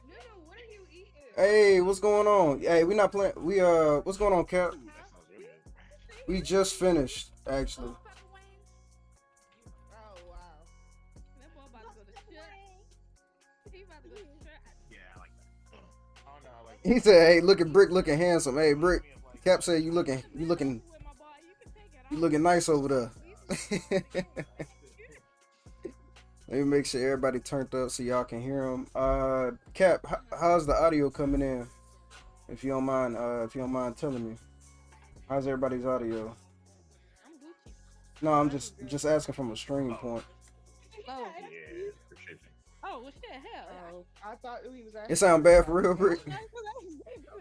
Nunu, what are you eating? Hey, what's going on? Hey, we not playing. What's going on, Cap? Ooh, that sounds really good. We just finished, actually. Oh wow. That boy about to go to church. He about to go to church. Yeah, I like that. Oh no, like He said, "Hey, look at Brick looking handsome. Hey, Brick." me of like Cap said, You got the you best looking, food with my boy. You can take it you all. looking nice over He's there." Let me make sure everybody turned up so y'all can hear him. Cap, how's the audio coming in? If you don't mind telling me, how's everybody's audio? I'm Gucci. No, I'm Mine is just good. asking from a stream oh point. Oh. yeah, for shipping. Oh, well, shit, hell. Oh, I thought he was It asking sound bad for everybody. real, Brick. That's all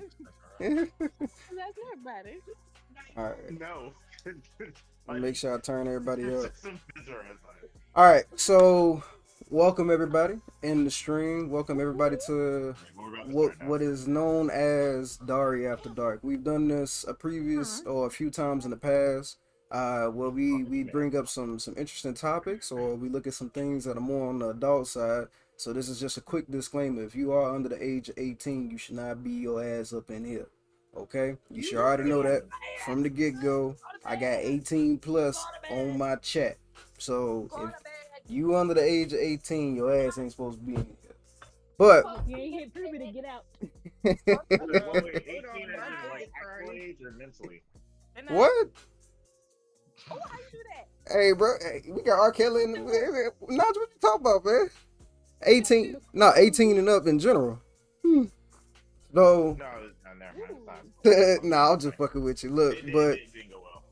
right. That's everybody. All right, No, let me like make sure I turn everybody this up. is some bizarre side. All right, so welcome everybody in the stream. Welcome everybody to All right, well, we're about to start now. what is known as Dari After Dark. We've done this a previous Huh? or a few times in the past, where Oh we man, bring up some interesting topics or we look at some things that are more on the adult side. So this is just a quick disclaimer: if you are under the age of 18, you should not be your ass up in here. Okay, you should already know that from the get go. I got 18 plus on my chat. So if you under the age of 18, your ass ain't supposed to be in here. But If you ain't hit puberty, get out. wait, Hold 18 on, as my in like dick actual hurting. age or mentally? And what? oh, how you do that? Hey, bro, hey, we got R. Kelly in the. Not what you talking about, man. How you 18, do? no, 18 and up in general. Hmm. So, No, no, never mind. It's not. Ooh. nah, I'm just fucking with you. Look, but It didn't go well.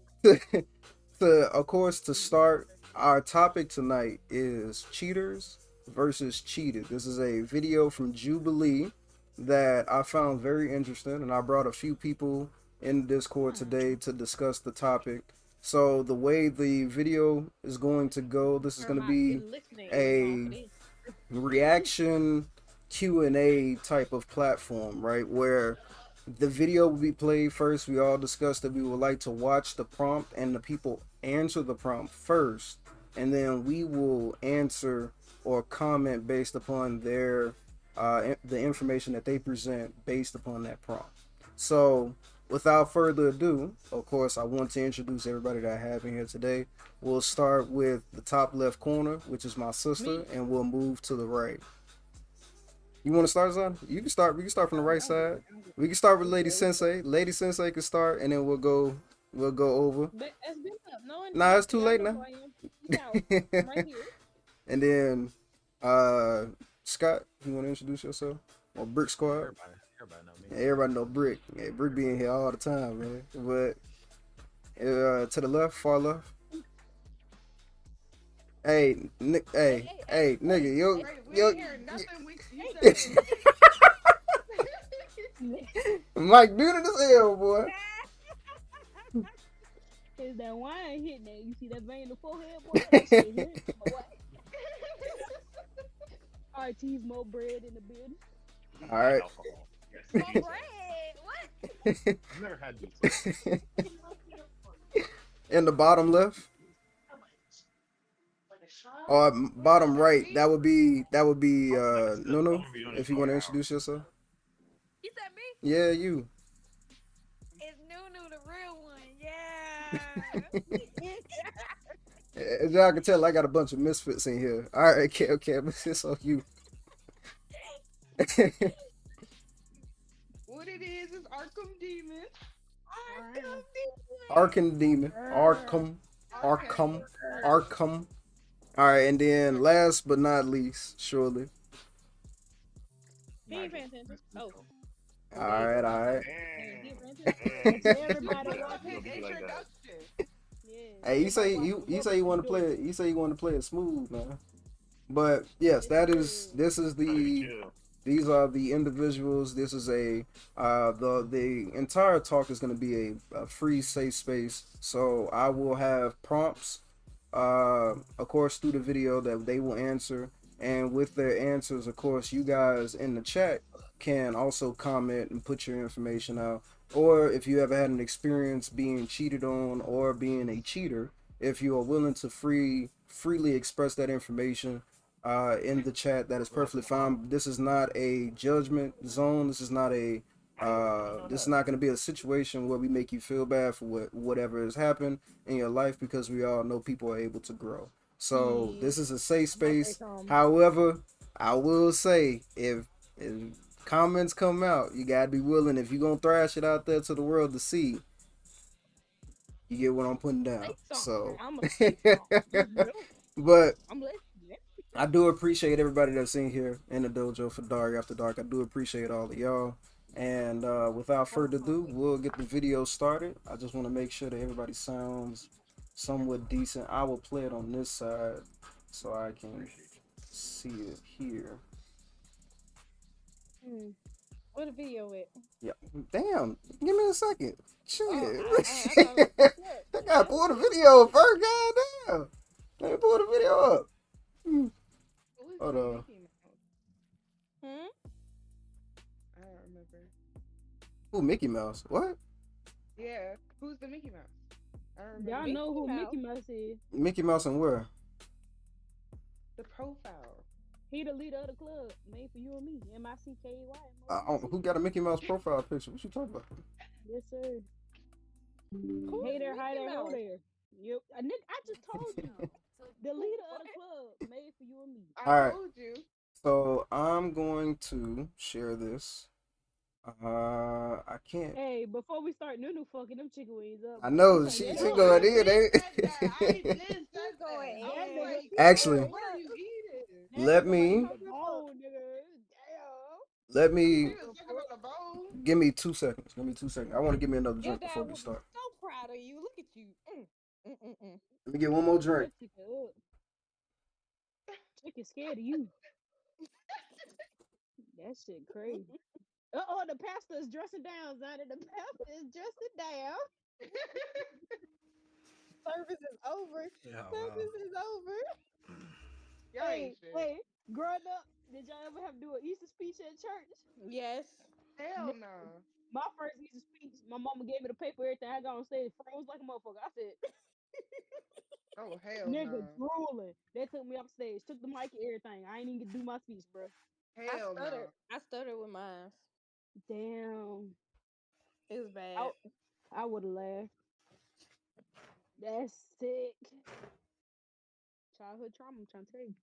of course, to start, our topic tonight is cheaters versus cheated. This is a video from Jubilee that I found very interesting, and I brought a few people in Discord Hmm. today to discuss the topic. So, the way the video is going to go, this is Turn going to my be listening ears on for a this. reaction Q&A type of platform, right? Where the video will be played first. We all discussed that we would like to watch the prompt and the people answer the prompt first, and then we will answer or comment based upon the information that they present based upon that prompt. So, without further ado, of course, I want to introduce everybody that I have in here today. We'll start with the top left corner, which is my sister, Me. and we'll move to the right. You want to start, son? You can start. We can start from the right I'm good. side. I'm good. We can start with I'm Lady good. Sensei. Lady Sensei can start, and then we'll go over. But it's been up. No one Nah, it's answered. too Y'all late know now. who I am. Peace out. I'm right here. And then, uh, Scott, you want to introduce yourself? Or Brick Squad? Everybody know me. Yeah, everybody know Brick. Yeah, Brick be in here all the time, man. But to the left, far left. Hey, Hey, hey, hey, hey, hey, nigga, yo, hey, Wait, we yo, ain't hearing nothing you hey. saying. Mike, dude, this hell, boy. Is that wine hitting that? You see that vein in the forehead, boy? That shit hit, boy. RT's more bread in the building. All Not right. alcohol. Yes, More details. bread? What? I've never had details. In the bottom left. Or Wait, is bottom that right, me? that would be Oh, like I said, I'm Nunu. gonna be doing this If you all want to now. introduce yourself. You said me? Yeah, you. It's Nunu, the real one. Yeah. As y'all can tell, I got a bunch of misfits in here. All right, okay, okay, it's on you. What it is Arkham Demon. Arkham Demon, Arkham, Okay. Arkham, Arkham. All right, and then last but not least, surely. He ain't Nigel. paying attention. That's Oh, Nico. oh, there you go. All right. He ain't Damn. paying attention. That's for Damn. everybody What Nah, up, you watching. his gonna be like that. introduction? Yeah, Hey, everybody watching the you work say what you you want to play doing. it. You say you want to play it smooth, man. But yes, Yes, that is sir. this is Trying to be the chill. these are the individuals. This is a the entire talk is going to be a free safe space. So I will have prompts, of course, through the video that they will answer, and with their answers, of course, you guys in the chat can also comment and put your information out. Or if you ever had an experience being cheated on or being a cheater, if you are willing to freely express that information, in the chat. That is perfectly fine. This is not a judgment zone. This is not a this is not going to be a situation where we make you feel bad for whatever has happened in your life, because we all know people are able to grow. So this is a safe space. However, I will say, if comments come out, you gotta be willing. If you're gonna thrash it out there to the world to see, you get what I'm putting down. So, I'm a say something. but I'm listening. I do appreciate everybody that's in here in the dojo for Dari After Dark. I do appreciate all of y'all. And without further ado, we'll get the video started. I just want to make sure that everybody sounds somewhat decent. I will play it on this side so I can see it here. Where the video at? Yeah. Damn. Give me a second. Shit. I I gotta pull the video first. Goddamn. Let me pull the video up. Who is Hold the on. Mickey Mouse? I don't remember. Ooh, Mickey Mouse. What? Yeah, who's the Mickey Mouse? I don't remember. Y'all know who Mickey Mouse is. Mickey Mouse and where? The profile. He the leader of the club, made for you and me. MICKY. Who got a Mickey Mouse profile picture? What you talking about? Yes, sir. Who Hey is there, hi Mickey there, ho Mouse? there. Yep. I just told you. The leader of the club, made for you and me. I All right. told you. So I'm going to share this. I can't. Hey, before we start Nunu fucking them chicken wings up. I know bro. she Yeah, going in. I Ain't didn't said that. going I was in. like, Actually, what are you eating? let me the bone, nigga. Damn. let He me was talking about the bone. give me 2 seconds. Give me 2 seconds. I want to give me another Your drink dad before we will be start. so proud of you. Look at you. Let me get one more drink. That chicken up. Chicken scared of you. That shit crazy. The pastor is dressing down, Zonda. The pastor is dressing down. Service is over. Service is over. Y'all ain't shit. Hey, growing up, did y'all ever have to do an Easter speech at church? Yes. Hell no. My first Easter speech, my mama gave me the paper, everything. I got on stage, froze like a motherfucker. I said, Oh hell nigga, no. drooling. They took me off stage, took the mic and everything. I ain't even get to do my speech, bro. Hell no. I stuttered with mine. Damn. It was bad. I would have laughed. That's sick. Childhood trauma, I'm trying to tell you.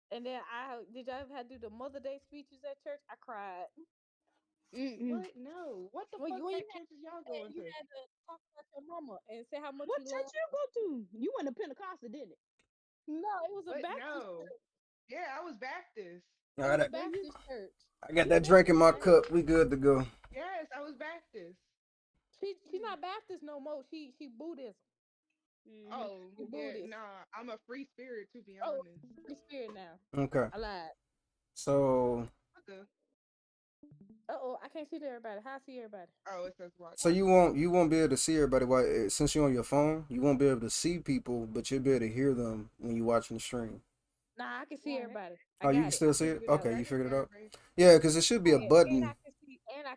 And then did y'all ever have to do the Mother Day speeches at church? I cried. What? No. What the Well, fuck you type churches y'all had, going you to? had to talk about your mama and say how much What you church love. you go to? You went to Pentecostal, didn't it? No, it was a What? Baptist No. church. Yeah, I was Baptist. All It was right, a Baptist church. I got that drink in my cup. We good to go. Yes, I was Baptist. She's not Baptist no more. She Buddhism. Oh, She yeah, Buddhist. nah. I'm a free spirit, to be Oh, honest. Free spirit now. Okay. I lied. So What the? I can't see everybody. How I see everybody? Oh, it says watch. So you won't be able to see everybody since you're on your phone. You won't be able to see people, but you'll be able to hear them when you're watching the stream. Nah, I can see everybody. Oh, you can still see it? Figured out. Okay, you figured it out. Right. Yeah, because it should be a And button. I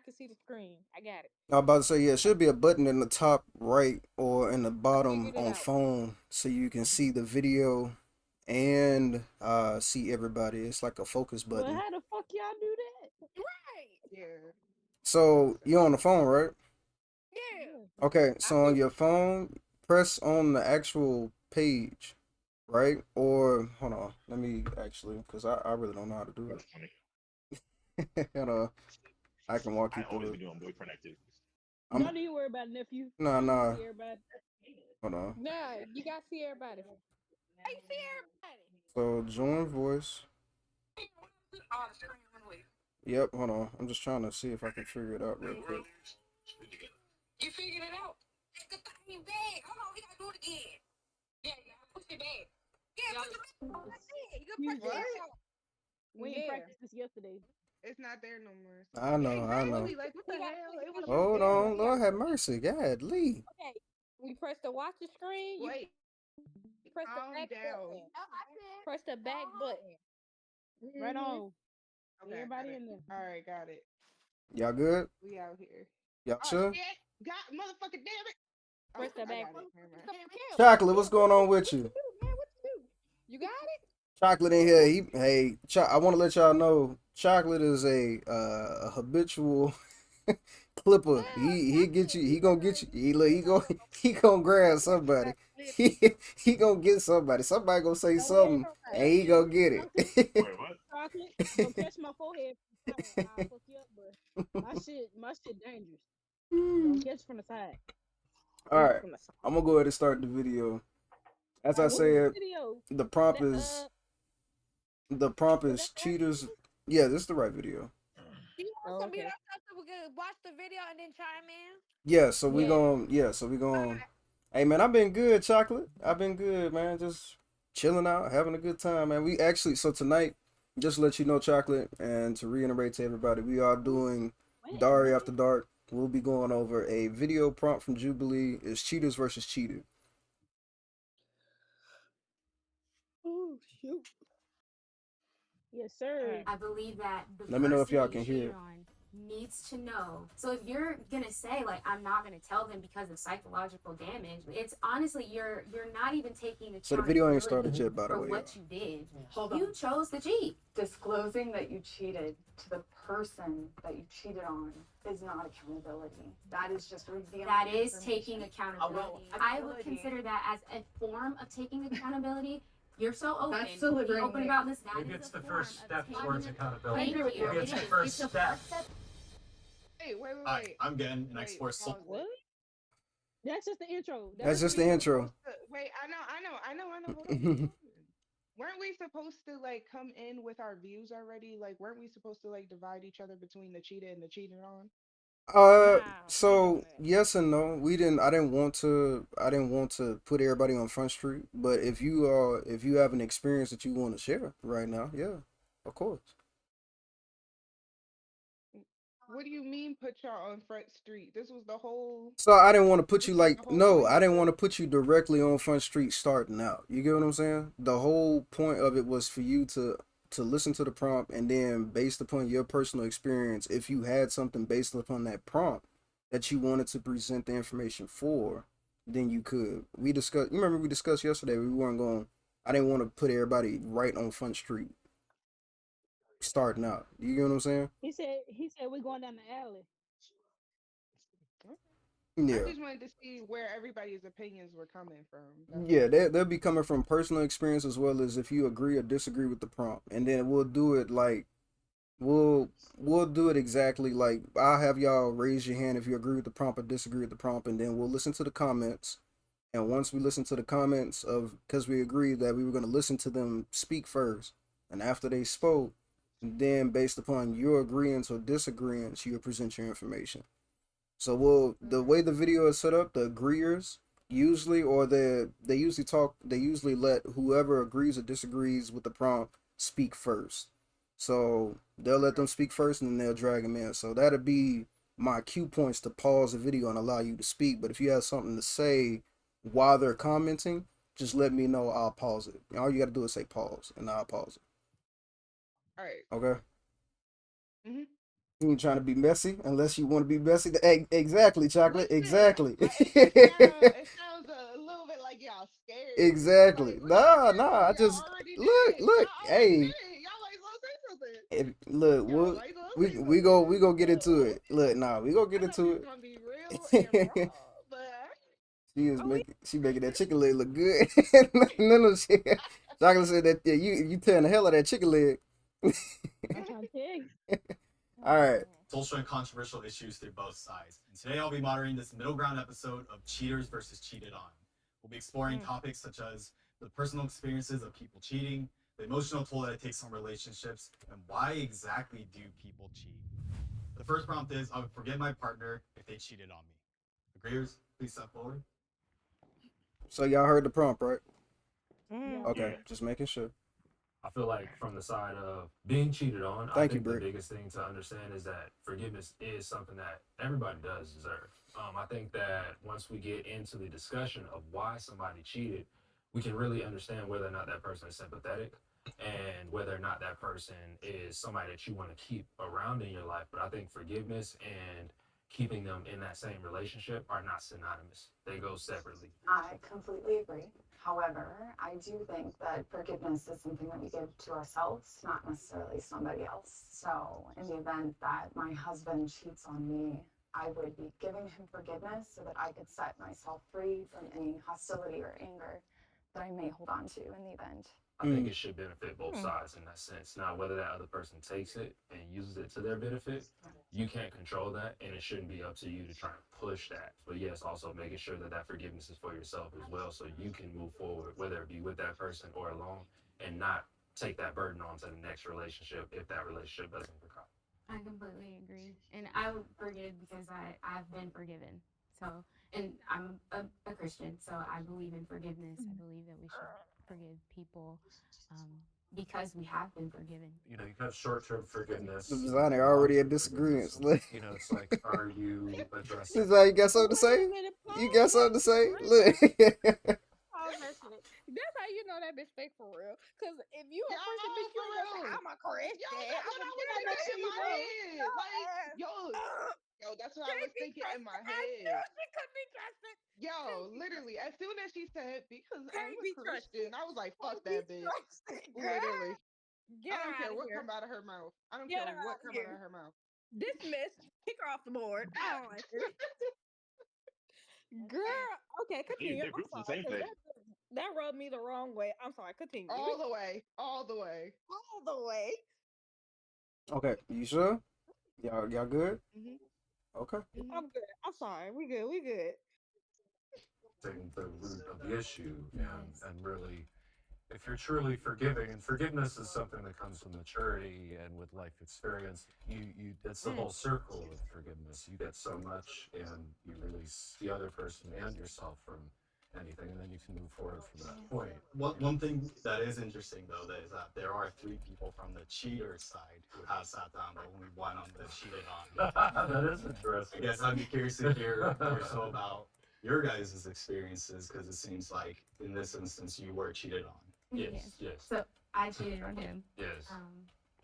can see the screen. I got it. I was about to say, yeah, it should be a button in the top right or in the bottom figured it on out. phone, so you can see the video and see everybody. It's like a focus Well, button. how the fuck y'all do that? Right. Yeah. So you're on the phone, right? Yeah. Okay, so on your phone, press on the actual page, right? Or hold on, let me actually, because I really don't know how to do That's funny. it. Hold on, I can walk you I always through be it. doing boyfriend activities. None of you worry about it, nephew. Nah, nah. See everybody. Hold on. Nah, you gotta see everybody. How you see everybody? So join voice. Yep, hold on. I'm just trying to see if I can figure it out real quick. You figured it out. It's the thing bag. Hold on, we gotta do it again. Yeah, push it back. Yeah, push it back. You can press What? it out. We ain't practiced this yesterday. It's not there no more. I know, I know. Exactly. Like, what the hell? It was just Hold there. on, Lord have mercy. God, Lee. Okay, we press the watch the screen. You Wait. press the Calm back down. button. Press the back button. Right on. Okay, Everybody got it. in there. All right, got it. Y'all good? We out here. Y'all Oh sure? shit! God, motherfucking damn it! Press the I back got it. button. Never mind. Chocolate, what's going on with you? Man, what you do? You got it? Chocolate in here. I want to let y'all know, Chocolate is a habitual clipper. He get you. He gonna get you. He look. He go. He gonna grab somebody. He he gonna get somebody. Somebody gonna say Don't worry, something, and he gonna get chocolate, it. Wait, what? chocolate. Don't catch my forehead from the side. I'll fuck you up, but my shit dangerous. Don't catch from the side. All right, I'm gonna go ahead and start the video. As I What's the said, video? the prompt That is the prompt was is that the right cheaters. video? Yeah, this is the right video. Do you want Oh, some okay. beat up so we can watch the video and then chime in? Yeah. So we going Hey man, I've been good, Chocolate. I've been good, man. Just chilling out, having a good time, man. We actually so tonight, just to let you know, Chocolate, and to reiterate to everybody, we are doing When? Dari After Dark. We'll be going over a video prompt from Jubilee. Is cheaters versus cheated. Oh shoot. Yes, All sir. right. I believe that the Let me know if person y'all you can hear cheated it. on needs to know. So if you're gonna say like I'm not gonna tell them because of psychological damage, it's honestly you're not even taking So the video ain't started accountability yet, by the for way, y'all. what you did. Hold You on. chose to cheat. Disclosing that you cheated to the person that you cheated on is not accountability. That is just revealing. That is information. taking accountability. I would consider that as a form of taking accountability. You're so open. That's delivering Open the- about this. That Maybe is it's a the form first of step taking towards it. accountability. Thank you. Maybe it's It the is. first It's a step. first step. Hey, wait, wait, Hi, wait. I'm Gen, and I Wait, explore soul. pause What? it. That's just the intro. That's That's Weren't just just the the we intro. intro. supposed to wait? I know. Hold on. Weren't we supposed to like come in with our views already? Like, weren't we supposed to like divide each other between the cheated and the cheated on? Nah, we ain't doing So that. yes and no. We didn't. I didn't want to. I didn't want to put everybody on Front Street. But if you have an experience that you want to share right now, yeah, of course. What do you mean put y'all on Front Street? This was the whole. So I didn't want to put This you was the like whole no. point I of didn't want this. to put you directly on Front Street starting out. You get what I'm saying? The whole point of it was for you to listen to the prompt and then based upon your personal experience, if you had something based upon that prompt that you wanted to present the information for, then you could. We discussed. You remember we discussed yesterday. We weren't going. I didn't want to put everybody right on Front Street starting out. You get what I'm saying? He said we're going down the alley. Okay. I Yeah. just wanted to see where everybody's opinions were coming from. That's Yeah, all. they'll be coming from personal experience as well as if you agree or disagree with the prompt. And then we'll do it like we'll we'll do it exactly like I'll have y'all raise your hand if you agree with the prompt or disagree with the prompt, and then we'll listen to the comments. And once we listen to the comments of because we agreed that we were gonna listen to them speak first. And after they spoke, then based upon your agreements or disagreements, you present your information. So the Okay. way the video is set up, the agreeers usually or they usually let whoever agrees or disagrees with the prompt speak first. So they'll let Okay. them speak first and then they'll drag them in. So that'll be my cue points to pause the video and allow you to speak. But if you have something to say while they're commenting, just let me know. I'll pause it. All you gotta do is say pause and I'll pause All right. it. Okay? Mm-hmm. You ain't trying to be messy unless you want to be messy. Exactly, chocolate. Listen, Exactly. it sounds a little bit like y'all scared. Exactly. Like, what you Nah, scared nah. for? I Y'all just already look, did. look. Y'all already Hey, did. Y'all ain't supposed to say something. look. Y'all We'll, ain't supposed to we say we go something. we go get into So it. Look, nah, we gonna I get thought we into was gonna be real and it. raw, but Oh, we She making that chicken leg look good. No, shit. Chocolate said that yeah, you tearing the hell out of that chicken leg. I'm trying to tell you. All right. Social and controversial issues through both sides. And today I'll be moderating this middle ground episode of Cheaters versus Cheated On. We'll be exploring Mm. topics such as the personal experiences of people cheating, the emotional toll that it takes on relationships, and why exactly do people cheat. The first prompt is I would forgive my partner if they cheated on me. Agreeers, please step forward. So y'all heard the prompt, right? Yeah. Mm. Okay, Yeah. just making sure. I feel like from the side of being cheated on, I Thank you, think the Brick. biggest thing to understand is that forgiveness is something that everybody does deserve. I think that once we get into the discussion of why somebody cheated, we can really understand whether or not that person is sympathetic and whether or not that person is somebody that you want to keep around in your life. But I think forgiveness and keeping them in that same relationship are not synonymous. They go separately. I completely agree. However, I do think that forgiveness is something that we give to ourselves, not necessarily somebody else. So, in the event that my husband cheats on me, I would be giving him forgiveness so that I could set myself free from any hostility or anger that I may hold on to in the event. I think Mm. it should benefit both sides in that sense. Now, whether that other person takes it and uses it to their benefit, you can't control that, and it shouldn't be up to you to try and push that. But yes, also making sure that that forgiveness is for yourself as well, so you can move forward, whether it be with that person or alone, and not take that burden on to the next relationship if that relationship doesn't work out. I completely agree. And I would forgive because I've been forgiven. So, and I'm a Christian, so I believe in forgiveness. I believe that we should forgive people because we have been forgiven. You know, you have short-term forgiveness, Designer already at long-term disagreements. forgiveness. You know, it's like, are you addressing? Designer, you got something to Wait a say? minute, You pause got that something to shit say? right Look. there. Pause that shit. That's how you know that bitch fake for real. Cause if you a Yo, Christian bitch, you for ain't gonna say real. I'm a Yo, Christian. that's I'm what gonna I get was out next to thinking in you, my know. head. Your Like, ass. yo, that's what I Can't was be thinking in my trusted. I knew head. she couldn't be trusted. Can't Yo, be literally, trusted. as soon as she said, because I'm Can't a be trusted. Christian, I was like, fuck Can't be that bitch. trusted, girl. Literally. I Get her don't out care of what here. come out of her mouth. I don't Get care her out what of come out here. of her mouth. Dismissed. Kick her off the board. I don't like her. Girl, okay, continue. They're I'm groups the sorry, same because thing. that rubbed me the wrong way. I'm sorry, continue. All the way. All the way. All the way. Okay, you sure? Y'all good? Hmm. Okay. Hmm. I'm good. I'm sorry. We good. We good. Taking the root of the issue Yes. and really, if you're truly forgiving, and forgiveness is something that comes from maturity and with life experience, you that's the whole circle of forgiveness. You get so much and you release the other person and yourself from anything, and then you can move forward from that point. One thing that is interesting though that is that there are three people from the cheater side who have sat down, but only one on the cheated on. That is I interesting. guess I'd be curious to hear more so about your guys' experiences because it seems like in this instance you were cheated on. Yes, yes, So I cheated on him. yes.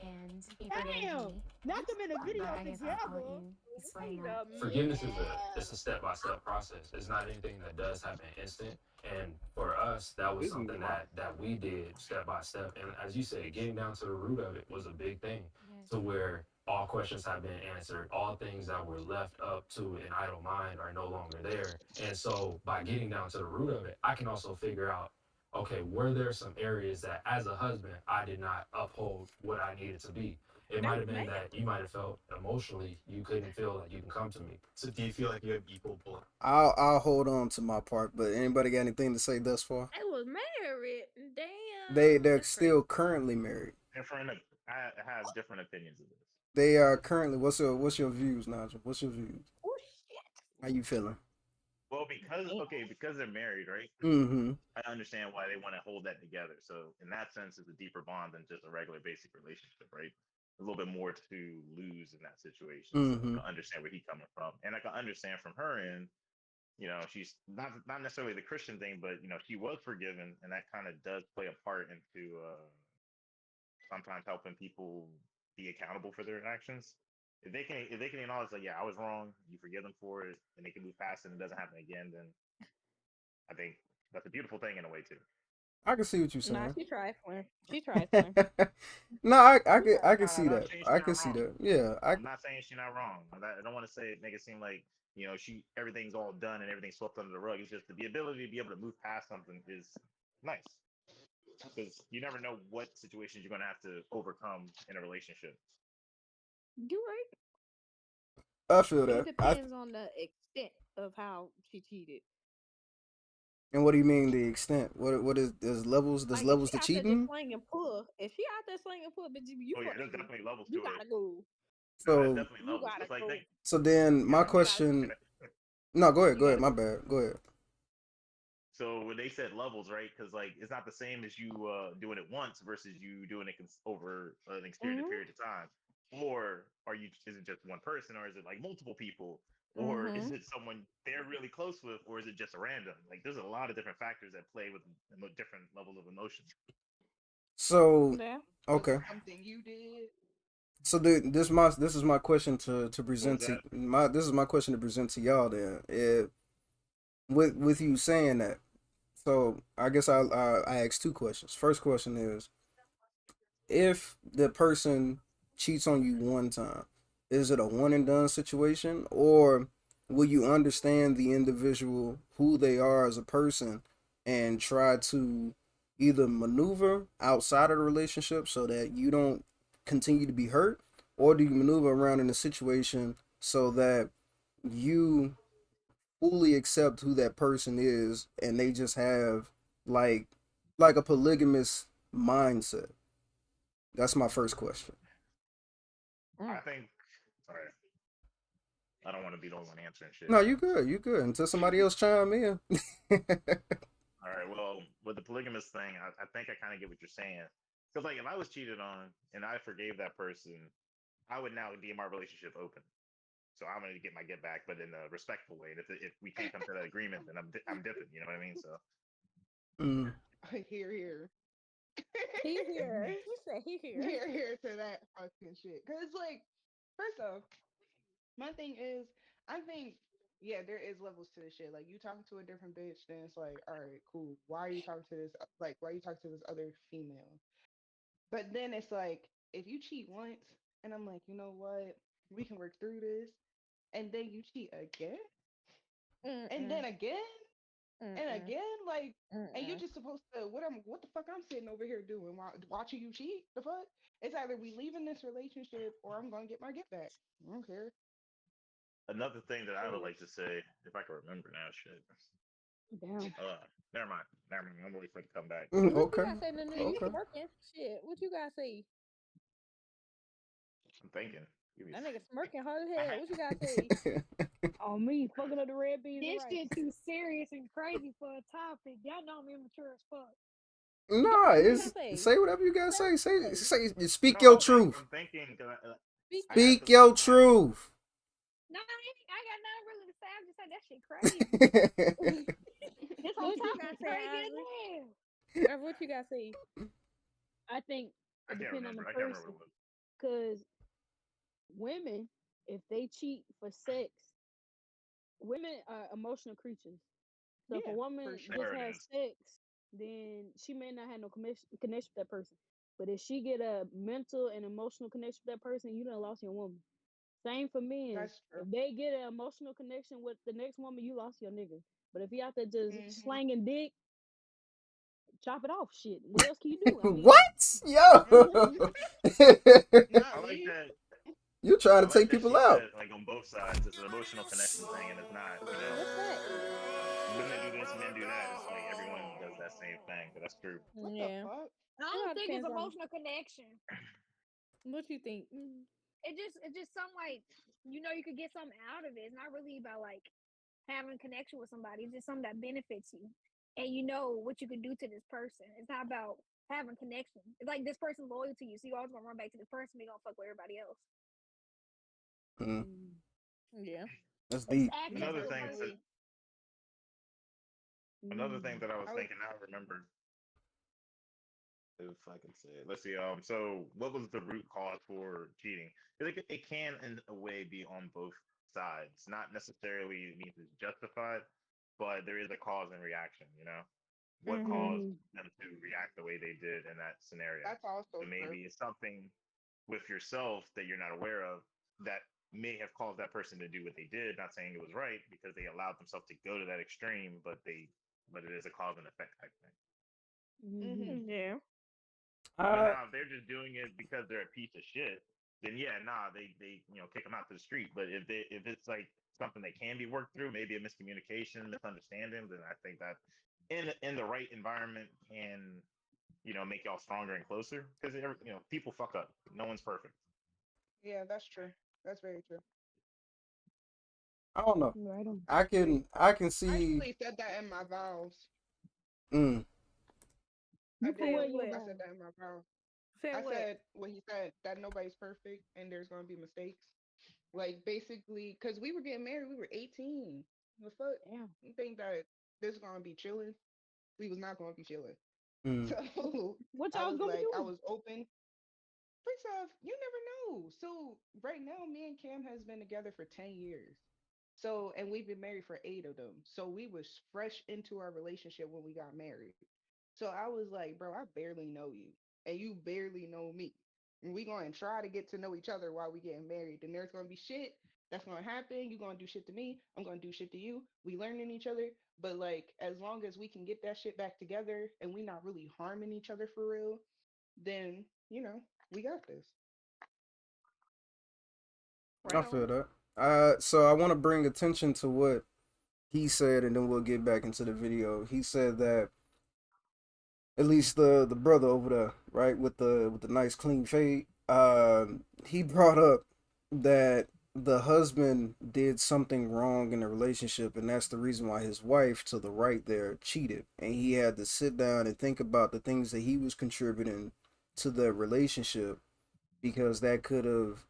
And he forgave Damn. me. Knock them in the But video I guess I'll let together. you explain Wait that. a Forgiveness is a minute. it's a step by step process. It's not anything that does happen instant. And for us, that was something that we did step by step. And as you said, getting down to the root of it was a big thing. Yes. To where all questions have been answered, all things that were left up to an idle mind are no longer there. And so by getting down to the root of it, I can also figure out, okay, were there some areas that as a husband I did not uphold what I needed to be? It might have been Man, that you might have felt emotionally you couldn't feel like you can come to me. So do you feel like you have equal I'll hold on to my part, but anybody got anything to say thus far? they was married. Damn. They're That's crazy. still currently married. Different. I have different opinions of this. They are currently. What's your views, Nigel? What's your views? Oh shit. How you feeling? Well, because they're married, right? Mm-hmm. I understand why they want to hold that together. So in that sense, it's a deeper bond than just a regular basic relationship, right? A little bit more to lose in that situation. So I Mm-hmm. can understand where he's coming from, and I can understand from her end. She's not necessarily the Christian thing, but she was forgiven, and that kind of does play a part into sometimes helping people be accountable for their actions. If they can acknowledge like, yeah, I was wrong, you forgive them for it, and they can move past it and it doesn't happen again, then I think that's a beautiful thing in a way too. I can see what you're Nah, saying. she trifling. She trifling. No, I I She can I can No, see no, trifling. I'm that. saying she's I not can see wrong. that. Yeah, I I'm not saying she's not wrong. I don't want to say make it seem like she everything's all done and everything's swept under the rug. It's just the ability to be able to move past something is nice because you never know what situations you're going to have to overcome in a relationship. You right. I feel It that. I depends on the extent of how she cheated. and what do you mean the extent? What is there's levels? There's Like if levels she to out there just cheating. slinging pull, if she out there slinging pull, bitch, you Oh yeah, fucked there's me. definitely levels You to it. gotta go. No, there's So definitely You levels. gotta It's like go. so then my yeah, You gotta. question. and No, go ahead. you Go got ahead. to My go. bad. Go ahead. So when they said levels, right? Because like it's not the same as you doing it once versus you doing it over an extended Mhm. period of time. Or is it just one person, or is it like multiple people, or is Mhm. it someone they're really close with, or is it just a random? Like there's a lot of different factors that play with different levels of emotions. So Yeah. Was it okay. something you did? So this is my question to What was present to that? my this is my question to present to y'all. Then, with you saying that, so I guess I ask two questions. First question is, if the person cheats on you one time, is it a one and done situation, or will you understand the individual, who they are as a person, and try to either maneuver outside of the relationship so that you don't continue to be hurt, or do you maneuver around in a situation so that you fully accept who that person is and they just have like like a polygamous mindset? That's my first question. I Mm. think. Sorry, I don't want to be the only one answering shit. No, you good. You good. Until somebody else chime in. All right. Well, with the polygamous thing, I think I kind of get what you're saying. Because like, if I was cheated on and I forgave that person, I would now deem our relationship open. So I'm gonna get my get back, but in a respectful way. And if we can't come to that agreement, then I'm dipping. You know what I mean? So Mm. Here, here. He here. He said he here. Here to that fucking shit. Cause like, first off, my thing is, I think, yeah, there is levels to this shit. Like, you talking to a different bitch, then it's like, all right, cool. Why are you talking to this? Like, why are you talking to this other female? But then it's like, if you cheat once, and I'm like, you know what, we can work through this, and then you cheat again, and Mm-mm. then again, and Mm-mm. again, like, and you Mm-mm. just supposed to what the fuck I'm sitting over here doing watching you cheat? The fuck? It's either we leave in this relationship or I'm gonna get my get back. I don't care. another thing that I would Shit. like to say, if I can remember now, shit. Damn. Never mind. Never mind. I'm waiting for it to come back. Mm, What you okay. gotta say, Nunu? You Okay. smirking? Shit. What you gotta say? I'm thinking. Give me a That nigga second. smirking hard as I hell. What you gotta say? Oh, me fucking up the red beans and This rice. shit too serious and crazy for a topic. Y'all know I'm immature as fuck. Nah, What you gotta it's say? say whatever you gotta Say what say. you Say gotta say. say speak no, your I'm truth. thinking because Speak I your have to Speak truth. your I have to truth. No, I ain't got nothing really to say. I'm just saying that shit crazy. This whole What you topic gotta say, crazy as Ivory? hell. Ivory, what you gotta say? I think I it can't depends on remember. the I can't remember person. what it was. Cause women, if they cheat for sex, women are emotional creatures. So if a Yeah, for woman sure. just There it has is. sex, then she may not have no connection with that person. But if she get a mental and emotional connection with that person, you done lost your woman. Same for men. That's true. If they get an emotional connection with the next woman, you lost your nigga. But if you out there just Hmm. slanging dick, chop it off. Shit. What else can you do? I mean, What? Yo. I Not like me. that. You trying I to like take that people she out. said like on both sides, it's an emotional connection thing, and it's not that's fact. women do this, men do that. It's like everyone does that same thing. But that's true. What the Yeah. fuck? I It don't all think it's depends on emotional connection. what you think. It's just something like you could get something out of it. It's not really about like having a connection with somebody. It's just something that benefits you, and you know what you can do to this person. It's not about having connection. It's like this person's loyal to you, so you always gonna run back to this person. They gonna fuck with everybody else. Mm, Mm, yeah. that's They just deep. access Another to a thing, person. another thing Mm. that I was I would. thinking, now I remember if I can say it. Let's see. So what was the root cause for cheating? It can, in a way, be on both sides. Not necessarily means it's justified, but there is a cause and reaction. You know, what Hmm. caused Mm-hmm. them to react the way they did in that scenario? That's also So true. maybe it's something with yourself that you're not aware of that may have caused that person to do what they did. Not saying it was right because they allowed themselves to go to that extreme, but it is a cause and effect type thing. Mm-hmm. Hmm. Yeah. But Uh, now if they're just doing it because they're a piece of shit, then yeah, nah, they kick them out to the street. But if it's like something that can be worked through, maybe a miscommunication, misunderstanding, then I think that in the right environment can make y'all stronger and closer because people fuck up. No one's perfect. Yeah, that's true. That's very true. I don't know. Right on. I can I see. actually said that in my vows. Mm, I You put Say what did. in your what? I said vows? that in my vows. Say I what? said what he said that nobody's perfect and there's gonna be mistakes. Like basically, because we were getting married, we were 18. The fuck? Damn. You think that this is gonna be chilling? We was not gonna be chilling. mm. So What I y'all was was gonna like, I do? was open. First off, you never know. So right now, me and Cam has been together for 10 years. So and we've been married for 8 of them. So we was fresh into our relationship when we got married. So I was like, bro, I barely know you, and you barely know me. And we gonna try to get to know each other while we getting married. And there's gonna be shit that's gonna happen. You gonna do shit to me. I'm gonna do shit to you. We learning each other. But like, as long as we can get that shit back together and we not really harming each other for real, then we got this. I Right feel on. that. So I want to bring attention to what he said, and then we'll get back into the video. He said that at least the brother over there, right, with the nice clean fade, he brought up that the husband did something wrong in the relationship, and that's the reason why his wife to the right there cheated, and he had to sit down and think about the things that he was contributing to the relationship because that could have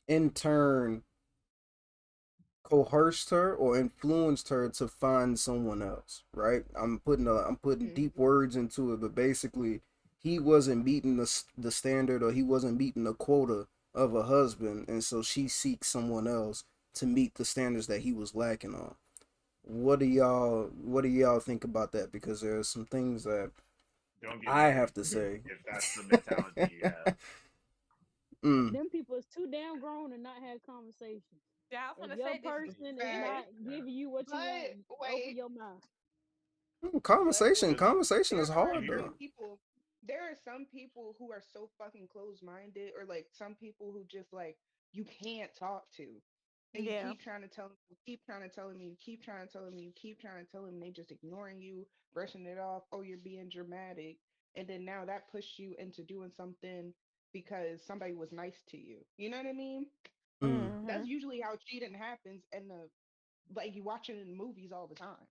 in turn coerced her or influenced her to find someone else, right? I'm putting deep Hmm. words into it, but basically he wasn't meeting the standard, or he wasn't meeting the quota of a husband, and so she seeks someone else to meet the standards that he was lacking on. What do y'all think about that? Because there are some things that Don't get I married have to say. if that's the mentality you have. mm, Them people is too damn grown to not have conversations. Yeah, I was If gonna your say this. person is Yeah, not Facts. giving you what you want, But open wait, your mouth. but conversation wait. Because conversation There is are you hard hear, though. some people. There are some people who are so fucking closed-minded, or like some people who just like you can't talk to, and you yeah. keep trying to tell them, you keep trying to tell them, you keep trying to tell them, you keep trying to tell them, and they just ignoring you, brushing it off. Oh, you're being dramatic, and then now that pushed you into doing something because somebody was nice to you. You know what I mean? Mm, That's Mhm. usually how cheating happens, and the like you watch it in movies all the time.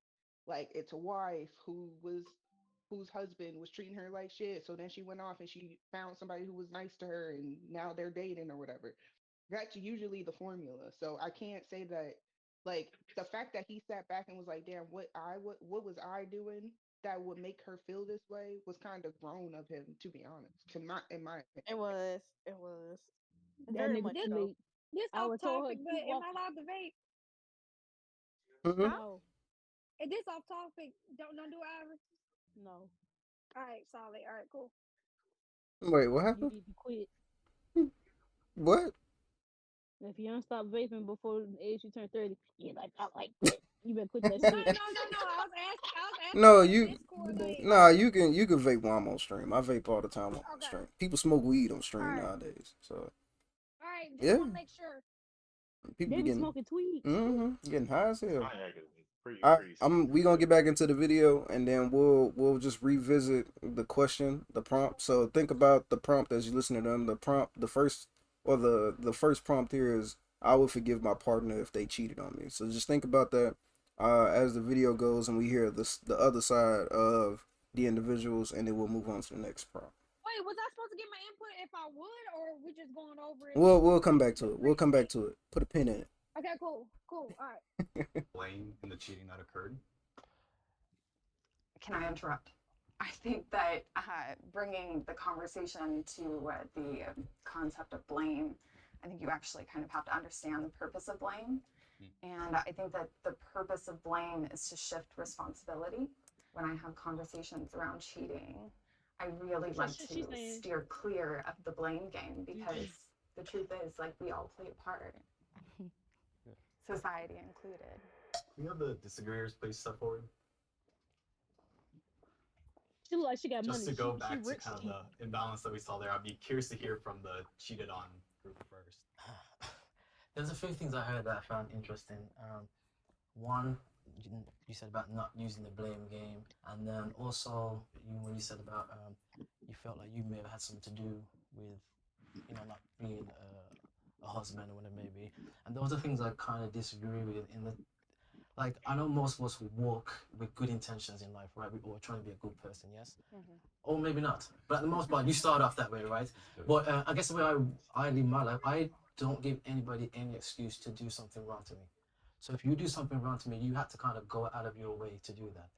Like it's a wife whose husband was treating her like shit, so then she went off and she found somebody who was nice to her, and now they're dating or whatever. That's usually the formula. So I can't say that like the fact that he sat back and was like, "Damn, what was I doing that would make her feel this way?" was kind of grown of him, to be honest. To my in my opinion. It was. It was. That Very nigga much This so. sleep. this I off would told her topic, keep but am I walking. allowed to vape? mm-hmm. Huh? No, Is this off topic? Don't do Iris. no. All right, solid. All right, cool. Wait, what You happened? need to quit. What? If you don't stop vaping before the age you turn 30, you like I like quit. You better quit that No, shit. no, no, no. I was asking No, for the you. You Discord. better Like, stop. Nah, you can vape while I'm on stream. I vape all the time while I'm on okay, stream. People smoke weed on all stream right, nowadays, so all right. Just yeah, want to make sure. people They be be getting smoking tweed. getting high as hell. Pontiac is I pretty I'm we gonna good. get back into the video, and then we'll just revisit the question, the prompt. So think about the prompt as you listen to them. The prompt, the first or the first prompt here is I would forgive my partner if they cheated on me. So just think about that as the video goes, and we hear the other side of the individuals, and then we'll move on to the next prompt. Wait, was I supposed to get my input if I would, or we just going over it We'll come back to the it. We'll come back pre-state? to it. Put a pin in it. Okay, cool, cool. All right. Blame in the cheating that occurred. Can I interrupt? I think that bringing the conversation to the concept of blame, I think you actually kind of have to understand the purpose of blame. And I think that the purpose of blame is to shift responsibility. When I have conversations around cheating, I really So like she's to saying, steer clear of the blame game mm-mm. because the truth is, like, we all play a part, society included. Can you have the disagreeers please step forward? She look like she got Just money. to go She back to rich. kind of the imbalance that we saw there, I'd be curious to hear from the cheated on group first. There's a few things I heard that I found interesting. One, you said about not using the blame game, and then also when you said about you felt like you may have had something to do with not being a husband or whatever it may be. And those are things I kind of disagree with. In the like, I know most of us walk with good intentions in life, right? We're trying to be a good person, yes, or maybe not. But at the most part, you start off that way, right? But I guess the way I live my life, I don't give anybody any excuse to do something wrong to me. So if you do something wrong to me, you have to kind of go out of your way to do that.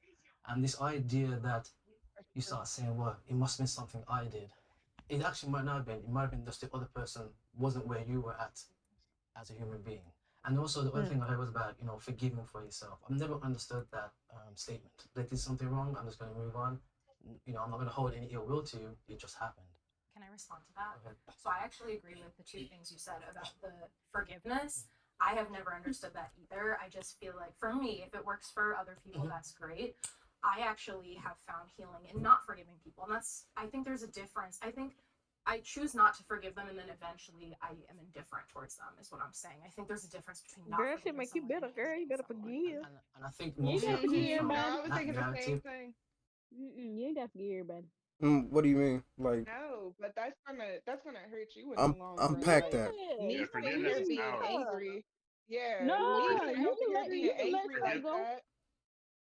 And this idea that you start saying, well, it must have been something I did. it actually might not have been. It might have been just the other person wasn't where you were at as a human being. And also the other Mm. thing I heard was about forgiving for yourself. I've never understood that statement. They did something wrong. I'm just going to move on. I'm not going to hold any ill will to you. It just happened. Can I respond to that? Go ahead. So I actually agree with the two things you said about the forgiveness. I have never understood that either. I just feel like for me, if it works for other people, Mhm. that's great. I actually have found healing in not forgiving people. And that's, I think there's a difference. I think I choose not to forgive them and then eventually I am indifferent towards them, is what I'm saying. I think there's a difference between not Girl, shit forgiving make you someone and better, girl. You hesiting better someone. forgive. And I think You ain't most gotta people forgive No, from everybody. I was that thinking the same narrative. thing. You ain't gotta forgive everybody. What do you mean? Like, No, but that's gonna hurt you in the um, long run. unpack Like that. Yeah. Yeah, me sitting forgiveness here is being power. Yeah. angry. Yeah, me No, sitting up here being you can let angry stuff Forgive like go. that.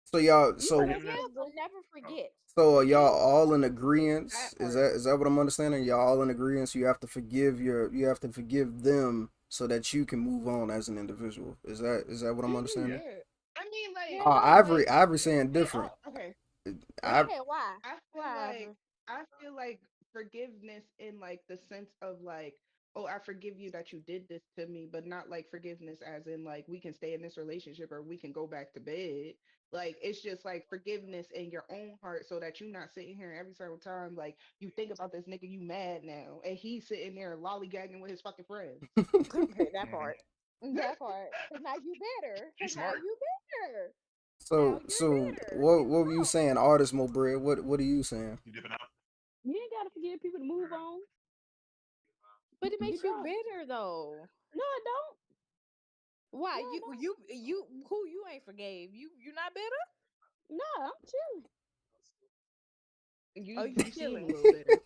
So y'all, You can let forgiveness. stuff Forgive go. but never Oh, forget. so are y'all Forgive. all in agreement? That Is part. that what I'm understanding? Y'all all in agreement. You have to forgive you have to forgive them so that you can move on as an individual. Is that what I'm yeah. understanding? Yeah. I mean, like, Yeah. Ivory saying we different. all okay. Go I ahead. Why? I feel Why, like Ivory? I feel like forgiveness in like the sense of like, oh, I forgive you that you did this to me, but not like forgiveness as in like we can stay in this relationship or we can go back to bed. Like it's just like forgiveness in your own heart so that you're not sitting here every single time like you think about this nigga, you mad now. And he's sitting there lollygagging with his fucking friends. Okay, that Hmm. part. That part. Cause now you better. She's Cause now smart. you better. Now you're so better. what were you You saying, artist Mo Bread? What are you saying? You dipping out? You ain't gotta forgive people to move on. but it makes you Because bitter though. no, it don't. Why? No, it don't. You who you ain't forgave? You not bitter? No, I'm chilling. Oh, You you you seem a chilling. little bitter.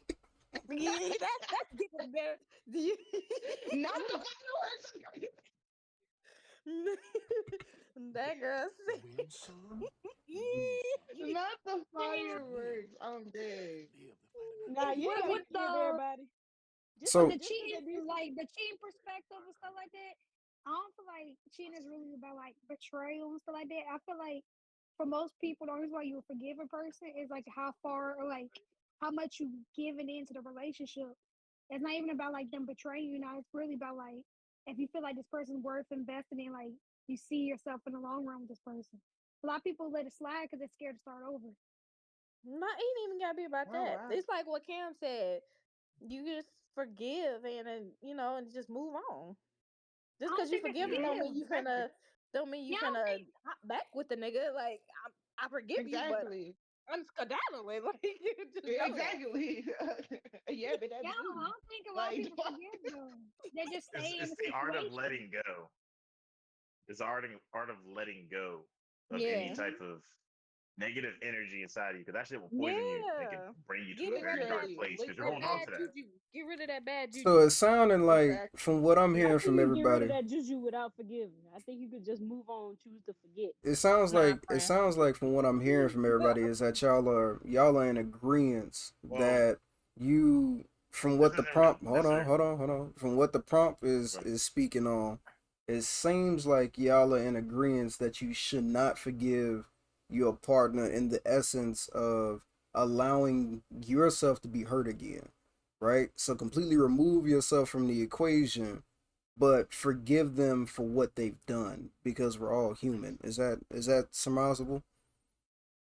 Yeah, that's getting better. Do you Not the fireworks. that girl Win some, you lose some. Not the Live fireworks. the I'm fight. dead. Live the fight of Nah, you ain't What gotta what forgive everybody. Just with So the just cause they cheating, did. like the cheating perspective and stuff like that? I don't feel like cheating is really about like betrayal and stuff like that. I feel like for most people, the only reason why you would forgive a person is like how far or like how much you given into the relationship. It's not even about like them betraying you. Now it's really about like if you feel like this person's worth investing in, like you see yourself in the long run with this person. A lot of people let it slide because they're scared to start over. Not it ain't even gotta be about Oh that. wow. It's like what Cam said. You just forgive and and just move on. I Just don't because you think it's forgive him Yeah, exactly. don't mean you yeah, I don't finna think hop back with the nigga. Like I forgive you, but Exactly. I'm skedaddling. Like you just know that. Exactly. Yeah, but yeah, that's I rude. don't think a lot of Like people fuck. forgive though. They just stay in It's the the art of situation. letting go. It's the art of letting go of any Yeah. type of negative energy inside of you, because that shit will poison you and can Yeah. bring you to Get a very rid of dark Literally, place because you're that holding on literally. to bad that. juju. Get rid of that bad so juju. it's sounding like, Exactly. from what I'm I hearing think from you can get rid of everybody, that juju without forgiving. I think you could just move on, choose to forget. Nah, it friend. sounds like from what I'm hearing from everybody is that y'all are in agreement Well, that you, from this what the isn't really prompt, necessary. hold on, from what the prompt But is speaking on, it seems like y'all are in agreement that you should not forgive your partner in the essence of allowing yourself to be hurt again, right? So completely remove yourself from the equation, but forgive them for what they've done because we're all human. Is that surmisable?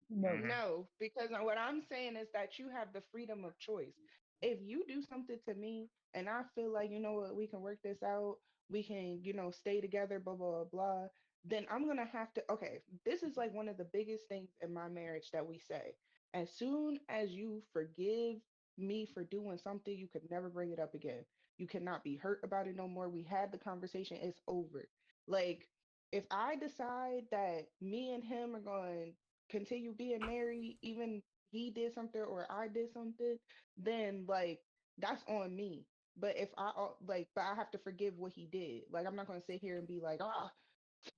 No. hmm No, because what I'm saying is that you have the freedom of choice. If you do something to me and I feel like, you know what, we can work this out, we can, stay together, blah, blah, blah, then I'm going to have to. Okay, this is like one of the biggest things in my marriage that we say. As soon as you forgive me for doing something, you could never bring it up again. You cannot be hurt about it no more. We had the conversation, it's over. Like, if I decide that me and him are going continue being married, even he did something or I did something, then like that's on me. But if but I have to forgive what he did. Like I'm not gonna sit here and be like,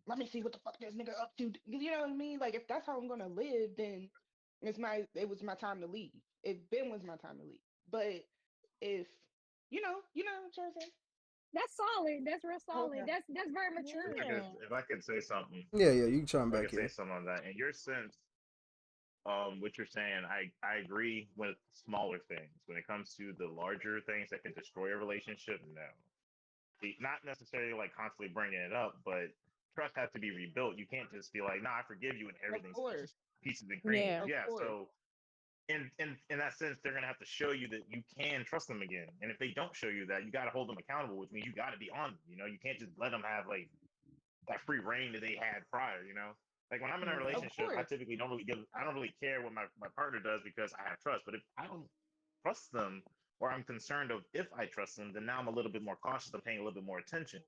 let me see what the fuck this nigga up to. You know what I mean? Like if that's how I'm gonna live, then it was my time to leave. It been was my time to leave. But if you know what I'm trying to say. That's solid. That's real solid. Okay. That's very mature. if I could Yeah. if I could say something, Yeah, you can chime if I back could say here. something on that, in your sense, what you're saying, I agree with smaller things. When it comes to the larger things that can destroy a relationship, no. Not necessarily like constantly bringing it up, but trust has to be rebuilt. You can't just be like, "Nah, I forgive you," and Of everything's course. pieces and cream. Yeah. Of Yeah, course. so in that sense, they're gonna have to show you that you can trust them again. And if they don't show you that, you got to hold them accountable, which means you got to be on them. You can't just let them have like that free reign that they had prior. Like when I'm in a Of relationship, I course. typically I don't really care what my partner does because I have trust. But if I don't trust them, or I'm concerned of if I trust them, then now I'm a little bit more cautious. I'm paying a little bit more attention.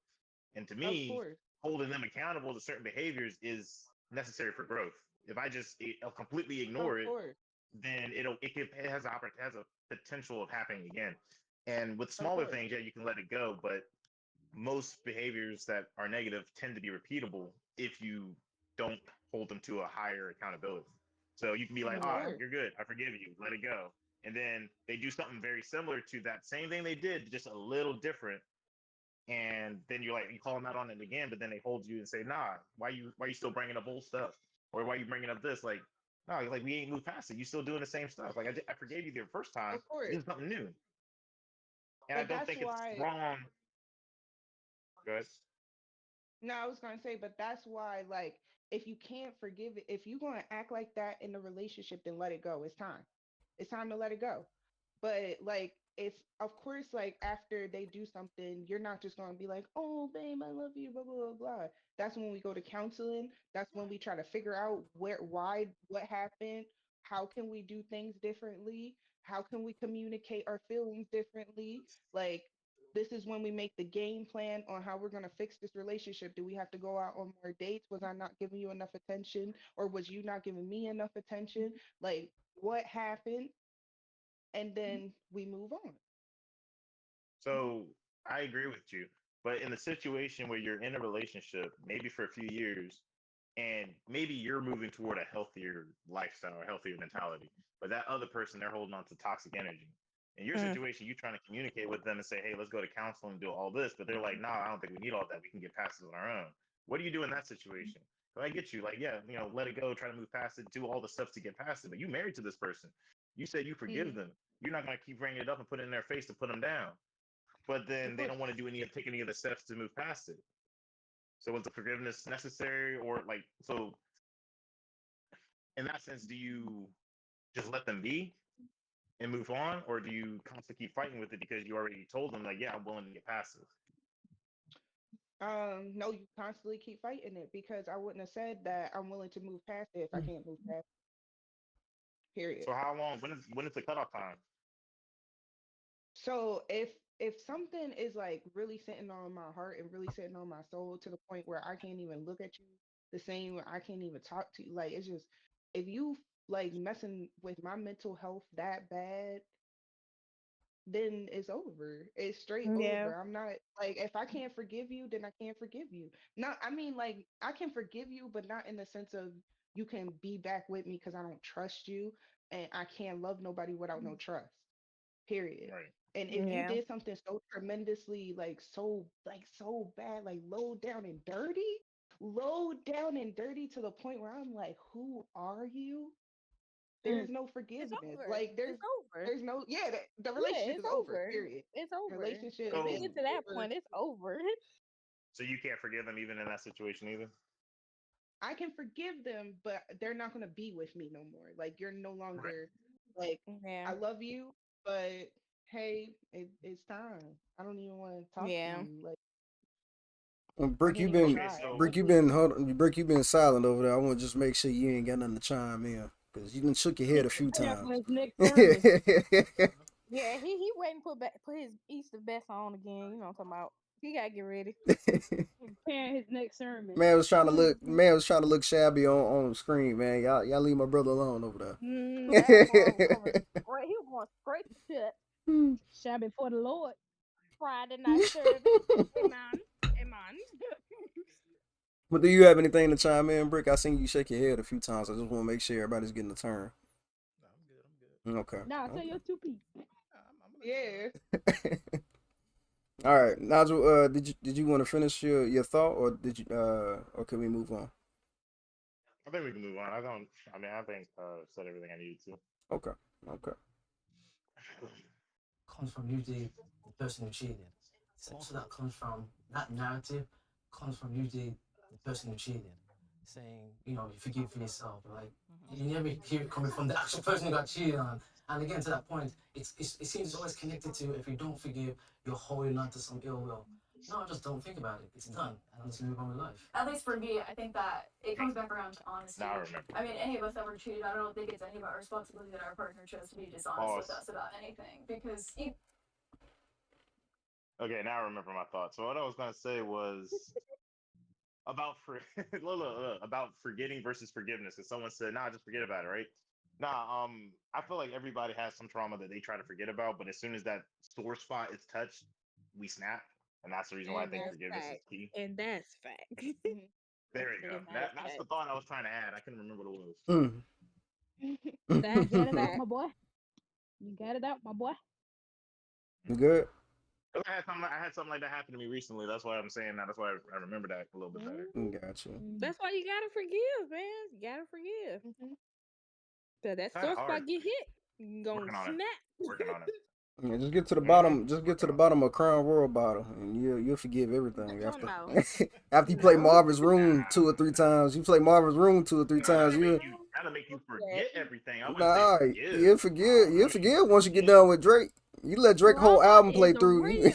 And to Of me, course. holding them accountable to certain behaviors is necessary for growth. If I just completely Of ignore it, course. then it has a potential of happening again. And with Of smaller course. things, yeah, you can let it go, but most behaviors that are negative tend to be repeatable if you don't hold them to a higher accountability. So you can be like, Of "Ah, Yeah. course. you're good. I forgive you. Let it go." And then they do something very similar to that same thing they did, just a little different. And then you call them out on it again, but then they hold you and say, "Nah, why you still bringing up old stuff, or why you bringing up this?" Like, no, like we ain't moved past it. You still doing the same stuff. Like I forgave you the first time. Of course. This is something new, and I But don't that's think it's why wrong. Good. no, I was gonna say, but that's why, like, if you can't forgive it, if you're gonna act like that in the relationship, then let it go. It's time. It's time to let it go. But like, if of course, like after they do something, you're not just gonna be like, "Oh, babe, I love you," blah blah blah blah. That's when we go to counseling. That's when we try to figure out what happened. How can we do things differently? How can we communicate our feelings differently? Like, this is when we make the game plan on how we're going to fix this relationship. Do we have to go out on more dates? Was I not giving you enough attention, or was you not giving me enough attention? Like, what happened? And then we move on. So I agree with you. But in the situation where you're in a relationship, maybe for a few years, and maybe you're moving toward a healthier lifestyle or healthier mentality, but that other person, they're holding on to toxic energy. In your Mm. situation, you're trying to communicate with them and say, "Hey, let's go to counseling and do all this," but they're like, "Nah, I don't think we need all that. We can get past it on our own." What do you do in that situation? So I get you, like, yeah, let it go, try to move past it, do all the steps to get past it. But you married to this person. You said you forgive Mm-hmm. them. You're not gonna keep bringing it up and put it in their face to put them down, but Of then they course. don't want to take any of the steps to move past it. So was the forgiveness necessary, or like so? In that sense, do you just let them be and move on, or do you constantly keep fighting with it because you already told them like, yeah, I'm willing to get past it? No, you constantly keep fighting it because I wouldn't have said that I'm willing to move past it if I can't move past it, period. So how long? When is the cutoff time? So if something is like really sitting on my heart and really sitting on my soul to the point where I can't even look at you the same, I can't even talk to you, like it's just if you like messing with my mental health that bad, then it's over. It's straight Yeah. over. I'm not like if I can't forgive you, then I can't forgive you. Not I mean like I can forgive you, but not in the sense of you can be back with me because I don't trust you and I can't love nobody without no trust. Period. Right. And if you Yeah. did something so tremendously like so bad, like low down and dirty to the point where I'm like, who are you? Mm. There's no It's forgiveness. over. Like It's over. there's no yeah, the Yeah, relationship it's is over. over. Period. It's over. Relationship If it is So gets to that over. point, it's over. so you can't forgive them even in that situation either. I can forgive them, but they're not gonna be with me no more. Like you're no Right. longer like Yeah. I love you, but hey, it's time. I don't even want to talk to Yeah. you. Like I Brick, can't you even been Okay. try. So Brick, you Especially been hold on, Brick, you been silent over there. I want to just make sure you ain't got nothing to chime in because you done shook your He head a few preparing for times. his next sermon. Yeah, he waiting put his Easter vest on again. You know what I'm talking about. He gotta get ready. He preparing his next sermon. Man was trying to look shabby on the screen, man. Y'all leave my brother alone over That boy was there. going straight. He was going straight to church. Shall before the Lord. Friday night service. Amen. Amen. But do you have anything to chime in, Brick? I seen you shake your head a few times. I just want to make sure everybody's getting a turn. No, I'm good. I'm good. Okay. Nah, say your two piece. I'm gonna let you yeah. ride. All right, Nigel. Did you want to finish your thought, or did you or can we move on? I think we can move on. I don't. I mean, I think said everything I needed to. Okay. Okay. Comes from usually the person who cheated. So that comes from that narrative comes from usually the person who cheated, saying, you forgive for yourself. Like you never hear it coming from the actual person who got cheated on. And again, to that point, it seems always connected to if you don't forgive, you're holding on to some ill will. No, just don't think about it. It's done, and let's move on with life. At least for me, I think that it comes back around to honesty. Now I remember. I mean, any of us that were cheated, I don't think it's any of our responsibility that our partner chose to be dishonest with us about anything. Because Okay, now I remember my thoughts. So what I was gonna say was about about forgetting versus forgiveness. Because someone said, "Nah, just forget about it," right? Nah, I feel like everybody has some trauma that they try to forget about, but as soon as that sore spot is touched, we snap, and that's the reason why I And think that's forgiveness is fact. key. And that's fact. There we go. And That's the thought I was trying to add. I couldn't remember what it was. Mm. You that's got it out, fact. my boy. You got it out, my boy. You good? I had something like that happen to me recently. That's why I'm saying that. That's why I remember that a little bit better. Gotcha. That's why you gotta forgive, man. You gotta forgive. Cause that Kind of sore hard. spot get hit, you gonna Working on it. snap. Working on it. Yeah, just get to the Mm-hmm. bottom. Just get to Working the on it. bottom of Crown Royal bottle, and you'll forgive everything Talking after. about After you play Marvin's Nah, Room 2 or 3 times, you play Marvin's Room 2 or 3 times. that'll make you forget everything. I wouldn't say Nah, forgive. you'll forgive. You'll I mean, forgive once you get done with Drake. You let Drake whole drama album play is through. real.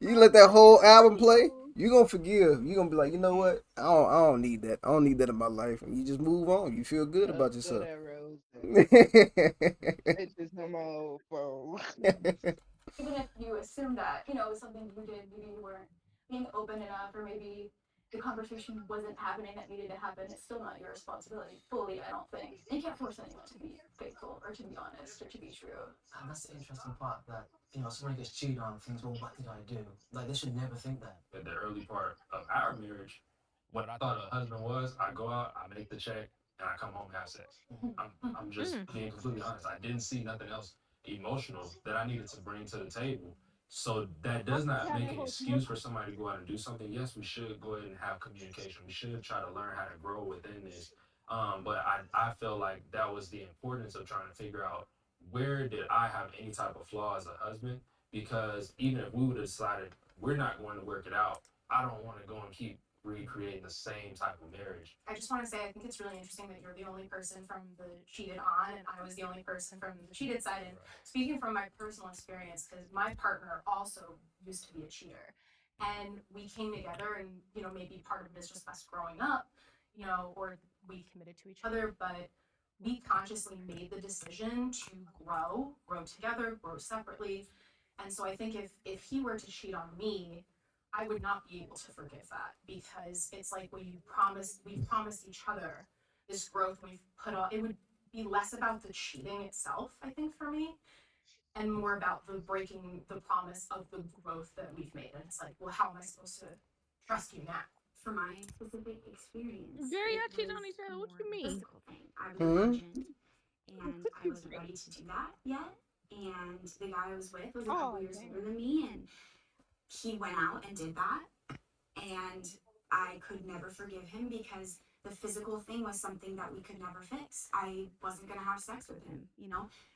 You let that Drama is whole album play. real. You gonna forgive. You gonna be like, you know what? I don't need that. I don't need that in my life. And you just move on. You feel good about yourself. Whatever. It's just no more phone. even if you assume that, it was something you did, maybe you weren't being open enough, or maybe the conversation wasn't happening that needed to happen, it's still not your responsibility fully, I don't think. And you can't force anyone to be faithful or to be honest or to be true. And that's the interesting part that, someone gets cheated on and thinks, well, what did I do? Like, they should never think that. At the early part of our marriage, what I thought a husband was, I go out, I make the check, and I come home and have sex. I'm just being completely honest. I didn't see nothing else emotional that I needed to bring to the table. So that does not How make that an whole excuse for commercial. somebody to go out and do something. Yes, we should go ahead and have communication. We should try to learn how to grow within this. But I feel like that was the importance of trying to figure out where did I have any type of flaw as a husband? Because even if we would have decided we're not going to work it out, I don't want to go and keep recreating the same type of marriage. I just want to say, I think it's really interesting that you're the only person from the cheated on, and I was the only person from the cheated side. And speaking from my personal experience, because my partner also used to be a cheater, and we came together, and maybe part of it is just us growing up, or we committed to each other, but we consciously made the decision to grow together, grow separately. And so I think if he were to cheat on me, I would not be able to forgive that, because it's like we've promised each other this growth we've put on. It would be less about the cheating itself, I think, for me, and more about the breaking the promise of the growth that we've made. And it's like, well, how am I supposed to trust you now? For my specific experience, Girl, it y'all cheat was on each other. What more you of a mean? physical thing. I was a Hmm. virgin and I wasn't ready to do that yet. And the guy I was with was a couple Oh, years damn. older than me, and he went out and did that. And I could never forgive him because the physical thing was something that we could never fix. I wasn't going to have sex with him.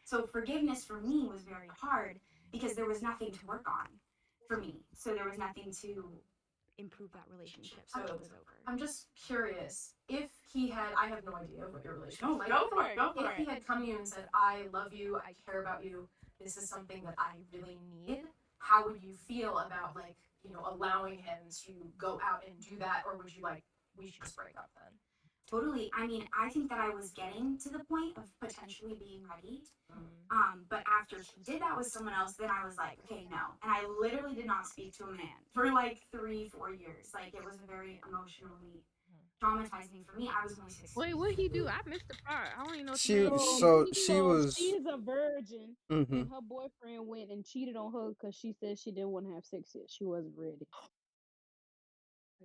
So forgiveness for me was very hard because there was nothing to work on for me. So there was nothing to improve that relationship. So it was over. I'm just curious if he had. I have no idea what your relationship. Oh, was like. go for it. Go for If he it. had come to you and said, "I love you. I care about you. This is something that I really need." How would you feel about allowing him to go out and do that, or would you like we should just break up then? Totally. I mean, I think that I was getting to the point of potentially being ready. But after he did that with someone else, then I was like, okay, no. And I literally did not speak to a man for like 3, 4 years. Like, it was very emotionally traumatizing for me. I was only 16. Wait, what he do? I missed the part. I don't even know what you She mean. she She was. is a virgin, Hmm. and her boyfriend went and cheated on her because she said she didn't want to have sex yet. She wasn't ready.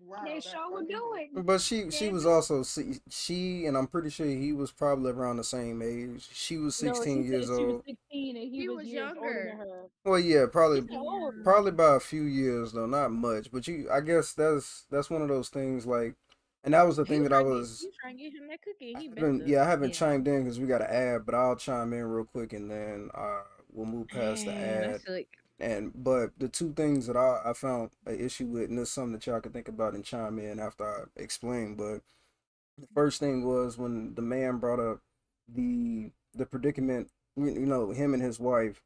Wow, They that's sure so would deep. do it. But she They was do. also she and I'm pretty sure he was probably around the same age. She was No, she 16 said years she was old. 16 and he He was was years older than younger. her. Well, yeah, She probably said older. probably by a few years though, not much. But I guess that's one of those things like And that was the He thing was that I trying to get was. him that cookie. I He messed haven't, up. yeah, I haven't Yeah. chimed in because we got an ad, but I'll chime in real quick and then we'll move past the Man, ad. that's like And but the two things that I found an issue with, and this is something that y'all can think about and chime in after I explain. But the first thing was when the man brought up the predicament, you know, him and his wife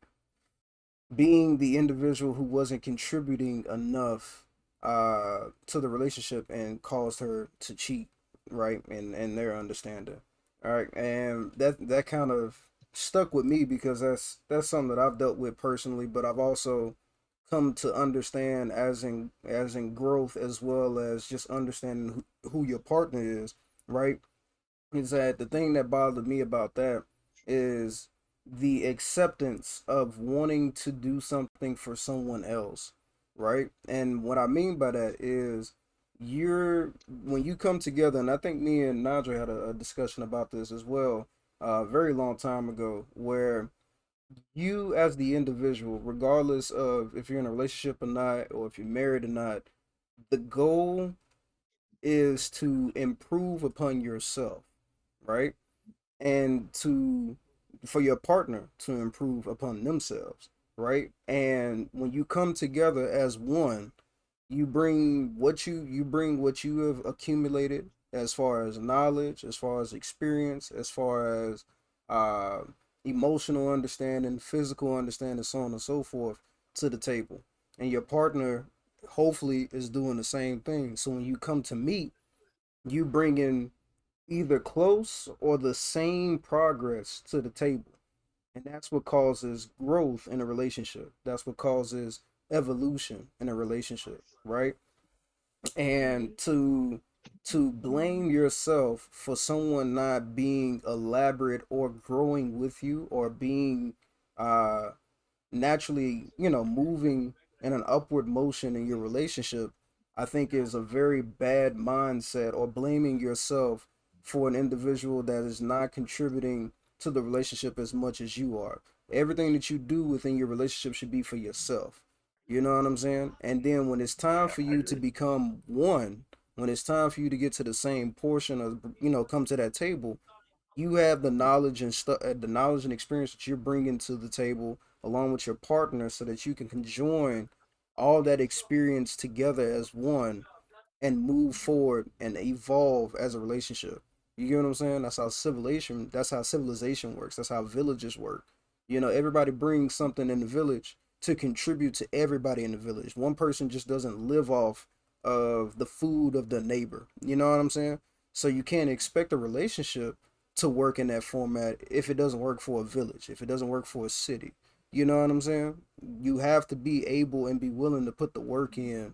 being the individual who wasn't contributing enough to the relationship and caused her to cheat, right? And their understanding. All right. And that kind of stuck with me because that's something that I've dealt with personally, but I've also come to understand as in growth as well as just understanding who your partner is, right? Is that the thing that bothered me about that is the acceptance of wanting to do something for someone else, right? And what I mean by that is you're when you come together, and I think me and Nadra had a discussion about this as well, a very long time ago, where you as the individual, regardless of if you're in a relationship or not, or if you're married or not, the goal is to improve upon yourself, right? And to for your partner to improve upon themselves, right? And when you come together as one, you bring what you have accumulated as far as knowledge, as far as experience, as far as uh emotional understanding, physical understanding, so on and so forth to the table. And your partner hopefully is doing the same thing. So when you come to meet, you bring in either close or the same progress to the table. And that's what causes growth in a relationship. That's what causes evolution in a relationship, right? And to blame yourself for someone not being elaborate or growing with you or being uh naturally, moving in an upward motion in your relationship, I think is a very bad mindset, or blaming yourself for an individual that is not contributing to the relationship as much as you are. Everything that you do within your relationship should be for yourself. You know what I'm saying? And then when it's time Yeah, for I you to agree. become one, when it's time for you to get to the same portion of, come to that table, you have the knowledge and the knowledge and experience that you're bringing to the table along with your partner so that you can conjoin all that experience together as one and move forward and evolve as a relationship. You get what I'm saying? That's how civilization works. That's how villages work. Everybody brings something in the village to contribute to everybody in the village. One person just doesn't live off of the food of the neighbor. You know what I'm saying? So you can't expect a relationship to work in that format if it doesn't work for a village, if it doesn't work for a city. You know what I'm saying? You have to be able and be willing to put the work in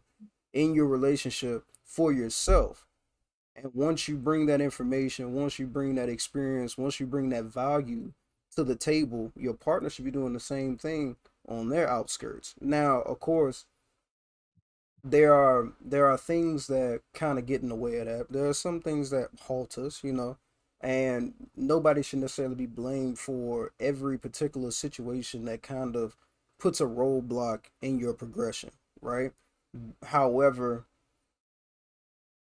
your relationship for yourself. And once you bring that information, once you bring that experience, once you bring that value to the table, your partner should be doing the same thing on their outskirts. Now, of course, there are things that kind of get in the way of that. There are some things that halt us, and nobody should necessarily be blamed for every particular situation that kind of puts a roadblock in your progression, right? However,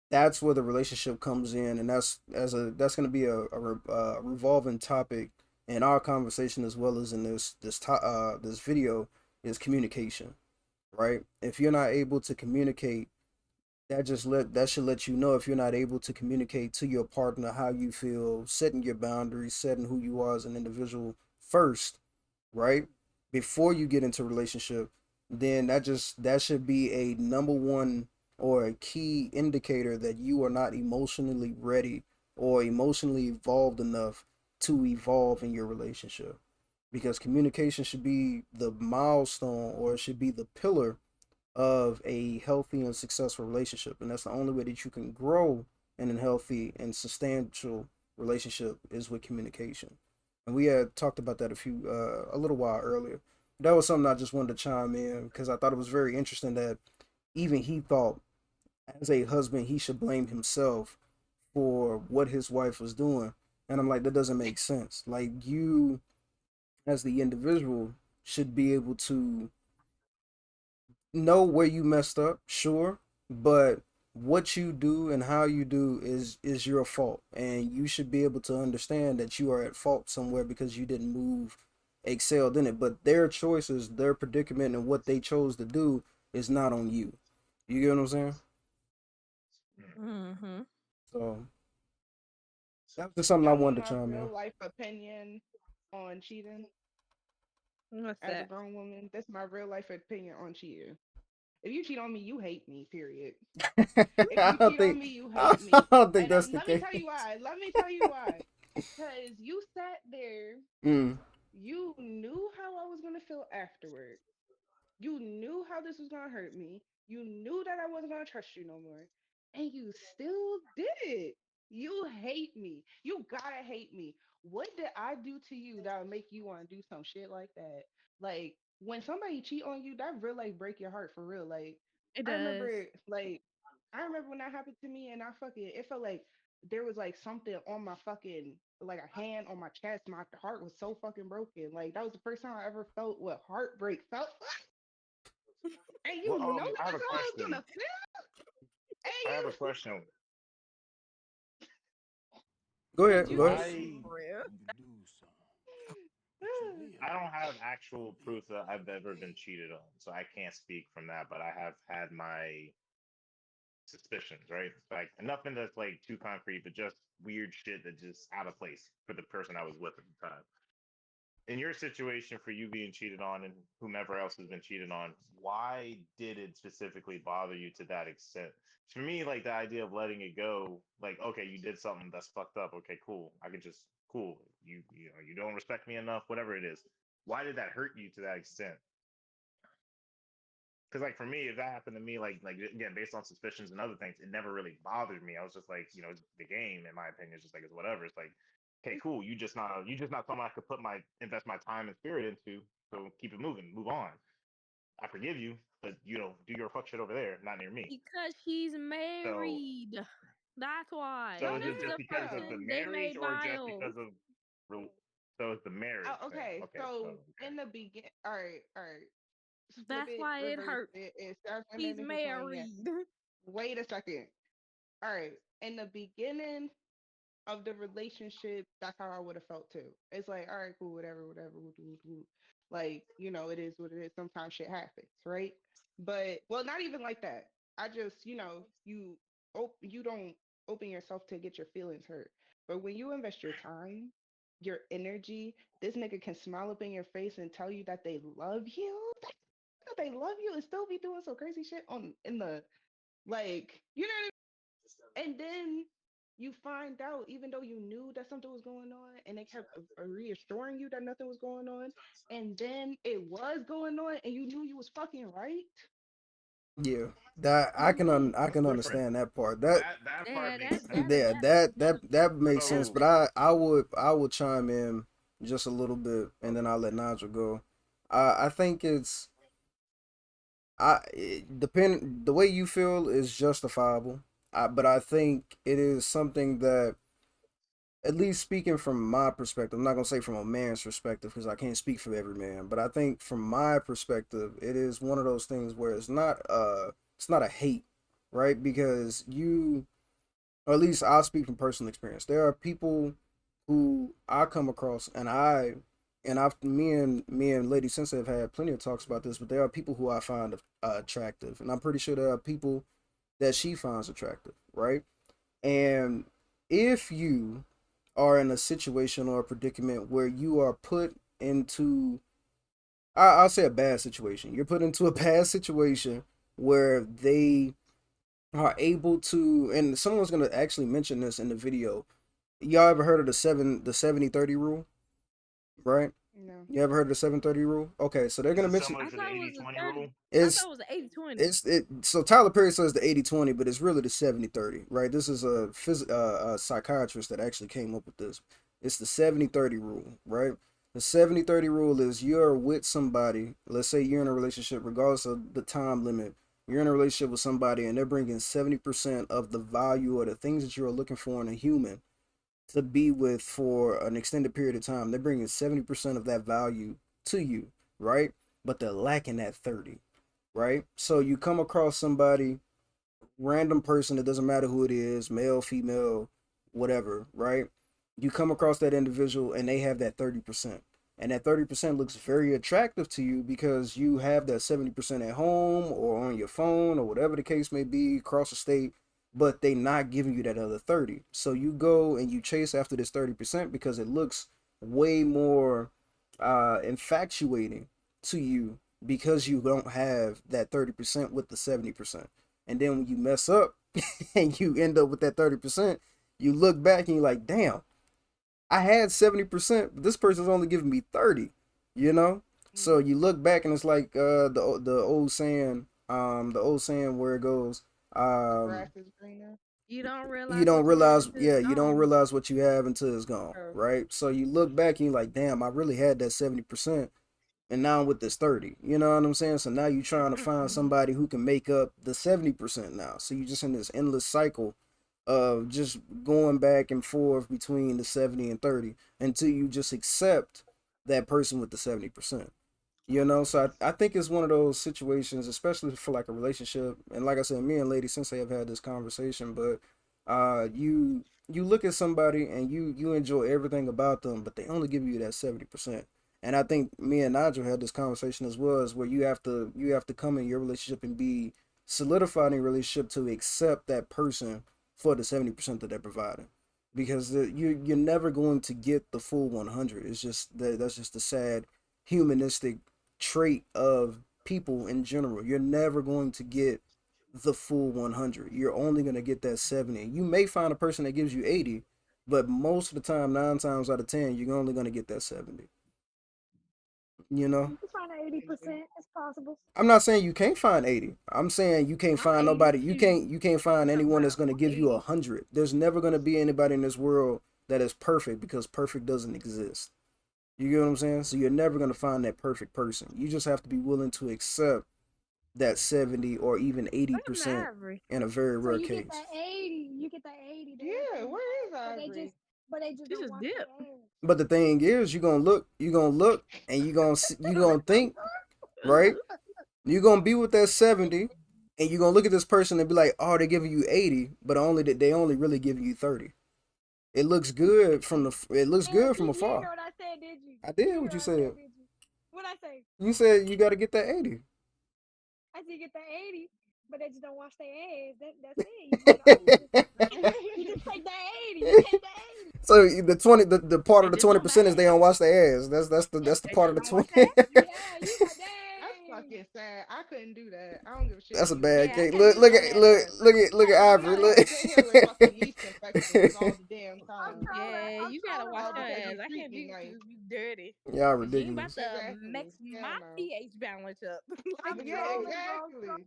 that's where the relationship comes in, and that's going to be a revolving topic in our conversation as well as in this video is communication, right? If you're not able to communicate, that should let you know if you're not able to communicate to your partner how you feel, setting your boundaries, setting who you are as an individual first, right? Before you get into a relationship, then that should be a number one or a key indicator that you are not emotionally ready or emotionally evolved enough to evolve in your relationship. Because communication should be the milestone, or it should be the pillar of a healthy and successful relationship. And that's the only way that you can grow in a healthy and substantial relationship is with communication. And we had talked about that a little while earlier. That was something I just wanted to chime in because I thought it was very interesting that even he thought as a husband he should blame himself for what his wife was doing. And I'm like, that doesn't make sense. Like, you as the individual should be able to know where you messed up, sure, but what you do and how you do is your fault, and you should be able to understand that you are at fault somewhere because you didn't move excelled in it. But their choices, their predicament, and what they chose to do is not on you. You get what I'm saying? Mm-hmm. So that's just something I Y'all know wanted to my chime real in. life opinion on cheating What's as a that? grown woman. That's my real life opinion on cheating. If you cheat on me, you hate me, period. If I you don't cheat on think me, you I hate me. don't think And that's the let me case. tell you why. Let me tell you why. Because you sat there, Mm, you knew how I was going to feel afterward. You knew how this was gonna hurt me. You knew that I wasn't gonna trust you no more. And you still did it. You hate me. You gotta hate me. What did I do to you that would make you wanna do some shit like that? Like when somebody cheat on you, that real like break your heart for real. Like It I does. remember like I remember when that happened to me and I fucking it felt like there was like something on my fucking like a hand on my chest. My heart was so fucking broken. Like that was the first time I ever felt what heartbreak felt like. And Well, you know that's I have a how I was question. gonna feel. And I have a you question. go Could ahead. you Go ahead. get Why? for real? I don't have actual proof that I've ever been cheated on, so I can't speak from that. But I have had my suspicions, right? Like nothing that's like too concrete, but just weird shit that just out of place for the person I was with at the time. In your situation, for you being cheated on and whomever else has been cheated on, why did it specifically bother you to that extent? For me, like the idea of letting it go, like, okay, you did something that's fucked up. Okay, cool. I can just cool. You know, you don't respect me enough, whatever it is. Why did that hurt you to that extent? Because like for me, if that happened to me, like again, based on suspicions and other things, it never really bothered me. I was just like, you know, the game, in my opinion, is just like it's whatever. It's like, okay, cool. You just not someone I could put my invest my time and spirit into. So keep it moving, move on. I forgive you, but you know, do your fuck shit over there, not near me. Because she's So married. That's why. so is This it is just a because of the person they marriage made or just because miles. of so it's the marriage oh, thing? okay, Okay, so so okay. in the begin all right. Flip That's it, why it reverse hurt. it, it starts from the She's initial point. Yeah. married. Wait a second. All right. In the beginning of the relationship, that's how I would have felt too. It's like, all right, cool, whatever, whatever. Woo, woo, woo. Like, you know, it is what it is. Sometimes shit happens, right? But well, not even like that. I just, you know, you don't open yourself to get your feelings hurt. But when you invest your time, your energy, this nigga can smile up in your face and tell you that they love you. That they love you and still be doing some crazy shit on in the like, you know what I mean? And then you find out, even though you knew that something was going on, and they kept reassuring you that nothing was going on, and then it was going on, and you knew you was fucking right. Yeah, that You leave. I That's can different. understand that part. That That part Yeah, makes sense. yeah, that makes sense. So But I would chime in just a little bit, and then I'll let Nigel go. I think it's depend the way you feel is justifiable. But I think it is something that, at least speaking from my perspective, I'm not gonna say from a man's perspective because I can't speak for every man, but I think from my perspective, it is one of those things where it's not a hate, right? Because you, or at least I'll speak from personal experience. There are people who I come across, and I've me and Lady Sensei have had plenty of talks about this, but there are people who I find attractive, and I'm pretty sure there are people that she finds attractive, right? And if you are in a situation or a predicament where you are put into, I'll say a bad situation, you're put into a bad situation where they are able to, and someone's gonna actually mention this in the video. Y'all ever heard of the 70/30 rule, right? No. You ever heard of the 730 rule? Okay, so they're is gonna it mention similar I to the thought it eighty was a twenty 30. rule? I thought it's it was 80/20. it so Tyler Perry says the 80/20, but it's really the 70/30, right? This is a psychiatrist that actually came up with this. It's the 70/30 rule, right? The 70/30 rule is you're with somebody, let's say you're in a relationship, regardless of the time limit, you're in a relationship with somebody and they're bringing 70% of the value or the things that you're looking for in a human to be with for an extended period of time. They're bringing 70% of that value to you, right? But they're lacking that 30, right? So you come across somebody random person, it doesn't matter who it is, male, female, whatever, right? You come across that individual and they have that 30%. And that 30% looks very attractive to you because you have that 70% at home or on your phone or whatever the case may be, across the state, but they not giving you that other 30. So you go and you chase after this 30% because it looks way more infatuating to you because you don't have that 30% with the 70%. And then when you mess up and you end up with that 30%, you look back and you're like, damn, I had 70%, but this person's only giving me 30, you know? So Mm-hmm. you look back and it's like the old saying where it goes, The grass um, is greener. You don't you realize don't what you have realize, until yeah, it's you don't gone. realize what you have until it's gone, Oh. right? So you look back and you're like, damn, I really had that 70%, and now I'm with this 30. You know what I'm saying? So now you're trying to find Mm-hmm. somebody who can make up the 70% now. So you're just in this endless cycle of just going back and forth between the 70 and 30 until you just accept that person with the 70%. You know, so I think it's one of those situations, especially for like a relationship. And like I said, me and Lady Sensei have had this conversation, but you look at somebody and you enjoy everything about them, but they only give you that 70%. And I think me and Nigel had this conversation as well, is where you have to come in your relationship and be solidified in your relationship to accept that person for the 70% that they're providing. Because you're never going to get the full 100. It's just that's just the sad humanistic trait of people in general. You're never going to get the full 100. You're only going to get that 70. You may find a person that gives you 80, but most of the time, 9 times out of 10, you're only going to get that 70. You know? You can find 80%. It's possible. I'm not saying you can't find 80. I'm saying you can't I'm find nobody. You 82. can't you can't find Talking anyone that's about going to I'm give you 80. 100. There's never going to be anybody in this world that is perfect because perfect doesn't exist. You get what I'm saying? So you're never going to find that perfect person. You just have to be willing to accept that 70 or even Where's 80% Ivory? in a very So rare you get case. that 80. You get that 80. They ain't Yeah, putting you where is on, Ivory? but they just She don't just wash dipped. their ass. But the thing is, you're gonna look, and you're gonna think, right? You're gonna be with that 70, and you're gonna look at this person and be like, oh, they're giving you 80, but only that they only really giving you 30. It looks good from You didn't afar. hear what I said, did you? I You did didn't what hear you what I said, said. did you? What I say? You said you got to get that 80. I said you get that 80, but they just don't wash their ass. That's it. You get all. You just take that 80. You take that 80. So the part They of the just twenty don't percent is they bathe. don't wash their ass. That's the They part just of the don't wash 20. their ass. Yeah, you like, That's dang. fucking sad. I couldn't do that. I don't give a shit That's a either. bad Yeah, I case. can't Look do look none of at that look either. look at look at I'm Ivory. not gonna Look. sit here with fucking yeast infections all the damn I'm time. trolling. Yeah, I'm you gotta trolling wash All your because Ivory. you ass. I treat can't do me you nice. because you dirty. Y'all Cause you ain't about ridiculous. to Exactly. mix Hell my no. pH balance up. I'm like Yeah, no, trolling, bro. exactly.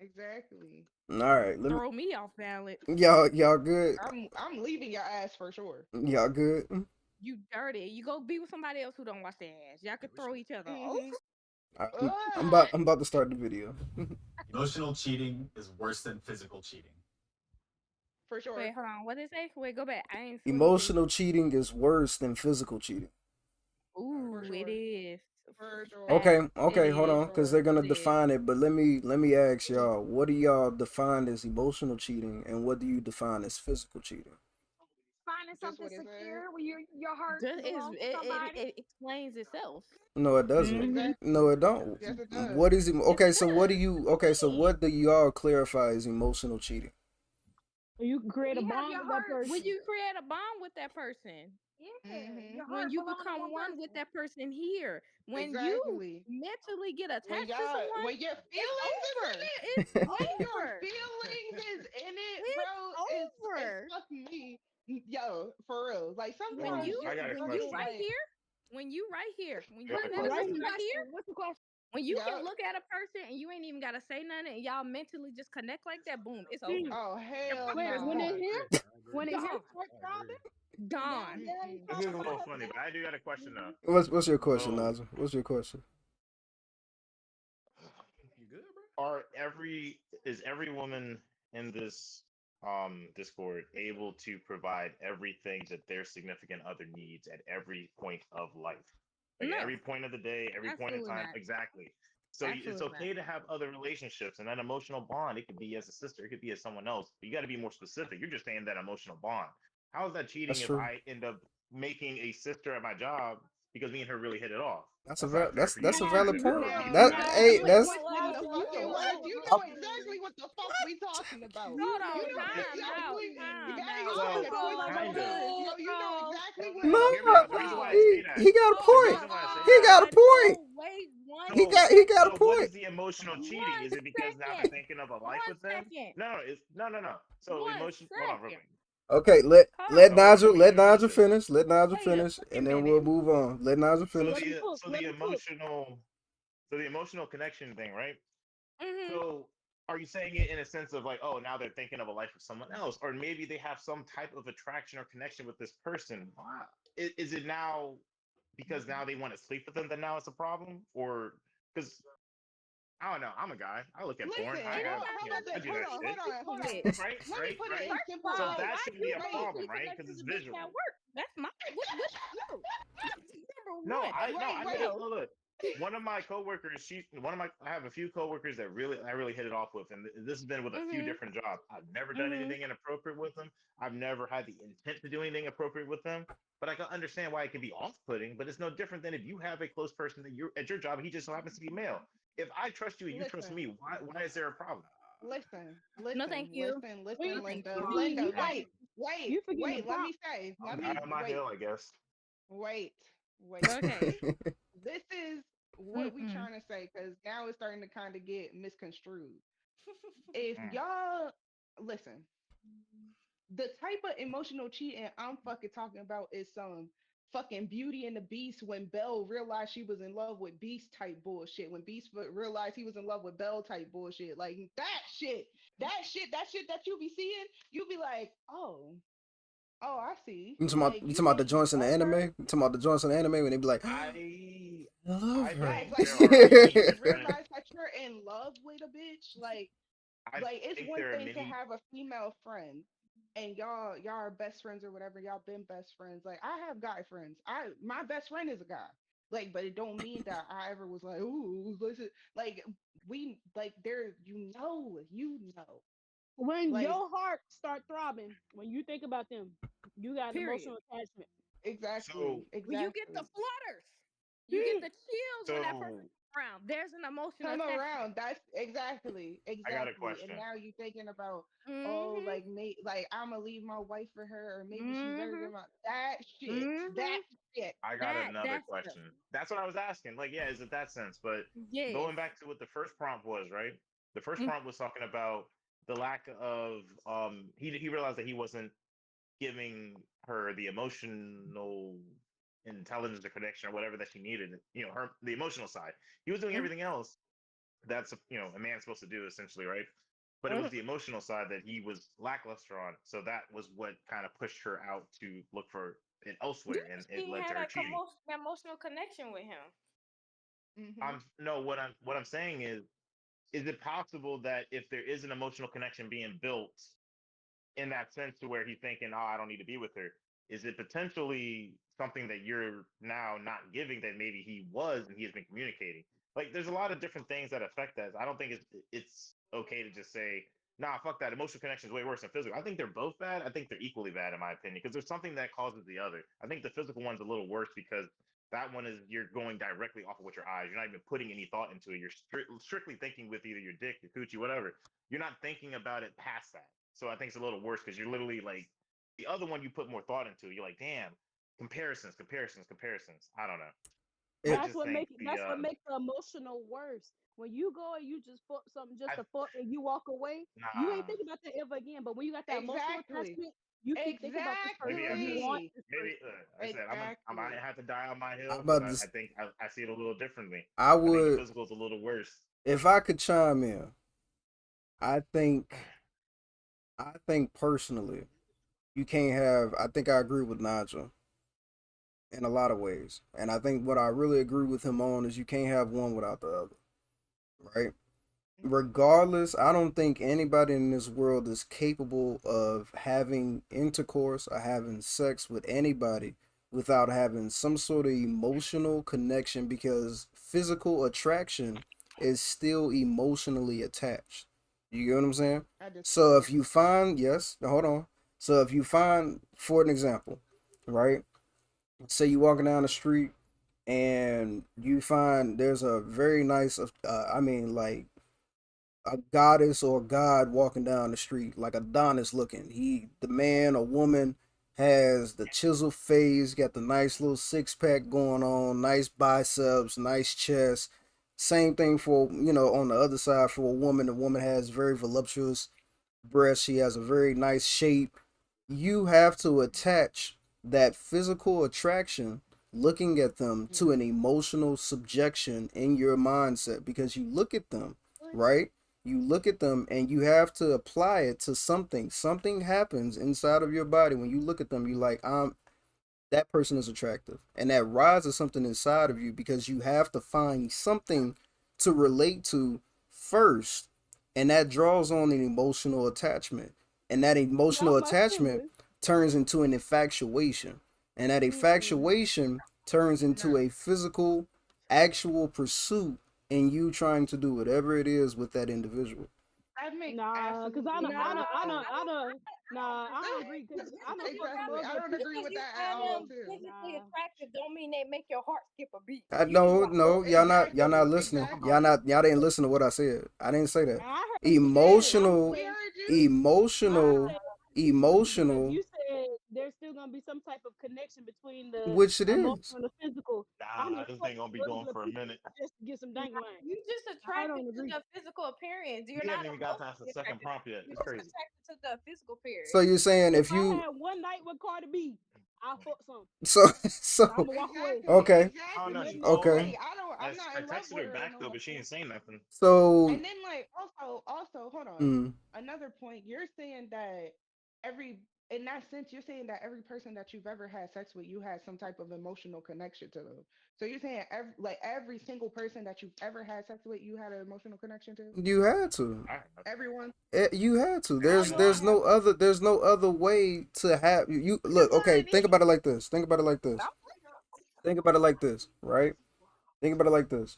Exactly. All right, let me. throw me off balance. Y'all good. I'm leaving your ass for sure. Y'all good. You dirty. You go be with somebody else who don't wash their ass. Y'all Yeah, could we throw straight. each other off. Mm-hmm. I'm Ah, about to start the video. Emotional cheating is worse than physical cheating. for sure. Wait, hold on. What did it say? Wait, go back. I ain't fully hear you. Emotional cheating is worse than physical cheating. I For agree. Ooh, it sure. is. For sure. Okay, Facts. It hold For is. on, because they're sure. gonna It is. define it. But let me ask y'all, what do y'all define as emotional cheating, and what do you define as physical cheating? Finding Just something what it said. secure where your heart Just is belongs to it, somebody. it explains itself. No, it doesn't. Mm-hmm. No, Exactly. it don't. Yes, it does. What is Yes, okay? it So what do does. you? What Okay, you so mean? what do y'all clarify as emotional cheating? You can create a You have bond your with that heart. When person. you create a bond with that person, Yeah, Mm-hmm. your when heart you belongs to become one one with person. that person here, when you Exactly. mentally get attached to someone, When your it's feelings is in over. it, It's when your over. feelings is in it, It's bro, it's over. fucking me. Yo, for real. Like When sometimes Well, you I got a when you question. right like, here, when Go you ahead, and that Lord. Right What's the person here. right here, question? What's the question? when you yeah. can look at a person and you ain't even gotta say nothing and y'all mentally just connect like that, boom, it's Hmm. over. Oh That hell person Wait, is when nah. it I gone. hit, agree. I agree. when it hit Gone. short I agree. something, and Gone. you Mm-mm. This talk is a about little something funny, but else. I do got a question though. What's your question, So, Naja? What's your question? You good, bro? are every is every woman in this Discord able to provide everything that their significant other needs at every point of life? Like at No, every point of the day, every point in absolutely time. not. Exactly. So it's Absolutely not. okay to have other relationships, and that emotional bond, it could be as a sister, it could be as someone else. But you got to be more specific. You're just saying that emotional bond. How is that cheating That's if true. I end up making a sister at my job because me and her really hit it off? That's a That's not fair for you that's to a use Now, valid it for point. other Now, That people. now, hey, Wait, that's whoa, in whoa, the whoa, fucking whoa, words, whoa, you whoa, know I, exactly what the fuck we talking about. Hold You on, know Yeah, time out, exactly. time Now you out. trying Hold to twist on, my kind of. words. hold No, you know on, exactly No, what no, the no. no, Hear fuck me we out. The talking reason why about. I say that, he got a the hold point. reason on, why I say He that. got a point. wait one He got a So what point. is the emotional cheating? one Is it because now they're second, thinking of a life one with them? second, No, it's no. So one emotion. Hold on, real second. quick. Okay, Hold let on. No, hold on. Nigel Let me finish this. finish. Let Nigel Wait a finish, and fucking then minute. we'll move on. Let Nigel So finish. let him cook. Let the him cook. emotional connection thing, right? Mhm. So are you saying it in a sense of like, oh, now they're thinking of a life with someone else, or maybe they have some type of attraction or connection with this person? Is it now because now they want to sleep with them that now it's a problem, or because I don't know. I'm a guy. I look at porn. Listen, I You know have, what? how you know, about I this? do Let Hold that on, me shit, hold speak on, to hold on. it. right? Let me Right? put it in Right? First of simple So all, ways. that why shouldn't be you a can't Wait, problem, be right? Because connected it's to bitch visual. at work? That's my what number No, one. I no, wait, I know. wait. Look, one of my coworkers, I have a few coworkers that I really hit it off with, and this has been with a few Mhm. different jobs. I've never done Mhm. anything inappropriate with them. I've never had the intent to do anything appropriate with them. But I can understand why it can be off-putting. But it's no different than if you have a close person that you're at your job, he just so happens to be male. If I trust you and you trust Listen, me, why is there a problem? listen, No, listen, thank you. listen, No, listen, thank Linda. you. See, Linda, you Mm, got wait, wait, you forgetting the wait. Let prompt. me say, I'll let die me on my wait, hill, I guess. wait, wait. Okay. This is what we Mm-mm. trying to say because now it's starting to kind of get misconstrued. If Mm. y'all listen, the type of emotional cheating I'm fucking talking about is some fucking Beauty and the Beast when Belle realized she was in love with Beast type bullshit. When Beast realized he was in love with Belle type bullshit. Like that shit that you be seeing, you be like, oh, I see. Like You you talking about the really joints in the love anime? her. You talking about the joints in the anime when they be like, I I love I her. Yes, think like there you are like many you different. realize that you're in love with a bitch. I Like it's think one there are thing to many. have a female friend and y'all are best friends or whatever, y'all been best friends. Like I have guy friends. My best friend is a guy. Like, but it don't mean that I ever was like, ooh, listen. Like we like there you know. When Like your heart start throbbing, when you think about them, you got an Period. emotional attachment. exactly, So When you get the exactly. flutters, you get Hmm. the chills when that person so comes around. There's an emotional Come attachment. around. That's exactly, I got a exactly. And question. now you thinking about, oh, Mhm. like me, like I'm gonna leave my wife for her, or maybe she's better than Mhm. my that shit. That Mhm. shit. I got That another stuff. question. That's what I was asking. Like, yeah, is it that sense? But Yes. going back to what the first prompt was, right? The first Mm. prompt was talking about the lack of he realized that he wasn't giving her the emotional intelligence or connection or whatever that she needed, her the emotional side. He was doing Mhm. everything else that's a man's supposed to do essentially, right? But it was Mhm. the emotional side that he was lackluster on. So that was what kind of pushed her out to look for it elsewhere, Yeah, and it she led to had her a cheating. emotional connection with him. Mm-hmm. I'm no what I'm saying is it possible that if there is an emotional connection being built in that sense to where he's thinking, oh, I don't need to be with her, is it potentially something that you're now not giving that maybe he was and he has been communicating? Like, there's a lot of different things that affect that. I don't think it's okay to just say, nah, fuck that. Emotional connection is way worse than physical. I think they're both bad. I think they're equally bad in my opinion because there's something that causes the other. I think the physical one's a little worse because that one is you're going directly off of what your eyes. You're not even putting any thought into it. You're strictly thinking with either your dick, your coochie, whatever. You're not thinking about it past that. So I think it's a little worse because you're literally like the other one you put more thought into. You're like, damn, comparisons, comparisons, comparisons. I don't know. I It, That's just what think make it. That's what makes the emotional worse. When you go and you just fuck something just I to fuck and you walk away, you ain't nah. thinking about that ever again. But when you got that emotional Exactly. attachment, you keep thinking about this Maybe person. I You just want Exactly. this maybe person. I said I might Exactly. have to die on my I'm hill because about to. I think I see it a little differently. I I think the would physical is a little worse. if I could chime in. I think I think personally, you can't have. I think I agree with Nigel in a lot of ways, and I think what I really agree with him on is you can't have one without the other, right? Regardless, I don't think anybody in this world is capable of having intercourse or having sex with anybody without having some sort of emotional connection because physical attraction is still emotionally attached. You get what I'm saying? I So disagree. if you find, yes, now hold on. So if you find, for an example, right? Say you walking down the street and you find there's a very nice, I mean, like a goddess or god walking down the street, like Adonis looking. The man or woman has the chiseled face, got the nice little six pack going on, nice biceps, nice chest. Same thing for, on the other side for a woman. The woman has very voluptuous breasts. She has a very nice shape. You have to attach that physical attraction, looking at them, to an Mm-hmm. emotional subjection in your mindset, because you look at them, right? You look at them and you have to apply it to something. Something happens inside of your body when you look at them. You like, that person is attractive, and that rises something inside of you because you have to find something to relate to first, and that draws on an emotional attachment, and that Not emotional my attachment feelings. turns into an infatuation, and that Mm-mm. infatuation turns No, into a physical, actual pursuit in you trying to do whatever it is with that individual. that makes Nah, cause I absolutely don't, Nah, I no don't, I sense. don't, I don't. Nah, I don't agree. Cause I don't fuck some Exactly. I motherfuckers. don't agree because with you that at find all, them too. physically Nah, attractive don't mean they make your heart skip a beat. I You just no, gotta no, look. y'all not Exactly. listening. Exactly. Y'all didn't listen to what I said. I didn't say that. I heard what you said. I'm Emotional, We saying, heard you. I'm emotional, saying I disagree because emotional, you said there's still gonna be some type of connection between the which it is. emotional and the physical. I Nah, don't this fuck thing gonna be with going regular for a people minute. just to get some Nah, dank line. you just I attracted don't to agree. the physical appearance. You're We not haven't even got past the emotionally second attracted. prompt yet. You're It's just crazy. attracted to the physical So appearance. you're saying If if I you had one night with Cardi B, I'll fuck some, so but so I'm gonna walk away. okay, I don't It know. may She be my told okay. choice. me. I'm not I in love texted with her her back no though, but she more. ain't saying nothing. So And then like also hold on. mm, Another point, you're saying that every in that sense, you're saying that every person that you've ever had sex with, you had some type of emotional connection to them. So you're saying every single person that you've ever had sex with, you had an emotional connection to? you had to. I Everyone? You had to. I There's know I there's Everyone? no haven't. other there's no other way to have you That's look, what okay, it think is. about it like this. Think about it like this. Think about it like this, right? Think about it like this.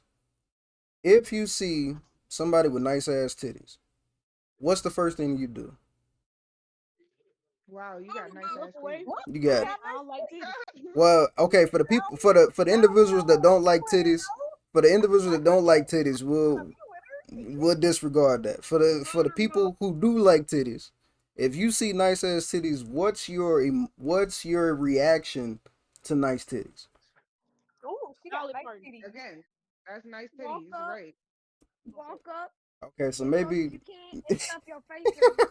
If you see somebody with nice ass titties, what's the first thing you do? Wow, you got Probably nice Walk ass away. titties. what? You They got got I nice don't like titties. titties. well, okay, for the I people don't, for the I don't individuals that don't like wear it titties, though. for the I just individuals that like my don't like titties. titties, I'm we'll be with her. we'll disregard that. For the people who do like titties, if you see nice ass titties, what's your reaction to nice titties? Oh, she got Dolly nice Parton. titties. Again, that's nice Walk titties, up, right? walk up Okay, so as close as maybe you can and stuff your face in them.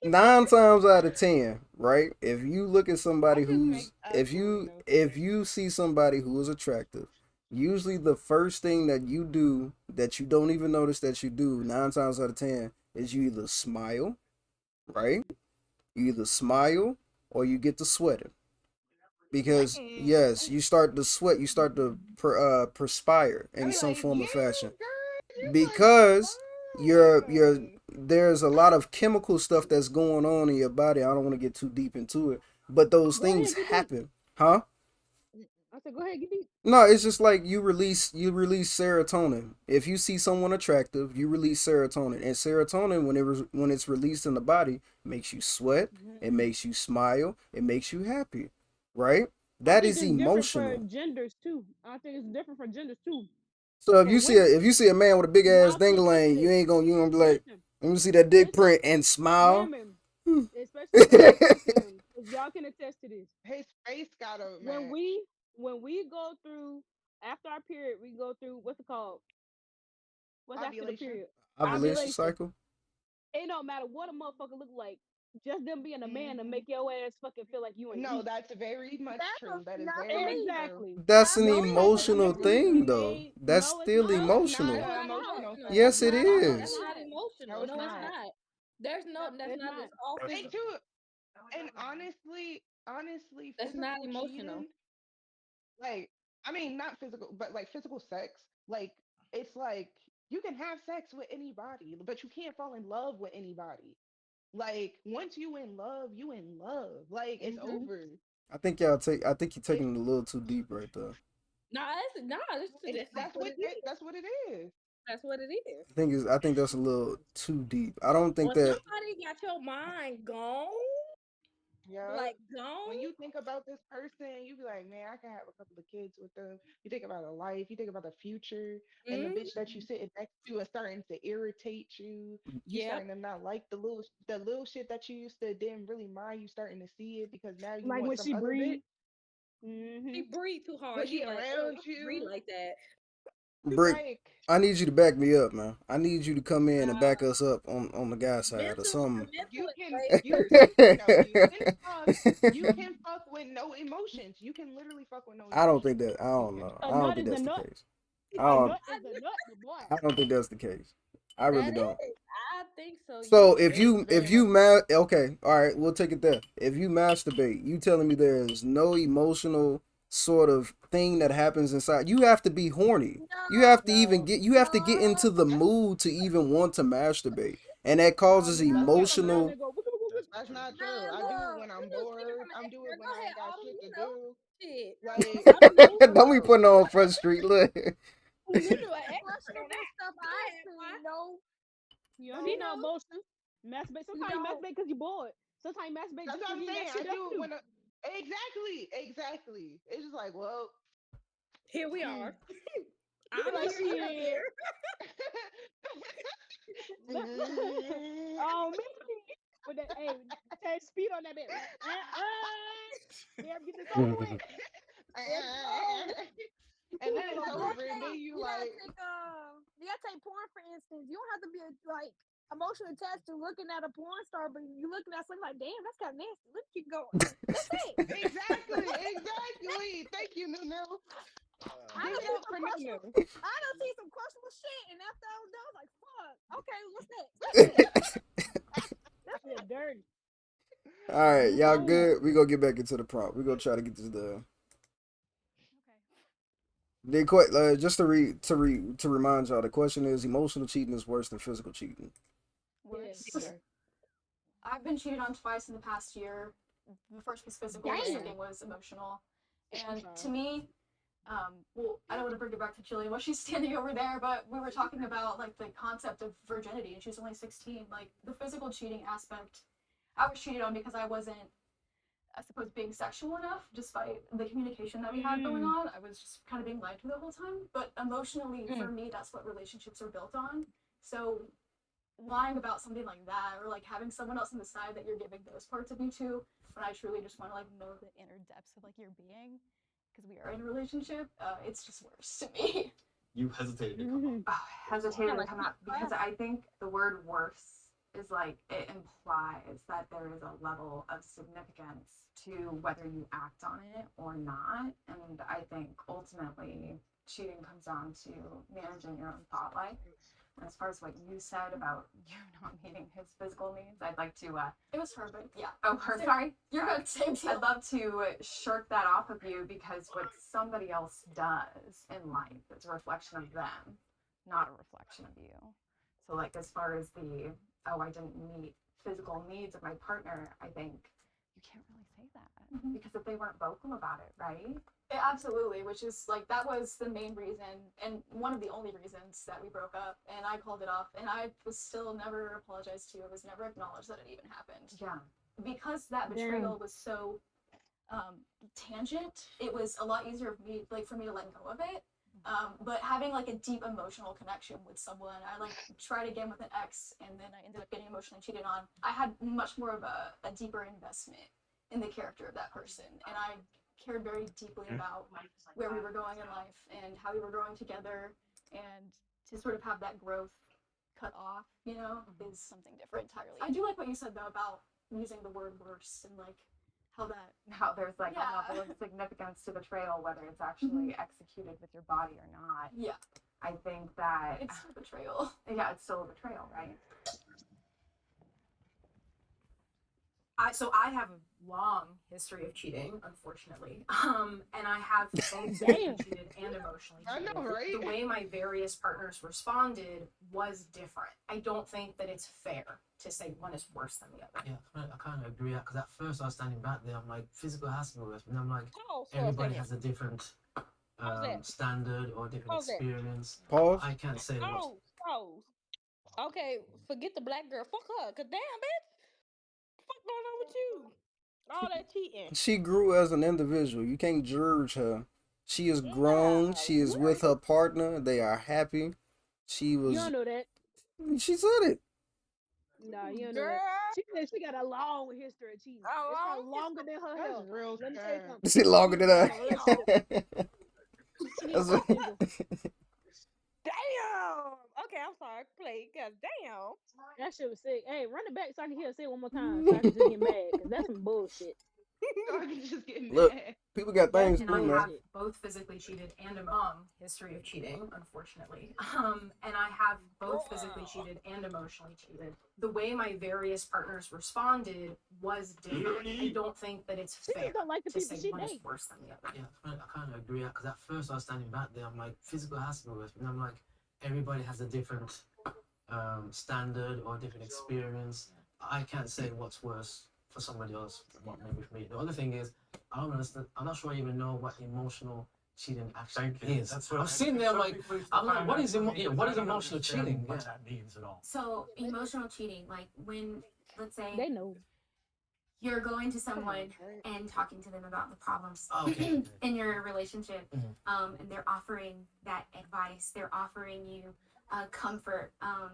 nine times out of ten, right? If you look at somebody That just who's makes absolutely no if sense. you see somebody who is attractive, usually the first thing that you do that you don't even notice that you do, nine times out of ten, is you either smile, right? You either smile or you get to sweating. Because Sweating. yes, you start to sweat, you start to perspire I in be some like, form yeah, or fashion girl, you look because you're fine. there's a lot of chemical stuff that's going on in your body. I don't want to get too deep into it, but those Go things ahead, get deep. happen, huh? I said, go ahead, get deep. No, it's just like you release serotonin. If you see someone attractive, you release serotonin, and serotonin when it's released in the body makes you sweat, it makes you smile, it makes you happy, right? I That think is it's different for emotional. genders too. I think it's different for genders too. So if For you see a women, if you see a man with a big ass y'all can attest to dingling, this. you gonna be like, Listen, let me see that dick listen, print and smile. women, especially Caucasian women, because y'all can attest to this. His face gotta When match. we when we go through after our period, we go through what's it called? What's after the Ovulation. period? Ovulation Ovulation. cycle. It don't matter what a motherfucker look like. Just them being a man to Hmm. make your ass fucking feel like you ain't No, weak. that's very much That's true. That is not for very much me. true. Exactly. That's Not an for Them me. motherfuckers emotional just need to be thing though. made. That's No, it's still not. No, it's not emotional. No, an it's not. emotional No, thing. Yes, it's it not. No, it's That's is. not not. No, emotional. it's No, it's not. not. There's no. That's It's not. not. It's all That's It physical. too. And honestly, That's not physical emotional. cheating, like, I mean, not physical, but like physical sex, like, it's like you can have sex with anybody, but you can't fall in love with anybody. Like, once you in love, you in love. Like, it's Hmm. over. I think you're It's taking it a little too deep right there. That's what it. That's what it is. That's what it is. I think that's a little too deep. I don't think When that. somebody got your mind gone, Yeah. like When gone. you think about this person, you be like, man, I can have a couple of kids with them. You think about a life, you think about the future, and the Mm, bitch that you sitting next to is starting to irritate you. You yep. starting to not like the little shit that you used to didn't really mind. You starting to see it because now you Like want when some she other bitch breathe. Mm-hmm. She breathe too to hard. You be be like, oh, around don't breathe you. like that. Brick, Like, I need you to back me up, man. I need you to come in and back Nah, us up on the guy side or the something. mental you is can way you worse. no, you can fuck with no emotions. You can literally fuck with no I don't emotions. think that. I You don't can. know. A I don't nut think is a that's the nut. case. I A don't. nut is a nut, but boy. I don't think that's the case. I really That don't. is. I think so. So Usually. if Very you much. okay, all right, we'll take it there. If you masturbate, you telling me there is no emotional sort of thing that happens inside. You have to be horny. You have to No, even No, get you have to get no. into the that's mood to even want to masturbate. And that No, causes you gotta that's have not a girl true. emotional. that go. That's not That's true. not true. Man, I do it look, when we I'm just speaking bored. from I'm do it experience. Go when I ahead, ain't got Autumn. shit You to know, do. shit. Like, Autumn know. Don't be putting on Front Street. Look. You The an expert on questionable that. stuff Go I ahead, answer, boy. You don't She need no knows. emotion. Masturbate. you Sometimes you don't. masturbate because you're bored. Sometimes you masturbate that's just what because I'm you ain't got saying. shit I else do to it do. when exactly. It's just like, well, Here we are. You be I'm like, here. I'm shit. here. Oh, me. With that, hey, 10 speed on that bit. Like, yeah, get this over with. Let's go. and then it's But over, and then you like, you gotta take porn for instance. You don't have to be like emotionally attached to looking at a porn star, but you looking at something like, damn, that's kind of nasty. Let's keep going. That's it. exactly. Thank you, Nunu. I Give don't it see up some for questionable. Nunu. I don't see some questionable shit, and after I was done, I was like, fuck. Okay, what's next? That's it. That's Yeah, it. dirty. All right, Move y'all on. good? We gonna get back into the prompt. We gonna try to get this done. Just to remind y'all, the question is: emotional cheating is worse than physical cheating. Yes. Okay. I've been cheated on twice in the past year. The first was physical, the Damn. second was emotional. I'm And to sorry. me, well, I don't want to bring it back to Jillian while she's standing over there, but we were talking about like the concept of virginity, and she was only 16. Like the physical cheating aspect, I was cheated on because I wasn't, I suppose, being sexual enough, despite the communication that we had going Mm. on. I was just kind of being lied to the whole time. But emotionally, for me, that's what relationships are built on. So lying about something like that, or like having someone else on the side that you're giving those parts of you to, when I truly just want to like know the inner depths of like your being, because we are in a relationship, it's just worse to me. You hesitated to come up. Mm-hmm. Hesitated to like come out because I think the word worse is like it implies that there is a level of significance to whether you act on it or not. And I think ultimately cheating comes down to managing your own thought life. And as far as what you said about you not meeting his physical needs, I'd like to. It was her, but yeah. Oh, her. Sorry. You're good. Same deal. I'd love to shirk that off of you because what somebody else does in life is a reflection of them, not a reflection of you. So, like, as far as the, oh, I didn't meet physical needs of my partner, I think you can't really say that because if they weren't vocal about it, right? Yeah, absolutely, which is like that was the main reason and one of the only reasons that we broke up, and I called it off, and I was still never apologized to. It was never acknowledged that it even happened. Yeah, because that betrayal was so tangent. It was a lot easier for me to let go of it. But having like a deep emotional connection with someone, I like tried again with an ex, and then I ended up getting emotionally cheated on. I had much more of a deeper investment in the character of that person, and I cared very deeply about where we were going in life and how we were growing together, and to sort of have that growth cut off, is something different entirely. I do like what you said though about using the word worse and like how there's like a level of significance to betrayal, whether it's actually executed with your body or not. Yeah. I think that it's still betrayal. Yeah, it's still a betrayal, right? So I have a long history of cheating, unfortunately, and I have both physically cheated and emotionally I cheated. know, right? The way my various partners responded was different. I don't think that it's fair to say one is worse than the other. Yeah, I kind of agree because at first I was standing back there, I'm like, physical has to be worse, and I'm like, Pause for a everybody second. has a different Pause that. standard or different Pause that. experience. Pause. I can't say what's. Oh, pause. Okay, forget the black girl. Fuck her. Cause damn, bitch, fuck going on with you? All that cheating. She grew as an individual. You can't judge her. She is grown. Nah, She is what? with her partner. They are happy. She You was. don't know that. She said it. Nah, you don't know Girl, that. She said she got a long history of cheating. how It's long probably is longer than her That's hair. real Let me tell you sad. something. Is it She longer need to than get in a damn? relationship. that? She need to That's stay single. Damn. Okay, I'm sorry. Play, cause damn. That shit was sick. Hey, run it back so I can hear her say it one more time so I can just get mad. Cause that's some bullshit. So I can just get Look, mad. people got That's things to some And I do, man. have bullshit. both physically cheated and a history of cheating, unfortunately. And I have both physically cheated and emotionally cheated. The way my various partners responded was different. I don't think that it's She fair just don't like the to people say she one is date. worse than the other. Yeah, I kind of agree. Because at first I was standing back there, I'm like, physical has to be worse. And I'm like, everybody has a different standard or different experience. I can't say what's worse for somebody else, what maybe for me. The other thing is, I don't understand. I'm not sure I even know what emotional cheating actually is. That's what I've seen them like, I'm like, what is what is emotional cheating? What Yeah. that means at all. So emotional cheating, like when, let's say, They know. you're going to Come on, someone Trey. and talking to them about the problems Oh, okay. in your relationship, Mhm. and they're offering that advice, they're offering you comfort,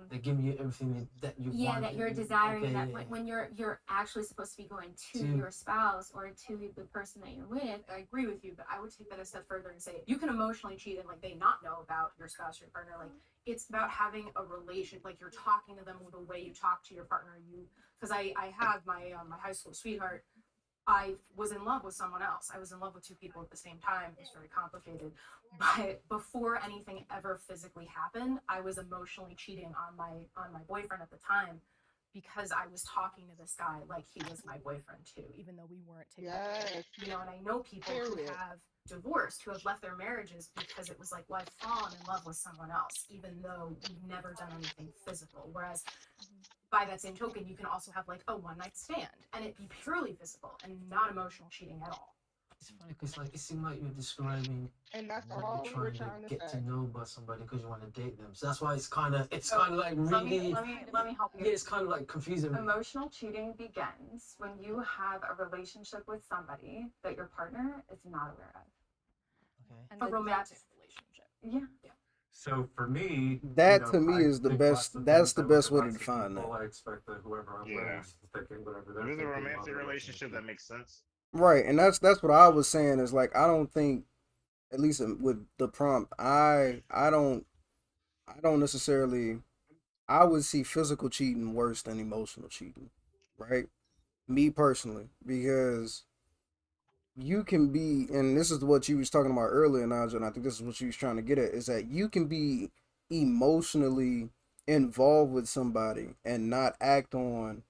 They give you everything that you yeah, want. that you're desiring, Okay, that yeah. when you're actually supposed to be going to To- your spouse or to the person that you're with. I agree with you, but I would take that a step further and say you can emotionally cheat and like they not know about your spouse or your partner. Like it's about having a relation, like you're talking to them the way you talk to your partner. Because I have my high school sweetheart. I was in love with someone else. I was in love with two people at the same time. It was very complicated. But before anything ever physically happened, I was emotionally cheating on my boyfriend at the time because I was talking to this guy like he was my boyfriend too, even though we weren't together. Yes. And I know people who Period. have divorced, who have left their marriages because it was like, well, I've fallen in love with someone else, even though we've never done anything physical. Whereas by that same token, you can also have like a one night stand and it be purely physical and not emotional cheating at all. It's funny because like it seemed like you're describing And that's what all you're we were trying to trying to get to say. know about somebody because you want to date them. So that's why it's So kind of like really let me help you. yeah, it's kind of like confusing. Emotional cheating begins when you have a relationship with somebody that your partner is not aware of. Okay. And A romantic relationship. Yeah. So for me, That you know, to me I is the think best. lots of That's things. the I look best at way to lots of define that. people. I expect that whoever I'm Yeah. with is thinking whatever If they're it's a thinking while romantic they're looking at relationship, me. that makes sense. Right, and that's what I was saying is like I don't think, at least with the prompt, I don't necessarily, I would see physical cheating worse than emotional cheating, right? Me personally, because you can be, and this is what you was talking about earlier, Naja, and I think this is what you was trying to get at, is that you can be emotionally involved with somebody and not act on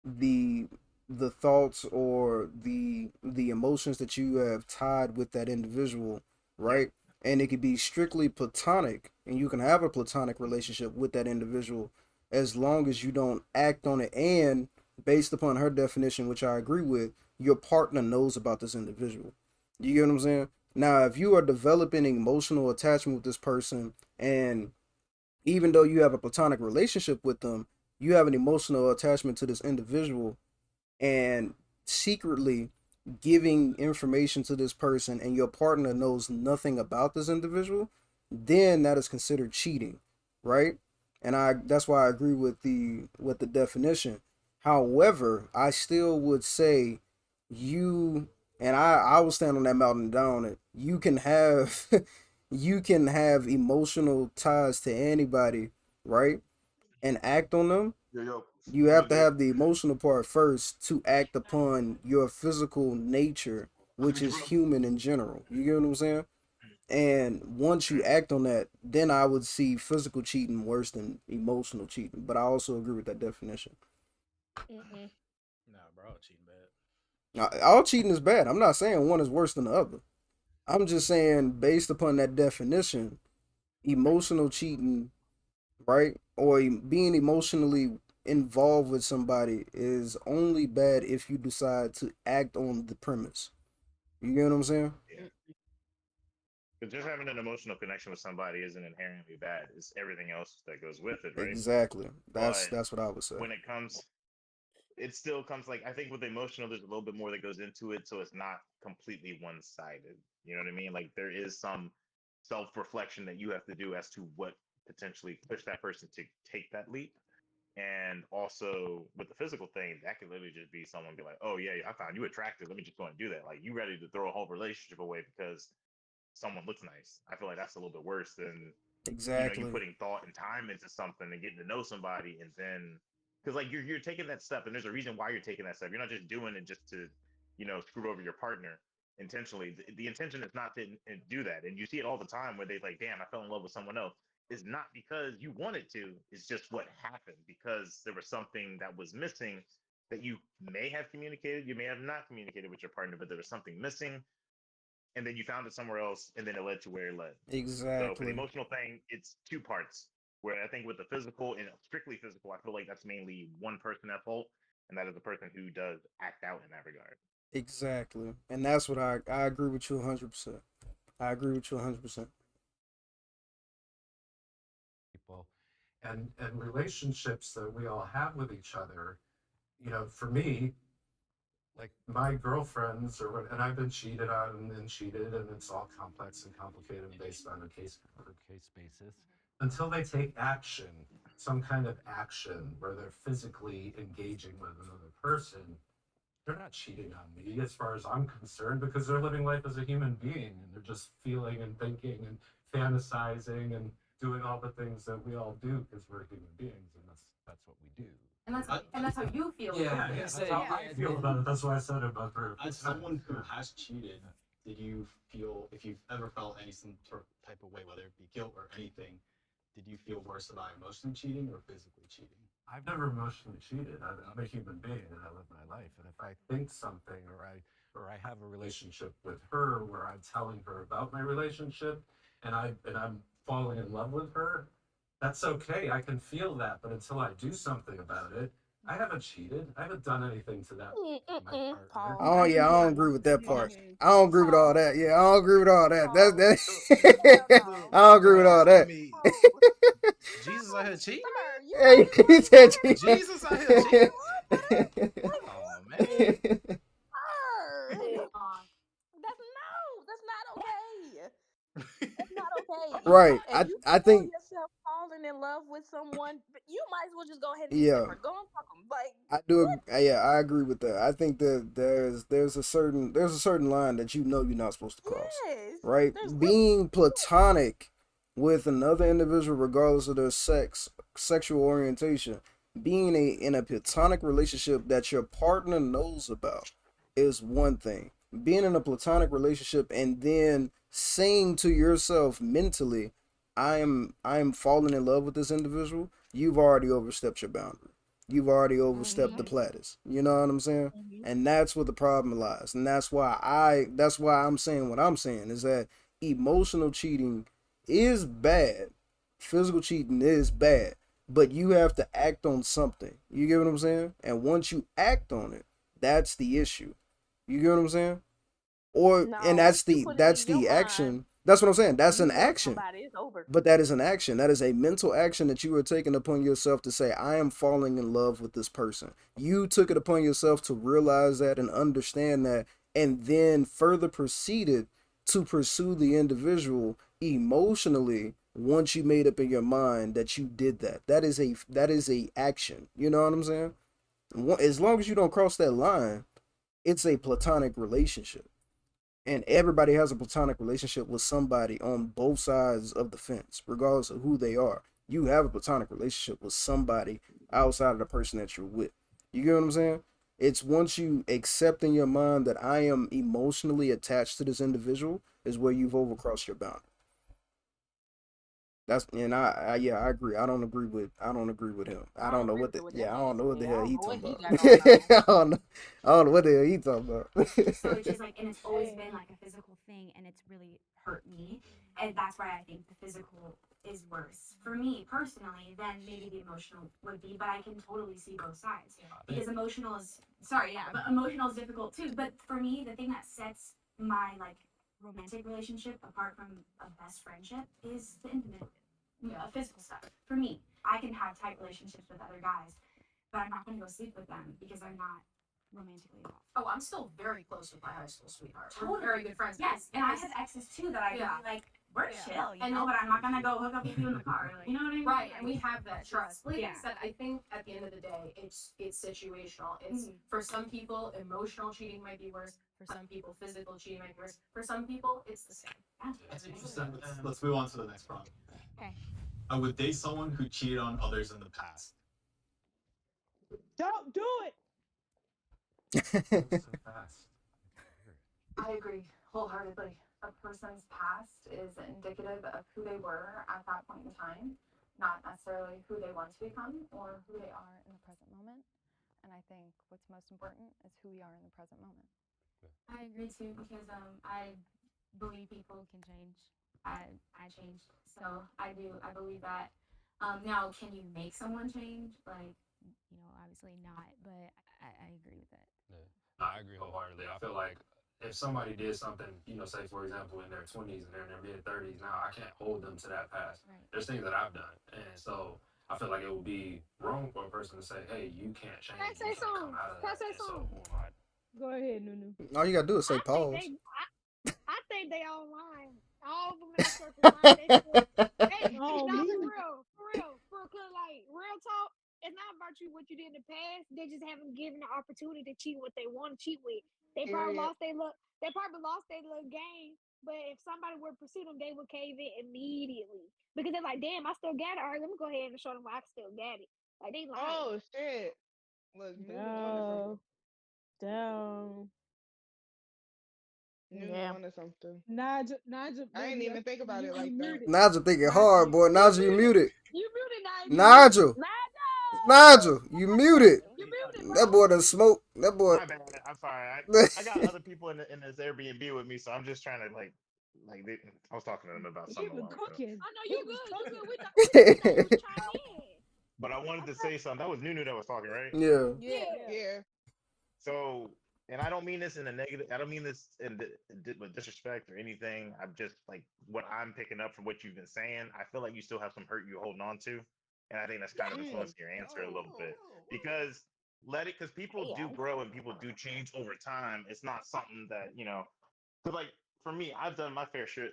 the the thoughts or the emotions that you have tied with that individual, Yeah. right? And it could be strictly platonic, and you can have a platonic relationship with that individual as long as you don't act on it. And based upon her definition, which I agree with, your partner knows about this individual. You get what I'm saying? Now, if you are developing emotional attachment with this person, and even though you have a platonic relationship with them, you have an emotional attachment to this individual, and secretly giving information to this person, and your partner knows nothing about this individual, then that is considered cheating, right? And I that's why I agree with the definition. However, I still would say you, and I will stand on that mountain down it. You can have you can have emotional ties to anybody, right? And act on them. Yo, You have to legit. have the emotional part first to act upon your physical nature, which is human in general. You get what I'm saying? And once you act on that, then I would see physical cheating worse than emotional cheating. But I also agree with that definition. Mm-mm. Nah, bro, cheating bad. All cheating is bad. I'm not saying one is worse than the other. I'm just saying, based upon that definition, emotional cheating, right? Or being emotionally involved with somebody is only bad if you decide to act on the premise. You get what I'm saying? Yeah. Because just having an emotional connection with somebody isn't inherently bad. It's everything else that goes with it, right? Exactly. That's But that's what I would say. when it comes, it still comes like I think with emotional, there's a little bit more that goes into it, so it's not completely one-sided. You know what I mean? Like there is some self-reflection that you have to do as to what potentially push that person to take that leap. And also with the physical thing, that could literally just be someone be like, "Oh yeah, I found you attractive. Let me just go and do that." Like you ready to throw a whole relationship away because someone looks nice. I feel like that's a little bit worse than you Exactly. putting thought and time into something and getting to know somebody, and then because like you're taking that step, and there's a reason why you're taking that step. You're not just doing it just to screw over your partner intentionally. The intention is not to do that, and you see it all the time where they like, damn, I fell in love with someone else. It's not because you wanted to. It's just what happened because there was something that was missing that you may have communicated, you may have not communicated with your partner, but there was something missing, and then you found it somewhere else, and then it led to where it led. So for the Exactly. emotional thing, it's two parts. Where I think with the physical and strictly physical, I feel like that's mainly one person at fault, and that is the person who does act out in that regard. Exactly. And that's what I agree with you 100%. I agree with you 100%. People and relationships that we all have with each other. For me, like my girlfriends or what, and I've been cheated on and cheated, and it's all complex and complicated and based on a case per case basis. Until they take action, some kind of action where they're physically engaging with another person, they're not cheating on me as far as I'm concerned because they're living life as a human being and they're just feeling and thinking and fantasizing and doing all the things that we all do because we're human beings and that's what we do. And that's how you feel. Yeah, Yeah, that's say, how yeah, I feel about it. That's why I said it about her. As someone who has cheated, did you feel, if you've ever felt any some sort of type of way, whether it be guilt or anything, did you feel worse about emotionally cheating or physically cheating? I've never emotionally cheated. I'm a human being and I live my life. And if I think something or I have a relationship with her where I'm telling her about my relationship and I'm falling in love with her, that's okay. I can feel that. But until I do something about it, I haven't cheated. I haven't done anything to that my partner. Oh yeah, I don't agree with that part. I don't agree with all Pause. that. Yeah, I don't agree with all that. That's Pause. that. Hell Look, I don't agree with no. all pause. I that. mean, Pause. Jesus out here cheating, Sir, you Hey, already he you said already went Jesus out there. here You cheating. already went there. Like Oh what? man. Sir. That's not okay. That's not okay. Right. If you I feel think yourself falling in love with someone, you might as well just go ahead and be yeah. different. Go and fuck them. Like I do. what? Yeah, I agree with that. I think that there's a certain line that you're not supposed to cross, Yes. right? There's limits. Being platonic with another individual, regardless of their sexual orientation, being in a platonic relationship that your partner knows about is one thing. Being in a platonic relationship and then saying to yourself mentally, I am falling in love with this individual. You've already overstepped your boundary. You've already overstepped the Mm-hmm. platters. You know what I'm saying? Mm-hmm. And that's what the problem lies. And that's why I'm saying what I'm saying is that emotional cheating is bad. Physical cheating is bad. But you have to act on something. You get what I'm saying? And once you act on it, that's the issue. You get what I'm saying? Or and No, once that's you the put it that's in your the mind, action. That's what I'm saying. That's you an love action. somebody, it's over. But that is an action. That is a mental action that you are taking upon yourself to say, I am falling in love with this person. You took it upon yourself to realize that and understand that, and then further proceeded to pursue the individual emotionally once you made up in your mind that you did that. That is a action. You know what I'm saying? As long as you don't cross that line, it's a platonic relationship, and everybody has a platonic relationship with somebody on both sides of the fence, regardless of who they are. You have a platonic relationship with somebody outside of the person that you're with. You get what I'm saying? It's once you accept in your mind that I am emotionally attached to this individual is where you've overcrossed your boundary. That's and yeah, I agree. I don't agree with him. I I don't don't know agree what with the it with yeah, that I don't know what the asshole. I hell don't he know what talking he about. got going on. I don't know what the hell he talking So it's about. just like, and it's always been like a physical thing, and it's really hurt me. And that's why I think the physical is worse for me personally than maybe the emotional would be. But I can totally see both sides because emotional is sorry, yeah, but emotional is difficult too. But for me, the thing that sets my like romantic relationship apart from a best friendship is the intimate, physical stuff. For me, I can have tight relationships with other guys, but I'm not going to go sleep with them because I'm not romantically involved. Oh, I'm still very close with my high school sweetheart. We're very good friends. Yes, and I have exes too that I can be like, we're chill, but I'm not gonna go hook up with you in the car. Like, you know what I mean? Right, and we have that trust. Like I said, I think at the end of the day, it's situational. It's for some people, emotional cheating might be worse. For some people, physical cheating might be worse. For some people, it's the same. Yeah. That's interesting. Let's move on to the next prompt. Okay. I would date someone who cheated on others in the past. Don't do it. So fast. I agree wholeheartedly. A person's past is indicative of who they were at that point in time, not necessarily who they want to become or who they are in the present moment. And I think what's most important is who we are in the present moment. I agree too because I believe people can change. I changed, so I believe that. Now, can you make someone change? Like, obviously not, but I agree with that. Yeah. No, I agree wholeheartedly. I feel like if somebody did something, say for example in their 20s and they're in their mid 30s now, I can't hold them to that past. Right. There's things that I've done, and so I feel like it would be wrong for a person to say, "Hey, you can't change. Can I You say can't come something? out of Can I that." say And so, something? Go ahead, Nunu. All you gotta do is say I think pause. I think they online. All of them in the circle line. Hey, Oh, nah, me? for real, cause like real talk, it's not about you what you did in the past. They just haven't given the opportunity to cheat what they want to cheat with. They probably Period. lost their look. They probably lost their little game. But if somebody would pursue them, they would cave in immediately because they're like, "Damn, I still got it. All right, let me go ahead and show them why I still got it." Like they lying. Oh shit. Look, Nunu onto something. Down. Down. Nunu Yeah. onto something. Naja, I didn't baby, even think about it you like that. muted. Nigel thinking Naja, hard, boy. you Nigel, you muted. muted. You muted, Nigel. Nigel, Nigel, you muted. You muted, That bro. boy done smoke. That boy. My bad. I'm sorry. I got other people in this Airbnb with me, so I'm just trying to I was talking to them about He something a was while ago. I cooking. know He you was good. You cooking. good. We thought you was chiming in. But I wanted to say something. That was Nunu that was talking, right? Yeah. Yeah. Yeah. Yeah. So, and I don't mean this in a negative. I don't mean this with disrespect or anything. I'm just like what I'm picking up from what you've been saying. I feel like you still have some hurt you're holding on to, and I think that's kind of Mm. influencing your answer a little bit because because people do Damn. grow and people do change over time. It's not something that because like for me, I've done my fair share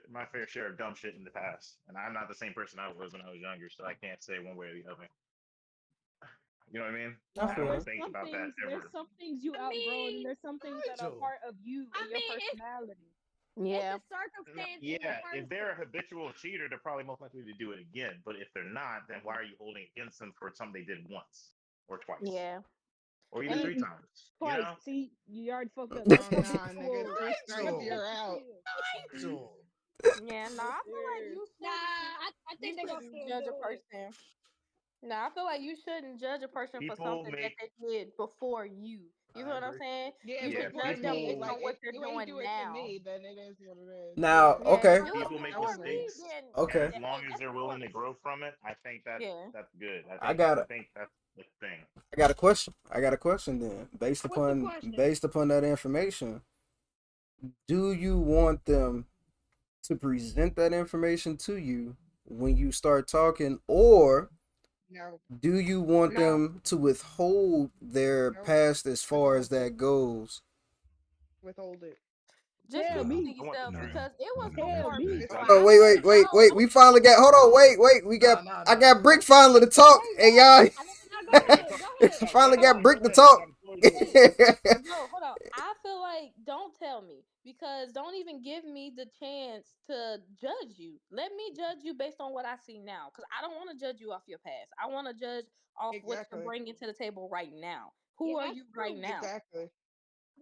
of dumb shit in the past, and I'm not the same person I was when I was younger, so I can't say one way or the other. You know what I mean? I And I feel don't There's that. think some about that things. There's ever. some things you I outgrown, and mean, there's some things that are Nigel. part of you I and your mean, personality. it's Yeah. the circumstance and the Yeah, if they're person. a habitual cheater, they're probably most likely to do it again. But if they're not, then why are you holding against them for something they did once or twice Yeah. or even And three times? You twice. know? See, you already fucked up. That's Oh nah, nigga. habitual. 3 strikes, Nigel. you're out. Habitual. Nigel. Yeah, no, Yes, I feel like sir. Nah, I you think they gonna shouldn't still judge do a it. person. No, I feel like you shouldn't judge a person for People something that make they did before you. You I feel what I'm agree. saying? Yeah, You yeah, should before judge them me. based Like on people what if they're you ain't doing do it to now. me, then it is what it is. Now, Yeah. Yeah, if okay, it was people make before me, mistakes, then and okay. as long as that's they're willing to yours. grow from it, I think Yeah. that's good. I got I a, think that's the thing. I got a question. I got a question then. What's the question? Based upon that information, do you want them to present that information to you when you start talking, or No. do you want No. them to withhold their Nope. past as far as Withhold it. that goes? Withhold it. Just Tell keep it No, to me. I want them yourself to. No, because it was Tell before me. me. So Listen, Oh, I wait, don't wait, even wait, know. wait. We finally got. Hold on, wait, wait. I got Brick finally to talk, and y'all. Now go ahead. Go ahead. I Go finally got ahead, go Brick to ahead. I talk. got the floor yours. Wait, no, hold on. I feel like don't tell me because don't even give me the chance to judge you. Let me judge you based on what I see now because I don't want to judge you off your past. I want to judge off what you're exactly. bringing to the table right now. Yeah, Who are that's you right true. now? Exactly.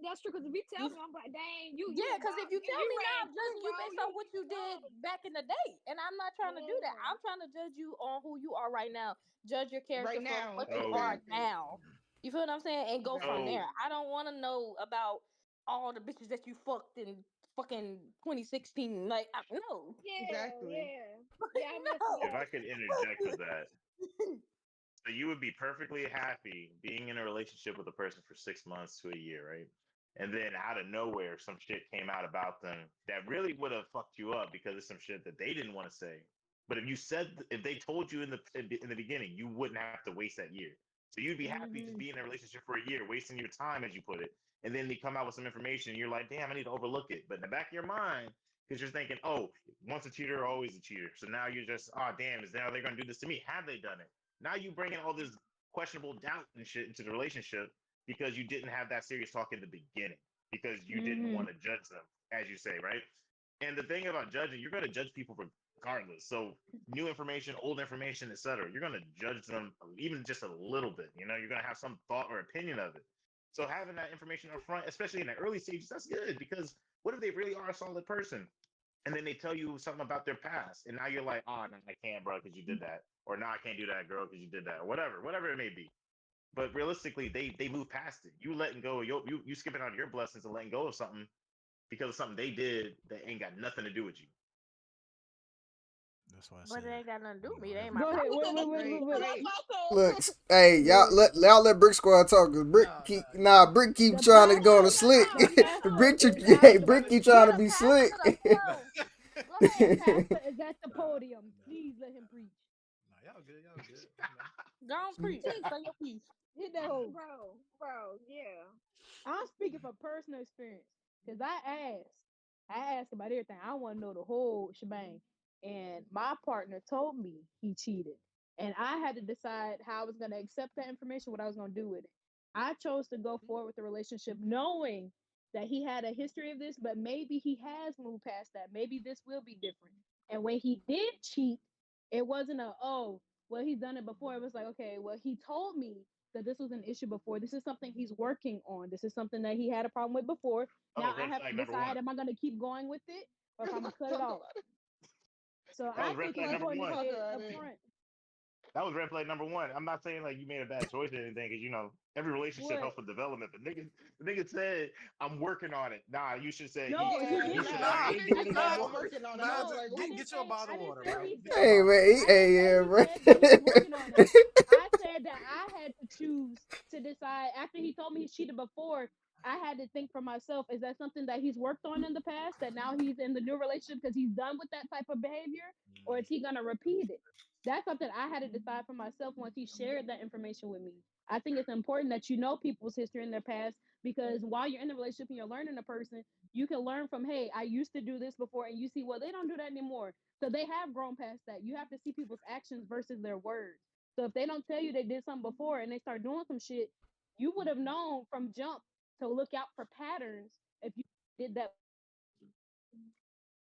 That's true. Because if you tell You me, I'm like, dang, you Yeah, because if about you you tell me now, ran I'm through, judging you bro. based You on what you did know. back in the day. And I'm not trying to do that. Yeah. I'm trying to judge you on who you are right now. Judge your character Right for now. what you are So, Exactly. now. You feel what I'm saying? And go from Exactly. so there. I don't want to know about all the bitches that you fucked in fucking 2016. Like, no. Yeah, Exactly. yeah. Yeah, I missed No. if that. I could interject with that, so you would be perfectly happy being in a relationship with a person for 6 months to a year, right? and then out of nowhere, some shit came out about them that really would have fucked you up because of some shit that they didn't want to say. But if they told you in the beginning, you wouldn't have to waste that year. So you'd be happy to be in a relationship for a year, wasting your time, as you put it, and then they come out with some information, and you're like, damn, I need to overlook it. But in the back of your mind, because you're thinking, oh, once a cheater, always a cheater. So now you're just, oh, damn, is now they're gonna do this to me? Have they done it? Now you bring in all this questionable doubt and shit into the relationship because you didn't have that serious talk in the beginning because you didn't want to judge them, as you say, right? And the thing about judging, you're going to judge people regardless. So new information, old information, etc. You're going to judge them even just a little bit. You know, you're going to have some thought or opinion of it. So having that information up front, especially in the early stages, that's good because what if they really are a solid person? And then they tell you something about their past, and now you're like, "Oh, no, I can't, bro, because you did that," or "No, I can't do that, girl, because you did that," or whatever it may be. But realistically, they move past it. You letting go, you skipping out of your blessings and letting go of something because of something they did that ain't got nothing to do with you. That's why I But said it ain't got nothing to do with me. It whatever. ain't my Go ahead. problem. Wait. Look, hey, y'all let Brick Squad talk. Cause Brick keep The trying to go on a pastor, slick. the pastor is at Hey, the Brick keep Get trying to a be pastor slick. to the flow. Go the ahead. pastor is at the podium. Please let him preach. Nah, y'all good. Y'all good. Go on, preach. Say your piece. Hit that hole. Bro, yeah. I'm speaking from personal experience because I asked about everything. I want to know the whole shebang. And my partner told me he cheated. And I had to decide how I was going to accept that information, what I was going to do with it. I chose to go forward with the relationship knowing that he had a history of this, but maybe he has moved past that. Maybe this will be different. And when he did cheat, it wasn't oh, well, he's done it before. It was like, okay, well, he told me that this was an issue before. This is something he's working on. This is something that he had a problem with before. Oh, Now I red have to flag number decide, one. am I going to keep going with it or if I'm going to cut it Talk off? about it. So That I was red think it's flag number important to one. Talk say it about up it. front. That was red flag number one. I'm not saying like you made a bad choice or anything, because every relationship What? helps with development. But the nigga said I'm working on it. Nah, you should say No, he Yeah, you didn't should say I that. nah. ain't I doing He it said no said more. I'm working on it. I Nah, was no. like, I get didn't you a say. bottle I of didn't water, say bro. he Get you a Hey said. bottle of man, water. I didn't say yeah, he bro. said that he was working on it. I said that I had to choose to decide after he told me he cheated before. I had to think for myself: is that something that he's worked on in the past that now he's in the new relationship because he's done with that type of behavior, or is he gonna repeat it? That's something I had to decide for myself once he shared that information with me. I think it's important that you know people's history in their past because while you're in the relationship and you're learning a person, you can learn from, hey, I used to do this before, and you see, well, they don't do that anymore. So they have grown past that. You have to see people's actions versus their words. So if they don't tell you they did something before and they start doing some shit, you would have known from jump to look out for patterns if you did that.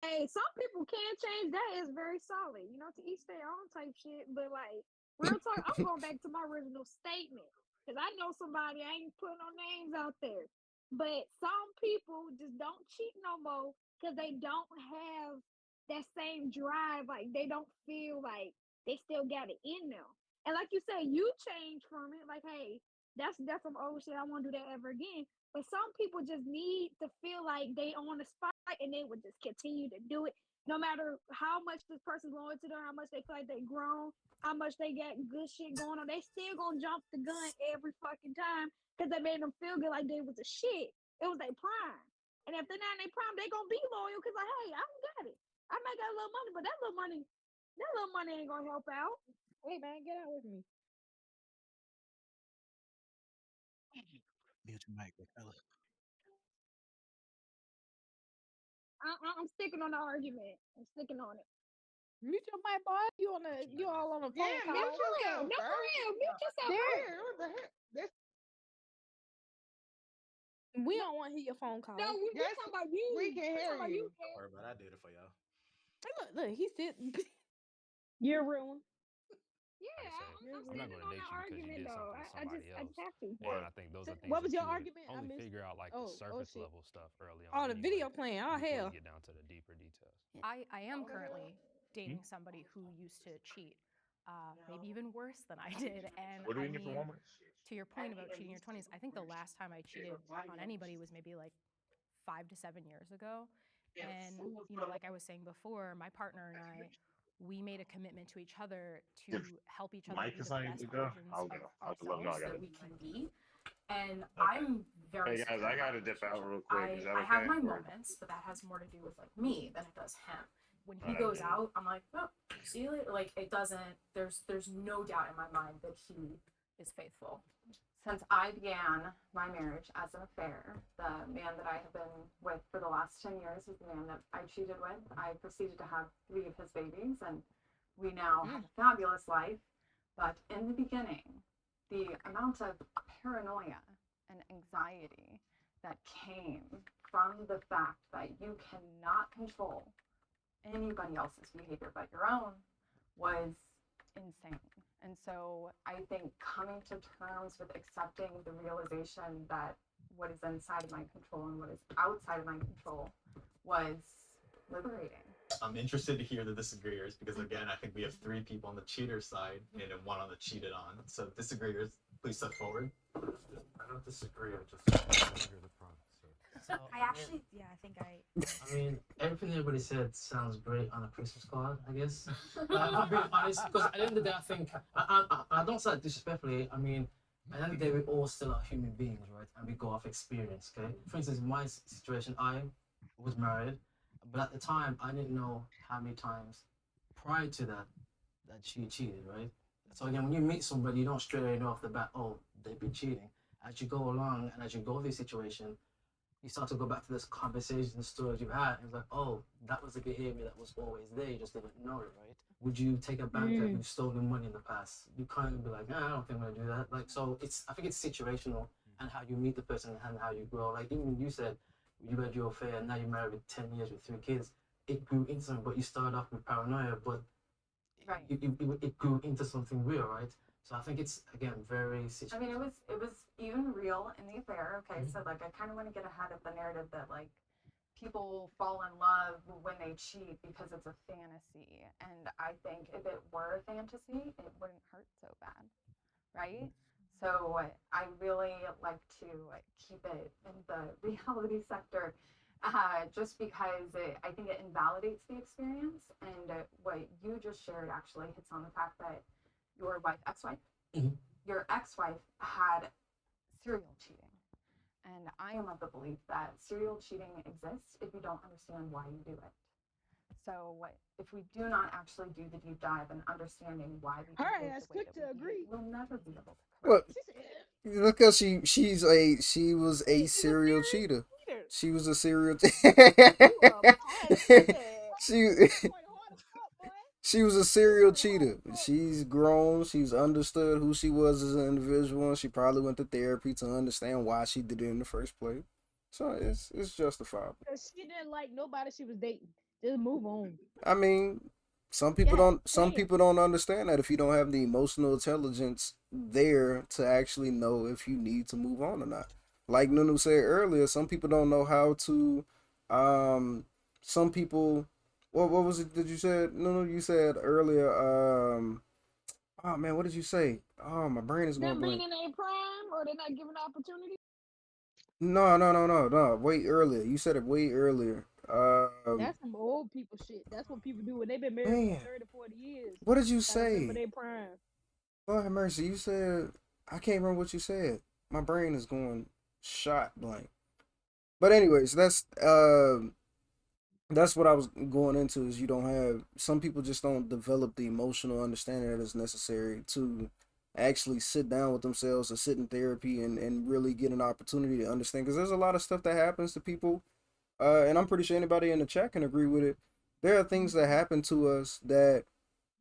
Hey, some people can change. That is very solid. To each their own type shit. But like real talk, I'm going back to my original statement because I know somebody. I ain't putting no names out there, but some people just don't cheat no more because they don't have that same drive. Like they don't feel like they still got it in them. And like you say, you change from it. Like, hey, that's some old shit. I won't do that ever again. But some people just need to feel like they on the spot and they would just continue to do it no matter how much this person's loyal to them, how much they feel like they grown, how much they got good shit going on. They still gonna jump the gun every fucking time because they made them feel good like they was a shit. It was their prime. And if they're not in their prime, they gonna be loyal because like, hey, I don't got it. I might got a little money, but that little money ain't gonna help out. Hey man, get out with me. Mute your mic, big fella. I'm sticking on the argument. I'm sticking on it. Mute your mic, boy. You all on a phone Yeah, No, mute call. for real. yourself, No, sir. for real. Mute yourself, bro. There, Yeah, what the heck? we No, don't want to hear your phone no, call. we Yes, talking about we you. can We hear talking about you, you. Don't Ken. worry about it. I did it for y'all. Look, he said, you're a real one. Yeah, Like I say, You're a I'm I'm real not standing going one. to on date that you because you argument did though. something to somebody I just else. have to. And What? I think those So, are things what was that your you would argument? I only missed figure it. out like the Oh surface shit. level stuff early on Oh, the anyway, video playing. Oh before you hell. get down to the deeper details. I am What the hell? currently dating somebody who used to cheat, maybe even worse than I did. And What do I we get for mean, Walmart? to your point about cheating in your 20s, I think the last time I cheated on anybody was maybe like 5 to 7 years ago. And, like I was saying before, my partner and I, we made a commitment to each other to If help each other Mike be is the not able best to go, versions I'll of go. I'll just let him know I ourselves got that it. we can be. And Okay. I'm very Hey guys, secure I in my gotta dip out relationship. real quick. Is that I have okay? my Or moments, but that has more to do with like me than it does him. When oh, he that's goes good. out, I'm like, oh, see you later. Like it doesn't. There's no doubt in my mind that he is faithful. Since I began my marriage as an affair, the man that I have been with for the last 10 years is the man that I cheated with. I proceeded to have 3 of his babies, and we now have a fabulous life. But in the beginning, the amount of paranoia and anxiety that came from the fact that you cannot control anybody else's behavior but your own was insane. And so I think coming to terms with accepting the realization that what is inside of my control and what is outside of my control was liberating. I'm interested to hear the disagreeers because again, I think we have 3 people on the cheater side and then 1 on the cheated on. So disagreeers, please step forward. I don't disagree. I just disagree with the problem. So I actually, yeah, I think I mean, everything everybody said sounds great on a Christmas card, I guess. I'm being honest, because at the end of the day, I think, I don't say that disrespectfully. I mean, at the end of the day, we all still are human beings, right? And we go off experience, okay? For instance, in my situation, I was married, but at the time, I didn't know how many times prior to that she cheated, right? So again, when you meet somebody, you don't straight away know off the bat, oh, they've been cheating. As you go along and as you go through this situation, you start to go back to this conversation, the stories you've had, and it's like, oh, that was the behavior that was always there, you just didn't know it, right? Would you take a bank that you've stolen money in the past? You can't be like, nah, I don't think I'm gonna do that. Like, so I think it's situational and how you meet the person and how you grow. Like, even you said you had your affair and now you're married with 10 years with 3 kids, it grew into something, but you started off with paranoia, but Right. it grew into something real, right? So I think it's again very situational. I mean, it was even real in the affair. Okay, so like I kind of want to get ahead of the narrative that like people fall in love when they cheat because it's a fantasy, and I think if it were a fantasy, it wouldn't hurt so bad, right? So I really like to keep it in the reality sector, just because I think it invalidates the experience. And what you just shared actually hits on the fact that your wife, ex-wife, Mhm. your ex-wife had serial cheating. And I am of the belief that serial cheating exists if you don't understand why you do it. So if we do not actually do the deep dive and understanding why we Her behave ass the way quick that to we behave, agree. we'll never be able to Well, correct. She said, because she was a she's a serial serial cheater. cheater. She was a serial. You a punk. She Point hard as fuck, boy. she was a You serial worked hard cheater. as fuck. She's grown. She's understood who she was as an individual. And she probably went to therapy to understand why she did it in the first place. So it's justifiable. Cause she didn't like nobody she was dating. Just move on. I mean, Yeah, some damn. people don't understand that if you don't have the emotional intelligence there to actually know if you need to move on or not. Like Nunu said earlier, some people don't know how to some people what was it that you said? Nunu, you said earlier, oh man, what did you say? Oh, my brain is going Them being blank. in a prime or they're not given opportunity. No. Way earlier. You said it way earlier. That's some old people shit. That's what people do when they've been married for Man, 30, 40 years. what did you Trying to remember say? their prime. Lord have mercy. You said I can't remember what you said. My brain is going shot blank. But anyways, that's what I was going into is you don't have some people just don't develop the emotional understanding that is necessary to actually sit down with themselves or sit in therapy and really get an opportunity to understand because there's a lot of stuff that happens to people and I'm pretty sure anybody in the chat can agree with it. There are things that happen to us that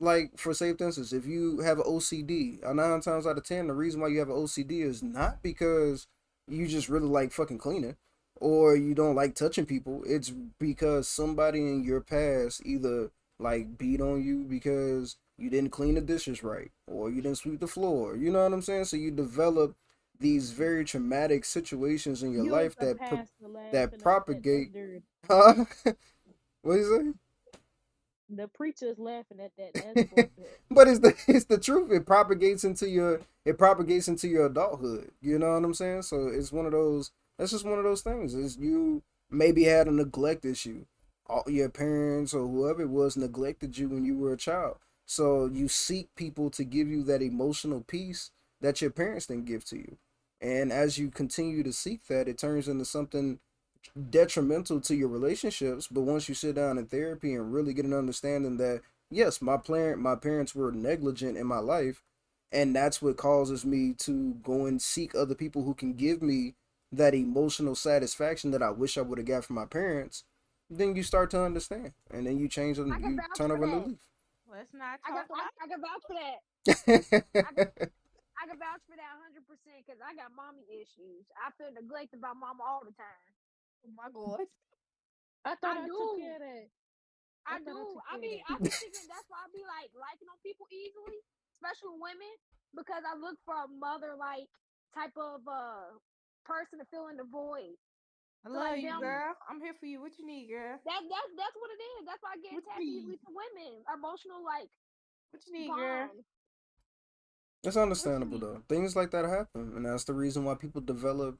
like for safe instance, if you have an OCD, 9 times out of 10, the reason why you have an OCD is not because you just really like fucking cleaning or you don't like touching people. It's because somebody in your past either like beat on you because you didn't clean the dishes right or you didn't sweep the floor. You know what I'm saying? So you develop these very traumatic situations in your You as life a that pastor that laughing at that. That's propagate. dirty. Huh? What do you say? The preacher's laughing at that. That's fucked up. But it's the truth. It propagates into your adulthood. You know what I'm saying? So it's one of those. That's just one of those things. Is you maybe had a neglect issue. All your parents or whoever it was neglected you when you were a child. So you seek people to give you that emotional peace that your parents didn't give to you. And as you continue to seek that, it turns into something detrimental to your relationships. But once you sit down in therapy and really get an understanding that yes, my parents were negligent in my life, and that's what causes me to go and seek other people who can give me that emotional satisfaction that I wish I would have got from my parents, then you start to understand, and then you change I and can you vouch turn for over a new that. leaf. Let's not I can talk about I can vouch for that. I can, It. I can vouch for that 100% because I got mommy issues. I feel neglected by mama all the time. oh my god. I thought I I took do. care of that. I I thought do. I took I care of mean, that. I be thinking that's why I be like liking on people easily, especially women, because I look for a mother like type of person to fill in the void. I So love like you, them, girl. I'm here for you. What you need, girl? that's what it is. That's why I get What you attached need? easily to women. Emotional like What you need, girl? bond. It's What you understandable need? though. Things like that happen, and that's the reason why people develop,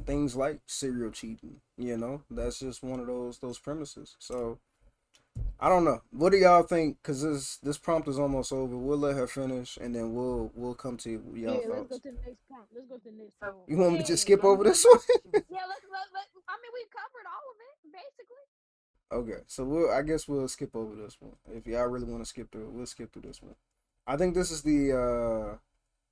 things like serial cheating. That's just one of those premises. So I don't know. What do y'all think? Because this prompt is almost over. We'll let her finish, and then we'll come to y'all Yeah, let's go thoughts. to the next prompt. Let's go to the next So prompt. You want me to just Yeah. skip let me over tell this you what one? she was Yeah, let I mean we covered all of it, basically. Okay, so I guess we'll skip over this one. If y'all really want to skip through it, we'll skip through this one. I think this is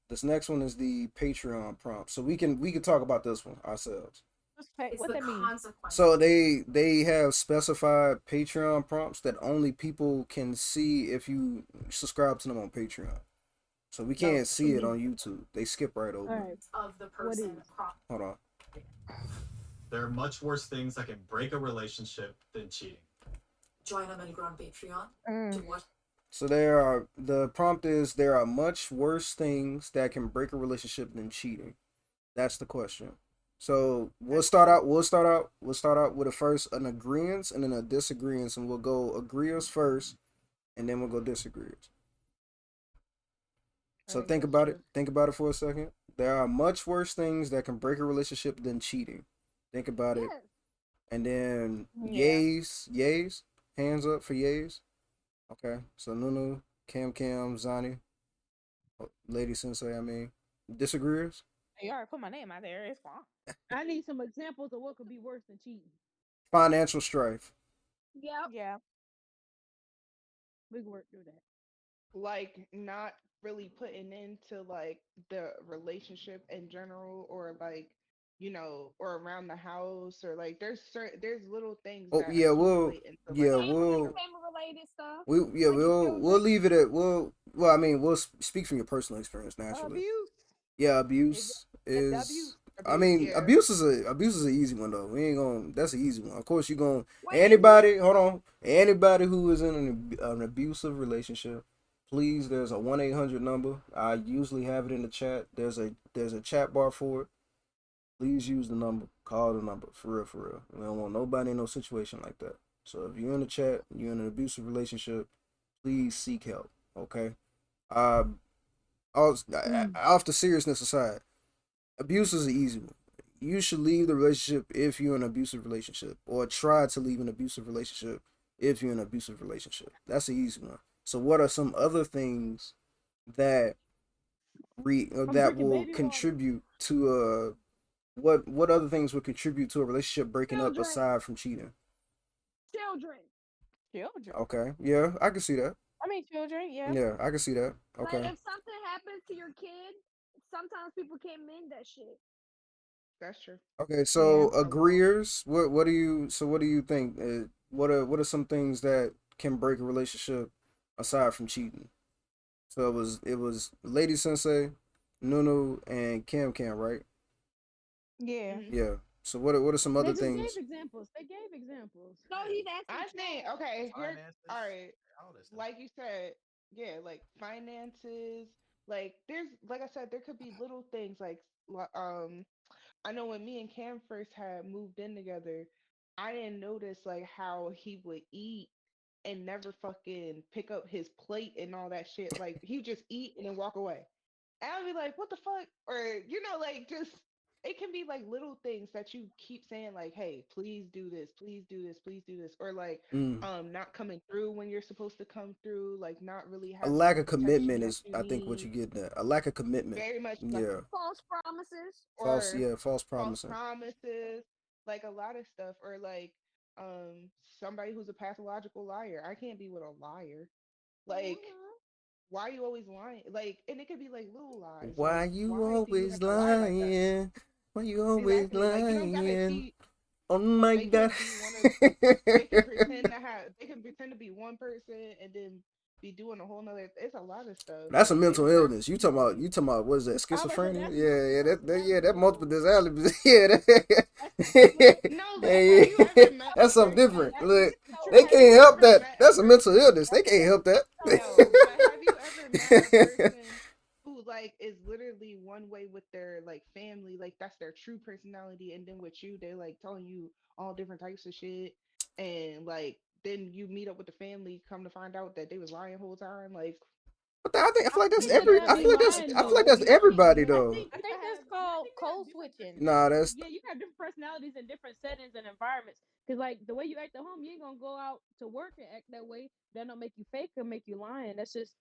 this next one is the Patreon prompt, so we can talk about this one ourselves. It's What the that mean? So consequences. they have specified Patreon prompts that only people can see if you subscribe to them on Patreon. So we No, can't for see it me. on YouTube. They skip right All over it. right. Of the What person is? Hold on. There are much worse things that can break a relationship than cheating. Join America on Patreon to Mm. watch. So the prompt is there are much worse things that can break a relationship than cheating. That's the question. So we'll That's start true. out. We'll start out. We'll start out with a first an agreement and then a disagreement, and we'll go agreeers first, and then we'll go disagreers. All So right, think that's about it. true. Think about it for a second. There are much worse things that can break a relationship than cheating. Think about it, Yes. and then Yeah. yays, hands up for yays. Okay, so Nunu, Cam, Zani, Lady Sensei. I mean, disagreeers. You already put my name out there. It's fine. I need some examples of what could be worse than cheating. Financial strife. Yep. Yeah. We can work through that. Like not really putting into like the relationship in general, or like or around the house, or like there's little things Oh that yeah, accumulate into like yeah a bunch of Family related stuff, we like your we'll children. leave it at well I mean we'll speak from your personal experience naturally. Abuse. Yeah, It's, abuse it's the abuse. is. I abuse. mean, Yeah. abuse is an easy one though. We ain't going. That's an easy one. Of course, you going Wait, is it? anybody. Hold on. Anybody who is in an abusive relationship, please. There's a 1-800 number. I usually have it in the chat. There's a chat bar for it. Please use the number. Call the number for real, for real. We don't want nobody in no situation like that. So if you're in the chat, you're in an abusive relationship, please seek help. Okay. Uh, Mm. off the seriousness aside, abuse is an easy one. You should leave the relationship if you're in an abusive relationship, or try to leave an abusive relationship if you're in an abusive relationship. That's an easy one. So, what are some other things that I'm that drinking will baby water. contribute to what other things would contribute to a relationship breaking up Children. aside from cheating? Children. Children. Okay, yeah, I can see that. I mean, children. Yeah. Yeah, I can see that. Like Okay, if something happens to your kid, sometimes people can't mend that shit. That's true. okay. Yeah. So A lot. agreeers, what do you think? What are some things that can break a relationship aside from cheating? So it was Lady Sensei, Nunu, and Cam, right? Yeah. Hmm. Yeah. So what are some They other just gave things? examples. They gave examples. No, Yeah, he's asking I think chat. okay, here all finances, right. all that stuff. Like you said, yeah, like finances, like there's like I said, there could be little things like I know when me and Cam first had moved in together, I didn't notice like how he would eat and never fucking pick up his plate and all that shit. Like he would just eat and then walk away. And I'd be like, what the fuck? Or like just it can be like little things that you keep saying like, hey, please do this, please do this, please do this, or like Mm. not coming through when you're supposed to come through, like not really A having lack the of protection commitment that is, you I think, what you need. getting at. A lack of commitment. Very much like Yeah. False promises. False. or Yeah. False false promising. promises, like a lot of stuff, or like somebody who's a pathological liar. I can't be with a liar. Like, Hmm. why are you always lying? Like, and it could be like little lies. Why Like, you why do you always have to lie like that? lying? Why you always Exactly. Like, you don't gotta lying? be Oh my they god. can be one of they can pretend to have they can pretend to be one person and then be doing a whole nother. It's a lot of stuff. That's a Like, it's mental very illness. You talking about? easy. You talking about? What is that? I was gonna say Schizophrenia? that's Yeah, multiple yeah. Yeah. personality That multiple disorder. personality. Yeah. That's That, look, No, but have hey, you ever met a that's something person? different. Look, true. they Have you can't Have you help ever ever that. met? met a That's a mental person? illness. They can't help that. No, but have you ever met a person who like is literally one way with their like family, like that's their true personality, and then with you, they're like telling you all different types of shit, and like then you meet up with the family, come to find out that they was lying the whole time. Like, But I feel like that's They is could every. there not I be feel like like that's. lying I feel like though. that's you can't be everybody I though. think I you think can that's have. Yeah, I called think you have code different switching. Nah, personalities. that's Yeah, you can have different personalities in different settings and environments. Cause like the way you act at home, you ain't gonna go out to work and act that way. That don't make you fake or make you lying. That's just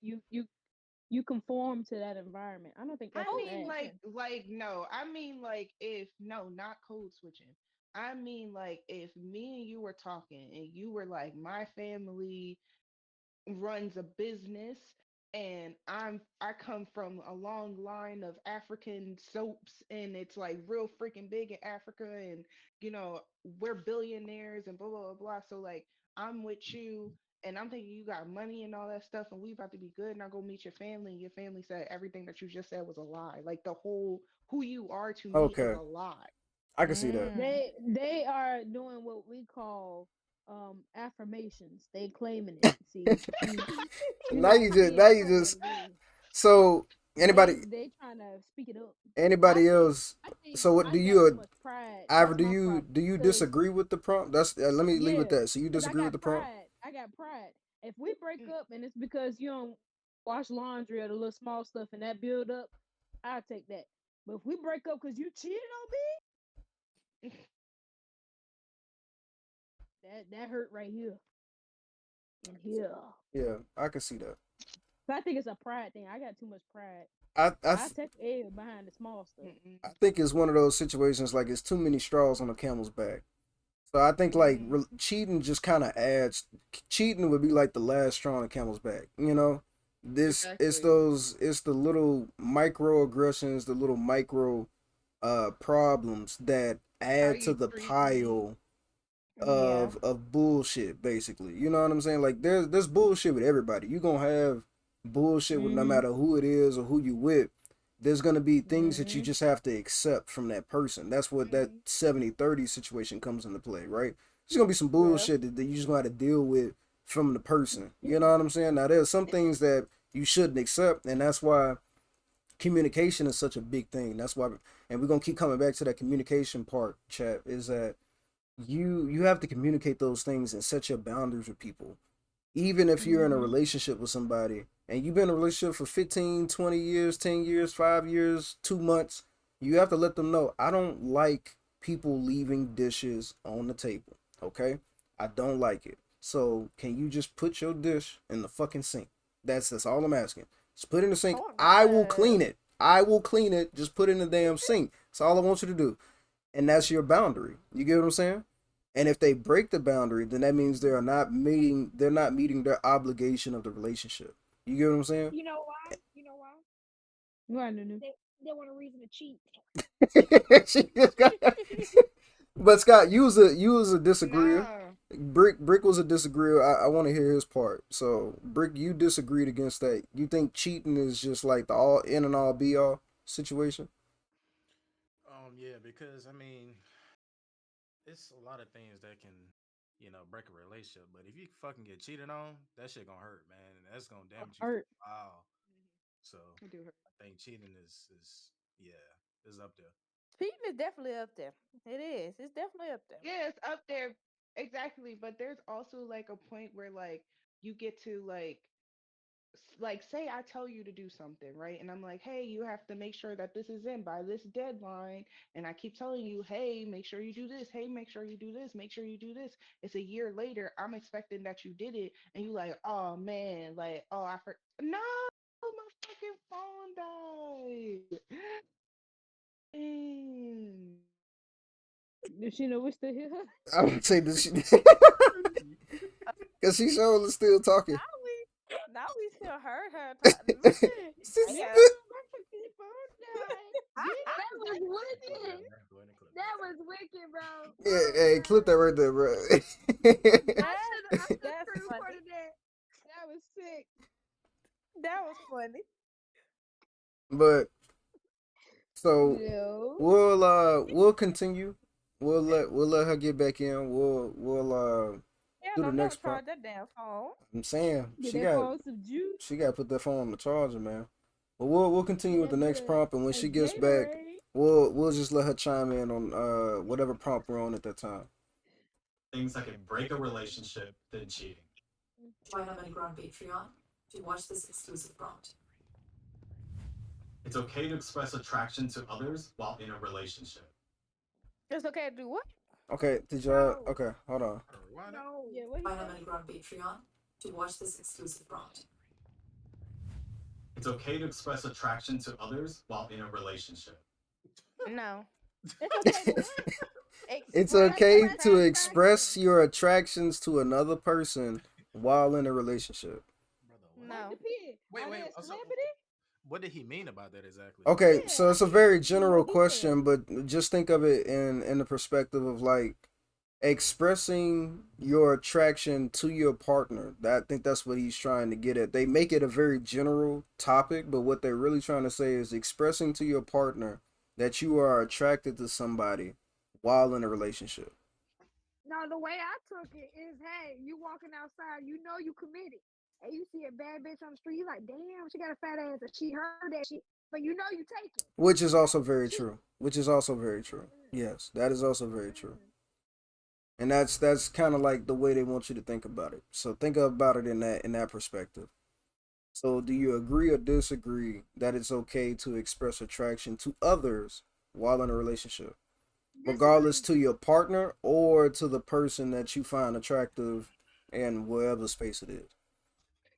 you conform to that environment. I don't think I that's a Code mean, bad like, thing. switching. no. I mean, like, if no, not code switching. I mean, like, if me and you were talking and you were like, my family runs a business and I come from a long line of African soaps and it's like real freaking big in Africa and you know we're billionaires and blah blah blah blah. So like I'm with you and I'm thinking you got money and all that stuff and we about to be good and I go meet your family and your family said everything that you just said was a lie. Like the whole who you are to me is okay. a lie. I can see that. Mm. They are doing what we call affirmations. They claiming it. See, you Now not you just. Now seeing it you for what just. it is. So anybody, They trying to speak it up. I anybody think else? I think So what do I got too you? much pride. Ivor, That's my do problem. you Cause disagree with the prompt? That's let me leave with yeah, that. So you cause I disagree with got the prompt? pride. I got pride. If we break Mm, up and it's because you don't wash laundry or the little small stuff and that build up, I'll take that. But if we break up because you cheated on me, that hurt right here and here. Yeah, I can see that. So I think it's a pride thing. I got too much pride. I I I th- take L behind the small stuff. I mm, think it's one of those situations like it's too many straws on a camel's back. So I think like mm, cheating just kind of adds. Cheating would be like the last straw on a camel's back. You know, this exactly. it's the little microaggressions, the little micro problems that How add to you the treat me. pile Yeah. of bullshit basically. You know what I'm saying? Like there's bullshit with everybody. You gonna have bullshit with no Mm-hmm. matter who it is or who you with. There's gonna be things that you Mm-hmm. just have to accept from that person. That's what that Mm, 70-30 situation comes into play, right? There's gonna be some Well, bullshit that you just gonna have to deal with from the person. You know what I'm saying? Now there's some things that you shouldn't accept, and that's why communication is such a big thing. That's why, and we're gonna keep coming back to that communication part, chat. Is that you have to communicate those things and set your boundaries with people, even if you're in a mm-hmm. relationship with somebody and you've been in a relationship for 15, 20 years, 10 years, 5 years, 2 months. You have to let them know, I don't like people leaving dishes on the table. Okay, I don't like it. So can you just put your dish in the fucking sink? That's all I'm asking. Just put it in the sink. Oh I will God. clean it. I will clean it. Just put it in the damn sink. That's all I want you to do, and that's your boundary. You get what I'm saying? And if they break the boundary, then that means they're not meeting their obligation of the relationship. You get what I'm saying? You know why? You know why? Right, Nunu. They want a reason to cheat. She just got. But Scott, you was a disagreeer. nah. Brick was a disagreeer. I want to hear his part. So Brick, you disagreed against that. You think cheating is just like the all in and all be all situation? Yeah, because I mean, it's a lot of things that can, break a relationship. But if you fucking get cheated on, that shit gonna hurt, man, and that's gonna damage you for Hurt. a while. So I do hurt. I think cheating is yeah, is up there. Cheating is definitely up there. It is. It's definitely up there. Yeah, it's up there. Exactly. But there's also like a point where like you get to like like say I tell you to do something, right? And I'm like, hey, you have to make sure that this is in by this deadline. And I keep telling you, hey, make sure you do this. Hey, make sure you do this. Make sure you do this. It's a year later. I'm expecting that you did it. And you like, oh man, like, oh, no, my fucking phone died. Damn. Does she know we still here? I would say this because she sure is still talking. Now we still heard her talk. Man, Nigga, damn. my fucking phone died. Get That it? was Like, wicked. Go ahead and clip That was wicked, bro. Yeah, Oh hey, clip god. that right there, bro. I should That's funny. pre-recorded that. that was sick. That was funny. But so No. we'll continue. We'll let her get back in. We'll Yeah, do the don't never next charge prompt. that damn phone. I'm saying Get that phone some juice. she got to put that phone on the charger, man. But we'll Get continue with the that next boy prompt, and when a she gets back, Gatorade. we'll just let her chime in on whatever prompt we're on at that time. Things that can break a relationship than cheating. Join our money on Patreon to watch this exclusive prompt. It's okay to express attraction to others while in a relationship. It's okay to do what? Okay, did y'all? No. Okay, hold on. Rewind it. No. Yeah, what he Join our say? money on Patreon to watch this exclusive prompt. It's okay to express attraction to others while in a relationship. No. It's okay to what? It's Express okay Express to attraction. express attraction. your attractions to another person while in a relationship. Brother, what? Like No. the pig. Wait, Are wait. they a So, celebrity? what did he mean about that exactly? Okay, Yeah, so I it's a need very more general details. question, but just think of it in the perspective of like expressing your attraction to your partner. I think that's what he's trying to get at. They make it a very general topic, but what they're really trying to say is expressing to your partner that you are attracted to somebody while in a relationship. Now the way I took it is, hey, you walking outside, you know you committed. And you see a bad bitch on the street, you like, damn, she got a fat ass, and she heard that shit, but you know you taking. Which is That also ain't very cheat. true. Which is also very true. Mm, Yes, that is also very true. mm. And that's kind of like the way they want you to think about it. So think about it in that perspective. So do you agree or disagree that it's okay to express attraction to others while in a relationship, regardless Disagree. to your partner or to the person that you find attractive in wherever space it is?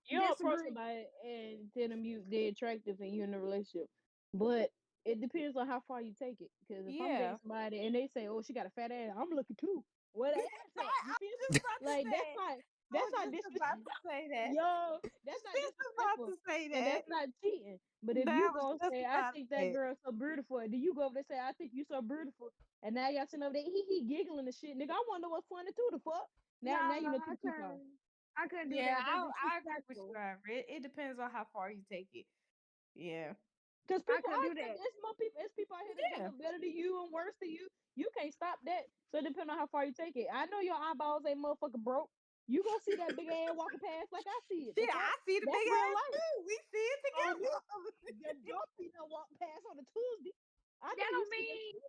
You don't approach Disagree. somebody and tell them they're attractive and you're in a relationship, but it depends on how far you take it. Because if I'm Yeah. dating somebody and they say, "Oh, she got a fat ass," I'm looking too. What ass at? You I feel was me? just about to Like say it. I that's was not just about disrespectful. to say that. Yo, that's not Just about disrespectful, to say and that. that's not cheating. But if That you was go just say, "I about to think that say it. girl's so beautiful," and then you go over there and say, "I think you so beautiful," and now y'all sitting over there he giggling and shit, nigga. I wonder what's funny too. The fuck? Now No, you know I took too far. couldn't. I couldn't do Yeah, that. That's I agree with you, disrespectful. Ivory. It depends on how far you take it. Yeah. Cause I people couldn't are do that. there's more people. There's people out here that Yeah. look better than you and worse than you. You can't stop that. So it depends on how far you take it. I know your eyeballs ain't motherfucking broke. You gonna see that big ass walking past like I see it. The Yeah, I fuck? see the That's big real ass life. too. We see it On me, together. the dope you know walk past on a Tuesday. I That know you don't see that mean shit.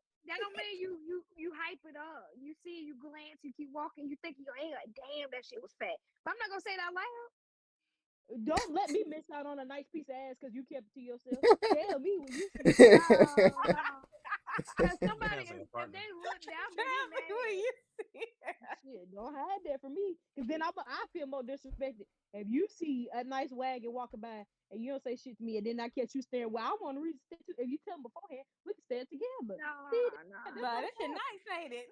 you hype it up. You see, you glance, you keep walking, you think you're like, damn, that shit was fat. But I'm not gonna say it out loud. Don't let me miss out on a nice piece of ass because you kept it to yourself. Tell me when you see it. No, no. Cause somebody, Depends on your if partner. they look, I'm gonna Tell get me what mad. you see. Shit, don't hide that from me. Cause then I feel more disrespected. If you see a nice wagon walking by and you don't say shit to me, and then I catch you staring, well, I want to read stare too. If you tell me beforehand, we can stare together. No, See, no. that's Nah, not that shit fair. nice, ain't it?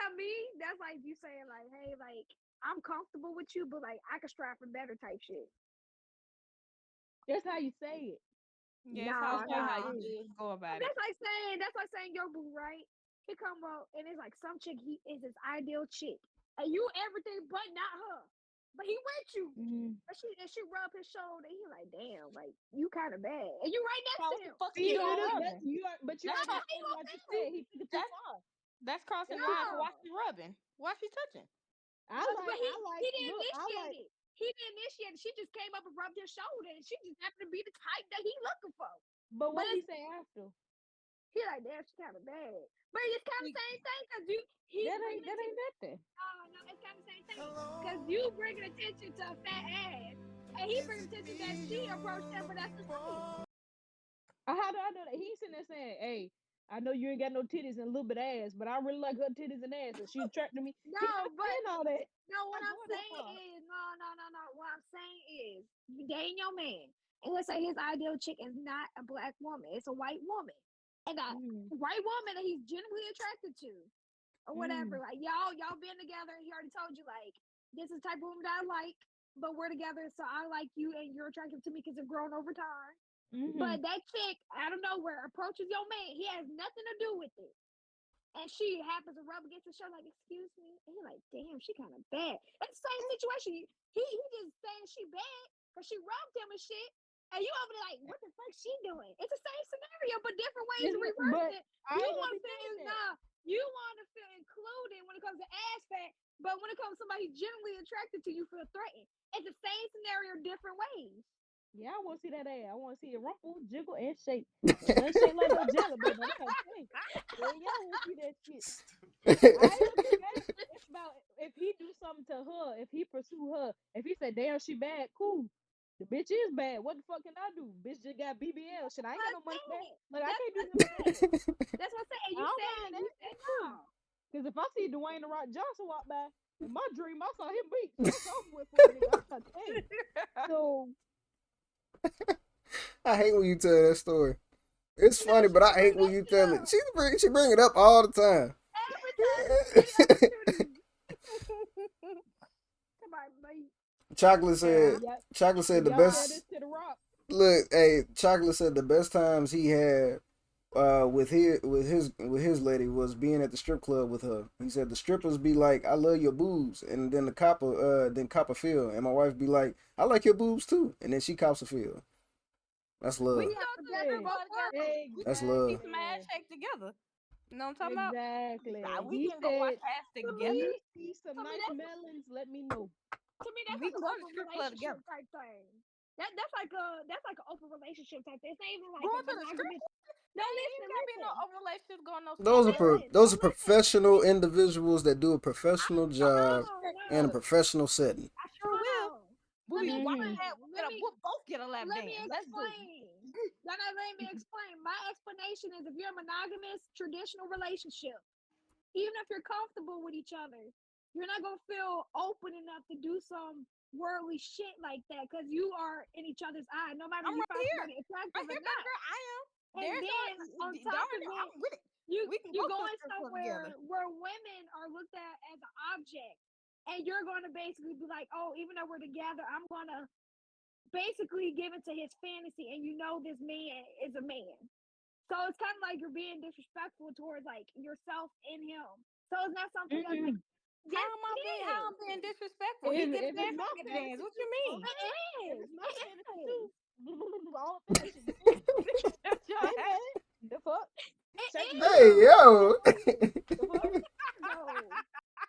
To me, that's like you saying like, hey, like I'm comfortable with you, but like I could strive for better type shit. That's how you say it. Yeah, it's That's No, how also you how no. you say it. just go about it. That's like saying your boo, right? He come up and it's like some chick he is his ideal chick. And you everything but not her. But he with you. Mm-hmm. And she rub his shoulder. He like, damn, like you kind of bad. And you right next Bro, to what the him. fuck See, he but doing No, that rubbing? you are, but you That's no, cross. he understand gonna what you tell you. said. He took it too That's far. that's crossing That's too lines. Why far. No. she rubbing? Why she touching? But he I he like didn't look. I initiate like. it. He didn't initiate it. She just came up and rubbed his shoulder, and she just happened to be the type that he looking for. But But what he it's say after? he like, damn, she kind of bad. But it's kind of See, same thing because he's bringing That attention. ain't nothing. No, no, it's kind of same thing because you bringing attention to a fat ass. And he brings attention that she approached him, but that's his wife. How do I know that? He's sitting there saying, "Hey, I know you ain't got no titties and a little bit of ass, but I really like her titties and ass, and she attracted me." He's No, not but saying all that. no, what Not I'm going that saying far. is, no. What I'm saying is, you dating your man, and let's say his ideal chick is not a black woman, it's a white woman, and a Mm, white woman that he's genuinely attracted to, or whatever. mm, Like y'all been together, and he already told you like this is the type of woman that I like, but we're together, so I like you, and you're attractive to me because we've grown over time. mm-hmm. But that chick out of nowhere approaches your man. He has nothing to do with it, and she happens to rub against the shoulder like, "Excuse me," and you're like, "Damn, she kind of bad." That's the same situation. He just saying she bad because she rubbed him and shit, and you over there like, "What the fuck she doing?" It's the same scenario, but different ways to reverse But it. I You ain't gonna want be to feel saying that. nah, you want to feel included when it comes to ass fat, but when it comes to somebody genuinely attracted to you, feel threatened. It's the same scenario, different ways. Yeah, I want to see that ass. I want to see it rumple, jiggle, and shake. But nothing shake like no jelly, baby. I'm trying to tell you. Yeah, yeah, I want to see that shit. I ain't gonna be mad. It's about if he do something to her, if he pursue her, if he say, "Damn, she bad," cool. The bitch is bad. What the fuck can I do? Bitch just got BBL. Shit, I ain't got What no money for that. that? Like I That's can't do what nothing for that. that's what I said. And I you don't said mind it. You that. said That's no. cool. Cause if I see Dwayne the Rock Johnson walk by in my dream, I saw him beat. So it's over with for a nigga. I'm trying to tell you. So I hate when you tell that story. It's No, funny, she but I don't bring hate when that you shit tell it. up She bring it up all the time. every time. Any opportunity. Somebody like, Chocolate said. if y'all Chocolate if said the y'all tell best. this to the Rock, Look, hey, Chocolate said the best times he had with his lady was being at the strip club with her. He said the strippers be like, "I love your boobs," and then cop a feel, and my wife be like, "I like your boobs too," and then she cops a feel. That's We love. can go to the together, strip hey, both club together. worlds. We can That's go see love. some exactly, ass shake together. You know what I'm talking about? exactly. We He can go watch said, ass if together. he sees some To me, nice melons, let me know. that's We like can an go to the open strip club relationship together. type thing. That's like an open relationship type thing. It's not even like a Going to the strip monogamous. club? No, They ain't even listen, gotta be no listen, open relationship going no strip Those are club. those are listen. professional individuals that do a professional I'm No, in the job strip in a no. club. professional setting. I sure Hold will. on. We'll Let be me watching Mm-hmm. explain. that. We'll both get a lap Let me dance. Let's do it. explain. Let me explain. My explanation is if you're a monogamous traditional relationship, even if you're comfortable with each other, you're not gonna feel open enough to do some worldly shit like that because you are in each other's eye, no matter I'm you right find here. somebody attractive Right or here, baby not. girl. I am. And There's then on no top darn of it. it, I'm with it. you We can you go to a going strip club together. somewhere where women are looked at as an object, and you're going to basically be like, oh, even though we're together, I'm gonna basically give into his fantasy, and you know this man is a man. So it's kind of like you're being disrespectful towards like yourself and him. So it's not something that's like, Mm-mm. yes, it How is. I'm being disrespectful? He get a If it's dance, I my get a dance. fantasy What you too, mean? okay. It If is. it's my It fantasy is. too, all fantasy. You feel me? Shut your I ain't ass. mad. The fuck? It Shake the is booty. Hey though. yo. The fuck? It is though.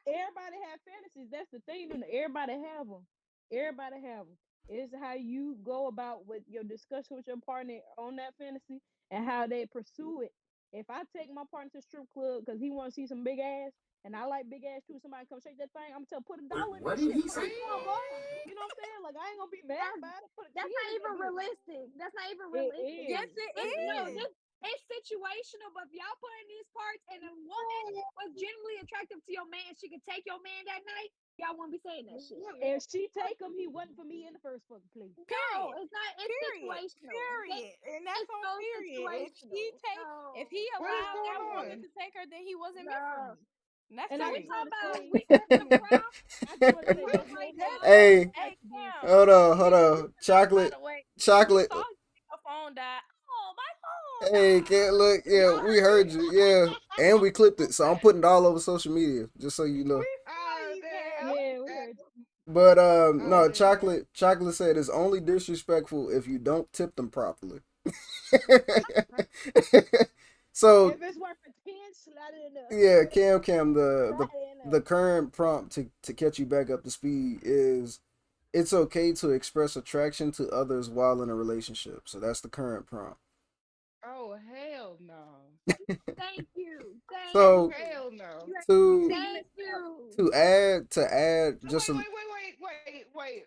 Everybody have fantasies. That's the thing. Everybody have them. Everybody have them. It's how you go about with your discussion with your partner on that fantasy and how they pursue it. If I take my partner to the strip club because he want to see some big ass and I like big ass too, somebody come shake that thing, I'm gonna tell put a Wait, dollar in what that did shit. he Fuck say? you on, boy. You know what I'm saying? Like I ain't gonna be mad That's about it. Put a that's 10 not in even that bitch. realistic. That's not even It realistic. Yes, is. it This It no, is. is. this it's situational. But if y'all put in these parts and a woman was genuinely attractive to your man, she could take your man that night. Y'all wouldn't be saying that shit. If she take him, he wasn't for me in the first fucking place. No, Period. it's not. It's Period. situational. Period. And that's It's on so period. situational. If he What is allowed going that woman on? to take her, then he wasn't meant for No. me. And that's And So I we just serious. talking want to about say, we going to the prom. I just want to The say, prom there's no right way now. I would Hey, like Hey to be in Cam, front. hold on. by Chocolate, the way, we chocolate. saw your phone die. Oh, my phone Hey, can't died. look. Yeah, Y'all we heard heard it. you. Yeah, and we clipped it, so I'm putting it all over social media, just so you know. We saw Oh you, Cam. damn. Yeah, we heard you. But Oh no, damn. chocolate said it's only disrespectful if you don't tip them properly. So If it's worth a 10, slide it in there. yeah, Cam, Slide it in the there. current prompt to catch you back up to speed is it's okay to express attraction to others while in a relationship. So that's the current prompt. Oh hell no. Thank you. Thank Oh So you. hell no. to Thank you. to add So just a wait.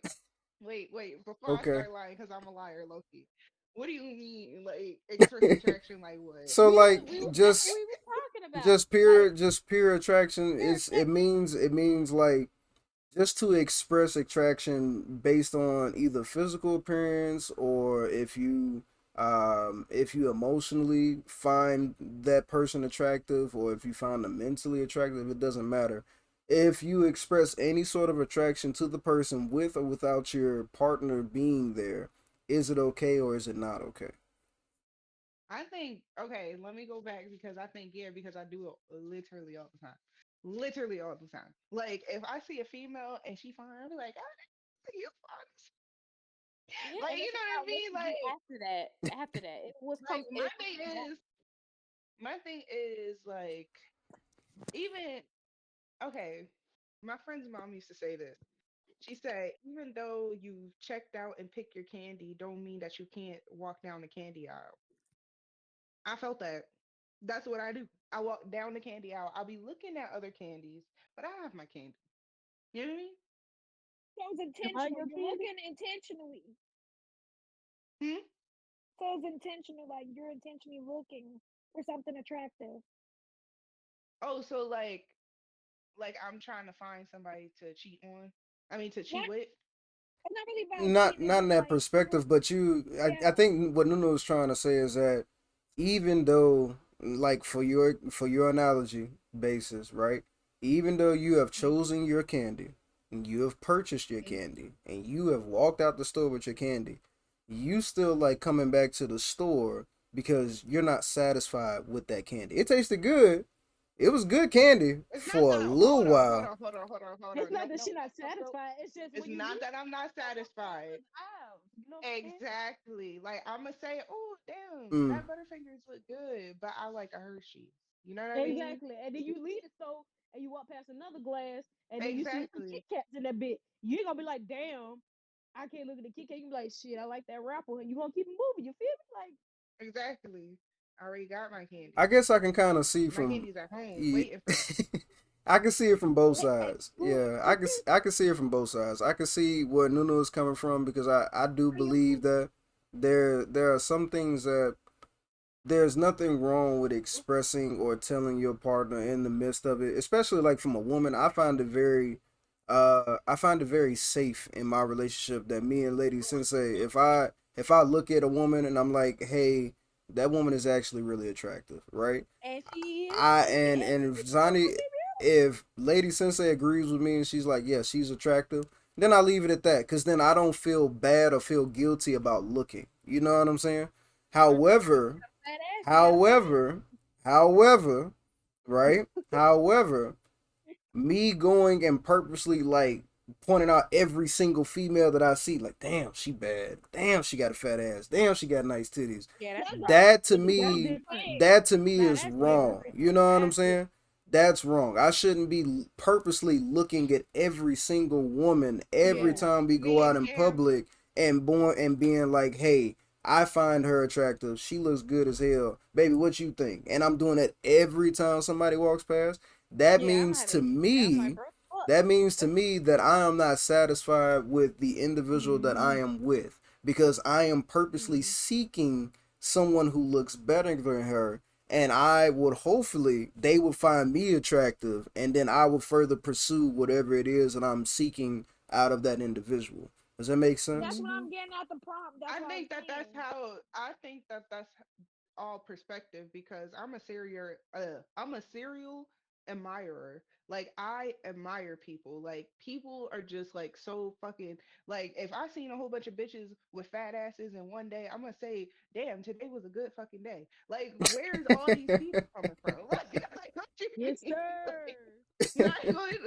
wait. Before I Okay. start lying, because I'm a liar, Loki. What do you mean, like express attraction? Like what? So like That's what we was talking about. Like, just pure attraction, it means like just to express attraction based on either physical appearance, or if you emotionally find that person attractive, or if you find them mentally attractive, it doesn't matter. If you express any sort of attraction to the person with or without your partner being there, is it okay or is it not okay? I think okay. Let me go back because I think yeah, because I do it literally all the time, literally all the time. Like if I see a female and she fine, I'll be like, oh, you fine. yeah, Like and you it's know what I about what mean? you do Like after that. After that, it was come. like It was that. my thing is like even okay. My friend's mom used to say this. She said, even though you checked out and picked your candy, don't mean that you can't walk down the candy aisle. I felt that. That's what I do. I walk down the candy aisle. I'll be looking at other candies, but I have my candy. You know what I mean? So it's Am I intentional. your You're candy? looking intentionally. Hmm? So it's intentional, like you're intentionally looking for something attractive. Oh, so like I'm trying to find somebody to cheat on. I mean to cheat Not with. it's not really about cheating, Not it's in just that like perspective, but I yeah. think what Nuno was trying to say is that even though, like for your analogy basis, right? Even though you have Hmm. chosen your candy and you have purchased your Hmm. candy and you have walked out the store with your candy, you still like coming back to the store because you're not satisfied with that candy. It tasted good. It was good candy It's not for a that. little while. Hold It's on. not No, that no, she's not no, no. satisfied. It's just It's when you not leave, that I'm not don't walk down satisfied. the aisle. You know what I'm saying? Exactly. Like I'ma say, oh damn, Mm. that Butterfingers look good, but I like a Hershey's. You know what I mean? Exactly. And then you leave the store and you walk past another glass and then you see some Kit Exactly. Kats in that bit. You ain't gonna be like, damn, I can't look at the Kit Kat. You be like, shit, I like that rapper. And you gonna keep it moving. You feel me? Like, Exactly. I already got my I candy. guess I can kind of see My from, candy's at home yeah, waiting for me. I can see it from both Hey, sides. who Yeah, I can see it from both sides. I can see where Nuno is coming from because I do are you believe that there are some things that there's nothing wrong with expressing or telling your partner in the midst of it, especially like from a woman. I find it very safe in my relationship that me and Lady Sensei, if I look at a woman and I'm like, hey, that woman is actually really attractive, right? And she is, I and she and if is. Zani, if Lady Sensei agrees with me and she's like, yeah, she's attractive, then I leave it at that. Cause then I don't feel bad or feel guilty about looking. You know what I'm saying? I mean, if you However, got a fat ass, you got a fat ass. however, however, right? However, me going and purposely like pointing out every single female that I see, like, damn, she bad. Damn, she got a fat ass. Damn, she got nice titties. Yeah, that's that's wrong. That to that's that's me, different. insane. that to me Now is that's Yeah, wrong. different. You know what I'm That's different. saying? That's wrong. I shouldn't be purposely looking at every single woman every Yeah. time we go Me out and in Cam. public and being like, "Hey, I find her attractive. She looks good as hell. Baby, what you think?" And I'm doing that every time somebody walks past. That Yeah, I'm means not to even. I'm like, me, bro, fuck. that means to me that I am not satisfied with the individual that I Hmm. am with because I am purposely Hmm. seeking someone who looks better than her, and I would hopefully they would find me attractive, and then I would further pursue whatever it is that I'm seeking out of that individual. Does that make That's sense? what Hmm. I'm getting at the prompt. That's I what I was think that that's saying. how. I think that that's all perspective because I'm a serial admirer. Like I admire people. Like people are just like so fucking like if I seen a whole bunch of bitches with fat asses in one day, I'm gonna say, damn, today was a good fucking day. Like, where's all these people coming from? Like what you Yes, mean? sir. Like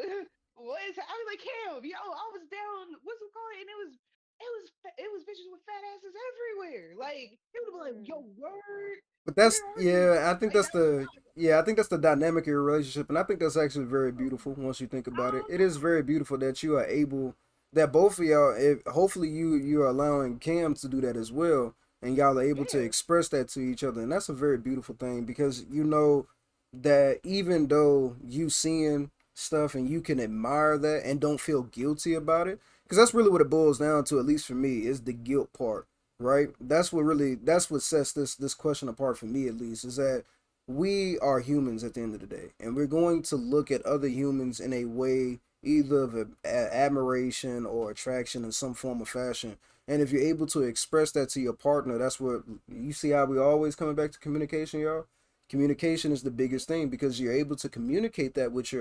what is I was like, Cam, yo, I was down, what's it called? And it was bitches with fat asses everywhere. Like it would be like, yo, word, But where that's are you? yeah, I think Like that's that was the yeah, I think that's the dynamic of your relationship, and I think that's actually very I beautiful once you think about it. don't It is very beautiful that you are able that both of y'all, hopefully you're allowing Cam to do that as well, and y'all are able to Yeah, express that to each other, and that's a very beautiful thing because you know that even though you seeing stuff and you can admire that and don't feel guilty about it, because that's really what it boils down to, at least for me, is the guilt part, right? That's what sets this question apart for me, at least, is that we are humans at the end of the day, and we're going to look at other humans in a way either of admiration or attraction in some form of fashion. And if you're able to express that to your partner, that's what you see how we always coming back to communication, y'all. Communication is the biggest thing because you're able to communicate that with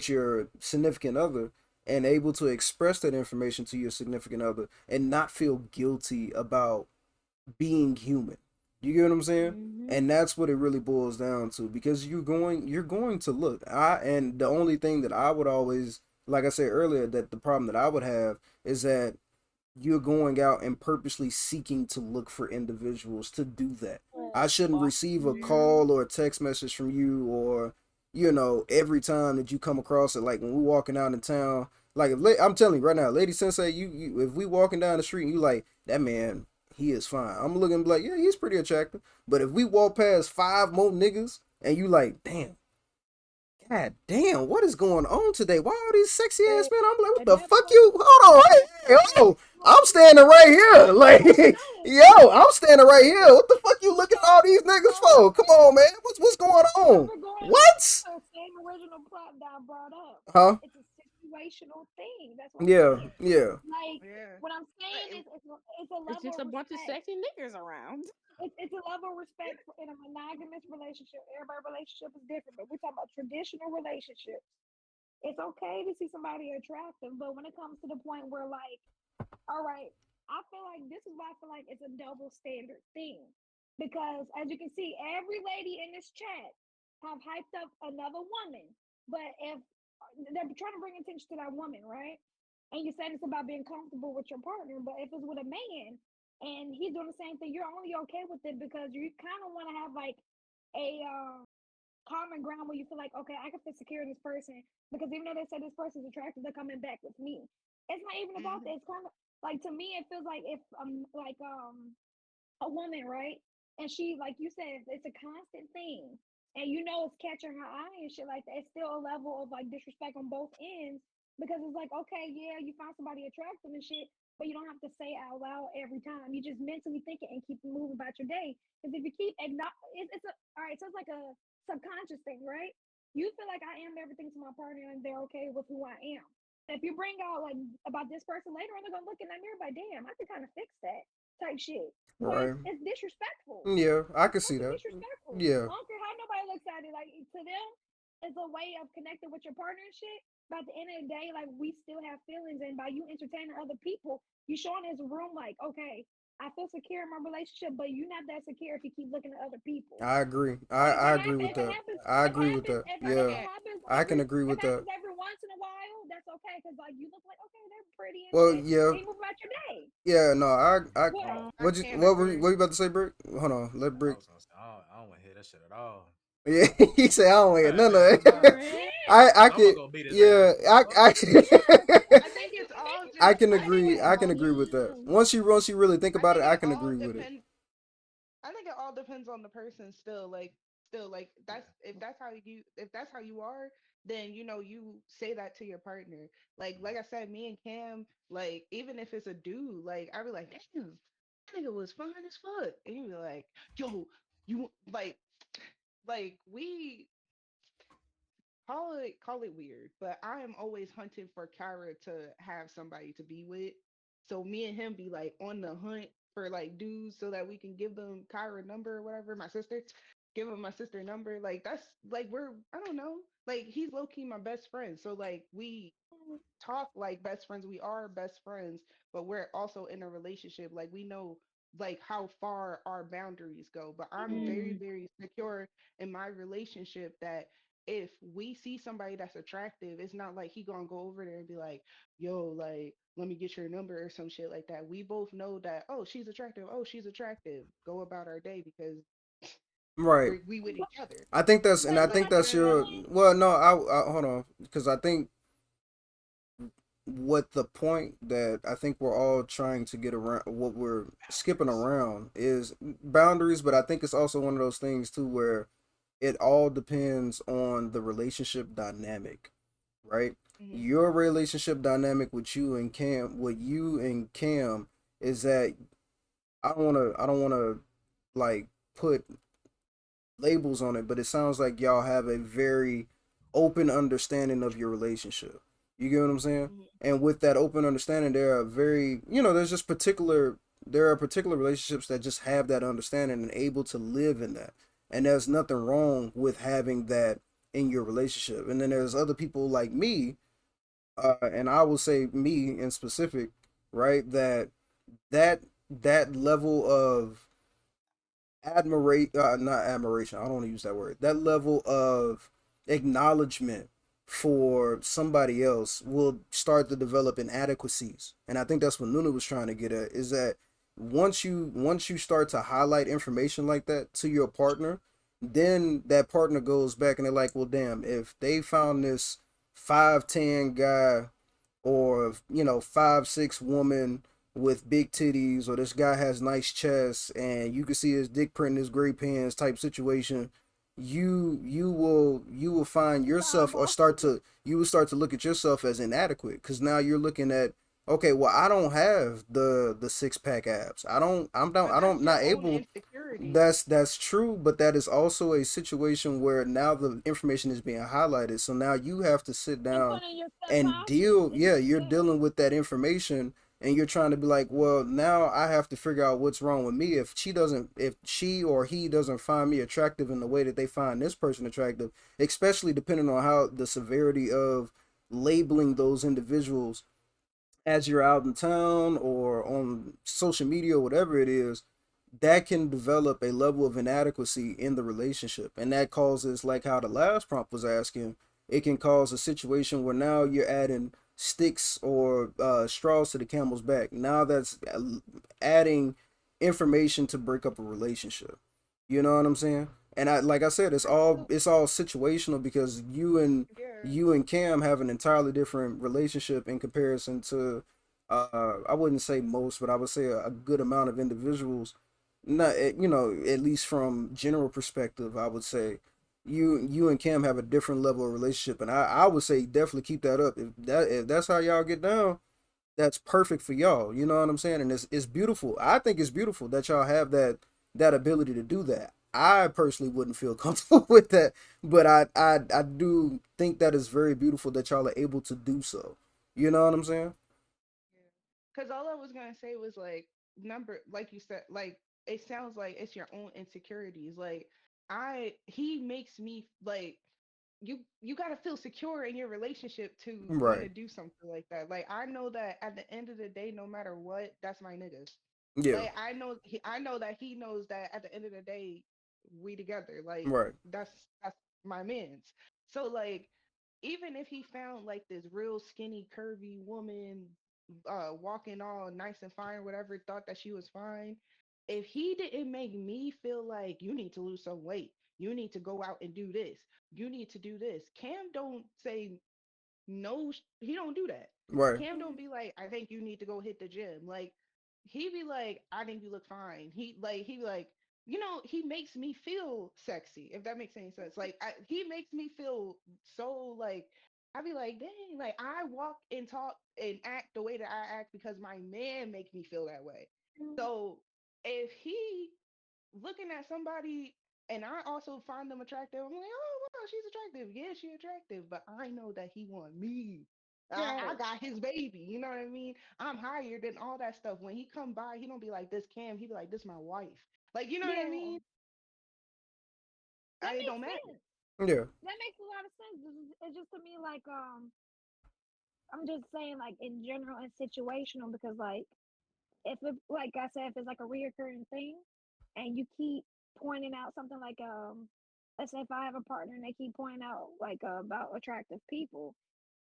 your significant other and able to express that information to your significant other and not feel guilty about being human. You get what I'm saying? Mm-hmm. And that's what it really boils down to because you're going to look. And the only thing that I would always, like I said earlier, that the problem that I would have is that you're going out and purposely seeking to look for individuals to do that. I shouldn't receive a call or a text message from you or every time that you come across it, like when we're walking out in town, like I'm telling you right now, Lady Sensei, you if we walking down the street and you like that man, he is fine. I'm looking like, yeah, he's pretty attractive. But if we walk past five more niggas and you like, damn, God damn, what is going on today? Why all these sexy ass men? I'm like, what At the that fuck point, you? Hold on, hey, oh, I'm standing right here. Like, yo, I'm standing right here. What the fuck you looking at all these niggas for? Come on, man. What's going So on? regardless, What? the same original plot that I brought up, Huh? it's a situational thing. That's what I'm Yeah, saying. yeah. Like Yeah. what I'm saying is, it's a it's level just of a bunch of respect. sexy niggas around. It's a level of respect in a monogamous relationship. Everybody's relationship is different, but we're talking about traditional relationships. It's okay to see somebody attractive, but when it comes to the point where, like, all right, I feel like this is why I feel like it's a double standard thing. Because as you can see, every lady in this chat have hyped up another woman. But if they're trying to bring attention to that woman, right? And you said it's about being comfortable with your partner, but if it's with a man and he's doing the same thing, you're only okay with it because you kind of want to have like a common ground where you feel like, okay, I can feel secure in this person because even though they say this person's attractive, they're coming back with me. It's not even about Mm-hmm. that. It's kind of like, to me, it feels like if a woman, right? And she, like you said, it's a constant thing. And you know it's catching her eye and shit like that. It's still a level of like disrespect on both ends because it's like, okay, yeah, you find somebody attractive and shit, but you don't have to say it out loud every time. You just mentally think it and keep moving about your day. Because if you keep it's a all right, so it's like a subconscious thing, right? You feel like I am everything to my partner and they're okay with who I am. If you bring out like about this person later on, they're gonna look in that mirror like, damn, I could kind of fix that type shit. So Right. it's disrespectful. Yeah, I It's can see fucking that. disrespectful. Yeah. I don't care how nobody looks at it. Like to them, it's a way of connecting with your partner and shit. But at the end of the day, like we still have feelings, and by you entertaining other people, you showing this room like, okay, I feel secure in my relationship, but you're not that secure if you keep looking at other people. I agree. And I agree with that. I agree with that. if Yeah. it happens I can agree if with it that. happens every once in a while, that's okay because like you look like okay, they're pretty and Well, shit, yeah. and you move about your day. Yeah, no, I What? I what you can't what were agree. what you about to say, Brick? Hold on, let I Brick. was gonna say, I don't want to hear that shit at all. Yeah, he said I don't want none of Nah, it. Red. I someone could, gonna beat his yeah, ass. What the fuck? Yeah, I think it's it makes all you I just. feel can I think agree. it I secure. can all. agree with that. Once you really think I about it, think I it can all agree with it. depends. I think it all depends on the person. Still, like that's if that's how you are, then you say that to your partner. Like I said, me and Cam, like even if it's a dude, like I'd be like, damn, that nigga was fine as fuck, and you be like, yo, you like we call it weird, but I am always hunting for Kyra to have somebody to be with. So me and him be like on the hunt for like dudes so that we can give them Kyra number or whatever. My sister, give him my sister number. Like that's like I don't know. Like he's low key my best friend. So like we talk like best friends. We are best friends, but we're also in a relationship. Like we know like how far our boundaries go. But I'm very, Mm. very secure in my relationship that if we see somebody that's attractive, it's not like he gonna go over there and be like, yo, like, let me get your number or some shit like that. We both know that, oh, she's attractive. Oh, she's attractive. Go about our day because Right. we with each other. I think that's and But I what think I'm that's your feeling, well. No, I hold on because I think what the point that I think we're all trying to get around, what we're skipping around is boundaries. But I think it's also one of those things too where it all depends on the relationship dynamic. right? Mm-hmm. Your relationship dynamic with you and Cam, is that I don't wanna like put labels on it, but it sounds like y'all have a very open understanding of your relationship. You get what I'm saying? Mm-hmm. And with that open understanding, there are very, there's just there are particular relationships that just have that understanding and able to live in that. And there's nothing wrong with having that in your relationship. And then there's other people like me, and I will say me in specific, right? That that level of admirate not admiration, I don't want to use that word, that level of acknowledgement for somebody else will start to develop inadequacies. And I think that's what Nuna was trying to get at, is that once you start to highlight information like that to your partner, then that partner goes back and they're like, well, damn, if they found this 5'10" guy, or 5'6" woman with big titties, or this guy has nice chest and you can see his dick print in his gray pants type situation, you will find yourself, or Horrible. you will start to look at yourself as inadequate, because now you're looking at, okay, well, I don't have the six-pack abs, But I that's don't not your own able. insecurity. That's true, but that is also a situation where now the information is being highlighted. So now you have to sit And down putting your and subconscious deal. in Yeah, you're yeah. dealing with that information, and you're trying to be like, well, now I have to figure out what's wrong with me. If she or he doesn't find me attractive in the way that they find this person attractive, especially depending on how the severity of labeling those individuals as you're out in town or on social media or whatever it is, that can develop a level of inadequacy in the relationship. And that causes, like how the last prompt was asking, it can cause a situation where now you're adding sticks or straws to the camel's back. Now that's adding information to break up a relationship. You know what I'm saying? And like I said, it's all situational, because Yeah. you and Cam have an entirely different relationship in comparison to, I wouldn't say most, but I would say a good amount of individuals. Not at least from general perspective, I would say you and Cam have a different level of relationship, and I would say definitely keep that up. If that's how y'all get down, that's perfect for y'all. You know what I'm saying? And it's beautiful. I think it's beautiful that y'all have that ability to do that. I personally wouldn't feel comfortable with that, but I do think that is very beautiful that y'all are able to do so. You know what I'm saying? Because all I was gonna say was like like you said, like it sounds like it's your own insecurities. Like he makes me like you got to feel secure in your relationship to want to Right. do something like that. Like I know that at the end of the day, no matter what, that's my nigga. Yeah. Like I know that he knows that at the end of the day, we together. Like Right. that's my man's. So like even if he found like this real skinny, curvy woman walking all nice and fine, whatever, thought that she was fine, if he didn't make me feel like you need to lose some weight, you need to go out and do this, you need to do this. Cam don't say no, he don't do that. Right. Cam don't be like, I think you need to go hit the gym. Like he be like, I think you look fine. He be like, he makes me feel sexy, if that makes any sense. Like he makes me feel so like I be like, dang, like I walk and talk and act the way that I act because my man makes me feel that way. So if he looking at somebody and I also find them attractive, I'm like, oh wow, she's attractive. Yeah, she attractive, but I know that he want me. I Yes. got his baby. You know what I mean? I'm higher than all that stuff. When he come by, he don't be like this Cam. He be like this my wife. Like you know what I Yeah. mean? That It makes don't matter. sense. Yeah. That makes a lot of sense. It's just to me like I'm just saying like in general and situational because like if it, like I said, if it's like a reoccurring thing and you keep pointing out something like let's say if I have a partner and they keep pointing out like about attractive people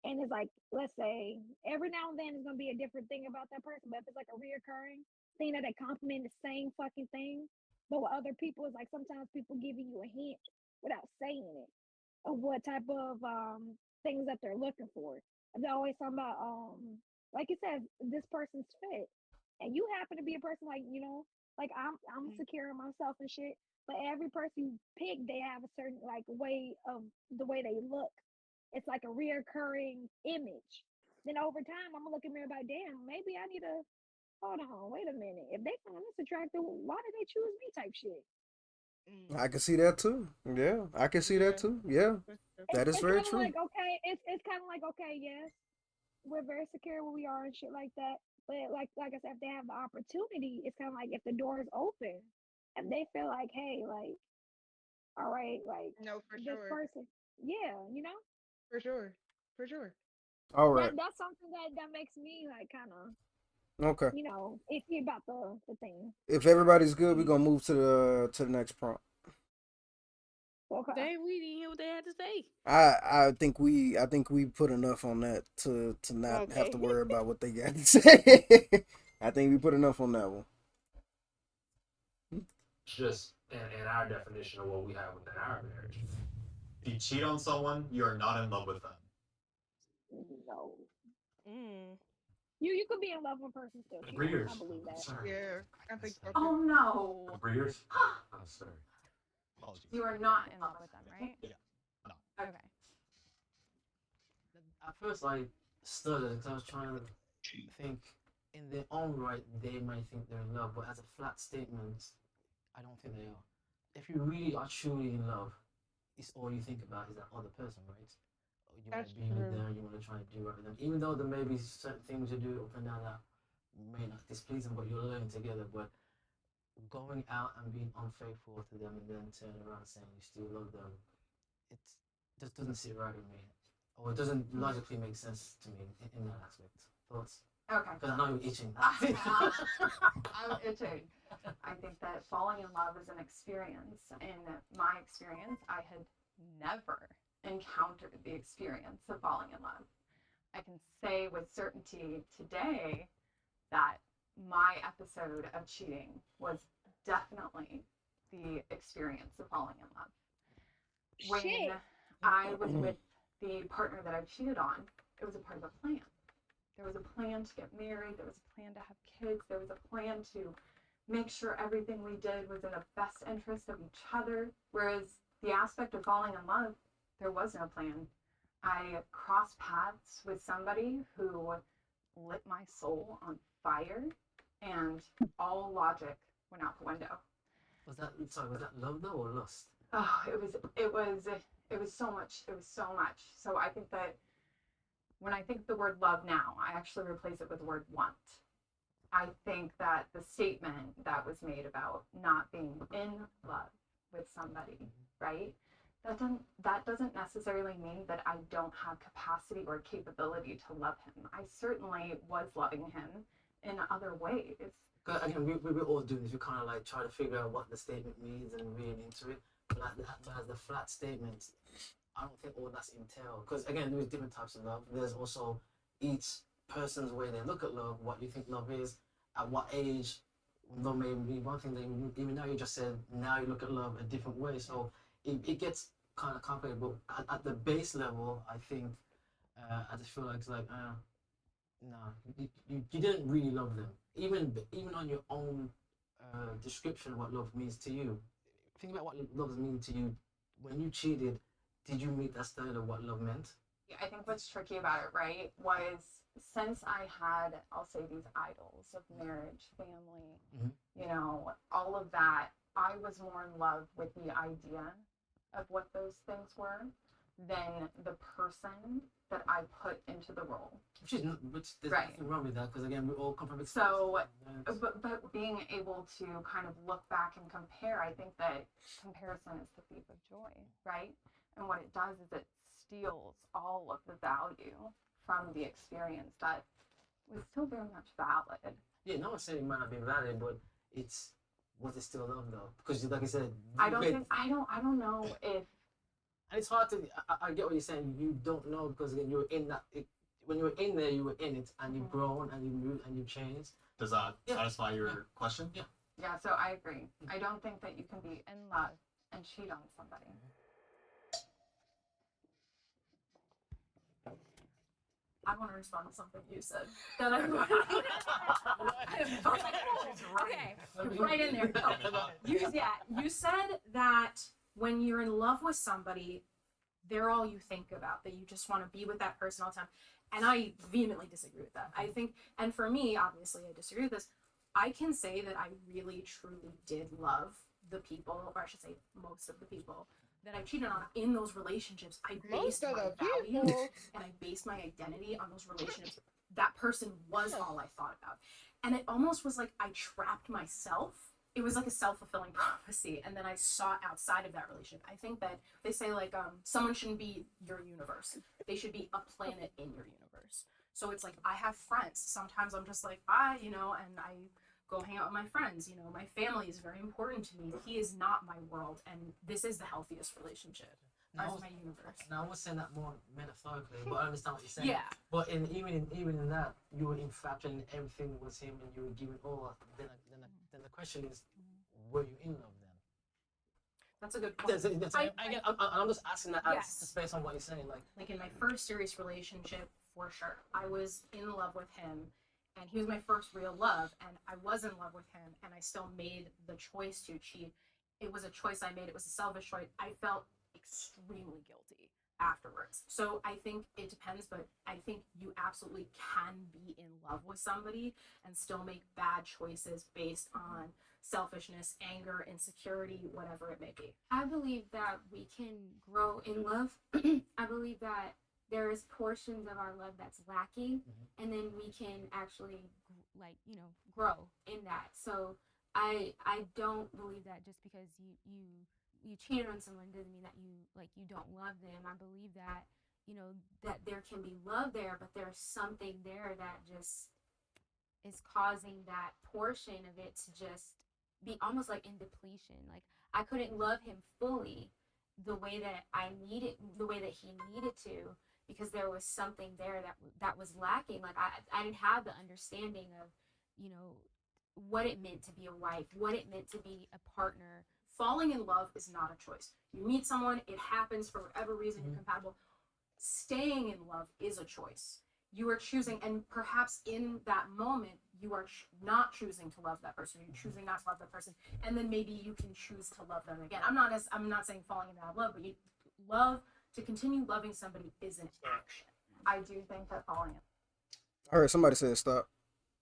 and it's like let's say every now and then it's gonna be a different thing about that person, but if it's like a reoccurring thing that they compliment the same fucking thing, but with other people it's like sometimes people giving you a hint without saying it of what type of things that they're looking for. And they're always talking about like you said, this person's fit. And you happen to be a person like, like I'm Mm. secure in myself and shit. But every person you pick, they have a certain like way of the way they look it's like a reoccurring image. Then over time, I'm gonna look at me and be like, damn, maybe I need to hold on, wait a minute. If they find this attractive, why did they choose me? Type shit. I can see that too. Yeah, I can see that Yeah. too. Yeah, that is It's very kind of true. like okay, it's kind of like okay, yes, we're very secure where we are and shit like that. But like I said, if they have the opportunity, it's kind of like if the door is open, and they feel like, hey, like all right, like No, for this sure. person, yeah, you know, For sure. For sure. All right. that's something that makes me like kind of Okay. iffy about the thing. If everybody's good, we're gonna move to the next prompt. Okay. Dang, we didn't hear what they had to say. I think we put enough on that to not have to Okay. worry about what they got to say. I think we put enough on that one. It's just in our definition of what we have within our marriage. If you cheat on someone, you are not in love with them. No, Mm. you could be in love with a person still cheat on them. I Breers. believe I'm that. sorry. Yeah, I think so too. Oh no. Breers. Oh, sorry. Apologies. You are Not not in love with them, right? Yeah. No. Okay. At first, I stuttered because I was trying to think in their own right, they might think they're in love, but as a flat statement, I don't think they are. If you really are truly in love, it's all you think about is that other person, right? You want That's to be with true. them, you want to try to do right with them, even though there may be certain things you do up and down that may not displease them, but you're learning together. But going out and being unfaithful to them and then turning around saying you still love them, it just doesn't sit right with me, or it doesn't logically make sense to me in that aspect. Thoughts? Okay. Because I know you're itching. I'm itching. I think that falling in love is an experience. In my experience, I had never encountered the experience of falling in love. I can say with certainty today that my episode of cheating was definitely the experience of falling in love. When Shit. I was with the partner that I cheated on, it was a part of a plan. There was a plan to get married. There was a plan to have kids. There was a plan to make sure everything we did was in the best interest of each other. Whereas the aspect of falling in love, there was no plan. I crossed paths with somebody who lit my soul on fire, and all logic went out the window. Was that love though or lust? Oh, it was so much. It was so much. So I think that when I think the word love now, I actually replace it with the word want. I think that the statement that was made about not being in love with somebody, right? That doesn't necessarily mean that I don't have capacity or capability to love him. I certainly was loving him in other ways. Again, we all doing this. We kind of like try to figure out what the statement means and read into it. But like as the flat statement, I don't think all that's entailed. Because again, there's different types of love. There's also each person's way they look at love, what you think love is, at what age. Though maybe one thing that even now you just said, now you look at love a different way. So it gets kind of complicated. But at the base level, I think I just feel like it's like no, you didn't really love them. Even on your own description of what love means to you. Think about what love means to you. When you cheated, did you meet that standard of what love meant? I think what's tricky about it, right, was since I had, I'll say, these idols of marriage, family, all of that, I was more in love with the idea of what those things were than the person that I put into the role. Which there's nothing wrong with that, because again, we all come from So, but being able to kind of look back and compare, I think that comparison is the thief of joy, right? And what it does is it steals all of the value from the experience that was still very much valid. Yeah, no one's saying it might not be valid, but was it still love though? Because like I said, I don't know if. And it's hard to. I get what you're saying. You don't know because again, you were in that. When you were in there, you were in it, and you've grown, and you've moved, and you've changed. Does that satisfy your question? Yeah. Yeah. So I agree. I don't think that you can be in love and cheat on somebody. I want to respond to something you said. That I okay, right in there. No. You said that when you're in love with somebody, they're all you think about, that you just want to be with that person all the time. And I vehemently disagree with that. I think, and for me, obviously, I disagree with this. I can say that I really, truly did love the people, or I should say, most of the people that I cheated on in those relationships. I Most based of my the value people. and I based my identity on those relationships. That person was Yeah. all I thought about. And it almost was like I trapped myself. It was like a self-fulfilling prophecy, and then I sought outside of that relationship. I think that they say like someone shouldn't be your universe, they should be a planet in your universe. So it's like I have friends, sometimes I'm just like bye, and I go hang out with my friends. My family is very important to me. He is not my world, and this is the healthiest relationship Now, as my universe. now I was saying that more metaphorically, but I understand what you're saying. Yeah. But even in that, you were infatuated and everything was him, and you were giving all. Then the question is, were you in love then? That's a good point. I'm just asking that Yes. just based on what you're saying. Like in my first serious relationship, for sure, I was in love with him, and he was my first real love, and I was in love with him, and I still made the choice to cheat. It was a choice I made. It was a selfish choice. I felt extremely guilty afterwards. So I think it depends, but I think you absolutely can be in love with somebody and still make bad choices based on selfishness, anger, insecurity, whatever it may be. I believe that we can grow in love. I believe that there is portions of our love that's lacking, and then we can actually grow in that. So I don't believe that just because you cheated on someone doesn't mean that you don't love them. I believe that that there can be love there, but there's something there that just is causing that portion of it to just be almost like in depletion. Like I couldn't love him fully the way that I needed, the way that he needed to, because there was something there that was lacking. Like I didn't have the understanding of, you know, what it meant to be a wife, what it meant to be a partner. Falling in love is not a choice. You meet someone, it happens for whatever reason, you're compatible. Staying in love is a choice. You are choosing, and perhaps in that moment, you are not choosing to love that person. You're choosing not to love that person, and then maybe you can choose to love them again. I'm not saying falling in love, but you love to continue loving somebody is an action. I do think that falling in I heard somebody say stop.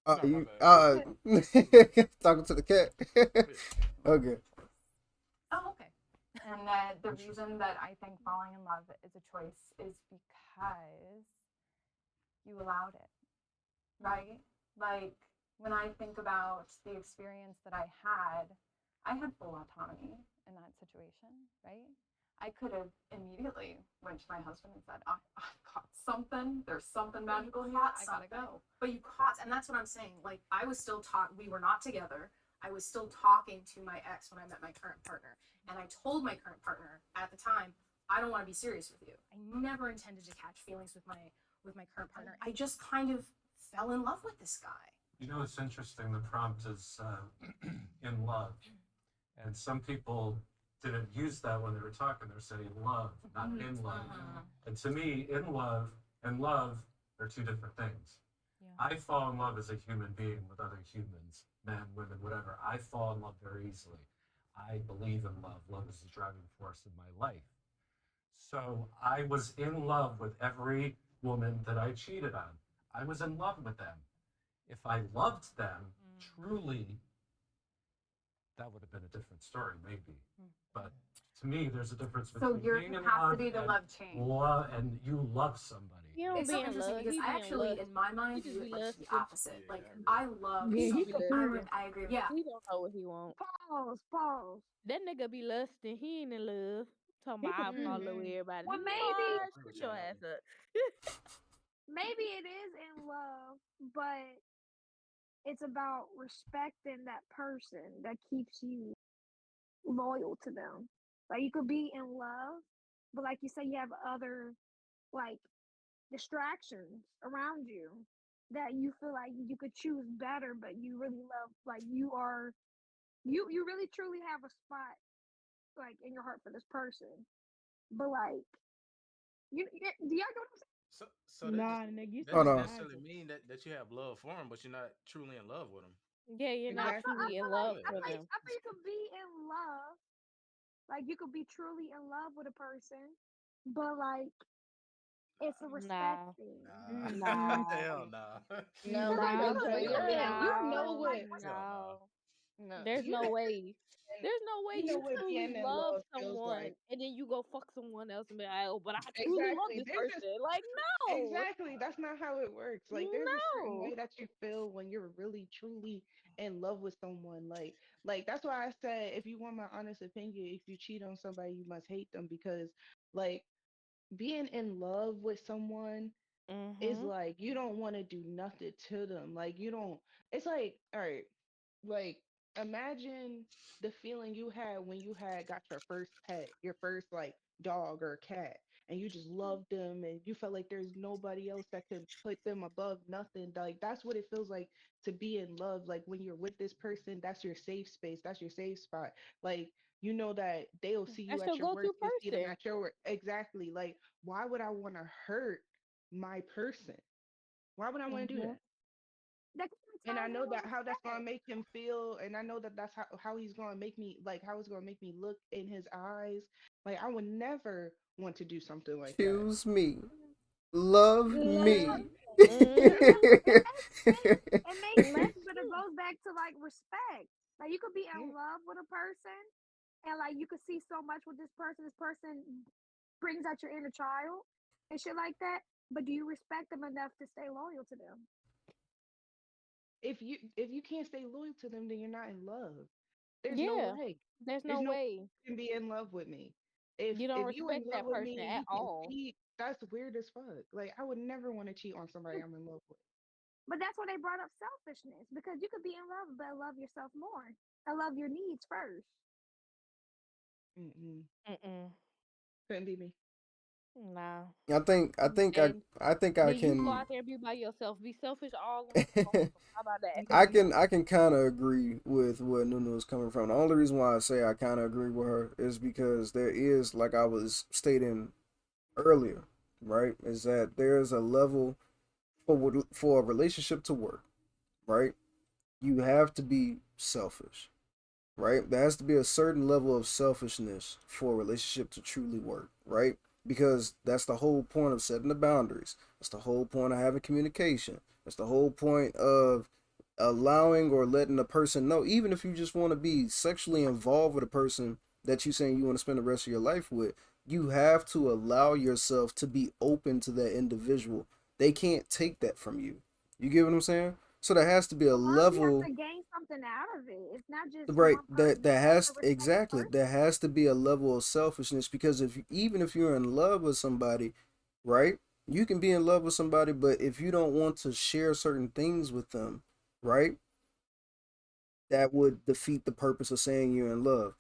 No, my You bad. talking to the cat. Okay. Oh, okay. And the reason that I think falling in love is a choice is because you allowed it, right? Like when I think about the experience that I had full autonomy in that situation, right? I could have immediately went to my husband and said, I've caught something. There's something magical here. I gotta go. But you caught, and that's what I'm saying. Like I was still taught, we were not together. I was still talking to my ex when I met my current partner, and I told my current partner at the time, I don't want to be serious with you. I never intended to catch feelings with my current partner. I just kind of fell in love with this guy. You know, it's interesting. The prompt is in love. And some people didn't use that when they were talking. They were saying love, not in love. And to me, in love and love are two different things. I fall in love as a human being with other humans, men, women, whatever. I fall in love very easily. I believe in love. Love is the driving force in my life. So I was in love with every woman that I cheated on. I was in love with them. If I loved them truly, that would have been a different story, maybe. But to me, there's a difference So between your being in love capacity to and love changed. and you love somebody. He don't It's be so in interesting love. because He I be in actually, lust. in my mind, He just view be it like the lusting. opposite. Like I love Yeah, he somebody. confused. I agree. Yeah. He don't know what he want. Pause. That nigga be lusting. He ain't in love. Talking He about I confused. follow everybody. Well, I maybe, Boy, agree shut with your y'all. ass up. maybe it is in love, but it's about respecting that person that keeps you loyal to them. Like you could be in love, but like you say, you have other like distractions around you that you feel like you could choose better, but you really love. Like you really truly have a spot like in your heart for this person, but like do y'all know what I'm saying? So Nah, nigga, you that Hold sound doesn't on. necessarily magic. mean that you have love for them, but you're not truly in love with them. Yeah, you're I not feel, Exactly. I truly in feel like love Yeah, I for feel like them. I feel you could be in love. Like you could be truly in love with a person, but like it's a respect Nah, Nah. thing. nah, Hell nah. No, Cause like nah, because you could player, be in you love, but know no, what like Hell nah. no. no There's you no way. There's no way know you what truly being in love love feels someone like. and then you go fuck someone else and be like, oh, but I truly love Exactly. this There's just person. Like, no, exactly. That's not how it works. Like there's a certain no. way that you feel when you're really truly in love with someone. Like that's why I said if you want my honest opinion, if you cheat on somebody, you must hate them because like being in love with someone is Mhm. like you don't want to do nothing to them. Like you don't. It's like all right, like imagine the feeling you had when you had got your first pet, your first like dog or cat, and you just loved them and you felt like there's nobody else that could put them above nothing. Like that's what it feels like to be in love. Like when you're with this person, that's your safe space, that's your safe spot. Like you know that they'll see you That's at your your go-to worst, you'll see them person. at your worst. Exactly. Like why would I want to hurt my person? Why would I want to do Mhm. that? that kind of And I ties in know with that how that's gonna respect. make him feel, and I know that that's how he's gonna make me like how it's gonna make me look in his eyes. Like I would never want to do something like that. Choose me. Love Yeah, me. Mhm. it makes sense. It makes sense, but it Mhm. goes back to like respect. Like you could be in Yeah. love with a person, and like you could see so much with this person. This person brings out your inner child and shit like that. But do you respect them enough to stay loyal to them? If you can't stay loyal to them, then you're not in love. There's no Yeah. way. There's There's no no way way. you can be in love with me. If You don't if you in respect love that with person me and at you can all. cheat, that's weird as fuck. Like I would never want to cheat on somebody I'm in love with. But that's why they brought up selfishness because you could be in love, but love yourself more. I love your needs first. Mm-mm. Mm-mm. Couldn't be me. Nah. I think I think I And I think I then you go can out there and be by yourself. Be selfish all on. How about that? I can kind of agree with where Nunu is coming from. The only reason why I say I kind of agree with her is because there is, like I was stating earlier, right? Is that there's a level for a relationship to work, right? You have to be selfish, right? There has to be a certain level of selfishness for a relationship to truly work, right? Because that's the whole point of setting the boundaries. That's the whole point of having communication. That's the whole point of allowing or letting a person know, even if you just want to be sexually involved with a person that you saying you want to spend the rest of your life with, you have to allow yourself to be open to that individual. They can't take that from you. You get what I'm saying? So there has to be a Love, you have level. to gain something out of it. It's not just Right, one person. You have to respect the exactly, there person. has to be a level of selfishness because if even if you're in love with somebody, right? You can be in love with somebody, but if you don't want to share certain things with them, right? That would defeat the purpose of saying you're in love.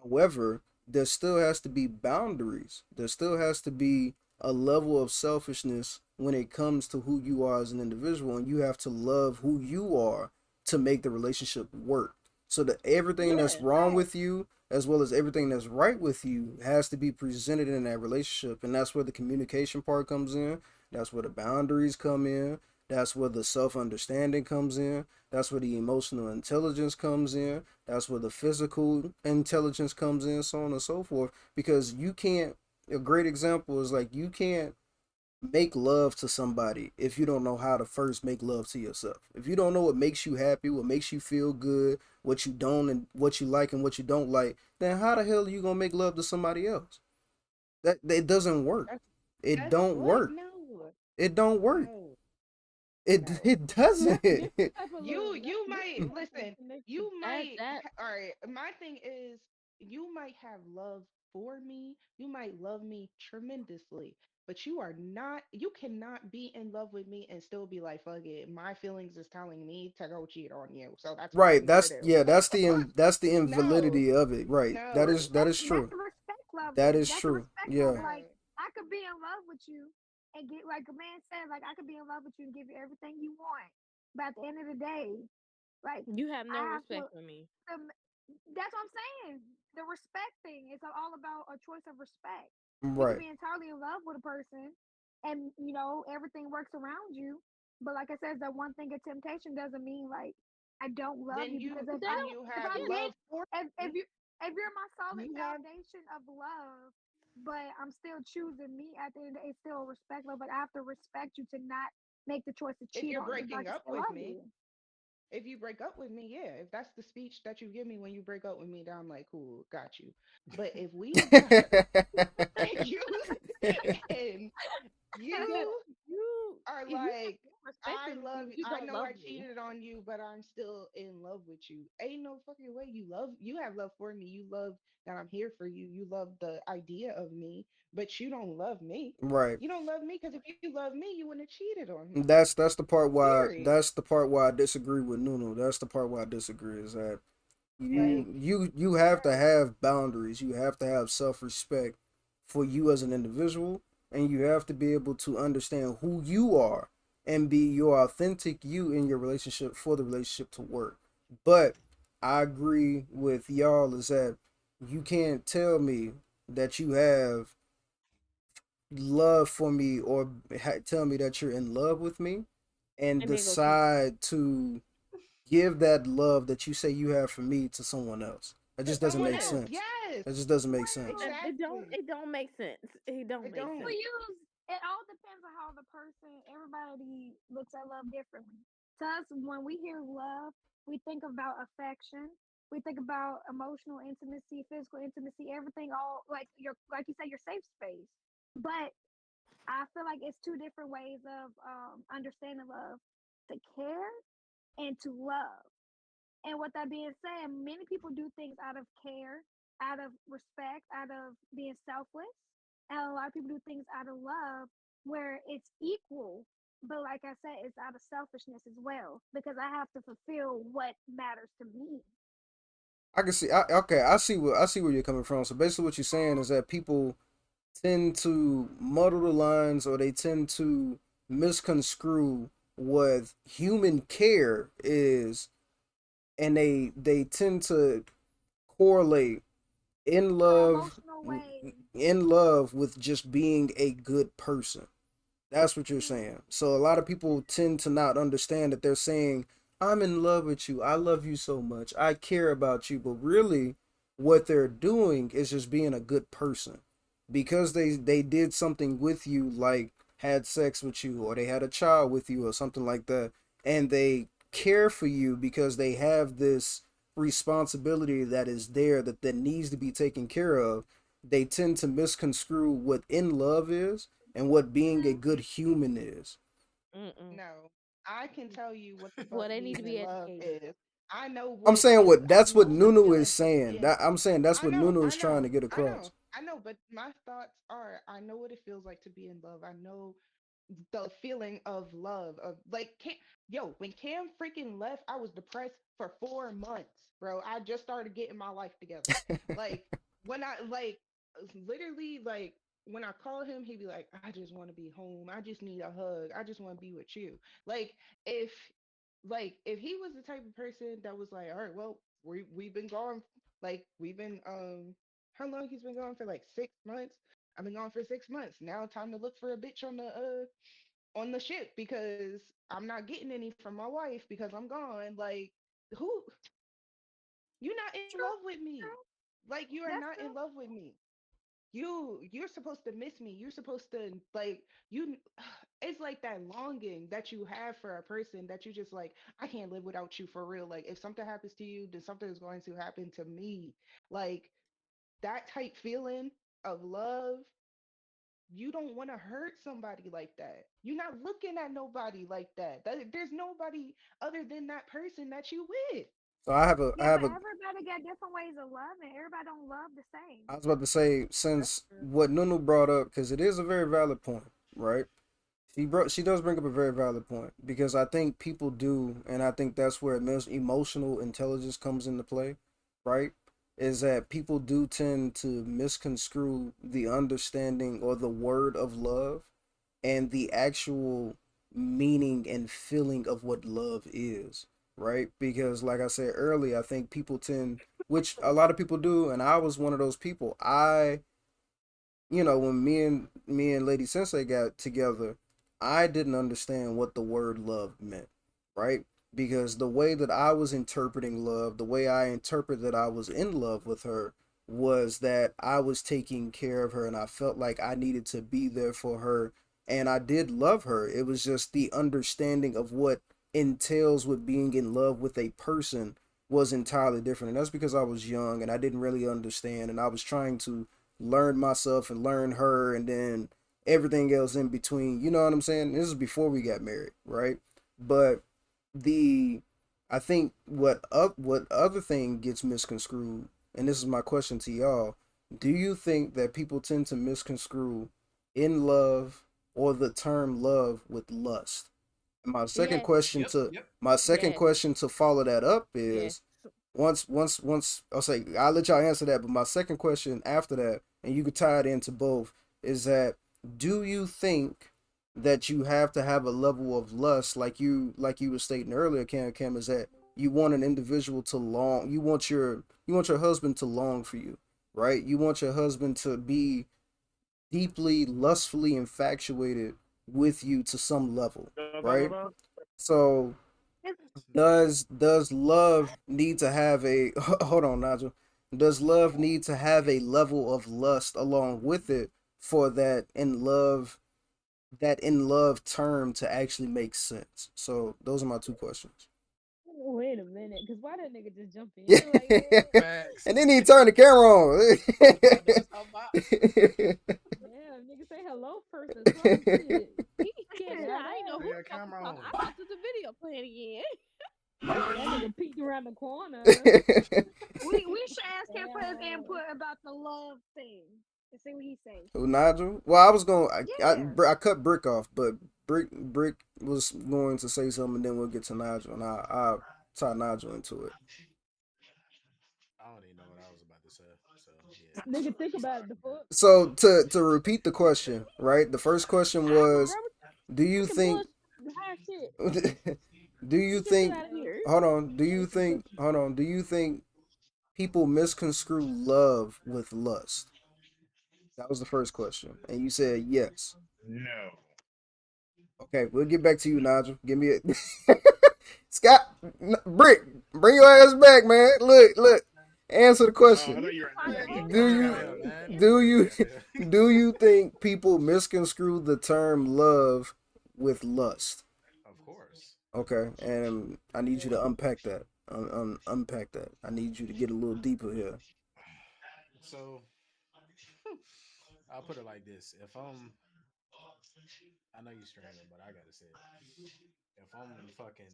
However, there still has to be boundaries. There still has to be a level of selfishness when it comes to who you are as an individual, and you have to love who you are to make the relationship work. So that everything That's that's Yeah. wrong respect. with you, as well as everything that's right with you, has to be presented in that relationship. And that's where the communication part comes in. That's where the boundaries come in. That's where the self understanding comes in. That's where the emotional intelligence comes in. That's where the physical intelligence comes in, so on and so forth. Because you can't, a great example is like you can't make love to somebody if you don't know how to first make love to yourself. If you don't know what makes you happy, what makes you feel good, what you don't and what you like and what you don't like, then how the hell are you gonna make love to somebody else? That it doesn't work. That's It that's don't what? work. No. It don't work. No. It No. it doesn't. That's a different type of love. You That's a might different type of listen. connection. You That might that all right. My thing is, you might have love for me. You might love me tremendously, but you are not. You cannot be in love with me and still be like, "Fuck it." My feelings is telling me to go cheat on you, so that's what Right. I'm gonna That's do. yeah. Like, That's the no, invalidity of it. Right. no, That That's is that's true. the respect That level. is That's the true. respect of Yeah. like no. I could be in love with you and get like a man said, like I could be in love with you and give you everything you want. But at the end of the day, like you have no I have respect to for me. that's what I'm saying. The respect thing is all about a choice of respect. You could Right. be entirely in love with a person and everything works around you. But like I said, that one thing of temptation doesn't mean like I don't love Then you because They if you if have I don't. get love for if me. you if you're my solid You have foundation of love, but I'm still choosing me at the end of the day. It's still respectful, but I have to respect you to not make the choice to If cheat you're on you, but I breaking can up still with love me, you. if you break up with me, yeah. If that's the speech that you give me when you break up with me, then I'm like, cool, got you. But if we and you and Again, you are if you like, have respect I for love me, you. you I don't know love I me. cheated on you, but I'm still in love with you. Ain't no fucking way you have love for me. You love that I'm here for you. You love the idea of me, but you don't love me. Right. You don't love me because if you love me, you wouldn't have cheated on me. That's the part why Period. I disagree with Nuno. That's the part why I disagree is that Like, you have to right. have boundaries. You have to have self-respect for you as an individual, and you have to be able to understand who you are and be your authentic you in your relationship for the relationship to work. But I agree with y'all is that you can't tell me that you have love for me or tell me that you're in love with me and And then go cheat. decide to give that love that you say you have for me to someone else. That To just doesn't someone make Yeah, else. sense. Yes. That just doesn't make sense. Well, Exactly. it don't make sense. It don't It make people don't. sense. use it all depends on how the person, everybody looks at love differently. To us, when we hear love, we think about affection, we think about emotional intimacy, physical intimacy, everything, all like your, like you said, your safe space. But I feel like it's two different ways of understanding love: to care and to love. And with that being said, many people do things out of care, out of respect, out of being selfless. And a lot of people do things out of love where it's equal. But like I said, it's out of selfishness as well because I have to fulfill what matters to me. I can see. Okay, I see where you're coming from. So basically, what you're saying is that people tend to muddle the lines, or they tend to misconstrue what human care is, and they tend to correlate in Or love emotional ways. with just being a good person. That's what you're Mm-hmm. saying. So a lot of people tend to not understand that they're saying, I'm in love with you. I love you so much. I care about you. But really, what they're doing is just being a good person. Because they did something with you, like had sex with you, or they had a child with you, or something like that. And they care for you because they have this responsibility that is there that needs to be taken care of. They tend to misconstrue what in love is and what being a Mm-hmm. good human is. Mm-mm. No. I can tell you what the Well, fuck they need to being be in love educated. is. I know I'm what saying is. what I that's what know the Nunu is feelings of saying. being. That I'm saying that's I what know, Nunu I is trying know, to get I across. know, I know, but my thoughts are I know what it feels like to be in love. I know the feeling of love of like when Cam freaking left, I was depressed for 4 months, bro. I just started getting my life together. Like when I literally when I call him, he'd be like, I just want to be home. I just need a hug. I just want to be with you. Like if if he was the type of person that was like, all right, well, we've been gone, we've been how long he's been gone for, like 6 months. I've been gone for 6 months. Now time to look for a bitch on the ship because I'm not getting any from my wife because I'm gone. Like, who? You're not in True, love with me. true. Like, you are That's not in true. love with me. You're supposed to miss me. You're supposed to you. It's like that longing that you have for a person that you just like. I can't live without you for real. Like, if something happens to you, then something is going to happen to me. Like that type feeling of love, you don't want to hurt somebody like that. You're not looking at nobody like that. There's nobody other than that person that you with. So I Yeah, have but a everybody got different ways of loving. Everybody don't love the same. I was about to say That's since true. what Nunu brought up because it is a very valid point, right? She does bring up a very valid point because I think people do, and I think that's where emotional intelligence comes into play, right? Is that people do tend to misconstrue the understanding or the word of love and the actual meaning and feeling of what love is, right? Because like I said earlier, I think people tend, which a lot of people do, and I was one of those people. When me and Lady Sensei got together, I didn't understand what the word love meant, right? Because the way that I was interpreting love, the way I interpreted that I was in love with her was that I was taking care of her and I felt like I needed to be there for her, and I did love her. It was just the understanding of what entails with being in love with a person was entirely different. And that's because I was young and I didn't really understand, and I was trying to learn myself and learn her and then everything else in between. You know what I'm saying? This is before we got married, right? But the I think what other thing gets misconstrued, and this is my question to y'all: do you think that people tend to misconstrue in love or the term love with lust? My second Yes, question Yep, to yep. my second yes, question to follow that up yes. is once I'll say I'll let y'all answer that, but my second question after that, and you could tie it into both, is that do you think that you have to have a level of lust like you were stating earlier, Cam, is that you want an individual to long you want your husband to long for you, right? You want your husband to be deeply lustfully infatuated with you to some level, right? So does love need to have a hold on, Nigel? Does love need to have a level of lust along with it for that in love term to actually make sense? So those are my two questions. Wait a minute, cause why that nigga just jump Yeah. in like that? Facts. And then he turned the camera on. I know it's how about. Yeah, nigga say hello first or some shit. He scared shit. God I ain't know Turn who damn. your the fuck was camera talking. on. I thought this was a video playing again. That nigga peeked around the corner. We should ask him for his Damn. input about the love thing and see what he say. Who, Nigel? Well, I was going. Yeah. I cut Brick off, but Brick was going to say something, and then we'll get to Nigel, and I'll tie Nigel into it. I don't even know what I was about to say. So Nigga, think about it. The fuck? So to repeat the question, right? The first question I know, was, bro. do you Fucking think? bullshit. High shit. Do you Get your shit think? out of here. Hold on. Do you Answer the think? question. Hold on. Do you think people misconstrue love with lust? That was the first question, and you said yes. No. Okay, we'll get back to you, Nigel. Give me a Scott Brick. Bring your ass back, man. Look. Answer the Oh, I question. thought you were Find a yeah, whole get the Do fuck nother out of you here, way. man. Get the do fuck you out of here. do you think people misconstrue the term love with lust? Of course. Okay, and I need you Yeah. to unpack that. Unpack that. I need you to get a little deeper here. So I'll put it like this: if I know you're strangling, but I gotta say it. If I'm fucking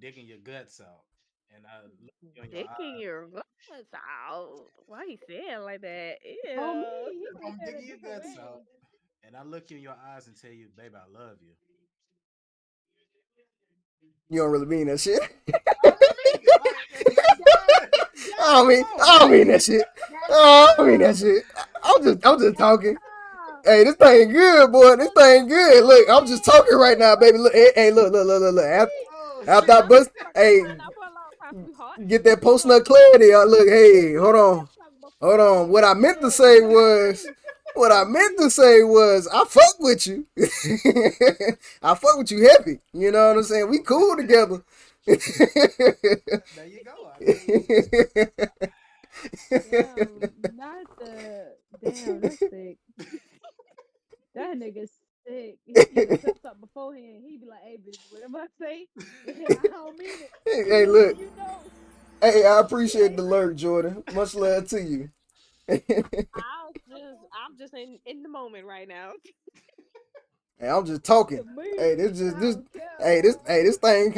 digging your guts out, and I look you in your Dicking eye, your guts out. Why you saying like that? On me, Ew. he if said I'm that a digging your different guts out, way. and I look you in your eyes and tell you, "Baby, I love you," You don't really mean that shit. I really mean it. Like God, come on, I don't man. mean that shit. I don't mean God, that shit. I'm just talking. Ah, Hey, this thing good, boy. This thing good. Look, I'm just talking right damn. now, baby. Look, hey, look. Oh After shit. I I've been bust, stuck in hey, pineapple a long time, sweetheart. get that Keep post nut going. clarity. Look, hey, hold We've on, been stuck hold before. on. What I meant to Yeah, say nigga, on was, me. what I On meant me. to say was, I fuck with you. I fuck with you heavy. You know what I'm saying? We Oh, cool together. there you go. I mean, Damn, not the damn. That's sick. That nigga's sick. He should have said something beforehand. He'd be like, "Hey, bitch, whatever I say, I don't mean it. Hey, Just so look. you know." Hey, I appreciate Hey, the lurk, Jordan. Much love to you. I'm just in the moment right now. Hey, I'm just to talking. Hey, me, this just I this. don't care. Hey, this thing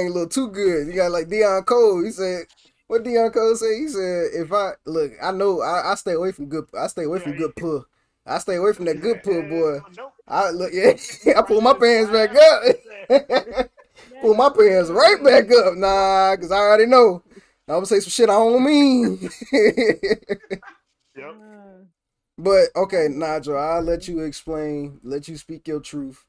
a little too good. You got like Deion Cole. He said, what Deion Cole say? He said, if I look, I know I stay away from good. I stay away Yeah, from good pull. I stay away from he that said, good pull, boy. hell nope. I look, yeah. He I right pull my there pants back laughing. He said, up. That Pull my nigga pants right said, back up. "Nope." Nah, cause I already know. I'm gonna say some shit I don't mean. yep. But That okay, nigga Nigel, I'll let said, you explain, let you speak your truth.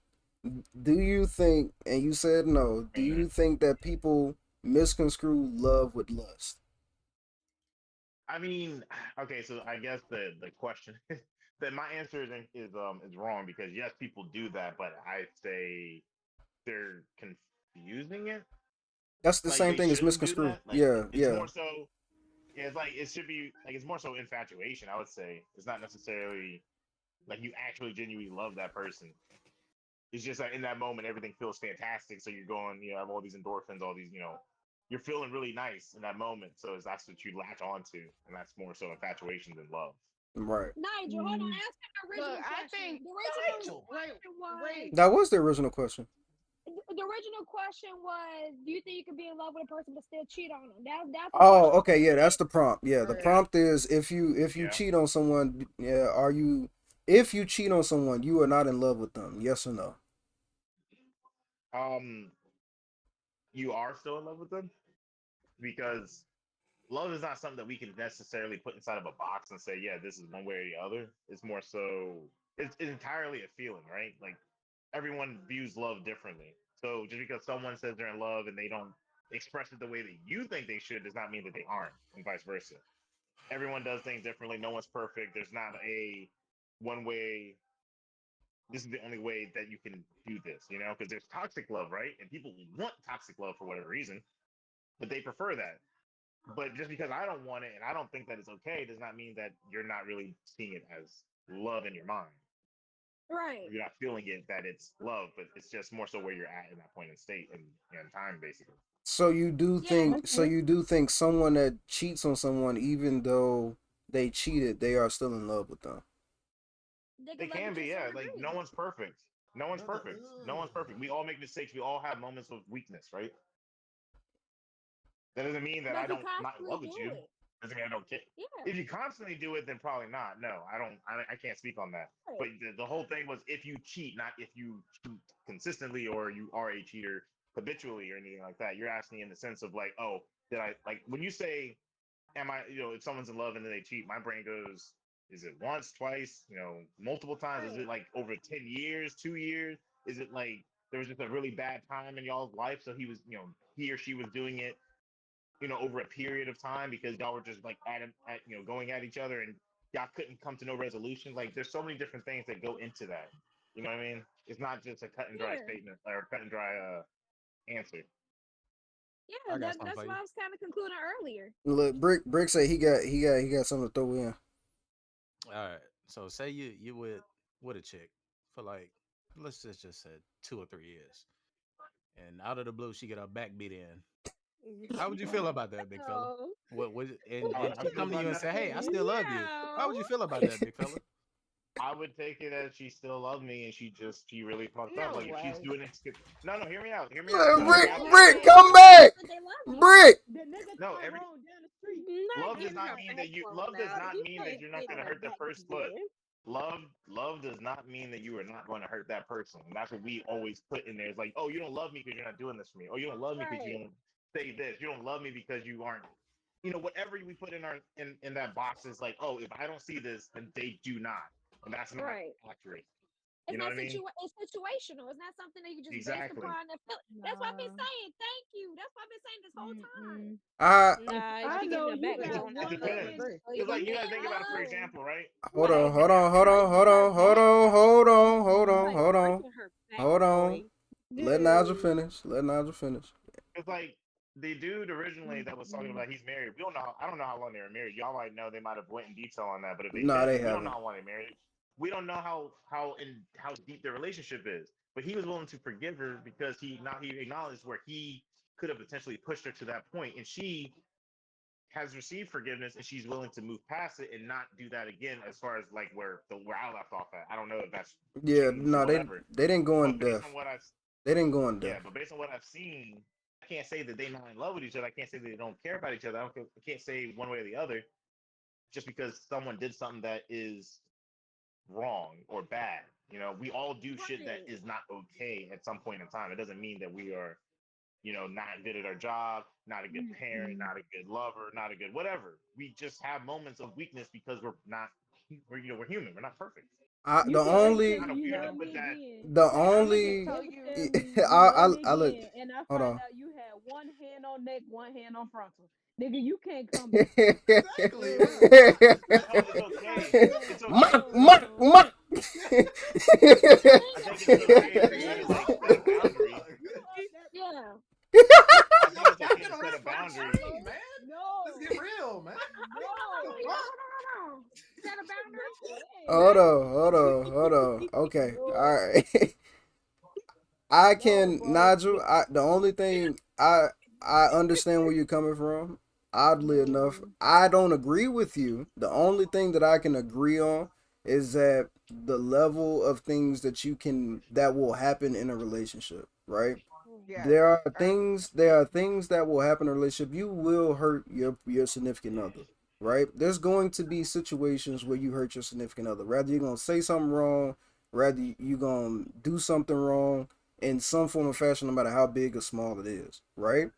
Do you think, and you said no, do Mhm. you think that people misconstrue love with lust? I mean, okay, so I guess the question that my answer is wrong because yes, people do that, but I say they're confusing it. That's the Like same they thing as shouldn't do misconstrue. that. Like Yeah, it's yeah. more so. Yeah, it's like it should be like it's more so infatuation. I would say it's not necessarily like you actually genuinely love that person. It's just like in that moment everything feels fantastic. So you're going, have all these endorphins, all these, you're feeling really nice in that moment. So that's what you latch onto, and that's more so infatuation than love. Right. Nigel, hold on. Mm, Ask him the Look, original I question. think The original Nigel. like question was wait. That was the original question. the original question was, do you think you could be in love with a person but still cheat on them? That's the Oh, question. okay, yeah, that's the prompt. Yeah, the All right. Yeah, prompt is if you yeah. cheat on someone, yeah, are you if you cheat on someone, you are not in love with them. Yes or no? Um, you are still in love with them because love is not something that we can necessarily put inside of a box and say, yeah, this is one way or the other. It's more so it's entirely a feeling, right? Like everyone views love differently. So just because someone says they're in love and they don't express it the way that you think they should does not mean that they aren't, and vice versa. Everyone does things differently. No one's perfect. There's not a one way. This is the only way that you can do this, because there's toxic love, right? And people want toxic love for whatever reason, but they prefer that. But just because I don't want it and I don't think that it's okay does not mean that you're not really seeing it as love in your mind. Right. You're not feeling it that it's love, but it's just more so where you're at in that point in state and time, basically. Yeah. So you do think someone that cheats on someone, even though they cheated, they are still in love with them. They They can love you can to be, a yeah. certain Like degree. no one's perfect. No one's Brother, perfect. No one's perfect. We all make mistakes. We all have moments of weakness, right? That doesn't mean that But I if you don't not in constantly love with do you. it, Doesn't mean I don't care. yeah. If you constantly do it, then probably not. No, I don't. I can't speak on that. Right. But the whole thing was if you cheat, not if you cheat consistently or you are a cheater habitually or anything like that. You're asking in the sense of like, oh, did I like when you say, am I? If someone's in love and then they cheat, my brain goes, is it once, twice, multiple times? Is Right. it like over 10 years, 2 years? Is it like there was just a really bad time in y'all's life, so he or she was doing it over a period of time because y'all were just like going at each other and y'all couldn't come to no resolution. Like there's so many different things that go into that. You know what I mean? It's not just a cut and dry Yeah. statement or cut and dry answer. Yeah. I got something That's for what you. I was kind of concluding earlier. Look, Brick say he got something to throw in. All right. So say you with a chick for like let's just say 2 or 3 years, and out of the blue she get her back beat in. How would you feel about that, big fella? Oh. What would How would and I she feel come to about you and that? say, "Hey, I still love you." How Yeah. would you feel about that, big fella? I would take it as she still loved me and she really fucked up. No Like if she's way. doing it, no, hear me out, hear me out. Look, No, Hey, hear me Brick, out hey, though. Brick, hey, come some people back, said they love you. Brick. the nigga No, Tyrone down the street. Not love does getting not her mean back that from love does now. not You mean that can't you're not get going to her hurt the back first foot. then. Love does not mean that you are not going to hurt that person. And that's what we always put in there. It's like, oh, you don't love me because you're not doing this for me. Oh, you don't love me because you Right. don't say this. You don't love me because you aren't. Whatever we put in our in that box is like, oh, if I don't see this, then they do not, and that's not Right. accurate. You It's know not what I mean? it's situational. It's not something that you just based Exactly. upon the feel. That's what I've been Nah. saying. Thank you. That's what I've been saying this whole time. Mm-mm. I Nah, if I she getting know her you back, It, we de- got gonna it have one to depends. hand. agree. So It's you like you got to can't think about it. For love. example, right? hold Oh, on, Right. give hold me. on, hold You on, might hold get her on, hold back. on, hold on, hold You on, might hold on, breaking her back, hold on. boy. Let Nigel Dude. finish. Let Nigel finish. It's like the dude originally that was talking Mm-mm. about he's married. We don't know. I don't know how long they were married. Y'all might know. They might have went in detail on that. But if they Nah, they didn't, we don't know haven't. how long they married. We don't know how deep their relationship is. But he was willing to forgive her because he acknowledged where he could have potentially pushed her to that point, and she has received forgiveness and she's willing to move past it and not do that again. As far as like where I left off at, I don't know if that's Yeah, changed or no, whatever. they didn't go in But based on depth. what I've They didn't go in yeah, depth. but based on what I've seen, I can't say that they're not in love with each other. I can't say that they don't care about each other. I can't say one way or the other just because someone did something that is wrong or bad. We all do shit that Right. is not okay at some point in time. It doesn't mean that we are, not good at our job, not a good parent, Mm-mm. not a good lover, not a good whatever. We just have moments of weakness because we're human. We're not perfect. I You the can never tell only Kind me of you weird to love the put me that. again. I'm You gonna can just only tell never you. tell me you love me I look. again, and I Hold find on. out you had one hand on neck, one hand on frontal. Nigga, you can't come back. Exactly, Straight man. up. No, it's okay. Yeah. It's okay Mark, for you to. Mark, Oh. Mark. I Damn. think it's okay for you to Man, Damn. like hold set a on, boundary. dog. That Yeah. I think Y'all it's okay fucking to on set a that first boundary. screen, man. Let's get no. real, man. on. Okay. All right. I No, can but Nigel. The only thing I understand where you're coming from. Oddly enough, mm, I don't agree with you. The only thing that I can agree on is that the level of things that will happen in a relationship, right? Yes, There are things that will happen in a relationship. You will hurt your significant other, right? There's going to be situations where you hurt your significant other. Rather you're gonna say something wrong, rather you gonna do something wrong in some form or fashion, no matter how big or small it is, right?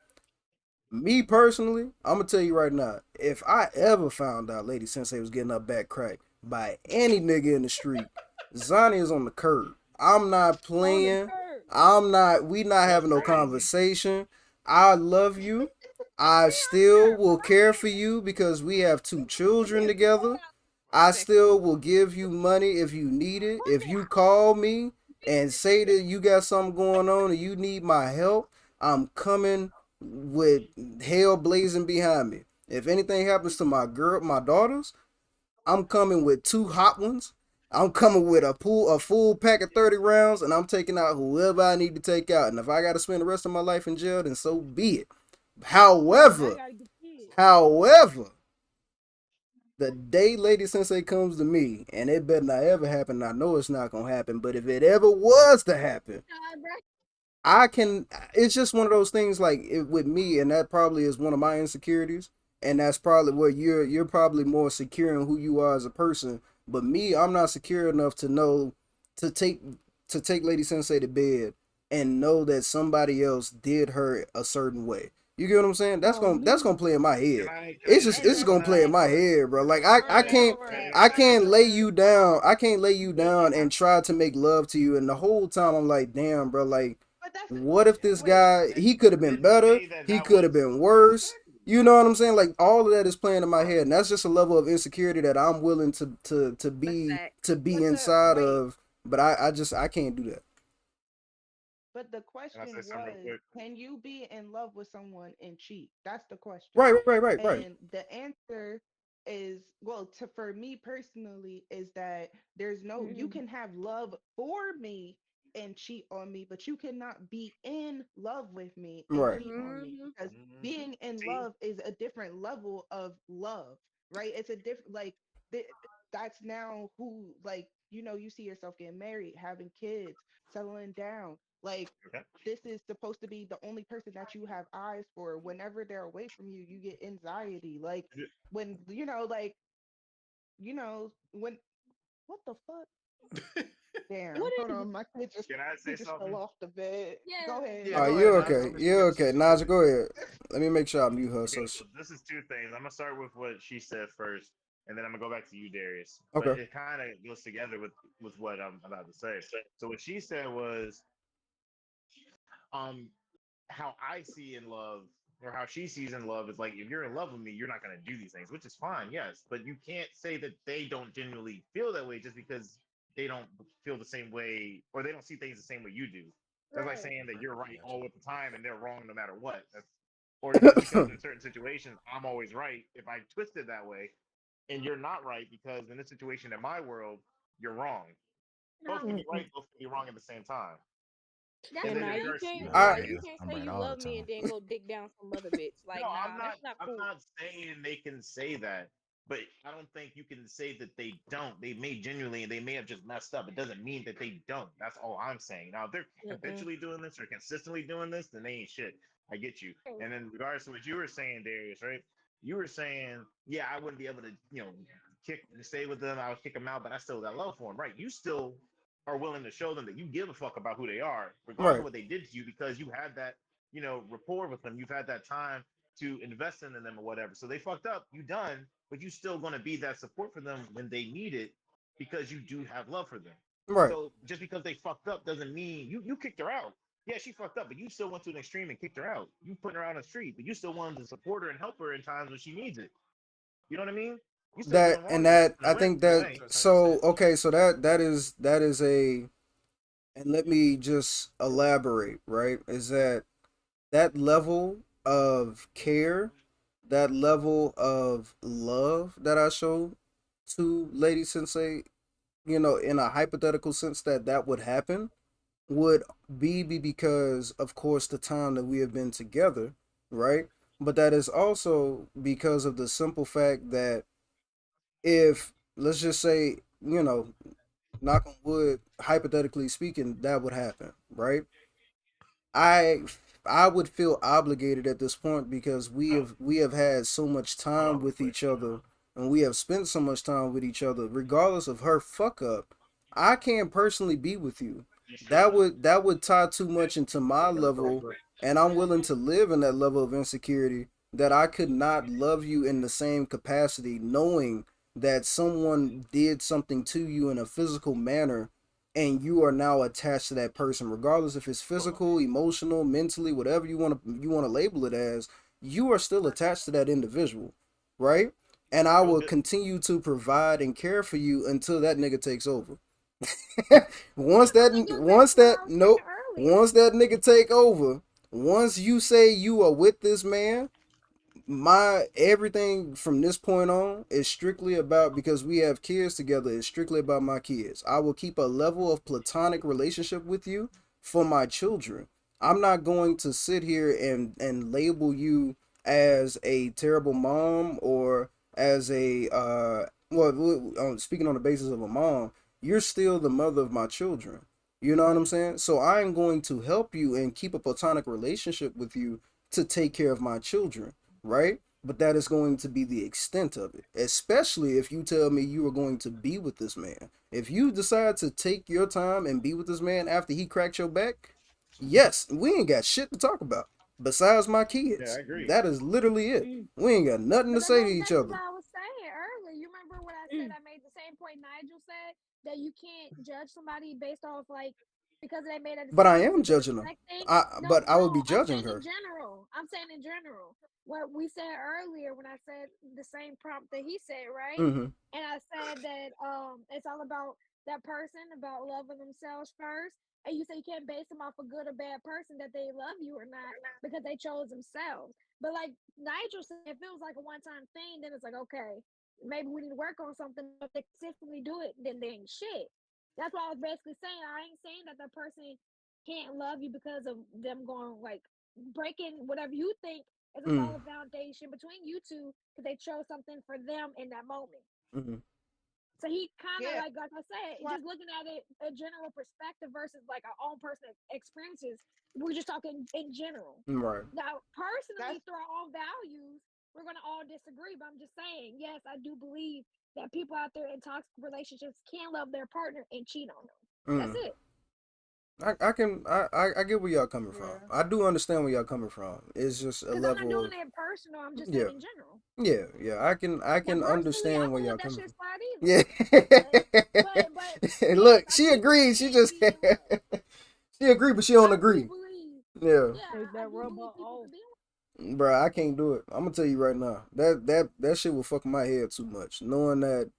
Me personally, I'm gonna tell you right now, if I ever found out Lady Sensei was getting her back cracked by any nigga in the street, Zonnie is on the curb. I'm not on the playing. curb. We not That's having no crazy. conversation. I love you. I still will care for you because we have two children together. I still will give you money if you need it. If you call me and say that you got something going on and you need my help, I'm coming with hell blazing behind me. If anything happens to my daughters, I'm coming with two hot ones. I'm coming with a full pack of 30 rounds, and I'm taking out whoever I need to take out. And if I got to spend the rest of my life in jail, then so be it. Shit, I However, gotta get kids. however, the day Lady Sensei comes to me, and it better not ever happen. I know it's not gonna happen, but if it ever was to happen, I can. It's just one of those things like with me, and that probably is one of my insecurities, and that's probably where you're probably more secure in who you are as a person. But me, I'm not secure enough to know to take to take Lady Sensei to bed and know that somebody else did her a certain way. You get what I'm saying? That's Oh, gonna me. play in my Can head. I can I It's just just and say it's just that's something gonna to play in that? my never, head, bro. Like or I can't never, I can't lay never you down. I can't lay you down being. and try to make love to you, and the whole time I'm like, damn, bro, like But that's what if this wait. guy he could have been Didn't better, say that he that could have was been worse. exactly. You know what I'm saying? Like all of that is playing in my Bro, head, and that's just a level of insecurity that I'm willing That's fact. to be But the inside wait. of. But I can't do that. But the can I say question something real was, quick? can you be in love with someone and cheat? That's the question. Right. And the answer is, well, to for me personally, is that there's no, you Mm, can have love for me and cheat on me, but you cannot be in love with me and Right. cheat on me, mm, because Hmm. being in See, love is a different level of love, right? It's a different, like, th- that's now who, like, you see yourself getting married, having kids, settling down. Like, okay. this is supposed to be the only person that you have eyes for. Whenever they're away from you, you get anxiety. Like, when, when, what the fuck? what Damn, hold is it? on. My kid just Can I he say just fell something? off the bed. Go Yeah. ahead. Yeah, All right, go you're ahead, Nigel. okay. I'm just You're giving okay. two Naja, go statistics. ahead. Let me make sure I mute her. Okay, so this is two things. I'm gonna start with what she said first, and then I'm gonna go back to you, Darius. But Okay. it kind of goes together with what I'm about to say. So what she said was, um, how I see in love or how she sees in love is like if you're in love with me, you're not gonna do these things, which is fine, yes. But you can't say that they don't genuinely feel that way just because they don't feel the same way or they don't see things the same way you do. That's like Right. saying that you're right Gotcha. all of the time and they're wrong no matter what. Or just because in certain situations I'm always right if I twist it that way, and you're not right because in this situation in my world you're wrong. Both No. can be right, Mm-mm. both can be wrong at the same time. That's And And then the in now thing. you regards to can't, you, Yeah, bruh. I You yeah. can't I'm say right you all the love me time. and then go dig down some other bitch. no, Like, nah, that's not I'm cool. not saying they can say that, but I don't think you can say that they don't. They may genuinely, and they may have just messed up. It doesn't mean that they don't. That's all I'm saying. Now, if they're Mm-mm. habitually doing this or consistently doing this, then they ain't shit. I get you. And in regards to what you were saying, Darius, right? You were saying, yeah, I wouldn't be able to, stay with them. I would kick them out, but I still got love for them, right? You still are willing to show them that you give a fuck about who they are, regardless of right. what they did to you, because you had that, rapport with them. You've had that time to invest in them or whatever. So they fucked up, you done, but you still gonna be that support for them when they need it because you do have love for them. Right. So just because they fucked up doesn't mean you kicked her out. Yeah, she fucked up, but you still went to an extreme and kicked her out. You put her out on the street, but you still wanted to support her and help her in times when she needs it. You know what I mean? You still That doing and wrong, you're just that in the I right think the that way. That's so 100%. okay, so that is a and let me just elaborate, right? Is that level of care, that level of love that I show to Lady Sensei in a hypothetical sense that that would happen, would be because, of course, the time that we have been together, right? But that is also because of the simple fact that if, let's just say, knock on wood, hypothetically speaking, that would happen, right? I I would feel obligated at this point because we have had so much Hold time on real with quick. each other, and we have spent so much time with each other regardless of her fuck up. I can't personally be with you. That would tie too much into my level, and I'm willing to live in that level of insecurity that I could not love you in the same capacity knowing that someone did something to you in a physical manner and you are now attached to that person, regardless if it's physical, emotional, mentally, whatever you want to label it as. You are still attached to that individual, right? And I will continue to provide and care for you until that nigga takes over. once that It goes back once to what that I was saying nope earlier. once that nigga take over, once you say you are with this man, my everything from this point on is strictly about, because we have kids together, it's strictly about my kids. I will keep a level of platonic relationship with you for my children. I'm not going to sit here and label you as a terrible mom or as a speaking on the basis of a mom, you're still the mother of my children. You know what I'm saying? So I'm going to help you and keep a platonic relationship with you to take care of my children, right? But that is going to be the extent of it, especially if you tell me you are going to be with this man. If you decide to take your time and be with this man after he cracked your back, yes, we ain't got shit to talk about besides my Yeah, I kids. agree. That is literally it. Mm, We ain't got nothing But to that say to goes each back to other. what I was saying earlier. You remember what I said? mm, I made the same point Nigel said that you can't judge somebody based off like because they made a But I decision am because they're judging her. expecting. No, But I would be no, I'm judging saying in her. general. I'm saying in general. What we said earlier when I said the same prompt that he said, right? Mm-hmm. And I said that it's all about that person, about loving themselves first. And you say you can't base them off a good or bad person that they love you or not because they chose themselves. But like Nigel said, if it was like a one time thing, then it's like, okay, maybe we need to work on something. But if they consistently do it, then they ain't shit. That's what I was basically saying. I ain't saying that the person can't love you because of them going like breaking whatever you think is a Mm-hmm. solid foundation between you two because they chose something for them in that moment. Mm-hmm. So he kind of Yeah, like I said, that's why. just looking at it a general perspective versus like our own personal experiences. We're just talking in general. Right. Now, That's personally, through our own values, we're gonna all disagree. But I'm just saying, yes, I do believe that people out there in toxic relationships can love their partner and cheat on them. That's Mm. it. I get where y'all coming from. yeah. I do understand where y'all coming from. It's just a Because I'm not level doing of, it personal. I'm just saying yeah. in general. Yeah. I Now, can personally, I understand where wouldn't y'all let that coming shit from. slide either. Yeah. But yes, Look, I she believe in love agreed. She and just cheating. Look, she agreed, but she don't I do agree. believe. Yeah. Yeah, take I that do rubber believe people off. could be. Bruh, I can't do it. I'm gonna tell you right now. That shit will fuck my head too much. Knowing that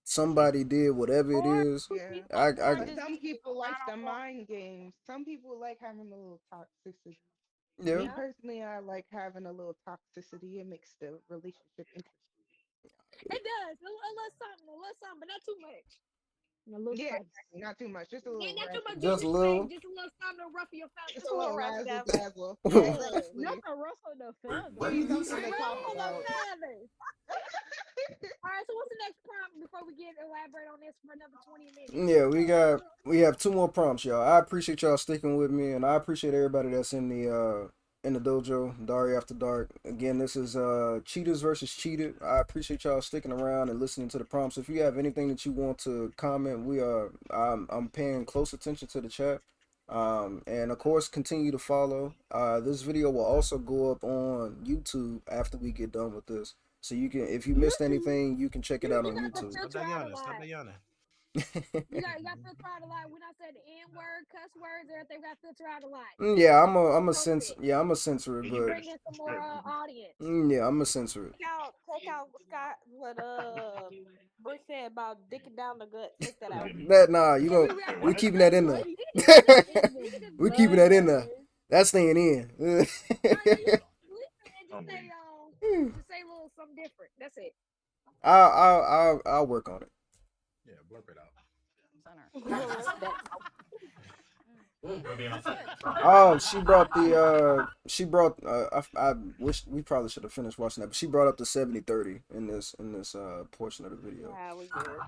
somebody did whatever it Or is. Yeah. people I want But just some be people like one the on one. mind games. Some people like having a little toxicity. yeah. Me Yeah, personally, I like having a little toxicity. It makes the relationship interesting. it does. A little something, but not too much. A little Yeah, spice. exactly. Not too much. Just a Yeah, little not too much razzle Just a dazzle. little. disrespect. Just a little something to ruffle your Just feathers. a A little little rough razzle dazzle. dazzle. Yeah, Not Exactly. the rustle the What Give did you feathers. you something to say? talk ruffle the about. feathers. All right. So what's the next prompt before we get elaborate on this for another 20 minutes? Yeah, we have two more prompts, y'all. I appreciate y'all sticking with me, and I appreciate everybody that's in the dojo, Dari After Dark. Again, this is Cheaters versus Cheated. I appreciate y'all sticking around and listening to the prompts. If you have anything that you want to comment, I'm paying close attention to the chat. And of course, continue to follow. This video will also go up on YouTube after we get done with this. So you can, if you missed YouTube. anything, you can check it out You on got to YouTube. Stop filter that out a yawning. Stop lot. that yawning. You got to filter out a lot. When I said the N word, cuss words, everything, we got to filter out a lot. Yeah, I'm a Most of censor. it. Yeah, I'm a censor it, Can you but finish Bring in the some more script? audience. yeah, I'm a censor it. Take out Scott what Brick said about dicking down the gut. Take that You out. get me? That nah, you Yeah, know, we Wait, we what? keeping that in Why there. you he even can We bleep keeping it. that in there. butter? That's staying in. No, yeah, you can bleep it and I'm weak. just say a little something different. That's it. I'll work on it. Yeah, blurp it out. That We're being unfair. Oh, she brought the she brought I wish we probably should have finished watching that, but she brought up the 70-30 in this portion of the video. nah, we good.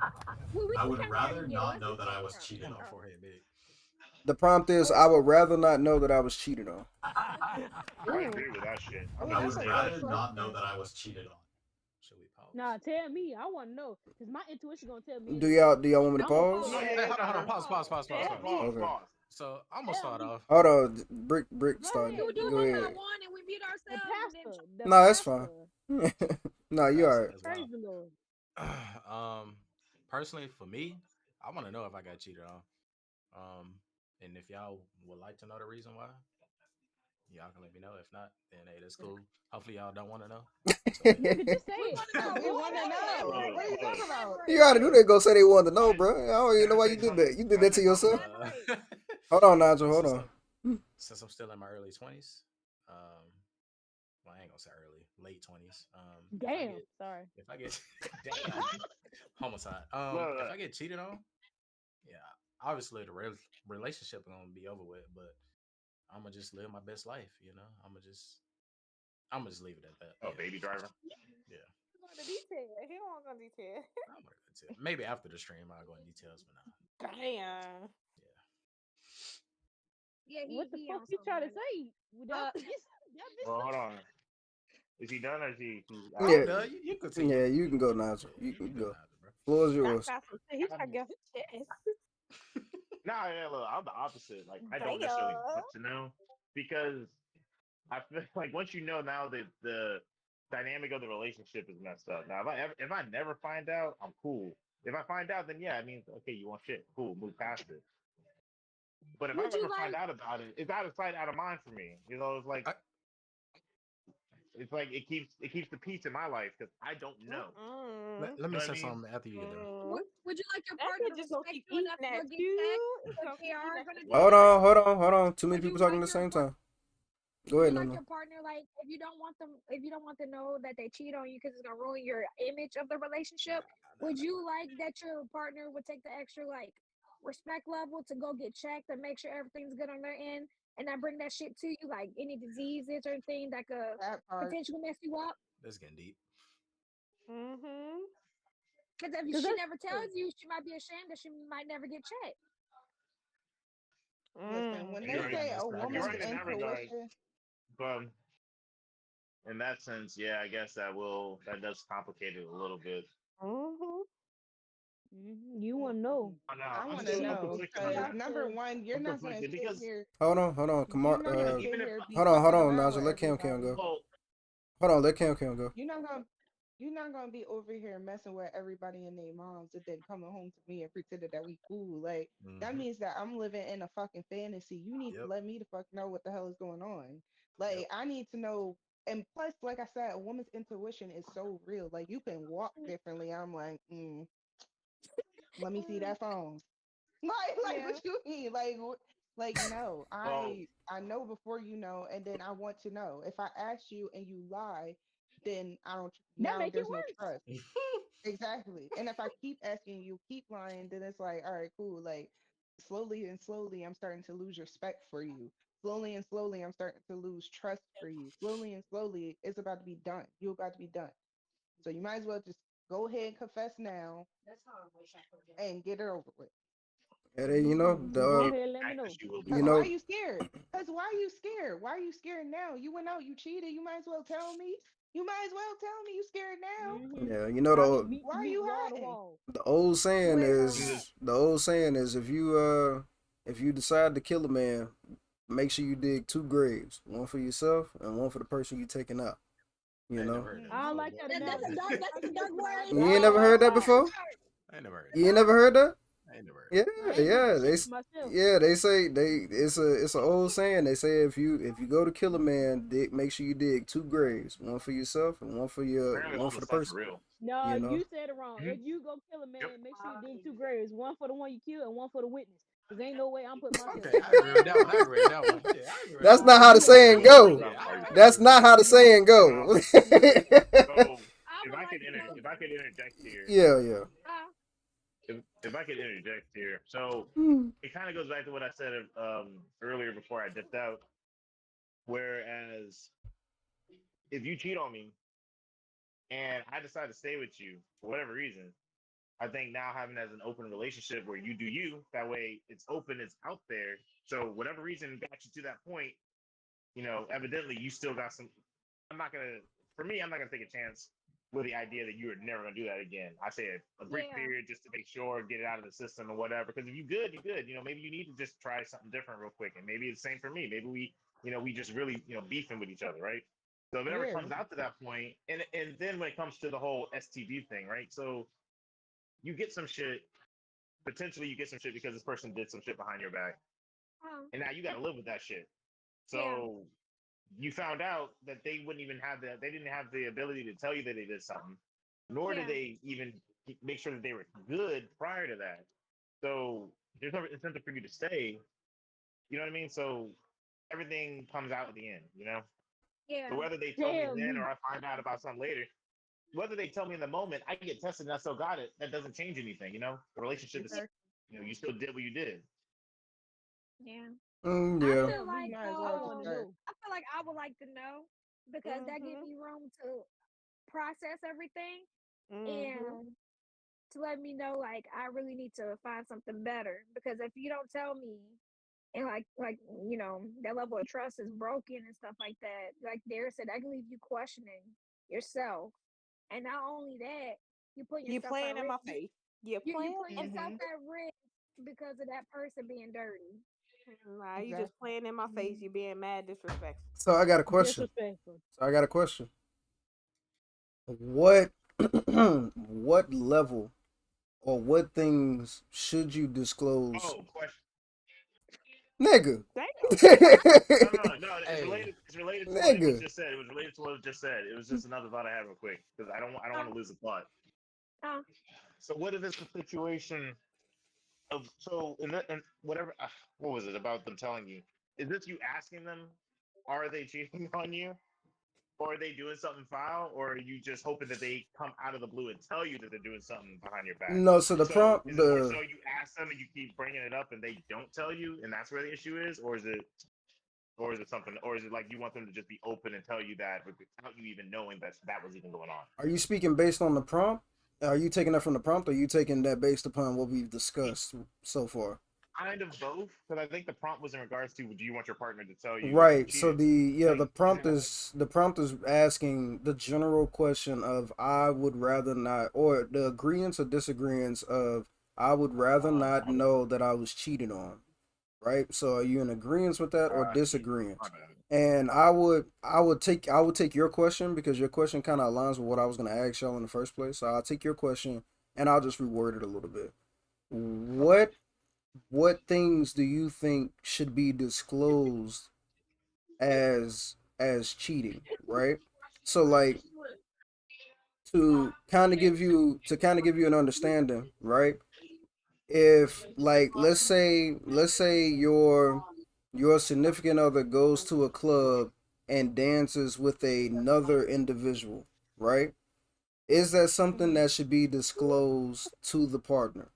We I would haven't heard it rather yet. not What's know the that I was cheated Hit on. on forehead big. The prompt is I would rather not know that I was cheated on. I Ooh. agree with that shit. I Oh, would I that's just would a say that tough rather shit. not know question. that I was cheated on. Should we pause? Nah, tell me. I want to know because my intuition gonna tell me Do anything. y'all want me to I'm gonna pause? pause. Yeah, Hey, hold on. nah, Pause, pause, pause, pause, Tell pause, pause. me. pause, Okay. pause. So I'm gonna Tell start me. off. Hold on, brick Go start. Can we ahead. do Go Go one ahead. by ahead. one and we mute The ourselves and then pastor. The No, that's fine. pastor. No, The you pastor alright. as Praise well. the Lord. Personally, for me, I want to know if I got cheated on. Um, and if y'all would like to know the reason why, y'all can let me know. If not, then hey, that's cool. Hopefully, y'all don't want to know. So hey, You could just say we it. want to No, know. we We want want to to know. Look, What are you elaborate. look. talking about? You Elaborate. already knew they gonna say they wanted to know, I, bro. I don't even can know I why say you did something? that. You did Can I that to say something? yourself. Elaborate. Hold on, Nigel. Hold since on. since I'm still in my early 20s, um, well, I ain't gonna say early, late 20s. Damn. Sorry. If I get, damn, homicide. Look, If look. I get cheated on, yeah, obviously the relationship is gonna be over with, but I'm gonna just live my best life. I'm gonna just leave it at that. Oh, baby driver. Yeah. Going to detail. He don't want to go into detail. I'm gonna go into maybe after the stream I'll go in details, but nah. Damn. Yeah. Yeah, What the he fuck on you something try to right now. say? That Well, hold bitch. on. Is he done or is he's No, I'm Yeah, after? done. You continue. yeah. You can go, Yeah, Nigel. You you can can go go. now, bro. Floor is That yours. got some shit. He trying to I'm, get off his chest. nah, yeah, look, I'm the opposite. Like, I don't necessarily Damn. want to know because I feel like once you know now that the dynamic of the relationship is messed up. Now, if I never find out, I'm cool. If I find out, then yeah, it means okay, you want shit, cool, move past it. But if I Would you ever find like? out about it, it's out of sight, out of mind for me. I, It's like it keeps the peace in my life because I don't know. Mm-mm. let You me know what I say mean? something after you get done. Mm. Would you like your That partner bitch to just gonna respect keep you eating enough to go at get checked you. It's if gonna they keep eating are at gonna you. get Hold on, checked? hold on. Too many Would people you talking like at the your same part? time. Go Would ahead, you like Nunu. your partner like if you don't want to know that they cheat on you because it's gonna ruin your image of the relationship? Would you like that your partner would take the extra like respect level to go get checked and make sure everything's good on their end, and not bring that shit to you like any diseases or anything that could That part. potentially mess you up? That's getting deep. Mm-hmm. Because if Cause she that's never tells you, she might be ashamed that she might never get checked. Listen, Mm. when And they you're right. say a You're woman's right in that regard. intuition, But in that sense, yeah, I guess that does complicate it a little bit. Mm-hmm. you wanna know. I know. I want to So I'm know conflicted on you because that. have number to. one, you're I'm not gonna conflicted sit because here. Hold on. You're Kamar, not gonna sit even if here be hold fucking on, around Nigel. with Let Cam everybody. go. well, Hold on, let Cam go. You're not gonna you're not gonna be over here messing with everybody and their moms and then coming home to me and pretending that we cool. Like that Mm-hmm. means that I'm living in a fucking fantasy. You need to Yep. let me the fuck know what the hell is going on. Yep. Like I need to know. And plus, like I said, a woman's intuition is so real. Like you can walk differently. I'm like, let me see that phone. Like Yeah. what you mean? Like no, well, I know before you know, and then I want to know. If I ask you and you lie, then I don't. That Now make it there's no worse. trust. Exactly. And if I keep asking you, keep lying, then it's like, all right, cool. Like slowly and slowly, I'm starting to lose respect for you. Slowly and slowly, I'm starting to lose trust for you. Slowly and slowly, it's about to be done. You're about to be done. So you might as well just go ahead and confess now and get it over with. Yeah, you know Go the if ahead, let me know. she will be you Cause why fine. know you scared? Cause why you scared? Why you scared now? You went out, you cheated. You might as well tell me. You might as well tell me you scared now. Mm-hmm. yeah you know Why Why are meet you wall to hiding? wall? the old saying Wait, Turn is up. if you decide to kill a man, make sure you dig two graves, one for yourself and one for the person you taking out. You I ain't never know, heard that I don't before, like but that that's a analogy. dark. That's a dark way. you I ain't don't never like heard that that. before. I ain't never heard You that. ain't No. never heard that. I ain't never heard Yeah, that. I ain't did yeah. that shit to myself. They say it's an old saying. They say if you go to kill a man, make sure you dig two graves, one for yourself and Apparently, one all for the the stuff's person. real. No, You know. you said it wrong. Mhm. If you go kill a Yep. man, make sure you dig two graves. One for the one you killed and one for the witness. Cause ain't no way I'm putting myself Okay, in I that. agree with that one. I agree with that one. Yeah, I agree with That's that Nah, not one. how the you out of saying I'm line. gonna go. that Yeah, part. I That's agree with not that how one. the saying go. You So I would like to know. if I could interject here, Yeah, yeah. Uh, if I could interject here, so Hmm. it kind of goes back to what I said earlier before I dipped out. Whereas if you cheat on me and I decide to stay with you for whatever reason, I think now having as an open relationship where you do you, that way it's open, it's out there. So whatever reason got you to that point, evidently you still got some. I'm not gonna, for me, I'm not gonna take a chance with the idea that you are never gonna do that again. I say a brief Yeah. period just to make sure, get it out of the system or whatever. Because if you good, you good. Maybe you need to just try something different real quick, and maybe it's the same for me. Maybe we just really, beefing with each other, right? So if it ever Yeah. comes out to that point, and then when it comes to the whole STD thing, right? So you get some shit. Potentially, you get some shit because this person did some shit behind your back, Um. and now you got to live with that shit. Yeah. So you found out that they wouldn't even have the they didn't have the ability to tell you that they did something, nor did Yeah. they even make sure that they were good prior to that. So there's no incentive for you to stay. You know what I mean? So everything comes out at the end. So Yeah. whether they tell me Tell then or me. I find out about something later, whether they tell me in the moment, I get tested and I still got it. That doesn't change anything. The relationship is, Exactly. you still did what you did. Yeah. I Yeah. feel Yeah, we like might as I well want just to start. know. I feel like I would like to know because that gives Mhm. me room to process everything Mhm. and to let me know like I really need to find something better because if you don't tell me and like that level of trust is broken and stuff like that, like Dare said, that can leave you questioning yourself, and not only that, you put You yourself at playing in risk. my face. You You playing put in my yourself Mm-hmm. at risk because of that person being dirty. Nah, you just Exactly. playing in my face. You being mad disrespectful. So I got a question. Disrespectful. So I got a question. What what level or what things should you disclose, Oh, question. nigga? Damn. No. It's Hey, related. It's related to what it was Nigga. just said. It was related to what was just said. It was just another thought I had real quick because I don't Uh, want to lose the plot. uh, So what if it's a situation of and whatever what was it about them telling you? Is this you asking them, are they cheating on you? Or are they doing something foul? Or are you just hoping that they come out of the blue and tell you that they're doing something behind your back? No, so the So prompt is it more the so you ask them and you keep bringing it up and they don't tell you and that's where the issue is? Or is it something, or is it like you want them to just be open and tell you that without you even knowing that was even going on? are you speaking based on the prompt? Are you taking that from the prompt or are you taking that based upon what we've discussed so far? Kind of both, because I think the prompt was in regards to, do you want your partner to tell you that you Right. So cheated? the yeah, Like, the prompt is asking the general question of I would rather not, or the agreements or disagreements of I would rather not my bad, know that I was cheated on. Right. So are you in agreement with that or got you. My disagreement? bad. And I would take your question because your question kind of aligns with what I was going to ask y'all in the first place. So I'll take your question and I'll just reword it a little bit. Okay. What things do you think should be disclosed as cheating, right? So like to kind of give you an understanding, right? If like let's say your significant other goes to a club and dances with another individual, right? Is that something Mhm. that should be disclosed to the partner?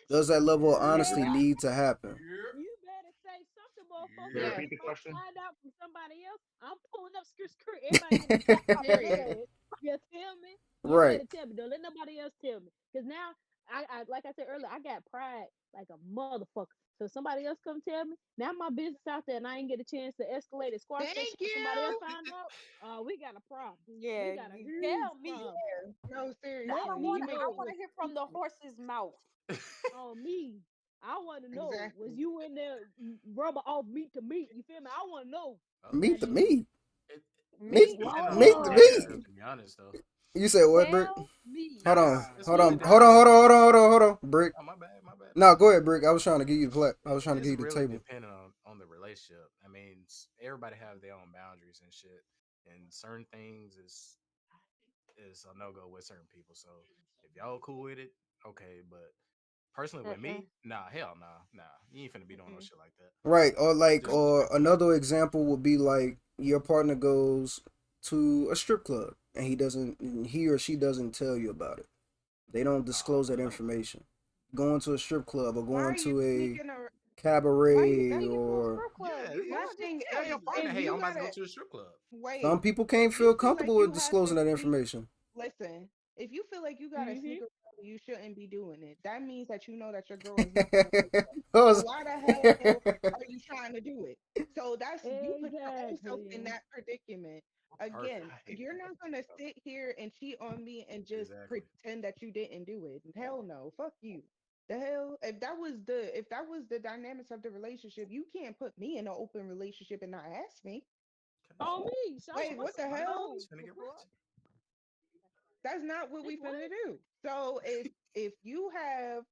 Does that level of honesty Yeah. need to happen? You better say something, motherfucker. Can you Yes. Because repeat if the I question? find out from somebody else, I'm pulling up skirt. Everybody get the fuck out my Period. head. You tell me? You Right. better tell me. Don't let nobody else tell me. Because now, I like I said earlier, I got pride like a motherfucker. So if somebody else come tell me, now my business out there and I ain't get a chance to escalate and squash that Thank shit. Somebody else you. find out, we got a problem. We Yeah, got a you huge tell me. problem. No, Let I seriously, me you want make I know. want to hear from the horse's mouth. On me. I want to know, was exactly. you in there rubber off meat to meat? You feel me? I want to know. oh, Meet the Goddamn it. meat. it, it's Meet Me. depending on the meet the relationship, meat. Oh, to be honest, though. You said what, Brick? tell me. Hold on. Nah, It's Hold really on. Hold on. dependent Hold on. on. Hold on. Hold on. Hold on. Brick. Oh, my bad, No, my go bad. ahead, Brick. I was trying to give you the I was trying to give It's you the really table. dependent on the relationship. I mean, everybody have their own boundaries and shit, and certain things is a no go with certain people. So if y'all cool with it, okay. But personally, with Mm-mm, me, nah, hell nah. You ain't finna be doing no mm-mm. shit like that. Right. That's Or disrespectful. another example would be like your partner goes to a strip club and he or she doesn't tell you about it. They don't Oh disclose that no, information. going to a strip club or Why going are you to a sneaking a Why you cabaret sneaking to a or strip club? Yeah, You yeah. my Just thing tell your is partner, if hey, you I'm about to go gotta to a strip club. some wait, people if can't you feel feel like comfortable you with have to disclosing that sneak information. listen, if you feel like you gotta sneak Mhm. around, you shouldn't be doing it. That means that you know that your girl is not gonna like that. So Cause- why the hell are you trying to do it? So that's you put your own self in Exactly. that predicament. Again, Perfect. I hate you're that. not gonna sit here and cheat on me and just Exactly. pretend that you didn't do it. Hell no. Fuck you. The hell? If that was the dynamics of the relationship, you can't put me in an open relationship and not ask me. Okay. On me. Show Like, what's what the All right. hell? no It's gonna the get fuck. ratchet. That's not what It's we what? finna do. So if you have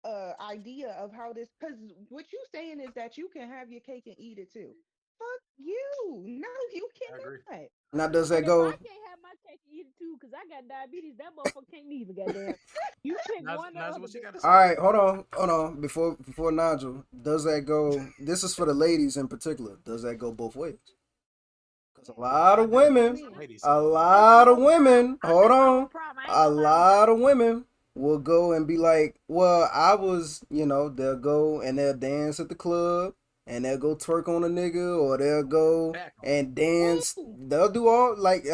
a idea of how this, because what you saying is that you can have your cake and eat it too. Fuck you. No, you I agree. cannot. now does that If I go? can't have my cake and eat it too, cause I got diabetes, that motherfucker can't neither. Goddamn. You pick one or the Naja, other, what you got to bitch. All say? right, hold on. Before Nigel, does that go? This is for the ladies in particular. Does that go both ways? Because a lot I of do What you from women, the mean? lady a side. lot of Prom. women, I hold think so on, with prom. I ain't a gonna lie with lot that. of women will go and be like, well, I was, they'll go and they'll dance at the club and they'll go twerk on a nigga or they'll go Back on and dance. Who? They'll do all like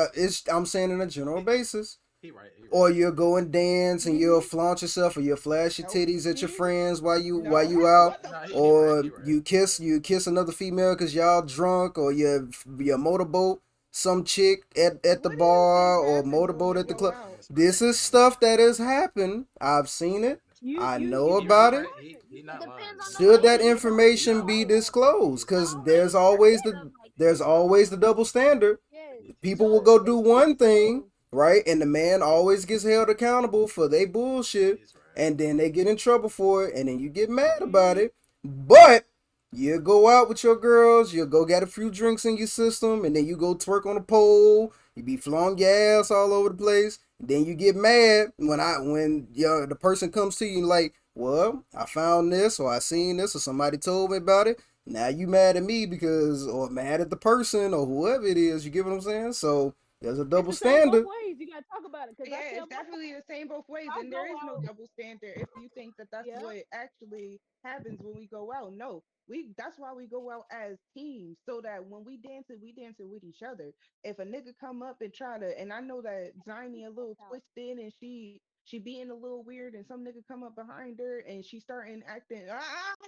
I'm saying in a general him. basis. He right. He Or right. you'll go and dance and you'll Mhm. flaunt yourself or you'll flash your Nope. titties at your friends while No. you out What the No, fuck? he right. or He right. He right. you kiss another female because y'all drunk or you motorboat some chick at the What else bar has or happened when motorboat we at the go club. out? It's This madness. is stuff that has happened. I've It's seen it. madness. I know You He about just it. right. lying. He It not lying. depends on the Should that lady. It don't. He information not be lying. disclosed? He's not Because lying. there's Always there always is the of like there's always the double standard. Yes. People will Look, go do it should be one thing, disclosed. right? And the man always gets held accountable for they bullshit, He's right. and then they get in trouble for it, and then you get mad about Mhm. it. But you go out with your girls, you go get a few drinks in your system, and then you go twerk on a pole. You be flowing your ass all over the place. Then you get mad when the person comes to you and like, well, I found this or I seen this or somebody told me about it. Now you mad at me because or mad at the person or whoever it is. You get what I'm saying? So there's a It's double the same both standard. ways. You gotta talk about it. Cause I Yeah, tell it's my definitely the same both ways, I and there go is no out. double standard if you think that that's Yeah. what actually happens when we go out. No, we that's why we go out as teams, so that when we dance it with each other. If a nigga come up and try to, and I know that Ziny a little twisted and she being a little weird, and some nigga come up behind her and she starting acting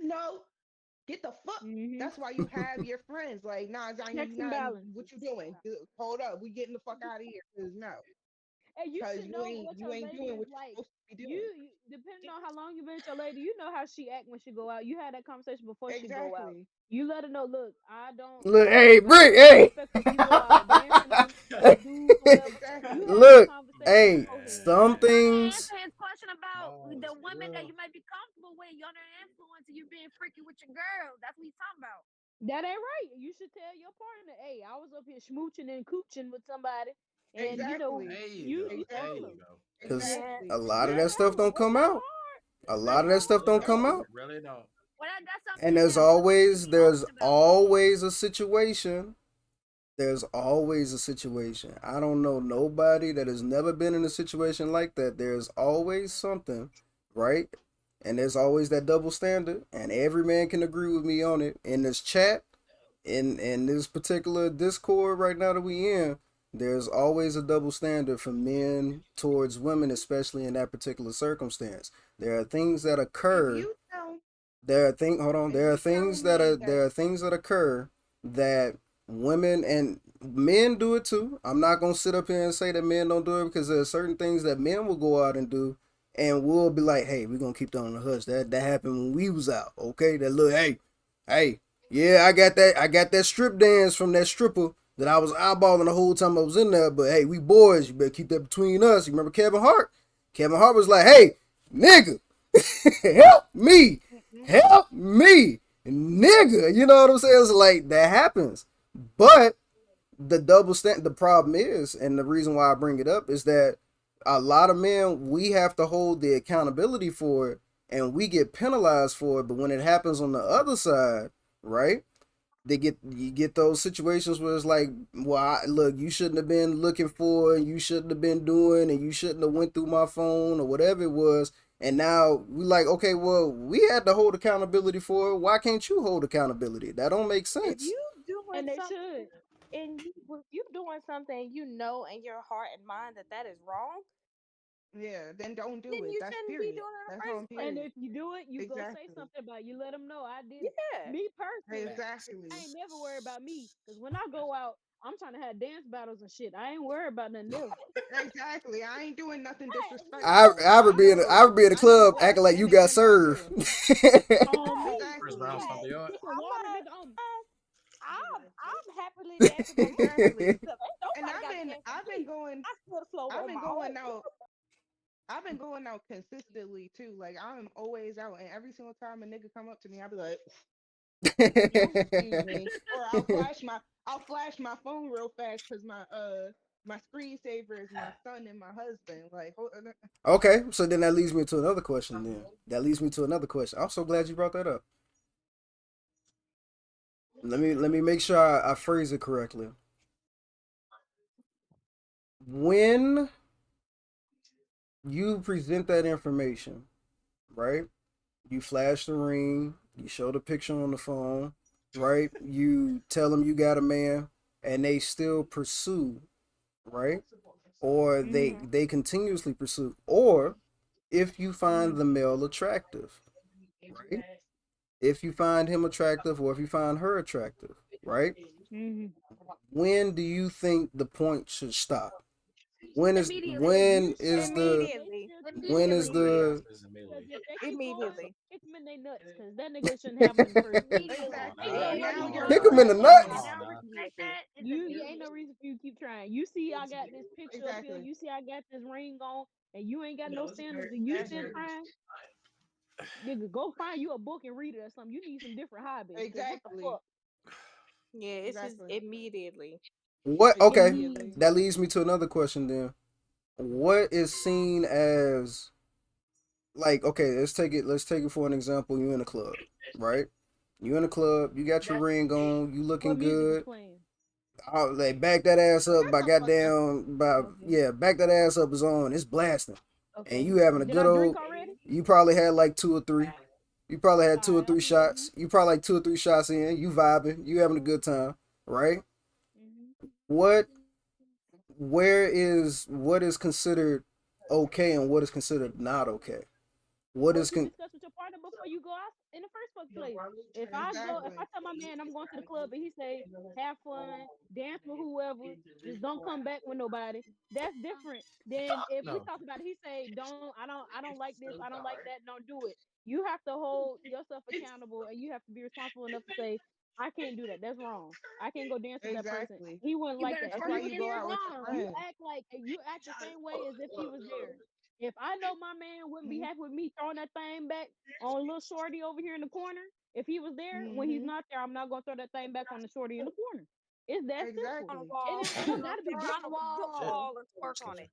no, get the fuck. Mhm. That's why you have your friends like, nah, Ziny, Checks you and not, balances. what you doing? Hold up, we getting the fuck out of here, cause no, And you cause should know what you your ain't lady doing is what you're like. supposed to be You, doing. depending on how long you been with your lady, you know how she act when she go out. You had that conversation before she go out. Exactly. You let her know, look, I don't Look, like hey, I Brick, don't hey. disrespect if you go out dancing with dudes or whatever. You Exactly. had that Look, conversation hey, beforehand. some You don't things. answer his question about Oh, the women that yeah. you might be comfortable with. You're under the influence and you being freaky with your girl. That's what he's talking about. That ain't right. You should tell your partner, hey, I was up here smooching and cooching with somebody, and Exactly. There you you go. There tell you Exactly. them. go. Because Yeah. a Exactly. lot of You that Exactly. stuff tell them. don't It's come not out. hard. A It's lot of that not stuff Really don't hard. don't. come out. Really don't. Well, that's And something that women should be open about. there's always a situation. I don't know nobody that has never been in a situation like that. There's always something, right? And there's always that double standard. And every man can agree with me on it. In this chat, in this particular Discord right now that we in, there's always a double standard for men towards women, especially in that particular circumstance. There are things that If occur you tell hold on. if you tell me that There are things that occur that women and men do it too. I'm not gonna sit up here and say that men don't do it because there are certain things that men will go out and do, and we'll be like, hey, we're gonna keep that on the hush. That happened when we was out. Okay, that look, hey, yeah, I got that strip dance from that stripper that I was eyeballing the whole time I was in there. But hey, we boys, you better keep that between us. You remember Kevin Hart? Kevin Hart was like, hey, nigga, help me, mm-mm, help me, nigga. You know what I'm saying? It's like that happens. But the problem is, and the reason why I bring it up is that a lot of men, we have to hold the accountability for it and we get penalized for it. But when it happens on the other side, right? You get those situations where it's like, well, look, you shouldn't have been looking for, and you shouldn't have been doing, and you shouldn't have went through my phone or whatever it was, And now we like, okay, well, we had to hold accountability for it. Why can't you hold accountability? That don't make If sense. you doing And they something should. and you doing something you know in your heart and mind that that is wrong, Yeah, then don't then do it. you That's shouldn't be period. doing it in the That's on first And place. period. if you do it, you go say Exactly. something about it. You let them know I did it. Yeah. Me personally, Facts. I Exactly. ain't never worried about me. Because when I go out, I'm trying to have dance battles and shit. I ain't worried about nothing else. Exactly. I ain't doing nothing I disrespectful. I would I be in know. I would be in the I know club what I acting like you stand in got and not served. do. On me. Chris Exactly. Brown Hey, stomp the yard. Get some I'm water, a, nigga, on me. I'm happily dancing on my own Exactly. because ain't And nobody got to dance on I've been me. going I still the flow I've on been my own. going out I've been going out consistently too. Like I'm always out, and every single time a nigga come up to me, I'll be like, "Excuse me," or I'll flash my phone real fast because my screensaver is my son and my husband. Like, Okay, so then that leads me to another question. Then that leads me to another question. I'm so glad you brought that up. Let me make sure I phrase it correctly. When you present that information, right? You flash the ring, you show the picture on the phone, right? You tell them you got a man, and they still pursue, right? Or Mm-hmm. they continuously pursue, or if you find Mm-hmm. the male attractive, right? If you find him attractive, or if you find her attractive, right? Mm-hmm. When do you think the point should stop? Immediately. If you When still is think the that they Immediately. still keep when going, is then The Immediately. the answer is because immediately. if they keep going, Immediately. kick them in their nuts, because that nigga shouldn't have them in the first place. Immediately. exactly. You don't Nah, want Now to come keep you're on, kick going him and in nah. the they respecting and it. nuts? don't Nah. respect that. It's You ain't no immediately. reason for you to keep trying. You see, I got this picture up here. Exactly. You see, I got this ring on, and you ain't got no standards, and you still trying. Nigga, go find you a book and read it or something. You need some different hobbies, cause what the Exactly. fuck? Yeah, it's just Exactly. immediately. What? Okay, Immediately. that Immediately. leads me to another question. Then, what is seen as like? Okay, let's take it for an example. You in a club, right? You in a club. You got your ring on. You What looking music is good. playing? Oh, like back that ass up Shut by the fuck up. goddamn by Okay. yeah, back that ass up is on. It's blasting, and Okay. you having a Did good I drink old. already? You probably had like two or three. You probably had All two or right. three shots. You probably like two or three shots in. You vibing. You having a good time, right? Mm-hmm. What what is considered okay and what is considered not okay? What is What you con? discuss with your partner before you go out in the first fuck place. If I Exactly. tell my man I'm going to the club and he say have fun, dance with whoever, just don't come back with nobody. That's different than if we No. talk about it. He say I don't like this, I don't like that, don't do it. You have to hold yourself accountable and you have to be responsible enough to say I can't do that. That's wrong. I can't go dance with that person. Exactly. He wouldn't You like better that. That's If why speak you you in go there, out with your Islam. you act the same way as if he was there. If I know my man wouldn't be happy with me throwing that thing back on little shorty over here in the corner, if he was there when he's Mm-hmm. not there, I'm not gonna throw that thing back on the shorty in the corner. It's that simple. On the Exactly. wall. It don't gotta be Throw it big. on the Shit. wall and twerk on it.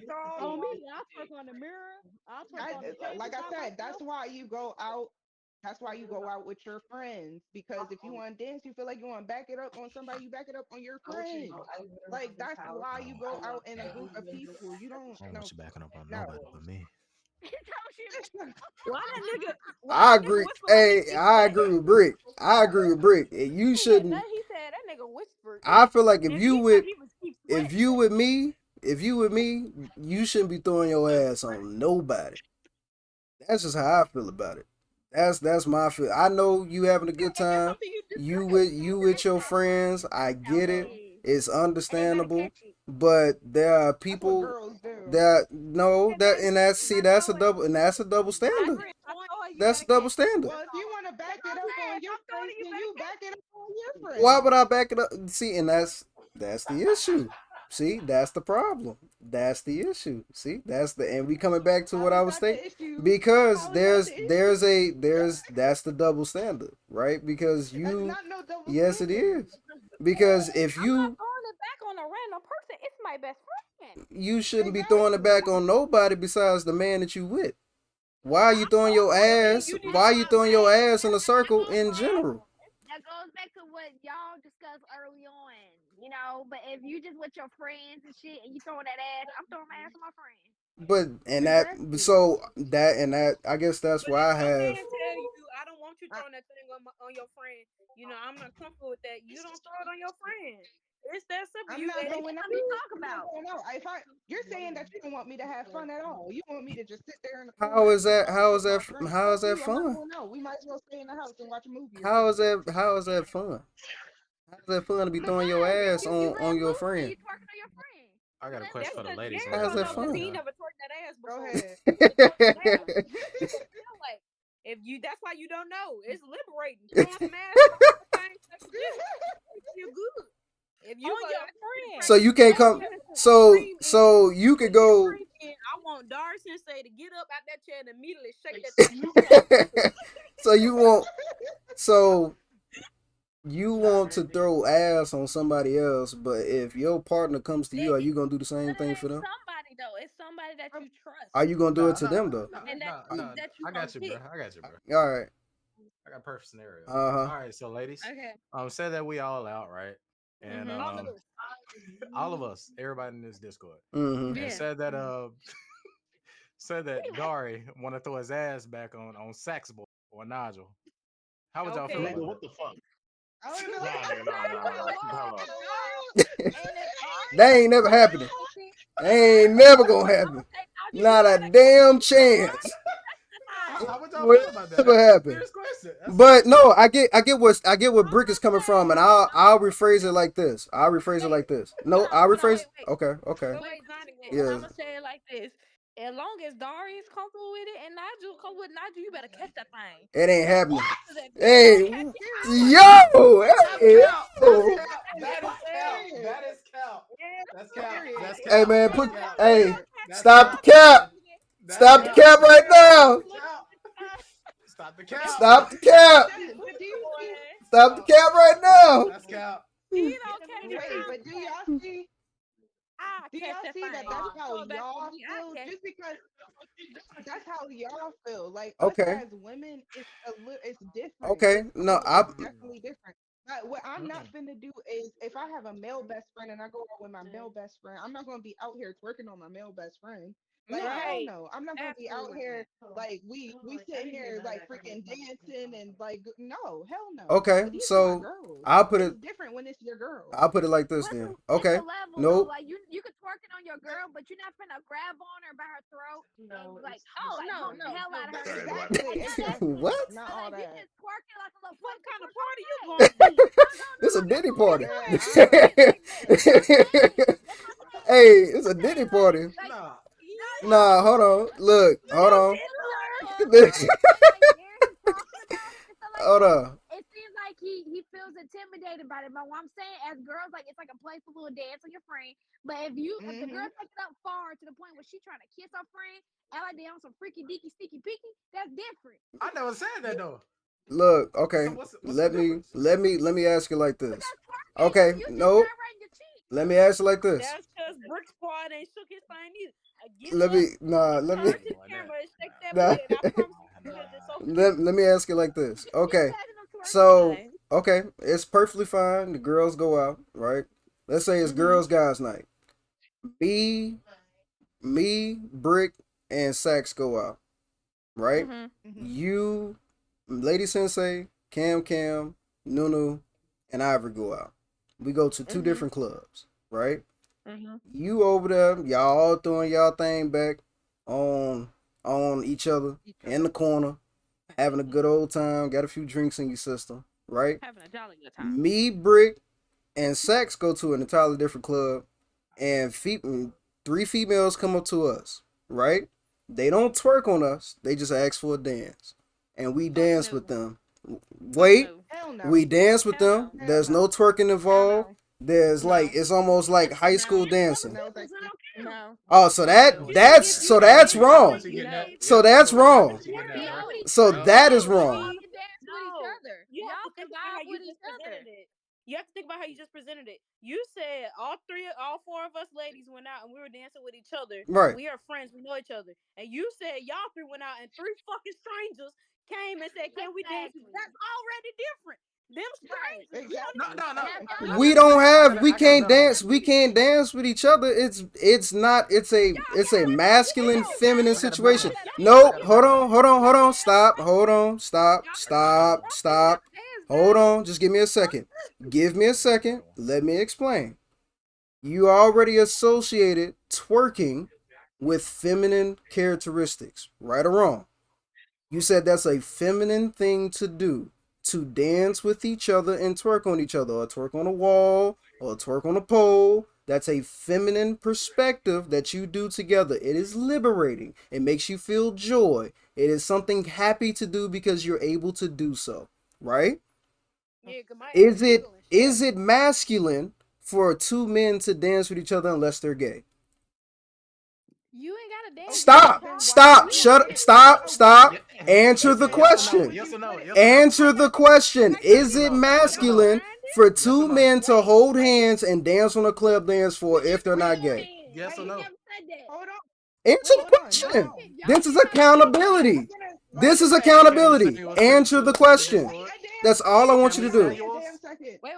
Throw it on the On me, wall. I'll twerk on the mirror. I'll twerk I on the table like I by said, myself. that's why you go out with your friends because if you want to dance, you feel like you want to back it up on somebody, you back it up on your friends. Like that's why you go out in a group of people. You don't I don't want no you backing up on no. nobody but me. Tell you. Why I that nigga agree. whisper like he Hey, I secret? agree with Brick. I agree with Brick. And you He ain't shouldn't. nothing he said. That nigga whispered. I feel like And he thought he was keep if sweating. you with me, if you with me, you shouldn't be throwing your ass on nobody. That's just how I feel about it. That's my feel. I know you having a good And that's time. something you just You with your friends. I get it. Exactly. It's and they better understandable. catch it. But there are That's what people girls do. that no And that they and that's I know it. and that's a double I standard. agree. I told her you That's a better double catch it. standard. Well, if you want to That's back what it I'm up saying. on If your I'm throwing friends, it, you then better you catch back it up on your Why friends. would I back it up? See, and that's the issue. See, that's the problem. That's the issue. See, that's the and we coming back to what How I is was that saying the issue? because How is that the issue? there's that's the double standard, right? Because That's you not no double yes it standard. is. Because if I'm not you throwing it back on a random person. It's my best friend. you shouldn't be throwing it back Exactly. on nobody besides the man that you with. Why are you I throwing told your her, well then ass? you need Why to are you stop throwing your playing. ass in a That circle goes in back. general? That goes back to what y'all discussed early on. But if you just with your friends and shit and you throwing that ass, I'm throwing my ass on my friend. but and We that rested. so that and that I guess that's But why if I your have. man tell you, I don't want you I, throwing that thing on your friend, I'm not comfortable with that. You don't throw it on your friend. It's that simple. I'm You not and It's if going you out. something to do, talk I'm not about. going out. If I, you're saying that you don't want me to have fun at all. You want me to just sit there in the How corner is and that? talk How with is my that? drink. How is Fuck that you. I'm not fun? going out. We might as well stay in the house and watch a movie or How is something. that? How is that fun? How's that fun to be throwing your Because if ass you on let your loose, then friend? you twerking on your friend. I You got a let question that's for the loose. because ladies Gary real How's don't that quick. know because he fun? never twerked that ass Go before. ahead. So now you can feel like if you that's why you don't know. It's liberating. Throwing some ass is one of the things that can do. It feel good. If you On go your I can So friend. you can't practice come. putting So cream in, you could put this go. cream in. I want Doris and say to get up out that chair and immediately shake that thing 2 times. So you want. So you want to throw ass on somebody else, but if your partner comes to you, are you gonna do the But same it thing for ain't them? somebody though. It's somebody that you trust Are you gonna do it No, to no, them though? no, and no, no. that you I gonna got you, bro. pick. I got you, bro. All right. I got a perfect scenario. Uh huh. All right, so ladies, Okay. say that we all out, right? And Mhm. All of us. all of us, everybody in this Discord, Mm-hmm. and Yeah. said that Dari want to throw his ass back on Sax Boy or Nigel. How would y'all feel Okay. Nigga, about what that? the fuck? Oh Nah, nigga, no. nah, nah, Wait, nah. whoa, Hold up. if Dari, and if Dari That ain't and never Nigel happening. take it, That and ain't Nigel never take gonna it, I'm happen. gonna say Nigel, you Not a better catch damn that thing. chance. Catch the thing. How would y'all Will feel about that? never That's a happen. serious question. That's a But serious no, question. I get where Brick is coming from, and I'll rephrase it like this. I'll rephrase it Wait. like this. Hold No, on. I'll Hold on. rephrase. Wait. Wait. Okay, okay, Go Wait. ahead, Johnny. Go And ahead. yeah. I'm gonna say it like this: as long as Dari is comfortable with it, and Nigel come with Nigel, you better catch that thing. It ain't Cause, happening. 'cause if you don't Hey, catch it, I would. yo, That's hey, cap. That's yo. cap. That is cap. Period. That is cap. Yeah. That's cap. Period. That's Hey cap. man, That's put. cap. If you Hey, don't catch That's it, stop I the cap. would be cap. catching it. That's Stop the If cap. your cap right girl Stop now. the cap. Stop the if cap. Stop the cap. But do you see? Boy, Stop the Oh, cap right now. That's cap. he if don't the catch it, lady wait, I'm but do y'all catching. see? I Do catch y'all that see that thing. that's You how throw it back on y'all me, I feel? catch Just because that's how y'all feel. Like us Okay, as women, it's different. okay. No, It's definitely different. But what I'm not Mm-mm. finna do is if I have a male best friend and I go out with my male best friend, I'm not gonna be out here twerking on my male best friend. it. Like hell Right. no, I'm not gonna be out Absolutely. here like we sitting here like freaking dancing and like no, hell no. okay. These are my So girls. I'll put It's it. different when it's your girls. I'll put it like this But then. it's a Okay. level though. Nope. Like you could twerk it on your girl, but you're not finna grab on her by her throat and Oh like no, poke the no. hell out of her and Right, shit. but Exactly, Like that's exactly. What? Not but all if you that. just twerk it like a little What fucking kind of twerk, party you okay. going to? It's a Diddy party. That's Yeah, what I I'm don't. saying. Like this. That's what I'm saying. That's what I'm saying. Hey, it's I'm a Diddy saying like party. Nah. no, no. Nah, hold on. Look, hold Little on. Diddler. And like Gary talks about it and stuff like Hold that. on. It seems like he feels intimidated by it. But what I'm saying, as girls, like it's like a playful little dance on your friend. But if the girl Hmm. takes it up far to the point where she trying to kiss her friend, and like they on some freaky deaky sneaky peeky, that's different. I never said that though. Look, So okay. what's the Let me difference? let me let me ask you like But this. that's twerking. Okay, You just no. gyrating your cheek. Let me ask you like this. That's because Brick Squad ain't shook his thing either. Get Let up, me nah, let me turn Ain't to the doing that. camera, and shake that nah, booty, and I promise you, Nah. you feel it so good. let me ask you like this. You Okay. imagine them twerking? So, Right. okay, it's perfectly fine. The girls go out, right? Let's say it's Mhm. girls guys night. Me, Brick, and Sax go out, right? Mhm. Hmm. You, Lady Sensei, Cam, Nunu, and Ivory go out. We go to two Mhm. different clubs, right? Mhm. You over there, y'all all throwing y'all thing back on each other Each in the other. corner, having a Hmm. good old time, got a few drinks in your system, right? Having a jolly good time. Me, Brick, and Sax go to an entirely different club, and three females come up to us, right? They don't twerk on us. They just ask for a dance, and we Fuck dance with no. them. Fuck Wait, no. Hell we no. dance with Hell them. no. Hell There's no. no twerking Hell involved. no. There's like No. it's almost like high school No. It's other dancing. No, people, thank so it you. don't count. No. Oh, so I know that what You you're can that's getting get, at. you so can that's get, I know you what can wrong. you're get getting at. paid. So Yep, I that's know You exactly wrong. what you're can getting at, get bro. Y'all with each So other. Yep. that is no. Y'all wrong. See, can dance with each no. other. You have Y'all to can think about how vibe you with just each other. presented it. You have to think about how you just presented it. You said all four of us ladies went out and we were dancing with each other. Right. We are friends. We know each other. And you said y'all three went out and three fucking strangers came and said, "Can we dance?" Exactly. That's already different. Them Right. No, Exactly. no, no. Have y'all I We gotta, don't I have gotta, we I gotta can't build on dance that. we can't dance with each other. It's not it's a masculine feminine I gotta build situation. on. I No, gotta hold build on. on, hold on, hold on, stop, hold on, stop, I got a better stop, one. stop, hold on, just give me a second, give me a I got a better second, one. let me explain. You already associated twerking with feminine characteristics, right or wrong. You said that's a feminine thing to do, to dance with each other and twerk on each other, or twerk on a wall, or twerk on a pole. That's a feminine perspective that you do together. It is liberating. It makes you feel joy. It is something happy to do because you're able to do so, right? Yeah, 'cause my ass Is be it wiggling shit. is it masculine for two men to dance with each other unless they're gay? You ain't gotta dance with Okay, Stop. nobody. then why are Stop. we Shut. saying Stop. okay? Stop. Yeah. Answer the Listen, yes or Why no? question. would Yes you or no? put Yes or no? Answer the question. Yes Is or it no? Yes or Y'all no? masculine grinding? for Yes or two no? men to wait, hold wait, hands and dance on a club dance floor if they're hold not wait, gay? hands. Yes or He wait, no? never said that. hold on, Answer the hold on. Y'all question. can y'all This is cannot No, hold accountability. hands. This is wait, Can you say accountability. it was Answer the premature to get question. to it? a damn That's all I second. want Can you we to do. Wait a manuals? damn second. Wait.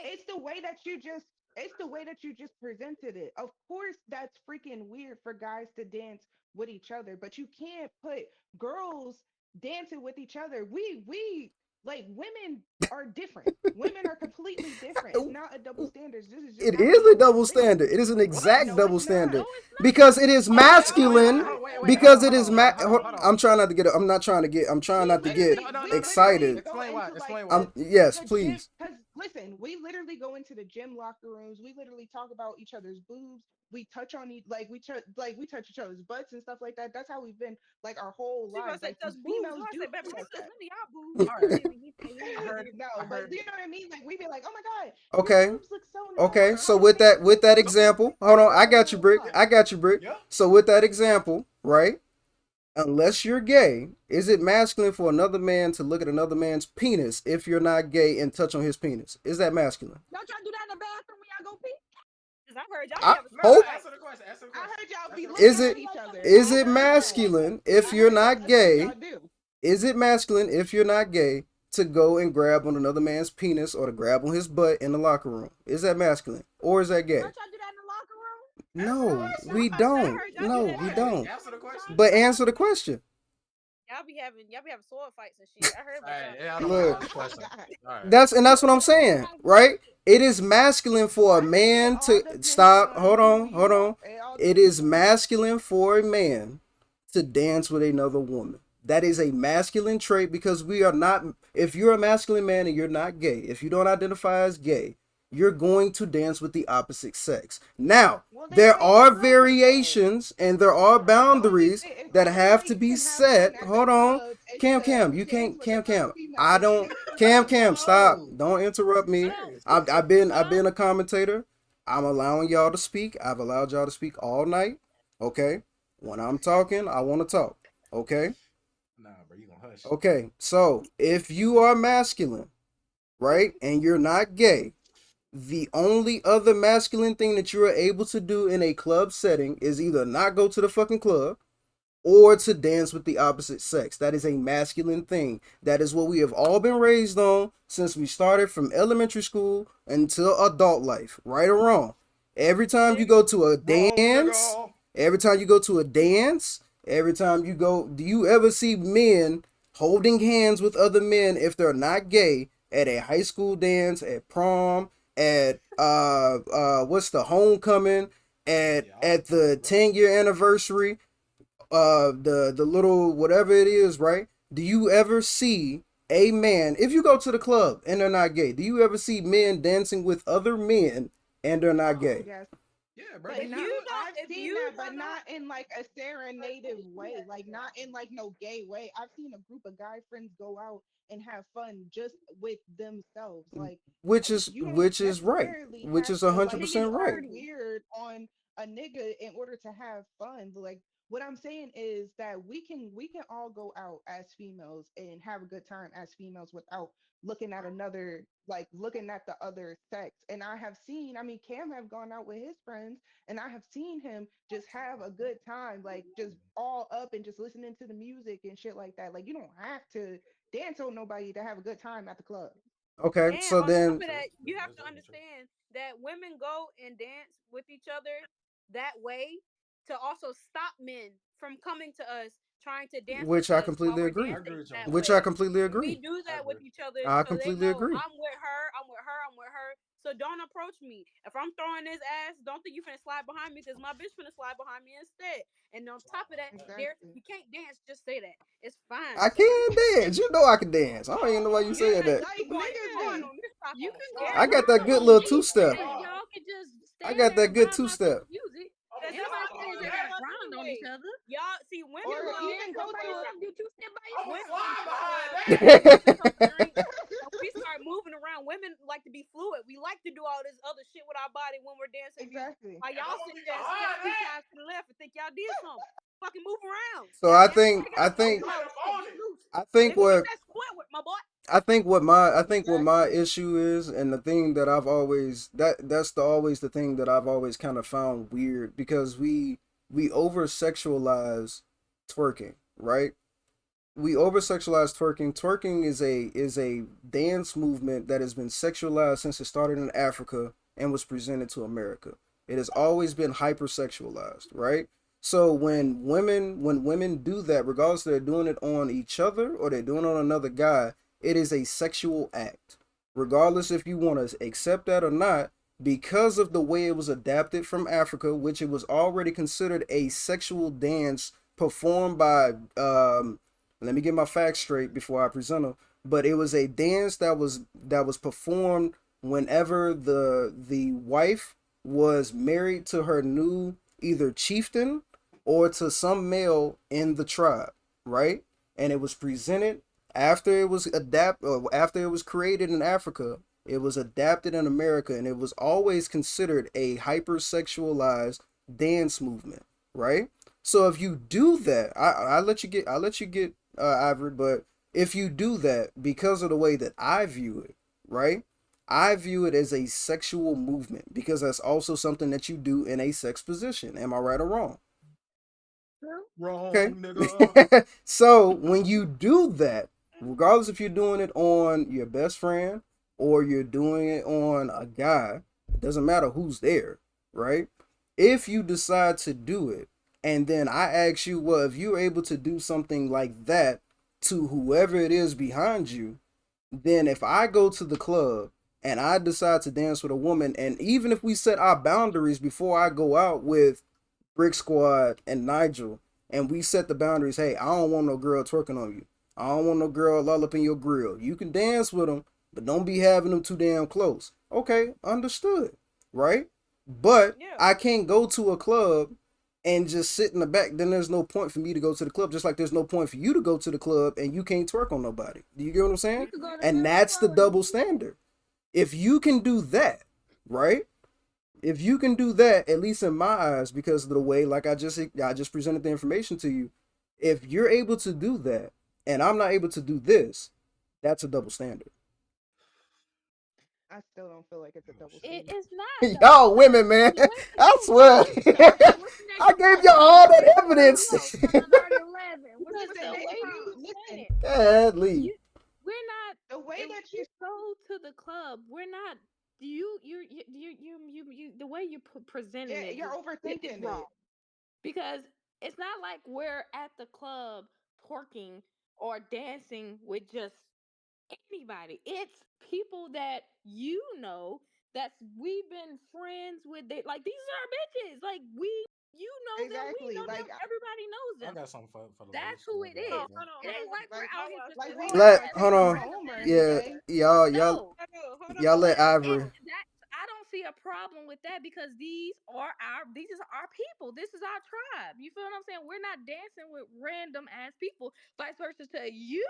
It's the way that you just it's the way that you just presented it. Of course that's freaking weird for guys to dance with each other, but you can't put girls dancing with each other. We like women are different. Women are completely different. It's not a double standards. This is just It how we is a all double think. standard. It is an What? exact No, double it's No, standard not. it's because not. it is Oh wait, No, oh it's wait, masculine. hold not. on, wait, hold Because on, it hold is on, hold on, hold on, hold on. I'm trying not to get. I'm not trying to get. I'm trying not to get No, no, We no, no. Explain, excited. literally go explain why, into like explain why. Yes, the gym please. because listen, we literally go into the gym locker rooms. We literally talk about each other's boobs. We touch on each like we touch each other's butts and stuff like that. That's how we've been like our whole She about lives. to say Like touch boobs. females I do say, baby, things I like ain't touch that. none of y'all boobs. All He right, didn't he said he I ain't heard, touch I No, but heard. you know what I mean? Like we'd be like, oh my god, your Okay. boobs look so nice. Okay. Okay, So Why you with make that them look so big? example, hold on. I Blah got you, blah Brick. blah. I got you, Brick. yeah. So with that example, right? Unless you're gay, is it masculine for another man to look at another man's penis if you're not gay and touch on his penis? Is that masculine? y'all try to do that in the bathroom when y'all go pee? 'Cause I've heard y'all be I having No, sword no. hope. fights. Answer the question. Answer the I question. heard y'all be Answer the Is looking question. at it each other. is I it heard that. masculine if I you're heard y'all. not That's what gay? y'all do. Is it masculine if you're not gay to go and grab on another man's penis or to grab on his butt in the locker room? Is that masculine or is that Y'all gay? try to do that in the locker room? Answer the No, question. I we about to say I don't. heard y'all No, do Well, that we why? shit. don't. Answer the question. But answer the question. Y'all be having sword fights and shit. I heard All about right, y'all. yeah, I don't Look, know the question. All right. that's what I'm Y'all saying, have right? It is masculine for a I think it man all to depends stop. on Hold who on, hold you are. on. It all It depends is on who. masculine for a man to dance with another woman. That is a masculine trait because we are not. If you're a masculine man and you're not gay, if you don't identify as gay, you're going to dance with the opposite sex. Now, Well, then there take the are girls to the club. variations and there are boundaries It's that the only have way to you be can have fun set. at the Hold on. club is Cam, to you dance can't with the other Cam. I females. don't I Cam, don't stop. know. Don't interrupt I'm me. serious. I've been a commentator. I'm allowing y'all to speak. I've allowed y'all to speak all night. Okay? When I'm talking, I want to talk. Okay? Nah, bro, you gonna hush. Okay. So, if you are masculine, right? And you're not gay, the only other masculine thing that you are able to do in a club setting is either not go to the fucking club or to dance with the opposite sex. That is a masculine thing. That is what we have all been raised on since we started from elementary school until adult life, right or wrong. Every time you go to a Wrong, dance, nigga. every time you go to a dance, every time you go, do you ever see men holding hands with other men if they're not gay at a high school dance, at prom, at what's the homecoming, Yeah, all the at time, the bro. 10-year anniversary, the little whatever it is, right? Do you ever see a man, if you go to the club and they're not gay, do you ever see men dancing with other men and they're not gay? Yes. Yeah, bro, But they If not you do. don't, I've if seen you that, but don't know, not in like a serenade way. Like not in like no gay way. I've seen a group of guy friends go out and have fun just with themselves. Like you don't Which is right, necessarily which have is to This hundred like nigga's be percent right. all dirty. weird on a nigga in order to have fun. Like what I'm saying is that we can all go out as females and have a good time as females without looking at another like looking at the other sex. And I have seen, I mean, Cam have gone out with his friends and I have seen him just have a good time, like just all up and just listening to the music and shit like that. Like you don't have to dance on nobody to have a good time at the club. Okay, And so on top then of True. that, you have That's to definitely true. understand that women go and dance with each other that way to also stop men from coming to us trying to dance with which I us while completely we're I agree. agree dancing with you on that that. Which I way. completely We agree. do I that with agree. each other I so they completely know agree. I'm with her, I'm with her, I'm with her. So don't approach me. If I'm throwing this ass, don't think you finna slide behind me because my bitch finna slide behind me instead. And on top of that, there if Exactly. you can't dance, just say that. It's fine. I can dance. You know I can dance. I don't even know why you Yeah, saying that. you Like going niggas hard be. on this You topic. can go I got that hard good on little me two step. if y'all can just I stand got there that and good vibe two out to step. the music. Cause Ain't that's nobody all we saying do just together grind on each anyway. other. Y'all see women Or go Hell out yeah, and even go go to somebody to a said do two step by when yourself. we go to a Get you some drink. we start moving around. Women like to be fluid. We like to do all this other shit with our body when we're dancing music. exactly. While y'all sit there and step two times to the left and think y'all did something. Fucking move around. So God I damn it. think Take it I off ghost think mode. Shit, get loose. I think Let me get what that square with my boy. my Exactly. issue is, and the thing that I've always that's the always the thing that I've always kind of found weird, because we over sexualize twerking, right? We over sexualize twerking. Twerking is a dance movement that has been sexualized since it started in Africa and was presented to America. It has always been hypersexualized, right? So when women do that, regardless if they're doing it on each other or they're doing it on another guy, it is a sexual act. Regardless if you want to accept that or not, because of the way it was adapted from Africa, which it was already considered a sexual dance performed by let me get my facts straight before I present them. But it was a dance that was performed whenever the wife was married to her new either chieftain or to some male in the tribe, right? And it was presented after it was after it was created in Africa. It was adapted in America, and it was always considered a hypersexualized dance movement, right? So if you do that, I let you get Ivory, but if you do that because of the way that I view it, right? I view it as a sexual movement because that's also something that you do in a sex position. Am I right or wrong? True. Okay. Wrong, nigga. So when you do that, regardless if you're doing it on your best friend or you're doing it on a guy, it doesn't matter who's there, right? If you decide to do it, and then I ask you, well, if you're able to do something like that to whoever it is behind you, then if I go to the club and I decide to dance with a woman, and even if we set our boundaries before I go out with Brick Squad and Nigel, and we set the boundaries. Hey, I don't want no girl twerking on you. I don't want no girl all up in your grill. You can dance with them, but don't be having them too damn close. Okay, understood, right? But Yeah. I can't go to a club and just sit in the back. Then there's no point for me to go to the club. Just like there's no point for you to go to the club and you can't twerk on nobody. Do you get what I'm You saying? could go to And Lyrical that's the Flow and double standard. If you can do that, right? If you can do that, at least in my eyes, because of the way, like I just presented the information to you, if you're able to do that, and I'm not able to do this, that's a double standard. I still don't feel like it's a double it, standard. it's not though Y'all because women, man. women I do swear. things though. Like listen at I gave y'all all because that the evidence. no son 3011. Because Listen, the the way way you you explain listen, it, Godly. you we're not. the way If that you we go to the club, we're not. The way you're presenting yeah, it you're just is overthinking wrong it. because it's not like we're at the club twerking or dancing with just anybody. It's people that that's we've been friends with. They like these are our bitches. Like you know them, we Exactly. know them. Everybody knows I them. got something for the That's ladies. who it Whenever y'all is. done. It ain't like we're Like out here just like we not Let gonna hold take them on. home or Yeah, anything. y'all no. y'all let But Ivory. I don't see a problem with that because these is our people. This is our tribe. You feel what I'm saying? We're not dancing with random ass people. Vice versa to you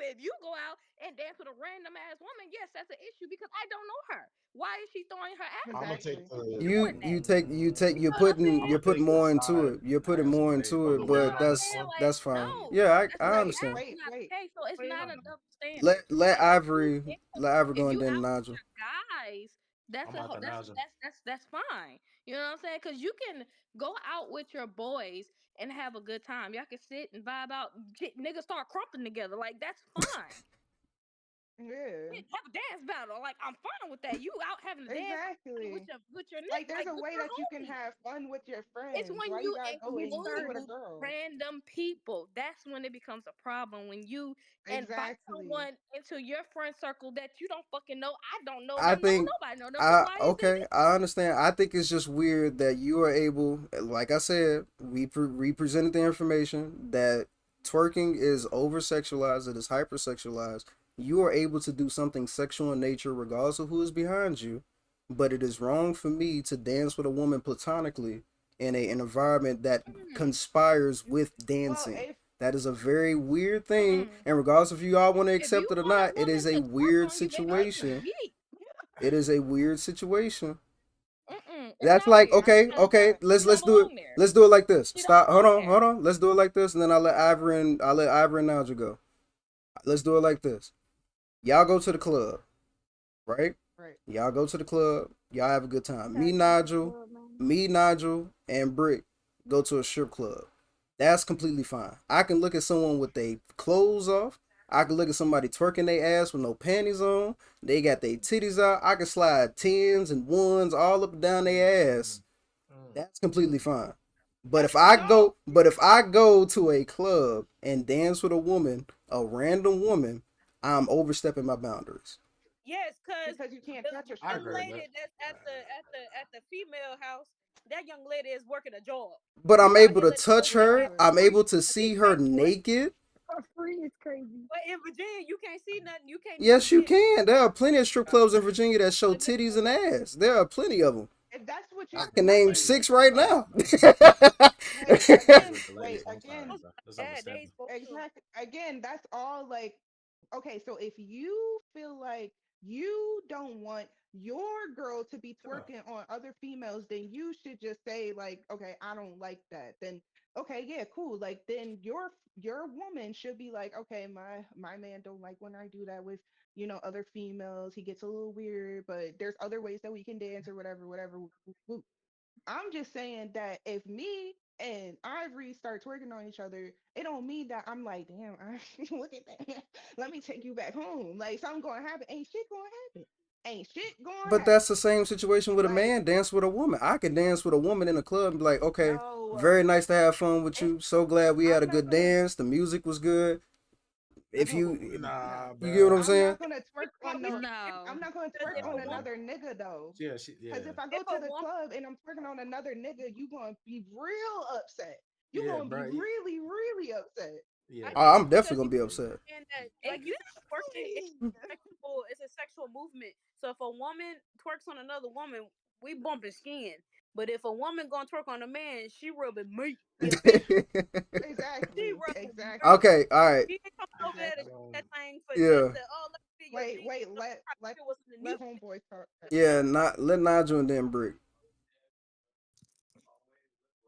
if you go out and dance with a random ass woman, yes, that's an issue because I don't know her. Why is she throwing her ass I'm at gonna me? take Exactly. the. You Doing that. you take you take You you're know what I'm putting I'm saying? you're gonna putting take the more into side. it. You're I putting got some more debate into for it, the You know but what I'm women. saying? Like, that's fine. no, Yeah, I that's Wait, understand. that's wait, not the wait, case. So it's wait. not Hold a on. double standard. Let But Ivory let Ivory go if and you then out with Nigel. your guys, I'm out the nozzle. that's fine. You know what I'm saying? Because you can go out with your boys and have a good time. Y'all can sit and vibe out. Niggas start crumping together. Like that's fine. Yeah. Have a dance battle. Like I'm fine with that. You out having a dance party Exactly. with your Like, nigga, there's like a with way your that you can homie. have fun with your It's friends. when Why you you gotta go and be include with a girl? random people. That's when it becomes a problem. When you invite Exactly. someone into your friend circle that you don't fucking know. I don't know I them. No, think nobody know them. So why is they okay, I understand. I think it's just weird that you are able, like I said, we presented the information that twerking is over sexualized, it is hypersexualized. You are able to do something sexual in nature regardless of who is behind you, but it is wrong for me to dance with a woman platonically in an environment that there? conspires with Well, dancing. if That is a very weird thing, Mm-mm. and regardless if you all want to If you accept it or want a not, it woman is a to twerk weird on you, baby, I you can situation. yeet. It is a weird situation. Mm-mm. It's That's not like weird. okay, feel okay. that Let's She don't do it. belong there. Let's do it like this. She don't Stop. belong Hold there. on. Let's do it like this, and then I'll let Ivory and Nigel go. Let's do it like this. Y'all go to the club, right? right. Y'all go to the club. Y'all have a good time. Gotta go to the club, man. Nigel, and Brick go to a strip club. That's completely fine. I can look at someone with their clothes off. I can look at somebody twerking their ass with no panties on. They got their titties out. I can slide tens and ones all up and down their ass. That's completely fine. That's dope. But if I go to a club and dance with a woman, a random woman, I'm overstepping my boundaries. Yes, cause Because you can't the touch a I young stripper. agree, lady but that's at the female house, that young lady is working a job. But You I'm out able here to letting touch your man her. Exactly. for I'm free able to to get see her paid for it. naked. For free is crazy. But in Virginia, you can't see nothing. You can't even Yes, you get can. There are plenty of strip clubs in Virginia that show a titties nigga. and ass. There are plenty of them. If that's what I, you I can I name say, six right now. hey, I agree again, with the wait, ladies. I'm sorry, again, bro. That's Yeah, they overstepping. supposed to. exactly. Again, that's all like, okay, so if you feel like you don't want your girl to be Yeah. twerking on other females, then you should just say like, okay, I don't like that. Then okay, yeah, cool. Like then your woman should be like, okay, my man don't like when I do that with, other females. He gets a little weird, but there's other ways that we can dance or whatever, whatever. I'm just saying that if me and Ivory start twerking on each other, it don't mean that I'm like, damn, look at that. Let me take you back home. Like something gonna happen. Ain't shit gonna happen. Ain't shit gonna But that's happen. the same situation with a Like, man dance with a woman. I can dance with a woman in a club and be like, okay, no, very nice to have fun with it's you. So glad we had a I'm not good gonna dance. The music was good. If no, Nah, you get what bro. I'm I'm saying? not gonna twerk on We no because I'm No. not gonna twerk if Nah, a on woman, bro. another nigga though. Yeah, Cause yeah, if I if go a to the woman, club and I'm twerking on another nigga, you gonna be real upset. You yeah, gonna be bro. really, really upset. Yeah, I Oh, get bro. it I'm because definitely you gonna be Yeah. upset. understand that, like you said, twerking is Exactly. sexual. It's a sexual movement. So if a woman twerks on another woman, we bumping skin. But if a woman gonna twerk on a man, she rubbing meat. You feel me? She Exactly. rubbing meat. Exactly. Okay, all right. She ain't coming over there to Exactly. shake that thing for just Yeah, the let me feel your Wait, jeans. wait, No, let I let feel what's let underneath. homeboy talk. yeah. Not let Nigel and then Brick.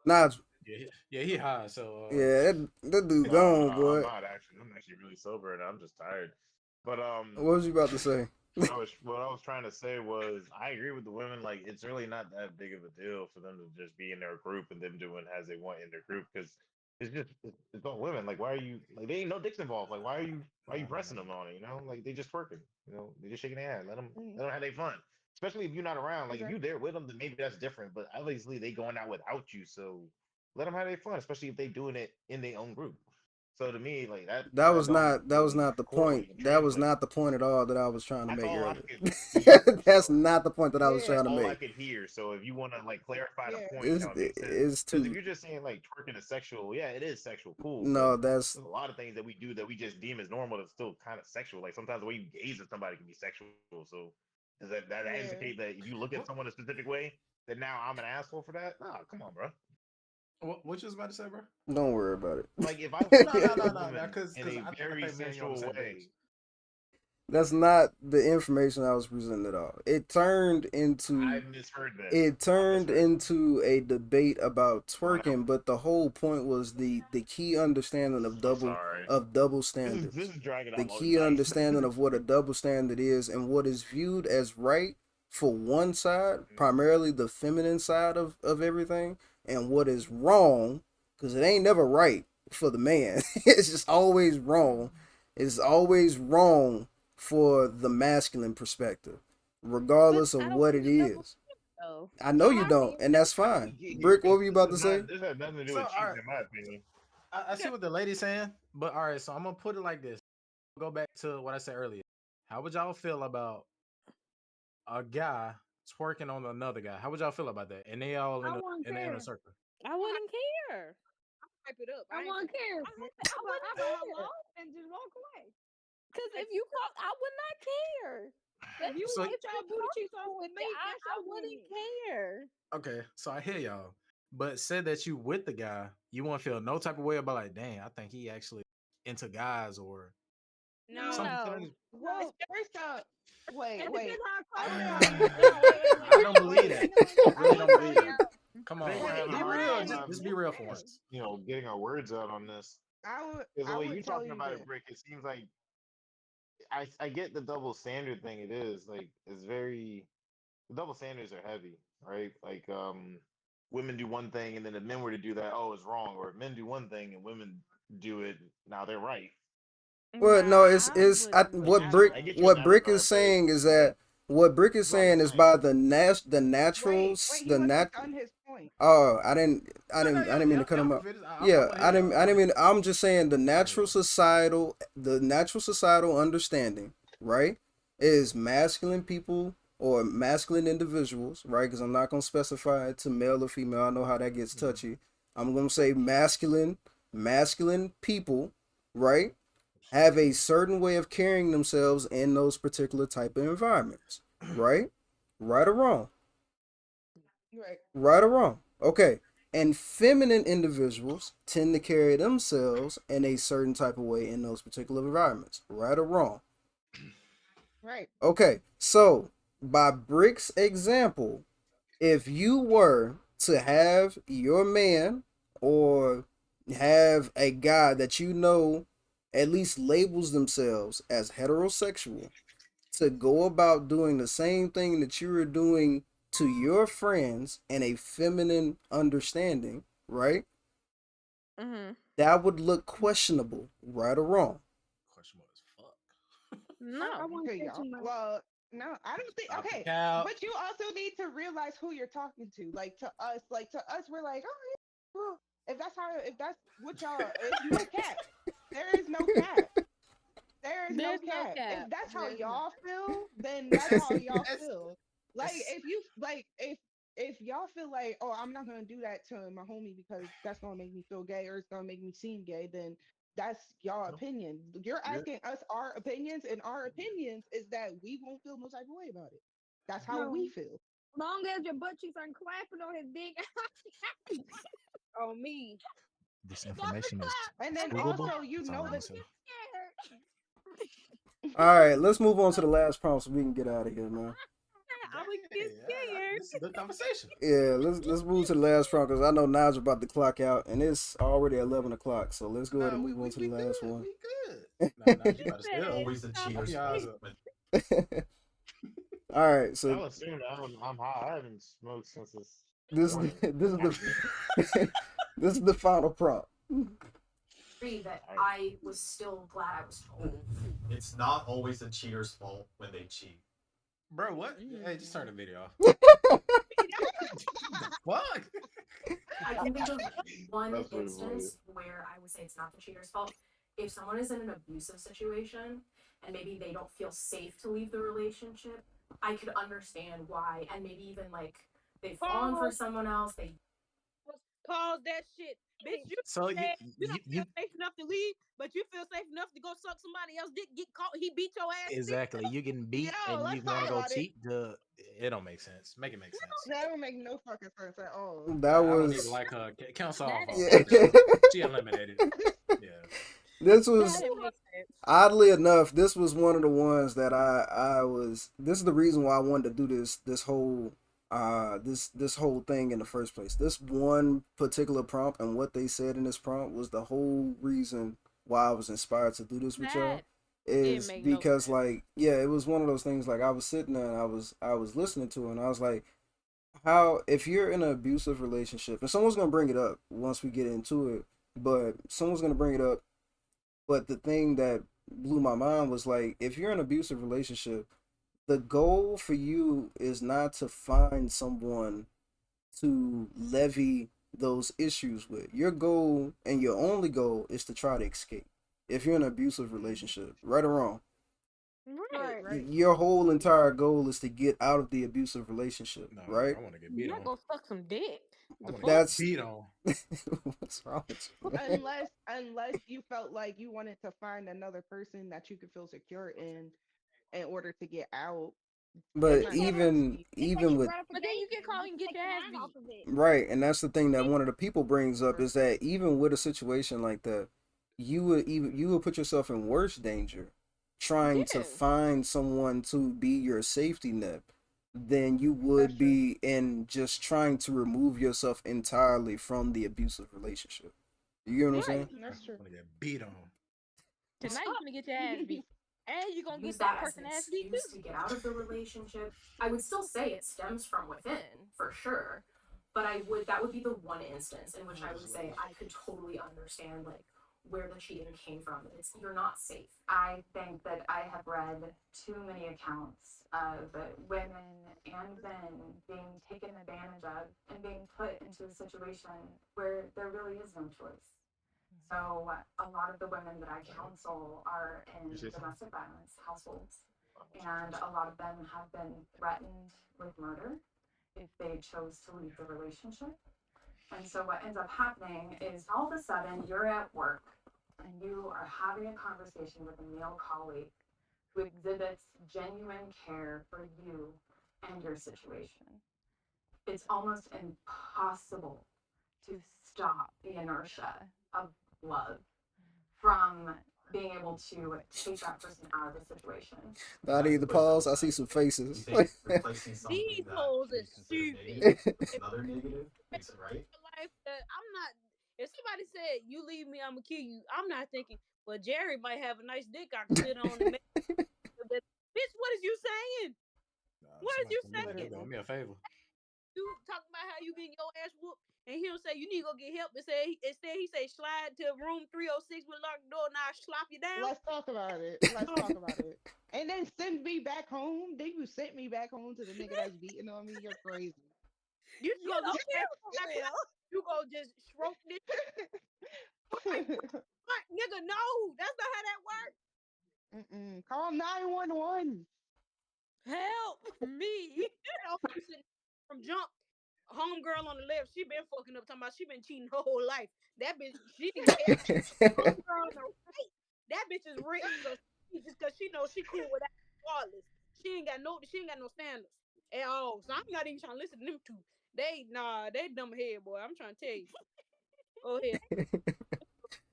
Nigel. Yeah, he high. So, Yeah, that dude No, gone, I'm boy. not actually. I'm actually really sober and I'm just tired. But What was you about to say? what I was trying to say was I agree with the women. Like it's really not that big of a deal for them to just be in their group and them doing as they want in their group because it's all women. Like why are you like they ain't no dicks involved. Like why are you pressing them on it? Like they just twerking. They just shaking their hand. Mm, Let them have their fun. Especially if you're not around. Like if you're exactly. there with them, then maybe that's different. But obviously they going out without you, so let them have their fun. Especially if they doing it in their own group. So to me, like that don't That was really not the point. correlate and That was translate. not the point at all that I was trying to That's make all I earlier. could hear. That's So not the point that I was Yeah, trying that's to all I make. could hear. So if you want to like clarify the yeah. point, it makes sense. It's Because if too you're just saying like twerking is sexual, yeah, it is sexual, cool. But no. That's there's a lot of things that we do that we just deem as normal that's still kind of sexual. Like sometimes the way you gaze at somebody can be sexual. So does that indicate Yeah. that if you look at someone a specific way, that now I'm an asshole for that? Nah, come on, bro. what you was about to say, bro? don't worry about Like if I it. look No, no, at a no, no, no. woman in Because a I very think me and you on the sensual same page. way, That's not the information I was presenting at all. I misheard then. It I turned misheard. into a debate about Someone else. twerking, but the whole point was the key understanding I'm sorry. of double This standards. is dragging The out more than key nice. understanding of what a double standard is and what is viewed as right for one side, primarily the feminine side of everything, and what is wrong, because it ain't never right for the man. It's just always wrong. It's always wrong for the masculine perspective, But regardless of I don't what see it the double is. standard though. I know you I see don't, it. and that's I think fine. you, Brick, what were you this about is to not. say? This had nothing to do So with all cheating, right, in my opinion. I see what the lady's saying, but all right, so I'm gonna put it like this. Go back to what I said earlier. How would y'all feel about a guy twerking on another guy? How would y'all feel about that? And they all I wouldn't in the inner care. circle. I wouldn't care. Hype it up. I I ain't wouldn't care. I I wouldn't go care. hello and just walk away. Cause if you call, I would not care. If you So If want you're your booty cheeks off comfortable with with me, it, that's I your wouldn't business. care. okay, so I hear y'all, but said that you with the guy, you won't feel no type of way about like, dang, I think he actually into guys or no. something. No. Well, first up, It wait. depends how I'm close gonna they tell are. you. I don't believe Wait. that. I I'm really gonna don't tell believe that. you. Come I on, think we're having Wait. a be I'm hard gonna real. tell time, you. Just be real for just once. getting our words out on this. Because the I way would you tell talking you about it, this. Brick, it seems like I get the double standard thing. It is like it's very the double standards are heavy, right? Like women do one thing and then if men were to do that, oh, it's wrong. Or if men do one thing and women do it, now they're right. Well, no, Nah, I wouldn't Like what I, do Brick I that. get you in what that Brick is regard, but saying is that what Brick is that's what I'm saying is saying. by the Wait. naturals Wait. He the wasn't nat. done his point. Oh, I No, didn't mean to cut y'all him can up. finish. Yeah, I'm gonna hear y'all. I I'm gonna didn't mean. I'm just saying I hear y'all. the natural societal understanding, right, is masculine people or masculine individuals, right? Because I'm not gonna specify it to male or female. I know how that gets Mhm. touchy. I'm gonna say masculine people, right? Have a certain way of carrying themselves in those particular type of environments, right? Right or wrong? Right. Right or wrong? Okay. And feminine individuals tend to carry themselves in a certain type of way in those particular environments. Right or wrong? Right. Okay. So, by Brick's example, if you were to have your man or have a guy that you know at least labels themselves as heterosexual to go about doing the same thing that you were doing to your friends in a feminine understanding, right? Mm-hmm. That would look questionable, right or wrong. Questionable as fuck. I No. wouldn't Okay, say y'all. too much. Well, no, I don't think. Stop the Okay, cap. but you also need to realize who you're talking to. Like to us, we're like, oh yeah, well, if that's what y'all, it's no cap. There is no cap. There is no There's no cap. If cap. that's how There's no. y'all feel, then that's how y'all That's feel. Like that's if you like if y'all feel like, oh, I'm not gonna do that to my homie because that's gonna make me feel gay or it's gonna make me seem gay, then that's y'all No, opinion. You're yeah. asking us our opinions, and our opinions is that we won't feel no type of way about it. That's how No, we feel. long as your butt cheeks aren't clapping on his dick, On me. this that's a information is clap. And then That's a Googleable. also, clap. you That's all know I'm Don't gonna that. say. get scared. All right, let's move on to the last prompt so we can get out of here, man. I would get Dang, scared. this is a good conversation. Yeah, let's move to the last prompt because I know Nigel about to clock out and it's already 11 o'clock. So let's go ahead Nah, and move on to the we last good. one. We good. Nah, nah, you better still Always the Stop cheater's open your fault. eyes up. When All right, so Y'all assume I'm high. I haven't smoked since this this is morning. this is Morning. the this is the final prompt. Agree that I, I was still glad I was told. It's not always the cheater's fault when they cheat. Bro, what? Hey, just turn the Mm. video off. The fuck? I can think of one that's pretty funny. instance where I would say it's not the cheater's fault. If someone is in an abusive situation and maybe they don't feel safe to leave the relationship, I could understand why. And maybe even like they've fallen for Pause. someone else. They Pause that shit. Bitch, you So said you you don't feel safe enough to leave, but you feel safe enough to go suck somebody else dick, get caught, he beat your ass exactly you getting Yo, beat and let's you talk want to go about it. cheat. It don't make sense. Make it make sense. That don't make no fucking sense at all. That I don't even was like her. Count That off didn't yeah. make altogether. sense. She eliminated. Yeah. This That was didn't make sense. oddly enough, this was one of the ones that I was. This is the reason why I wanted to do this whole this whole thing in the first place. This one particular prompt and what they said in this prompt was the whole reason why I was inspired to do this with y'all. That didn't Is make no because sense. like yeah, it was one of those things like I was sitting there and I was listening to it and I was like, how if you're in an abusive relationship and someone's gonna bring it up once we get into it, but someone's gonna bring it up but the thing that blew my mind was like, if you're in an abusive relationship, the goal for you is not to find someone to levy those issues with. Your goal and your only goal is to try to escape. If you're in an abusive relationship, right or wrong, Right. Right, right. your whole entire goal is to get out of the abusive relationship, No, right? I want to get beat Not on. gonna suck some dick. I The want to get fuck? That's beat on. what's wrong with you, man? Unless you felt like you wanted to find another person that you could feel secure in order to get out, then But that's Yeah, fine even too. it's like even you with gratification But then you get caught just and to get take your your ass mind off beat. of it. right, and that's the thing that It- one of the people brings up Right. is that even with a situation like that, you would put yourself in worse danger trying to yeah. find someone to be your safety net than you That's would true. be in just trying to remove yourself entirely from the abusive relationship. You get what I'm saying? Right. I That's true. want to get beat on. Tonight you're gonna get your ass beat. And you're gonna Use get that that as an person ass beat excuse too. to get out of the relationship. I would still say it stems from within, for sure. But that would be the one instance in which I would say I could totally understand like where the cheating came from. You're not safe. I think that I have read too many accounts of women and men being taken advantage of and being put into a situation where there really is no choice. So, a lot of the women that I counsel are You in say something? domestic violence households, and a lot of them have been threatened with murder if they chose to leave the relationship. And so, what ends up happening is all of a sudden you're at work and you are having a conversation with a male colleague who exhibits genuine care for you and your situation. It's almost impossible to stop the inertia of love from being able to take that person out of the situation. I Not need to the put pause. I double see side, some you faces. think replacing something These that hoes can are be considered stupid. negative with If another negative makes it right? life that I'm not. If somebody said you leave me, I'm gonna kill you. I'm not thinking. Well, Jerry might have a nice dick I can sit on and make. But bitch, what is you saying? What is Somebody you told me they're saying? doing Literally. me a favor. You talking about how you getting your ass whooped, and he'll say you need to go get help. Instead he say slide to room 306 with locked door, and I slap you down. Let's talk about it. Let's talk about it. And then send me back home. Then you sent me back home to the nigga that's beating on me. You're crazy. You just You gonna don't get that care for back real. like you gonna just stroke this. Like what, nigga? No, that's not how that works. Mm-mm. Call 911. Help You me. know, you sitting from jump. Homegirl on the left, she been fucking up. Talking about she been cheating her whole life. That bitch, she didn't care. Homegirl on the right, that bitch is rich, so she just cause she knows she cool with that regardless. She ain't got no standards at all. So I'm not even trying to listen to them two. They dumb head boy. I'm trying to tell you. Oh hell,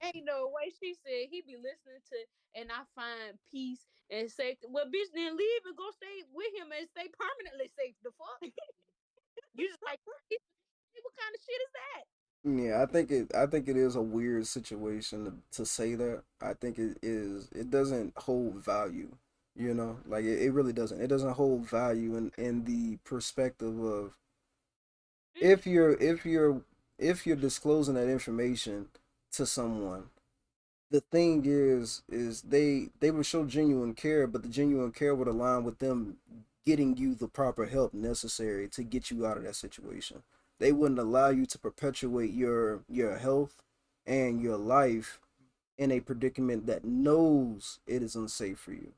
ain't no way. She said he be listening to, and I find peace and safety. Well, bitch, then leave and go stay with him and stay permanently safe. The fuck? You just like what kind of shit is that? Yeah, I think it is a weird situation to say that. I think it is it doesn't hold value, you know? Like it really doesn't. It doesn't hold value in the perspective of Mm. if you're disclosing that information to someone, the thing is they would show genuine care, but the genuine care would align with them getting you the proper help necessary to get you out of that situation. They wouldn't allow you to perpetuate your health and your life in a predicament that knows it is unsafe for you.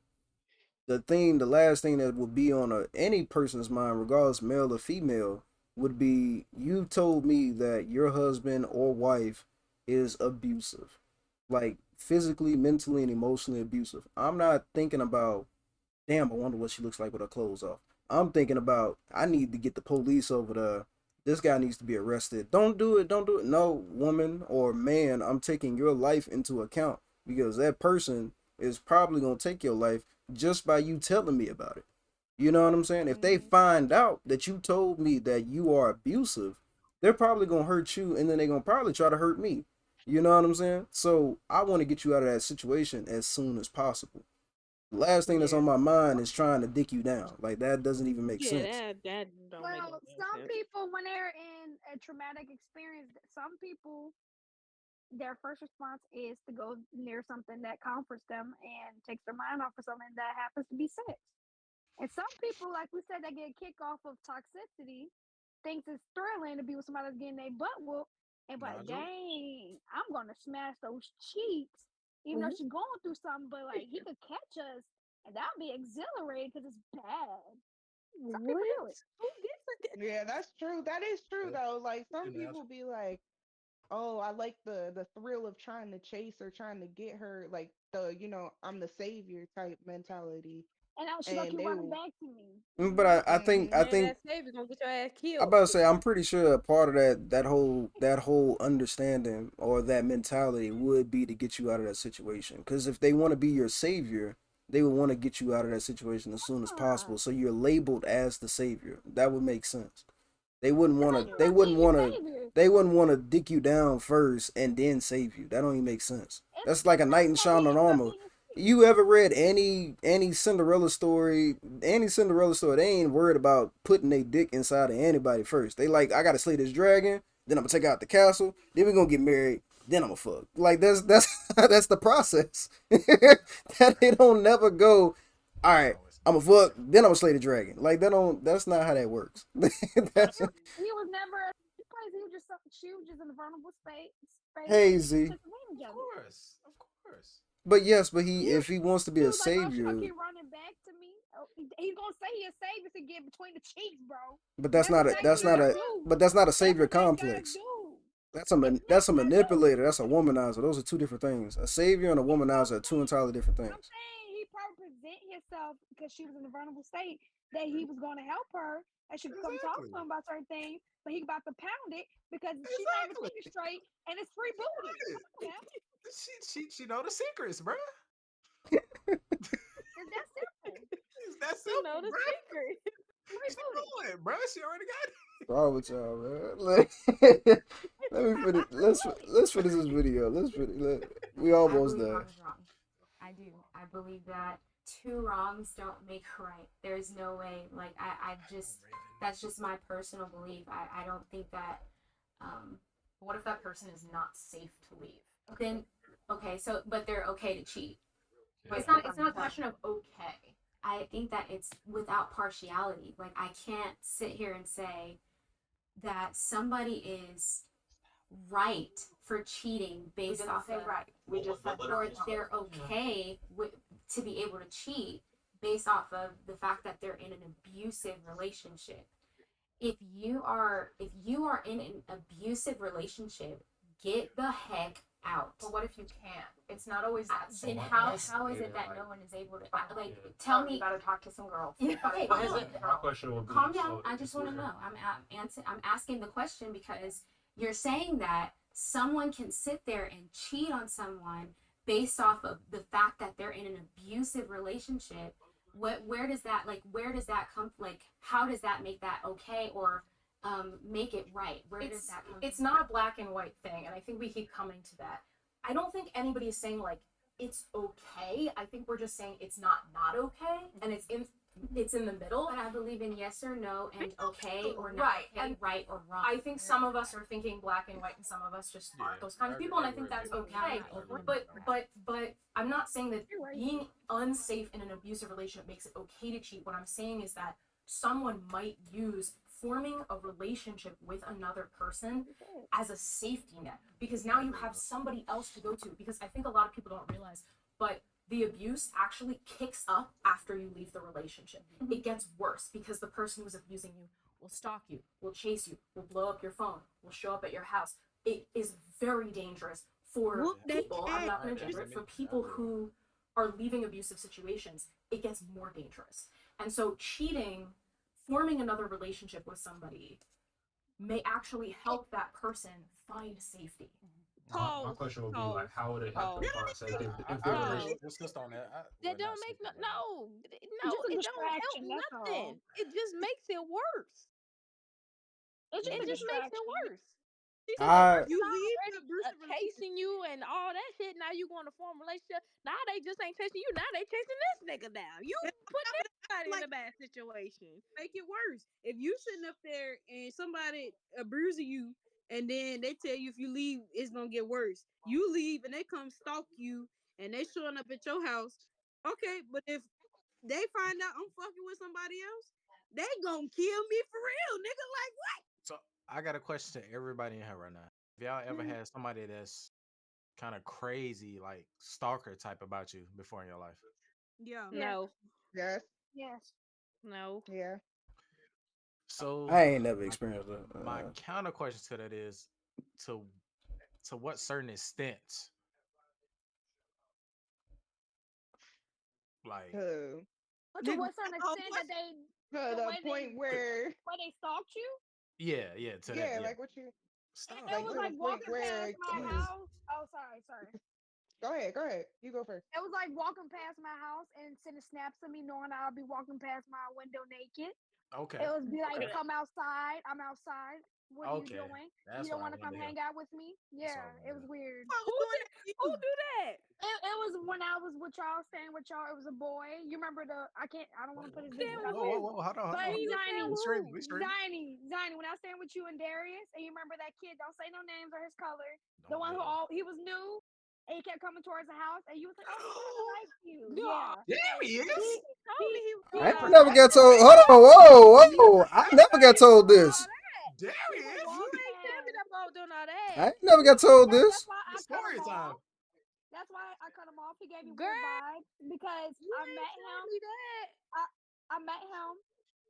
The last thing that would be on any person's mind, regardless male or female, would be you told me that your husband or wife is abusive, like physically, mentally, and emotionally abusive. I'm not thinking about, damn, I wonder what she looks like with her clothes off. I'm thinking about, I need to get the police over there. This guy needs to be arrested. Don't do it. Don't do it. No, woman or man, I'm taking your life into account because that person is probably going to take your life just by you telling me about it. You know what I'm saying? If they Mm-hmm. find out that you told me that you are abusive, they're probably going to hurt you and then they're going to probably try to hurt me. You know what I'm saying? So I want to get you out of that situation as soon as possible. The last thing that's Yeah, on my mind is trying to dick you down. Like that doesn't even make yeah, sense. that don't make no Well, damn some sense. people, when they're in a traumatic experience, some people their first response is to go near something that comforts them and takes their mind off of something that happens to be sex. And some people, like we said, that get a kick off of toxicity, thinks it's thrilling to be with somebody that's getting their butt whooped, and Nah, like, Joe. dang, I'm gonna smash those cheeks, even though Mhm. she's going through something. But like, he could catch us, and that'll be exhilarating because it's bad. Some people What? do it. Who gets it? Yeah, that's true. That is true Yeah, though. Like you some know, people be like, "Oh, I like the thrill of trying to chase or trying to get her." Like the I'm the savior type mentality, And now she gonna and keep they running will. back to me. But I think I Mm-hmm. Man, think that savior gonna get your ass I'm killed. about to say I'm pretty sure a part of that whole understanding or that mentality would be to get you out of that situation. Because if they want to be your savior, they would want to get you out of that situation as soon as possible. Ah, So you're labeled as the savior. That would make sense. They wouldn't that's want how to. you They not wouldn't being your want to. savior. They wouldn't want to dick you down first and then save you. That don't even make sense. That's like a That's knight in how shining you not armor. being your You savior. ever read any Cinderella story? Any Cinderella story, they ain't worried about putting their dick inside of anybody first. They like, I gotta slay this dragon, then I'm gonna take out the castle, then we gonna get married, then I'm gonna fuck. Like that's that's the process. That they don't never go. All it's right, always I'm gonna fuck, then I'm gonna slay the dragon. Like that don't. That's not how that works. That's He was never a place. He was just she was just in a vulnerable space, and he hazy. took advantage of of it. course, of course. But yes, but he He if he wants to be he a was like, "Oh, she gonna savior, keep running back to me." Oh, he's gonna say he a savior to get between the cheeks, bro. but That's what they that's not gotta a do. but that's not a That's savior what they gotta complex. do. That's That's a not true. manipulator. That's a womanizer. Those are two different things. A savior and a He womanizer are two probably, entirely different I'm things. saying he probably present himself because she was in a vulnerable state that he was going to help her and she could come talk to Exactly, him about certain things, but he about to pound it because she's not even exactly. thinking straight and it's free booty. Right. Come on now, She know the secrets, bro. it's that simple. It's that You know simple, the bro. secret. Free She booty. know it, bro. She already got it. What's wrong with y'all, man? Like, let me finish. It's free booty. Let's finish this video. We I almost believe done. wrong is wrong. I do. I believe that two wrongs don't make a right. There's no way. Like I just that's just my personal belief. I don't think that um What if that person is not safe to leave? then okay, so but they're okay to cheat. But Wait, it's not a no. question of okay. I think that it's without partiality. Like I can't sit here and say that somebody is right for cheating We based didn't off say of right. We just said or they're okay with, to be able to cheat based off of the fact that they're in an abusive relationship. If you are in an abusive relationship, get the heck out. But what if you can't? It's not always that Then simple. how is it that no one is able to like tell me? You gotta talk to some girls. Okay, What is it? My question would be calm down. so I just want to know. I'm asking the question because you're saying that someone can sit there and cheat on someone based off of the fact that they're in an abusive relationship. Where does that come, like how does that make that okay or make it right? Where does It's that come it's from? not a black and white thing, and I think we keep coming to that. I don't think anybody is saying like it's okay. I think we're just saying it's not okay, and it's in the middle. But I believe in yes or no and okay or not Right, okay, and right or wrong. I think some of us are thinking black and white, and some of us just aren't those kinds of people, and I think that's okay. But I'm not saying that You're right. being unsafe in an abusive relationship makes it okay to cheat. What I'm saying is that someone might use forming a relationship with another person as a safety net because now you have somebody else to go to. Because I think a lot of people don't realize, but the abuse actually kicks up after you leave the relationship. It gets worse because the person who's abusing you will stalk you, will chase you, will blow up your phone, will show up at your house. It is very dangerous for Whoop that people. I'm ass. not going to gender it. For people who are leaving abusive situations, it gets more dangerous. And so cheating, forming another relationship with somebody, may actually help that person find safety. my Pause. question would be like, Pause. how would it have to Pause. apply? Say if I the agree Pause. relation, with sister on that. That Well, not don't make sister, no but no, It's just a it don't help distraction. That's all. nothing. It just makes it worse. It's just It a just makes it distraction. worse. She Cause the said I person you leave the already abusive relationship. chasing you and all that shit. Now you going to form a relationship. Now they just ain't chasing you. Now they chasing this nigga down. You That's putting what everybody in like a bad situation. make it worse. If you sitting up there and somebody abusing you and then they tell you if you leave, it's gonna get worse. You leave, and they come stalk you, and they showing up at your house. Okay, but if they find out I'm fucking with somebody else, they gonna kill me for real, nigga. Like what? So I got a question to everybody in here right now. Have y'all ever had somebody that's kind of crazy, like stalker type about you before in your life? Yeah. Yeah. No. Yes. Yes. No. Yeah. So I ain't never my experienced that. my counter question to that is to to what certain extent, like To But to Nigga, what certain extent that they, the the way point they, where, where they stalked you? yeah, to that, yeah, yeah. like what you, Stop, It like was to boy. the like point walking where past it my kills. house. Oh, sorry. Go ahead. You go first. It was like walking past my house and sending snaps of me, knowing I'll be walking past my window naked. It Okay, was be like, okay, come outside. I'm outside. What are you okay. doing? You That's what don't I want to wanted come to hear. hang out with me? That's what I Yeah, it wanted to was hear. weird. fuck was doing that to Who you? do that? It was when I was with y'all, staying with y'all. It was a boy. You remember the? I don't want to put his business Staying with out who? there. Hold on, hold But on. You was staying Ziny, We with streaming, who? we streaming. Ziny, when I was staying with you and Darius, and you remember that kid? Don't say no names or his color. The Don't one who ever. he was new, and he kept coming towards the house, and you was like, "Oh, he kind of likes you." No. Yeah. There he He is. He told he me he was he doing I would all never that. got walk told. Hold past. on, whoa. I I never got heard you told doing all this. that. There He he would is. You walk ain't tell me past. that boy doing all I that. ain't never got told That's this. why I It's cut him story time. off. That's why I cut him off. He gave me weird Girl, vibes because you ain't tell me that. I met him,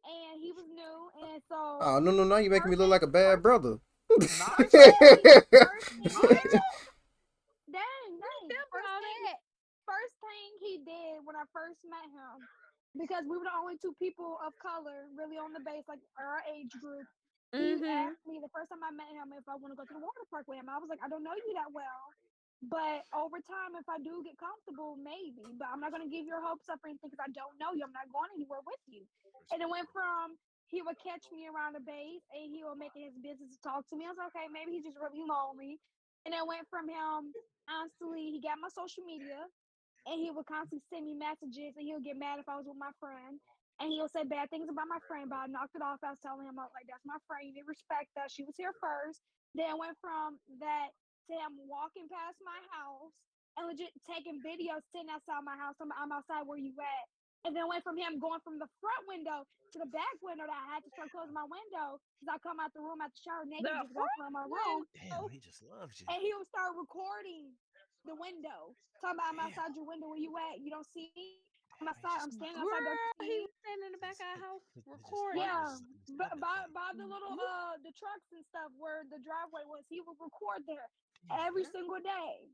and he was new, and so Oh no, now you making me first look thing, like a bad brother. first Nigel, thing, first thing, Nigel. dang, Tell me all that. first thing he did when I first met him, because we were the only two people of color really on the base, like our age group. He Mm-hmm. asked me the first time I met him if I want to go to the water park with him. I was like, I don't know you that well, but over time, if I do get comfortable, maybe. But I'm not gonna give your hopes up or anything because I don't know you. I'm not going anywhere with you. And it went from he would catch me around the base and he would make it his business to talk to me. I was like, okay, maybe he's just really lonely. And it went from him constantly. He got my social media and he would constantly send me messages and he'll get mad if I was with my friend. And he'll say bad things about my friend, but I knocked it off. I was telling him, I was like, that's my friend. You need to respect that. She was here first. Then it went from that to him walking past my house and legit taking videos sitting outside my house. I'm outside where you at. And then it went from him going from the front window to the back window that I had to start closing my window because I come out the room after shower The naked, just walk front around my room. Damn, window. he just loves you. And he would start recording the window. Talking about I'm Damn, outside your window. Where you at? You don't see me? I'm damn, he outside. just I'm loves standing you. outside. Don't you Girl, see he me? was standing in the back of our house He recording. Yeah, just, love that for you. by the little You, the trucks and stuff where the driveway was, he would record there Damn, every Dari. single day.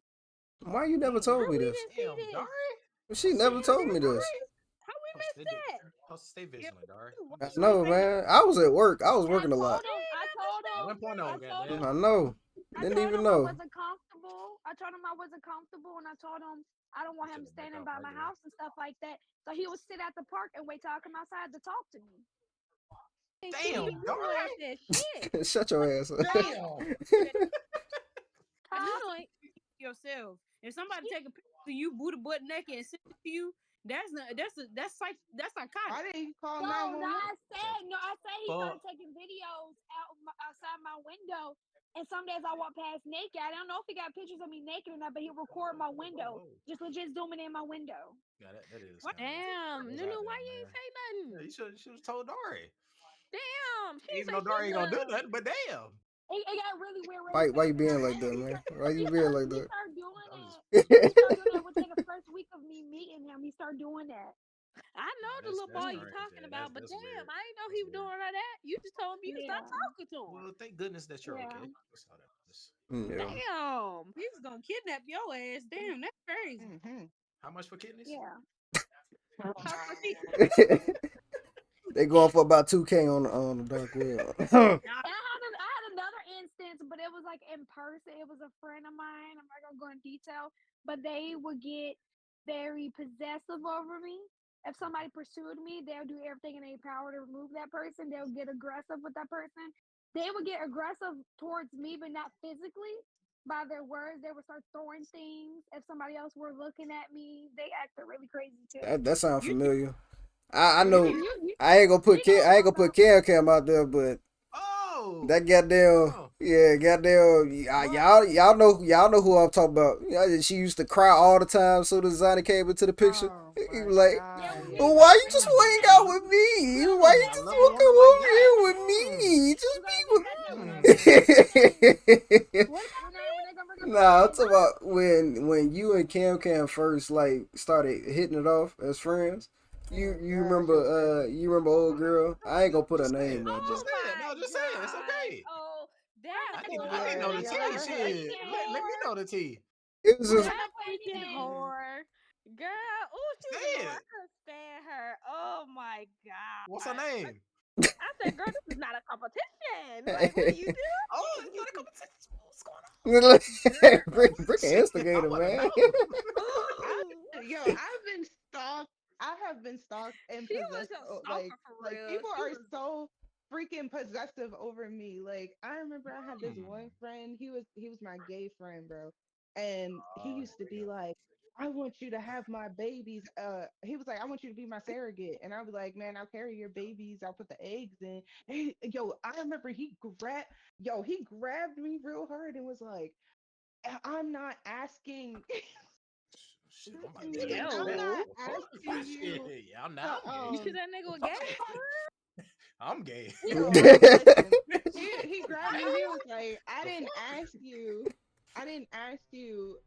Why you never Damn, told how me we this? didn't see damn, this? Dari. She Post stay never Damn, told me vigilant, this. Dari. Dari. How we Post stay, missed that? post stay Yeah, vigilant, Dari. why I you know, say that? man. I was at work. I was And working a lot. I told him, 1.0, I told him, goddamn. I know. I Didn't told even him I know. wasn't comfortable. I told him I wasn't comfortable, and I told him I don't He want him chilling back standing out by my regular. house and stuff like that. So he would sit at the park and wait till I come outside to talk to me. Ain't see you Damn, do no Dari. ass that shit. Shut your ass up. Huh? Damn. And this Huh? one yourself. If somebody take a picture of you booty butt naked and send it to you, that's Why psychotic. didn't you call No, 911? I said he Fuck. started taking videos outside my window. And some days I walk past naked. I don't know if he got pictures of me naked or not, but he record my window, Whoa. just legit zooming in my window. Yeah, that is What? kind of Damn, goes Nunu, out why there, you man. ain't say Yeah, nothing? you should have told Dari. Damn, she didn't Even say though shit Dari to ain't gonna do us. nothing, but damn. It got really weird really Why you fast. And being like that, man? Why you being like he that? started doing I was it. just He started doing that within the first week of me meeting him. He started doing that. I know nah, the little that's boy you Mm. strange. talking Yeah, about, but that's damn, weird. I didn't know That's he was weird. doing all that. You just told me you to stop Yeah. talking to him. Well, thank goodness that you're Yeah. okay. That's all that matters. Yeah. Damn. He was gonna kidnap your ass. Damn, that's crazy. Mm-hmm. How much for kidneys? Yeah. See, They going for about 2K on the dark web. nah, And I had another instance, but it was like in person. It was a friend of mine. I'm not gonna go in detail, but they would get very possessive over me. If somebody pursued me, they'll do everything in their power to remove that person. They'll get aggressive with that person. They would get aggressive towards me, but not physically. By their words, they would start throwing things. If somebody else were looking at me, they acted really crazy too. That sounds you familiar. I You know. can you I ain't gonna you put know what I'm I ain't talking gonna put about. Cam out there, but Oh, that goddamn oh, Yeah, goddamn, y'all know who I'm talking about. Yeah, she used to cry all the time. So the designer came into the picture. Oh He my was like, Yeah, god, when he "Well, was why yeah. you bringing just up the hang out baby. with me? Why you I just love a want to woman come like over that. here with me? We're Just gonna be get back there. We're gonna get back to that baby. with." What about When they gonna bring up the Nah, I'm baby. talking about when you and Cam first like started hitting it off as friends. You Oh you gosh, it was remember crazy. you remember old girl? I ain't gonna put her Just say it. name up, Just but Oh say it. No, my just say it. It's god. okay. Oh, I'm that I need to know Yeah, the freaking tea. y'all right. Shit. freaking Let me whore. know the tea. it was just That That freaking freaking whore. Girl. Oh, she Say was annoying. I it. couldn't stand her. Oh my What's her god. name? I said, girl, this is not a competition. Like, what are you Oh, it's not a competition. What's going on? bring an Shit, I instigator, want to man. know. I've been stalked. I have been stalked and She was possessed. a Like, stalker for real. people She are was. so freaking possessive over me. Like, I remember I had this Hmm. one friend. He was my gay friend, bro, and he Oh, used to here we be go. like, "I want you to have my babies." He was like, "I want you to be my surrogate," and I was like, "Man, I'll carry your babies. I'll put the eggs in." Yo, I remember he grabbed me real hard and was like, "I'm not asking." Shit, I'm about to get in the I'm chat. Yo. not asking Shit, you yeah, to now I'm gay. You see that nigga with gay? I'm gay. listen. He grabbed me. He was like, The fuck? I didn't ask you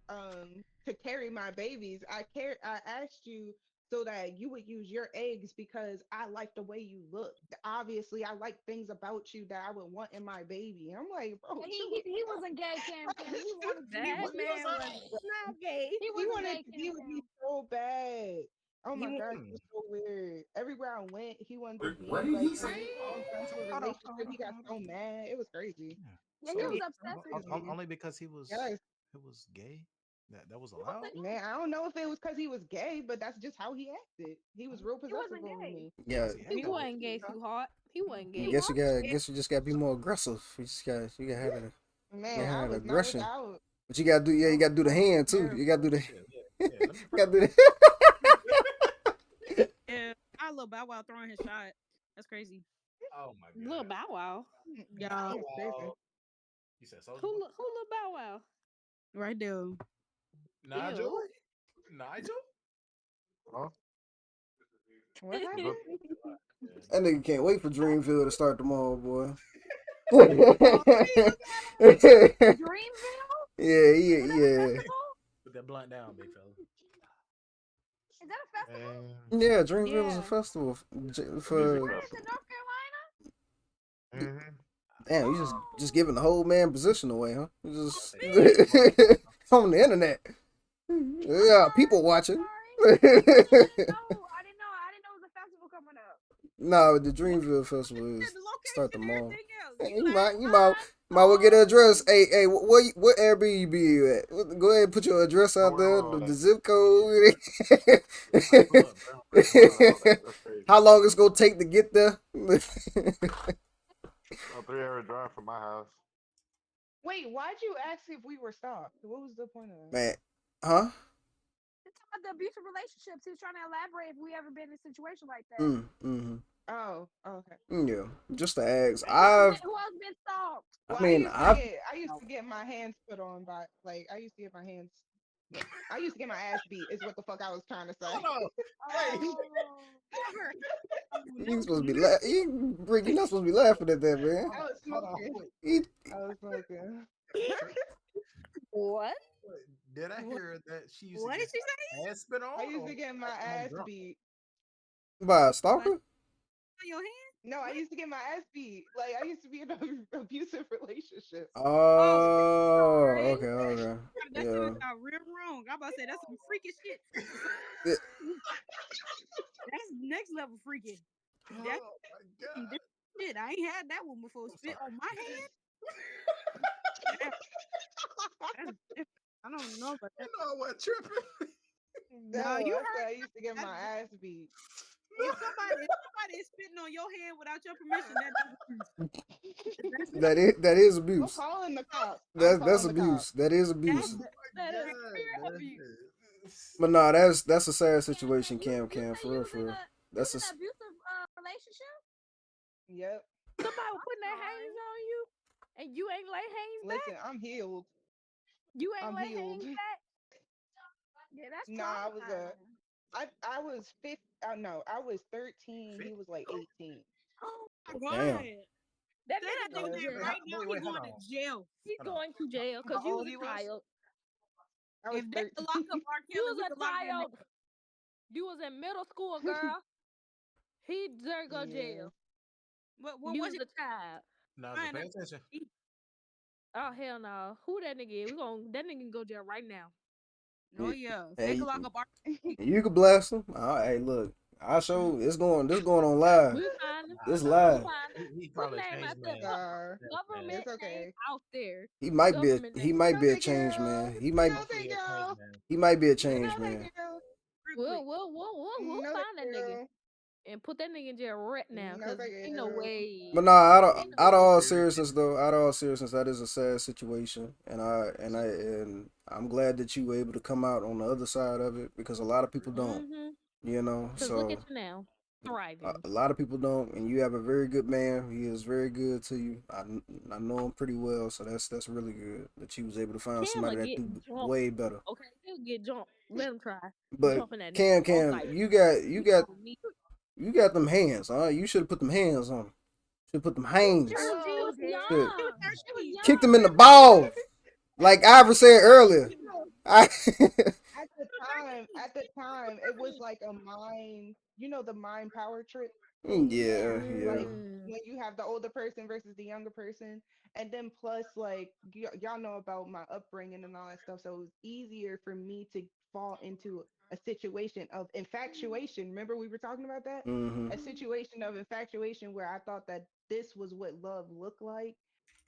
to carry my babies. I asked you so that you would use your eggs because I like the way you look. Obviously, I like things about you that I would want in my baby. I'm like, bro, And chill he out. wasn't gay, Cam. He wanted to be That with What you. was man was that? not gay. He He wasn't wanted gay, to be Cam with me Cam. so bad. Oh He my was. gosh, it Hmm. was so weird. Everywhere I went, he wanted to Wait, what be did like he when say? we got into a Hold on, relationship. He got hold on. so mad. It was crazy. Yeah. Yeah, he It was So was obsessed with you. crazy. only because Yes, he was gay that was He allowed. wasn't gay. man. I don't know if it was because he was gay, but that's just how he acted. He was real He possessive wasn't over gay. me. Yeah, Was he He acting gay? wasn't gay, sweetheart. He wasn't I gay. guess Sweetheart. you just gotta be more aggressive. You Man, gotta I have the was not aggression. without. But you gotta do I you was gotta do the not with hand too. terrible. You gotta do the Shit, yeah, yeah. Let me you gotta do the Yeah, I love Bow Wow throwing his shot. That's crazy. Oh my Little god. Bow Wow. Yeah, Bow That was crazy. Wow. You said Who Soldier Boy? who Little Bow Wow? right there. Nigel? Ew. Nigel? Huh? What But happened? Yeah. That nigga can't wait for Dreamville to start tomorrow, boy. Oh, Dreamville? Yeah, Is that a yeah. festival? Put that blunt down, big fella. Is that a festival? Yeah, Dreamville is a Yeah. festival a music for Where is it? festival. North Carolina? Hmm. damn, you just giving the whole man position away, huh? You I just take that back. Come on. on the internet. I'm Yeah, sorry. people I'm watching. sorry. I didn't know. I didn't know. I didn't know it was a festival coming up. No, the what? Dreamville Festival Said is the start location, tomorrow. everything else. Hey, You like, you might well get an address. Hey, what Airbnb you at? Go ahead and put your address out there, the zip code. I might pull up, bro. Wow, that's crazy. How long it's gonna take to get there? A 3 hour drive from my house. Wait, why'd you ask if we were stopped? What was the point of that? Man, huh? It's about the abusive relationships. He was trying to elaborate if we ever been in a situation like that. Mm-hmm. Oh, okay. Yeah, just to ask. Who else been stalked? I Well, mean, I've, I used to get my hands put on by like I used to get my hands like I used to get my ass beat is what the fuck I was trying to say. Hold on. Wait. Oh, never. Oh, you never. supposed to be Rick, you not supposed to be laughing at that, man. I was Hold on. smoking. Wait. He, I was smoking. What? Wait. Did I What, hear that she used to what get did she say? her ass spit I on used to get my on ass drunk? beat. by a What? stalker? On your hand? No, I What? used to get my ass beat. Like I used to be in an abusive relationship. Oh, Oh, sorry. okay, okay. that sounds Yeah. real wrong. I'm about to say that's some freaky shit. Yeah, That's next level freaky. That's Oh my some god. different shit. I ain't had that one before. I'm Spit sorry. on my hand? That, that's different. I don't know about You that. know I wasn't tripping. No, No, you I said heard I used to get that. my ass beat. If somebody is spitting on your hand without your permission, that is abuse. That's that is I'm abuse. calling the cops. I'm That's calling the cops. abuse. That is that's abuse. That is God, pure man. abuse. But nah, that's a sad Cam situation, Cam, you Cam, say for real, for real. you was That's in an abusive relationship? Yep. Somebody was I'm putting their hands sorry. on you. And you ain't lay Haynes Listen, back. I'm healed. You ain't I'm lay healed. Haynes back. Yeah, that's Nah, I was traumatizing. I was 15. No, I was 13. He Fit? was like 18. Oh my Damn. god. That Tell nigga that go nigga to Yeah, that so right now he Hold going to on. jail. He's Hold on. going to jail How because you old was he a was? child. I was If they can 13. lock up R. You Kelly, we was can a lock that nigga. child. You was in middle school, girl. He deserve go Yeah. jail. What You was was it? a child. Nazar, Fine, pay attention. Oh hell no. Who that nigga is? We gon' that nigga can go jail right now. no, yeah. If they Hey, can lock up R. you can bless him. Hey, look, I show it's going. This going on live. We'll find him. This We'll live. find him. He Put probably a name out changed there. man. Put Nah, Man. government it's name okay. out there. He might be. Government He name. might No, be a thank changed you. man. He No, might. thank Hopefully a changed you. man. He might be a Real No, changed thank man. you. quick. We'll No, thank find that nigga you. and put that nigga in jail right now. No, Cause thank ain't no you. But way. nah, Ain't no out of all Very seriousness though, out of all seriousness, that is a sad situation, and I'm glad that you were able to come out on the other side of it because a lot of people don't, mm-hmm. you know. Cause look at So you now. Thriving. a lot of people don't, and you have a very good man. He is very good to you. I know him pretty well, so that's really good that you was able to find Cam somebody will that get do jumped. way better. Okay, he'll get jumped. Let him try. But Jumping that nigga off Cam, site. you You got don't need you got them hands, huh? You should have put them hands on him. Should put them hands. True, he Well, was Should He was young. He was 13. kicked him young. in the balls, like Ivor said earlier. you know, I at the time, it was like a mind, the mind power trip thing. yeah, yeah. Like Mm. when you have the older person versus the younger person, and then plus like y'all know about my upbringing and all that stuff, so it was easier for me to fall into a situation of infatuation. Remember we were talking about that? Mm-hmm. A situation of infatuation where I thought that this was what love looked like.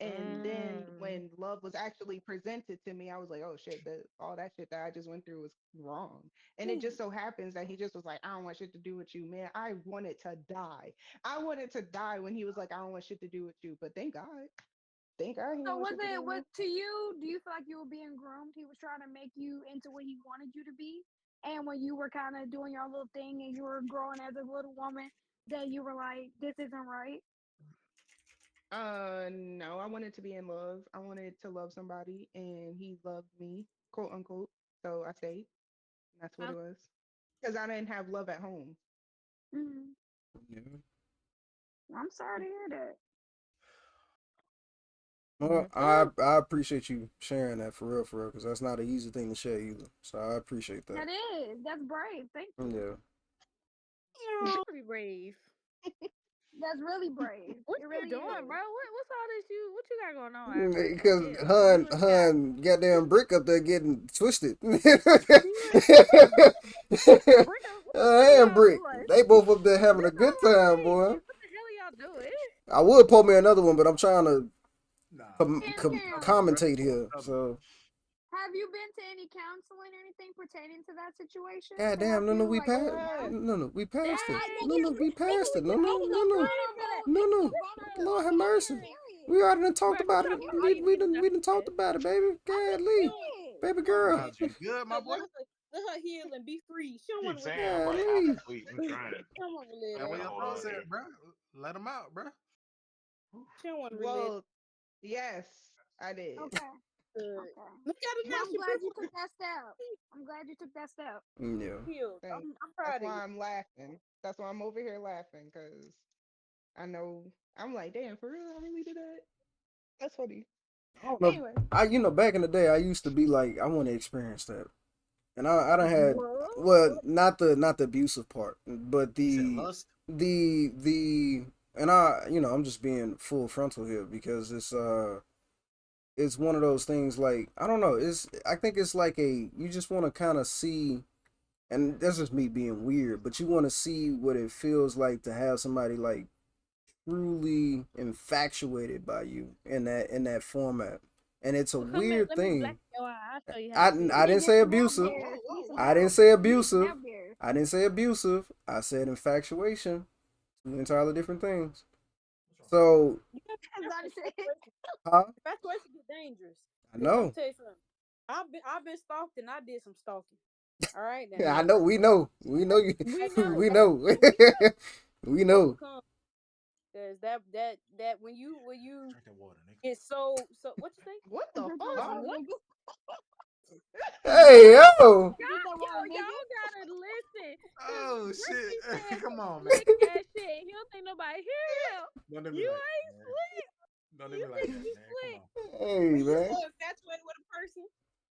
And then Mm. when love was actually presented to me, I was like, oh shit, that all that shit that I just went through was wrong. And it just so happens that he just was like, I don't want shit to do with you, man. I wanted to die. I wanted to die when he was like, I don't want shit to do with you. But thank God. Thank God he So didn't want was shit to do it with what me. to you? Do you feel like you were being groomed? He was trying to make you into what he wanted you to be, and when you were kind of doing your little thing and you were growing as a little woman, that you were like, "This isn't right." No, I wanted to be in love. I wanted to love somebody and he loved me, quote unquote. So I stayed. That's what Huh? it was. Because I didn't have love at home. Mm, Yeah. I'm sorry to hear that. Well, Mm. I appreciate you sharing that for real, because that's not an easy thing to share either. So I appreciate that. That is. That's brave. Thank you. Yeah. Very brave. That's really brave. What It you really doing, bro? is. What's all this you? What you got going on, Ivory? What Because the hell? You and Sky. goddamn brick up there getting twisted. You and Brick. What do And y'all do? brick, Like, they both up there having a this good all time, boy. crazy. What the hell are y'all doing? I would pull me another one, but I'm trying to Nah, Cam cover Cam, me, bro. commentate here. Cover me. So, have you been to any counseling or anything pertaining to that situation to help goddamn, no, no, you we like passed. open up? Yes. No, no, we passed it. I Dang, No, nigga, no, we nigga, passed we it. No, can no, this is no, a no, vulnerable no, this is no. a vulnerable Lord have talk, mercy. period. We already done talked bro? You about it. gotta Yeah, put all your business out We done talked there. about it, baby. I'm God, just Lee, saying. baby Come on, girl. man. Nas, you good, my boy? Let her heal and be free. She don't want Keep to saying relive I'm it. like half Golly. asleep. I'm She trying to don't want to relive Man, trying where to your that. hold thoughts on at, here. bro? Let them out, bro. She don't want to relive. Well, yes, I did. Okay. Good. Okay. Look at her Well, now. I'm She glad you beautiful. took that step. I'm glad you took that step. Yeah. Healed. Thanks. I'm That's proud of why you. I'm laughing. That's why I'm over here laughing because I know I'm like, damn, for real, I really did that. That's funny. I don't know. Anyway, Back in the day, I used to be like, I want to experience that. And I don't had, What? well, not the abusive part, but You said lust? the and I'm just being full frontal here because it's one of those things, like, I don't know, I think it's like you just want to kind of see, and that's just me being weird, but you want to see what it feels like to have somebody like truly infatuated by you in that format. And it's a Well, come here. weird Let me black thing. your eye. I'll show you how I, to You I feel. need didn't to get say some help, abusive. Bears. You need some I didn't help. say You need some abusive. help, Bears. I didn't say abusive. I said infatuation. Two entirely different things. So, That's it. huh? Infatuation get dangerous. I Cause let me know. tell you something. I've been stalked and I did some stalking. All right now. I know. We know. We know you. We At the know. We at the know. we know We what know. becomes because that when you Drink that water, nigga. get so what you say? What the Drink that fuck? water, What? nigga. Hey yo. Drink that water, nigga. Y'all gotta listen, cause Oh Rick shit! be saying Come some on, man. slick ass shit. He don't think nobody hear him. Don't do me You like that, ain't man. slick. Don't do You me like think that, you man. Come slick? on. Hey When you man. so infatuated with a person,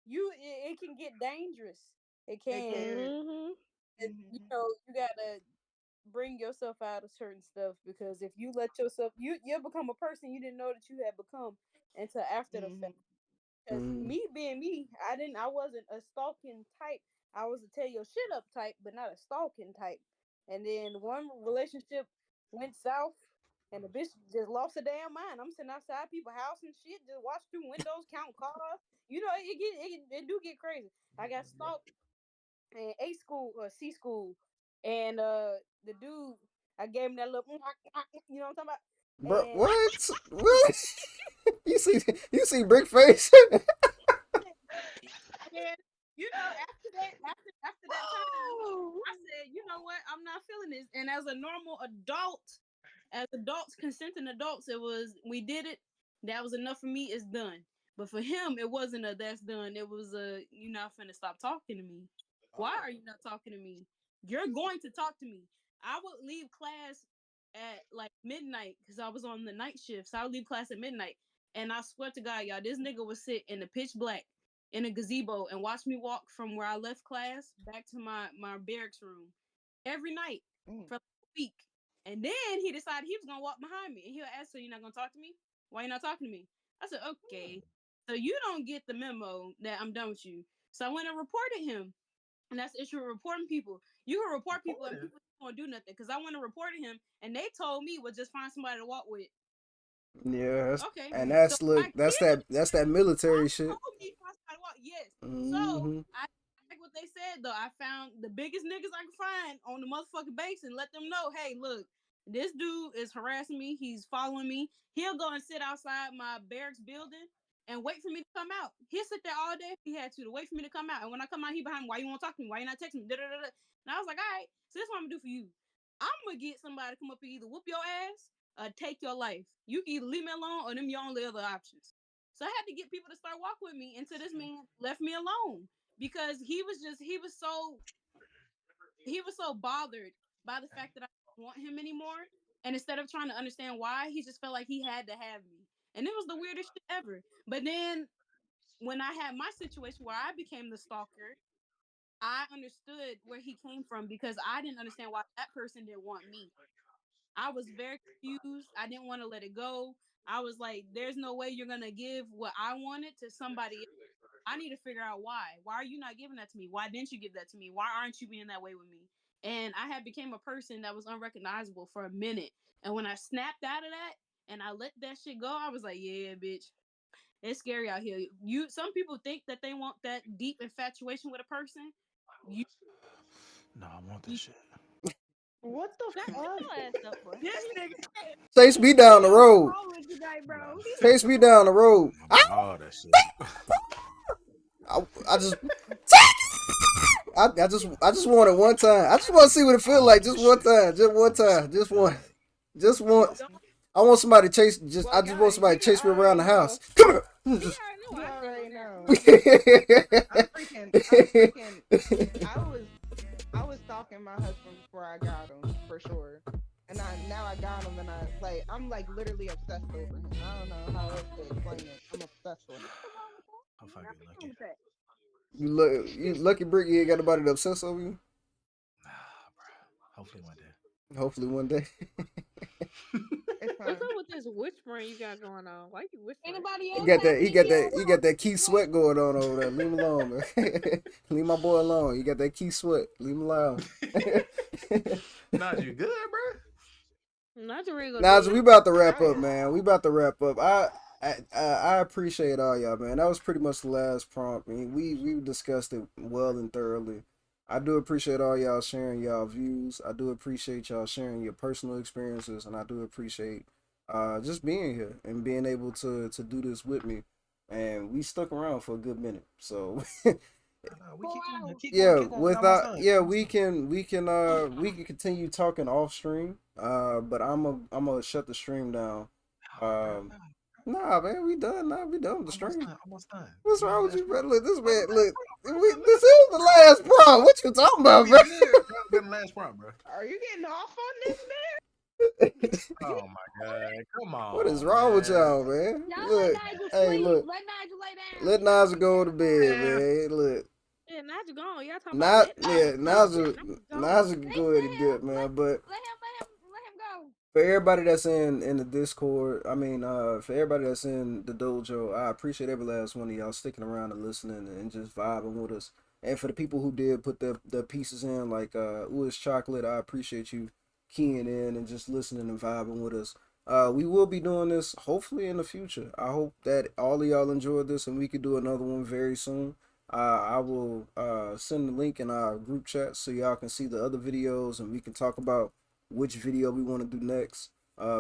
it can get dangerous. It It can. can. Mm-hmm. You Hmm. know, you gotta bring yourself out of certain stuff because if you let yourself, you become a person you didn't know that you had become until after the fact. Hmm. Because Mm. me being me, I wasn't a stalking type. I was a tell your shit up type, but not a stalking type. And then one relationship went south, and the bitch just lost her damn mind. I'm sitting outside people's house and shit, just watch through windows, count cars. You know, it do get crazy. I got stalked in A school or C school, and the dude, I gave him that little, you know what I'm talking about, Bro, and what? What? You see brick face? and you know, after that time, Whoa. I said, you know what, I'm not feeling this. And as a normal adult, as adults, consenting adults, it was we did it. That was enough for me. It's done. But for him, it wasn't a that's done. It was a you not finna stop talking to me. Why Oh, are you not talking to me? You're going to talk to me. I would leave class at like midnight because I was on the night shift. So I would leave class at midnight. And I swear to God, y'all, this nigga would sit in the pitch black in a gazebo and watch me walk from where I left class back to my barracks room every night Mm. for like a week. And then he decided he was gonna walk behind me and he'll ask, so you're not gonna talk to me? Why you not talking to me? I said, okay. So you don't get the memo that I'm done with you. So I went and reported him. And that's the issue with reporting people. You can report people and reported. people won't do nothing. Because I went and reported him and they told me, well, just find somebody to walk with. Yeah, Okay. and Mm. So that's look, my kids that's that military shit. told me find somebody to walk. Yes. So Hmm. I like what they said though. I found the biggest niggas I could find on the motherfucking base and let them know, hey, look, this dude is harassing me. He's following me. He'll go and sit outside my barracks building and wait for me to come out. He'll sit there all day if he had to wait for me to come out. And when I come out, he behind me. Why you won't talk to me? Why you not texting me? Da-da-da-da. And I was like, all right, so this is what I'm gonna do for you. I'm gonna get somebody to come up and either whoop your ass or take your life. You can either leave me alone or them your only other options. So I had to get people to start walking with me until this man left me alone because he was so bothered by the fact that I didn't want him anymore. And instead of trying to understand why, he just felt like he had to have me. And it was the weirdest shit ever. But then when I had my situation where I became the stalker, I understood where he came from because I didn't understand why that person didn't want me. I was very confused. I didn't want to let it go. I was like, there's no way you're gonna give what I wanted to somebody else. I need to figure out why. Why are you not giving that to me? Why didn't you give that to me? Why aren't you being that way with me? And I had became a person that was unrecognizable for a minute. And when I snapped out of that and I let that shit go, I was like, yeah, bitch. It's scary out here. You some people think that they want that deep infatuation with a person. You, No, I want that you shit. What the Shut fuck? your ass up, boy. this nigga Chase me down the what's road. wrong with you tonight, No, bro? Chase me down the road. all that shit. I just I just want it one time. I just want to see what it feel All like. that Just one shit. time. Just one I'm just time. so Just one. good. Just You one. don't I want somebody to chase. Just Well, I just want guys, somebody you to chase me around already the know. house. Come here. He already know You I stand on already that. know. I'm freaking. I was I was stalking my husband before I got him for sure, and now I got him, and I'm like literally obsessed over him. I don't know how else to explain it. I'm obsessed with him. nothing wrong with that. Hope I get Nothing wrong lucky. with that. You lucky brick. You ain't got nobody to obsess over you. Nah, bro. Hopefully one day. Hopefully one day. It's What's fine. up with this whispering you got going on? Why you whispering? Anybody He else got have that. He any got that. He got that key situations? sweat going on over there. Leave him alone, man. Leave my boy alone. You got that key sweat. Leave him alone. Nah, you good, bro? Not you ain't gonna Nah, do so we nothing. about to wrap I up, am. man. We about to wrap up. I appreciate all y'all, man. That was pretty much the last prompt. I mean, we discussed it well and thoroughly. I do appreciate all y'all sharing y'all views. I do appreciate y'all sharing your personal experiences, and I do appreciate just being here and being able to do this with me. And we stuck around for a good minute, so No, we Four keep going. hours. Yeah, Keep going. We almost without done. We yeah, almost done. we can continue talking off stream. But I'm gonna shut the stream down. Oh, bro, Um, no, nah, man, we done. Nah, we done with the almost stream. done. Almost done. What's We on the wrong with last you, prompt. brother? Look, this We on man, the last look, prompt, bro. We on the this last is prompt, the bro. last prompt. What you talking Yeah, about, we bro? good, bro. We on the last prompt, bro. Are you getting off on this, man? You Oh my god, come What is on, wrong with man. y'all, man? Y'all let Look, Nigel hey, sleep. look, Let Nigel lay down. let He not Naja sleep go yet. to bed, Man, man. Look, Yeah, Naja gone. Y'all talking about not let yeah, Naja sleep. Yeah, Naja, Naja gone. Naja can They go ahead and let him dip, man. But let him go. for everybody that's in the Discord, I mean, for everybody that's in the dojo, I appreciate every last one of y'all sticking around and listening and just vibing with us. And for the people who did put the pieces in, like Ooh It's Chocolate, I appreciate you keying in and just listening and vibing with us. We will be doing this hopefully in the future. I hope that all of y'all enjoyed this and we could do another one very soon. I will send the link in our group chat so y'all can see the other videos and we can talk about which video we want to do next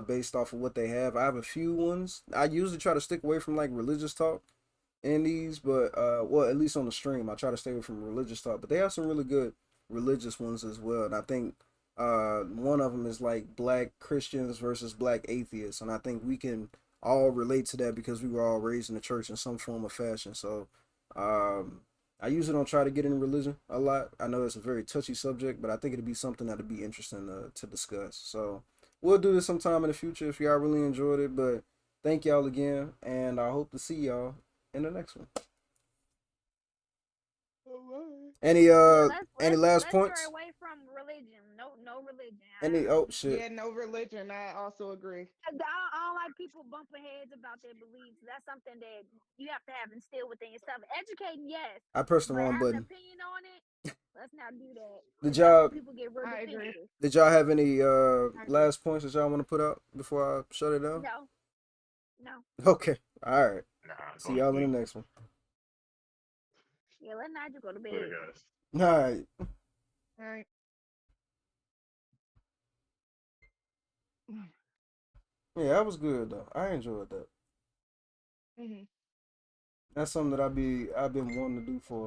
based off of what they have. I have a few ones. I usually try to stick away from like religious talk in these, but well, at least on the stream, I try to stay away from religious talk. But they have some really good religious ones as well. And I think one of them is like black Christians versus black atheists, and I think we can all relate to that because we were all raised in the church in some form or fashion. So um, I usually don't try to get into religion a lot. I know it's a very touchy subject, but I think it'd be something that'd be interesting to discuss. So we'll do this sometime in the future if y'all really enjoyed it. But thank y'all again, and I hope to see y'all in the next one. Yeah, Any last let's stray points? away from religion. No religion. Any oh shit. Yeah, no religion. I also agree. I don't like people bumping heads about their beliefs. That's something that you have to have instilled within yourself. Educating, yes, I pressed the but wrong having an button. opinion on it, let's not do that. Did Because that's when y'all people get real I agree. defensive. have any I agree. last points that y'all want to put out before I shut it down? No, no. Okay. All right. Nah, See going to y'all in sleep. the next one. Yeah, let Nigel go to Later, bed. guys. All right. All right. Yeah, that was good though. I enjoyed that. Mm-hmm. That's something that I've been wanting to do for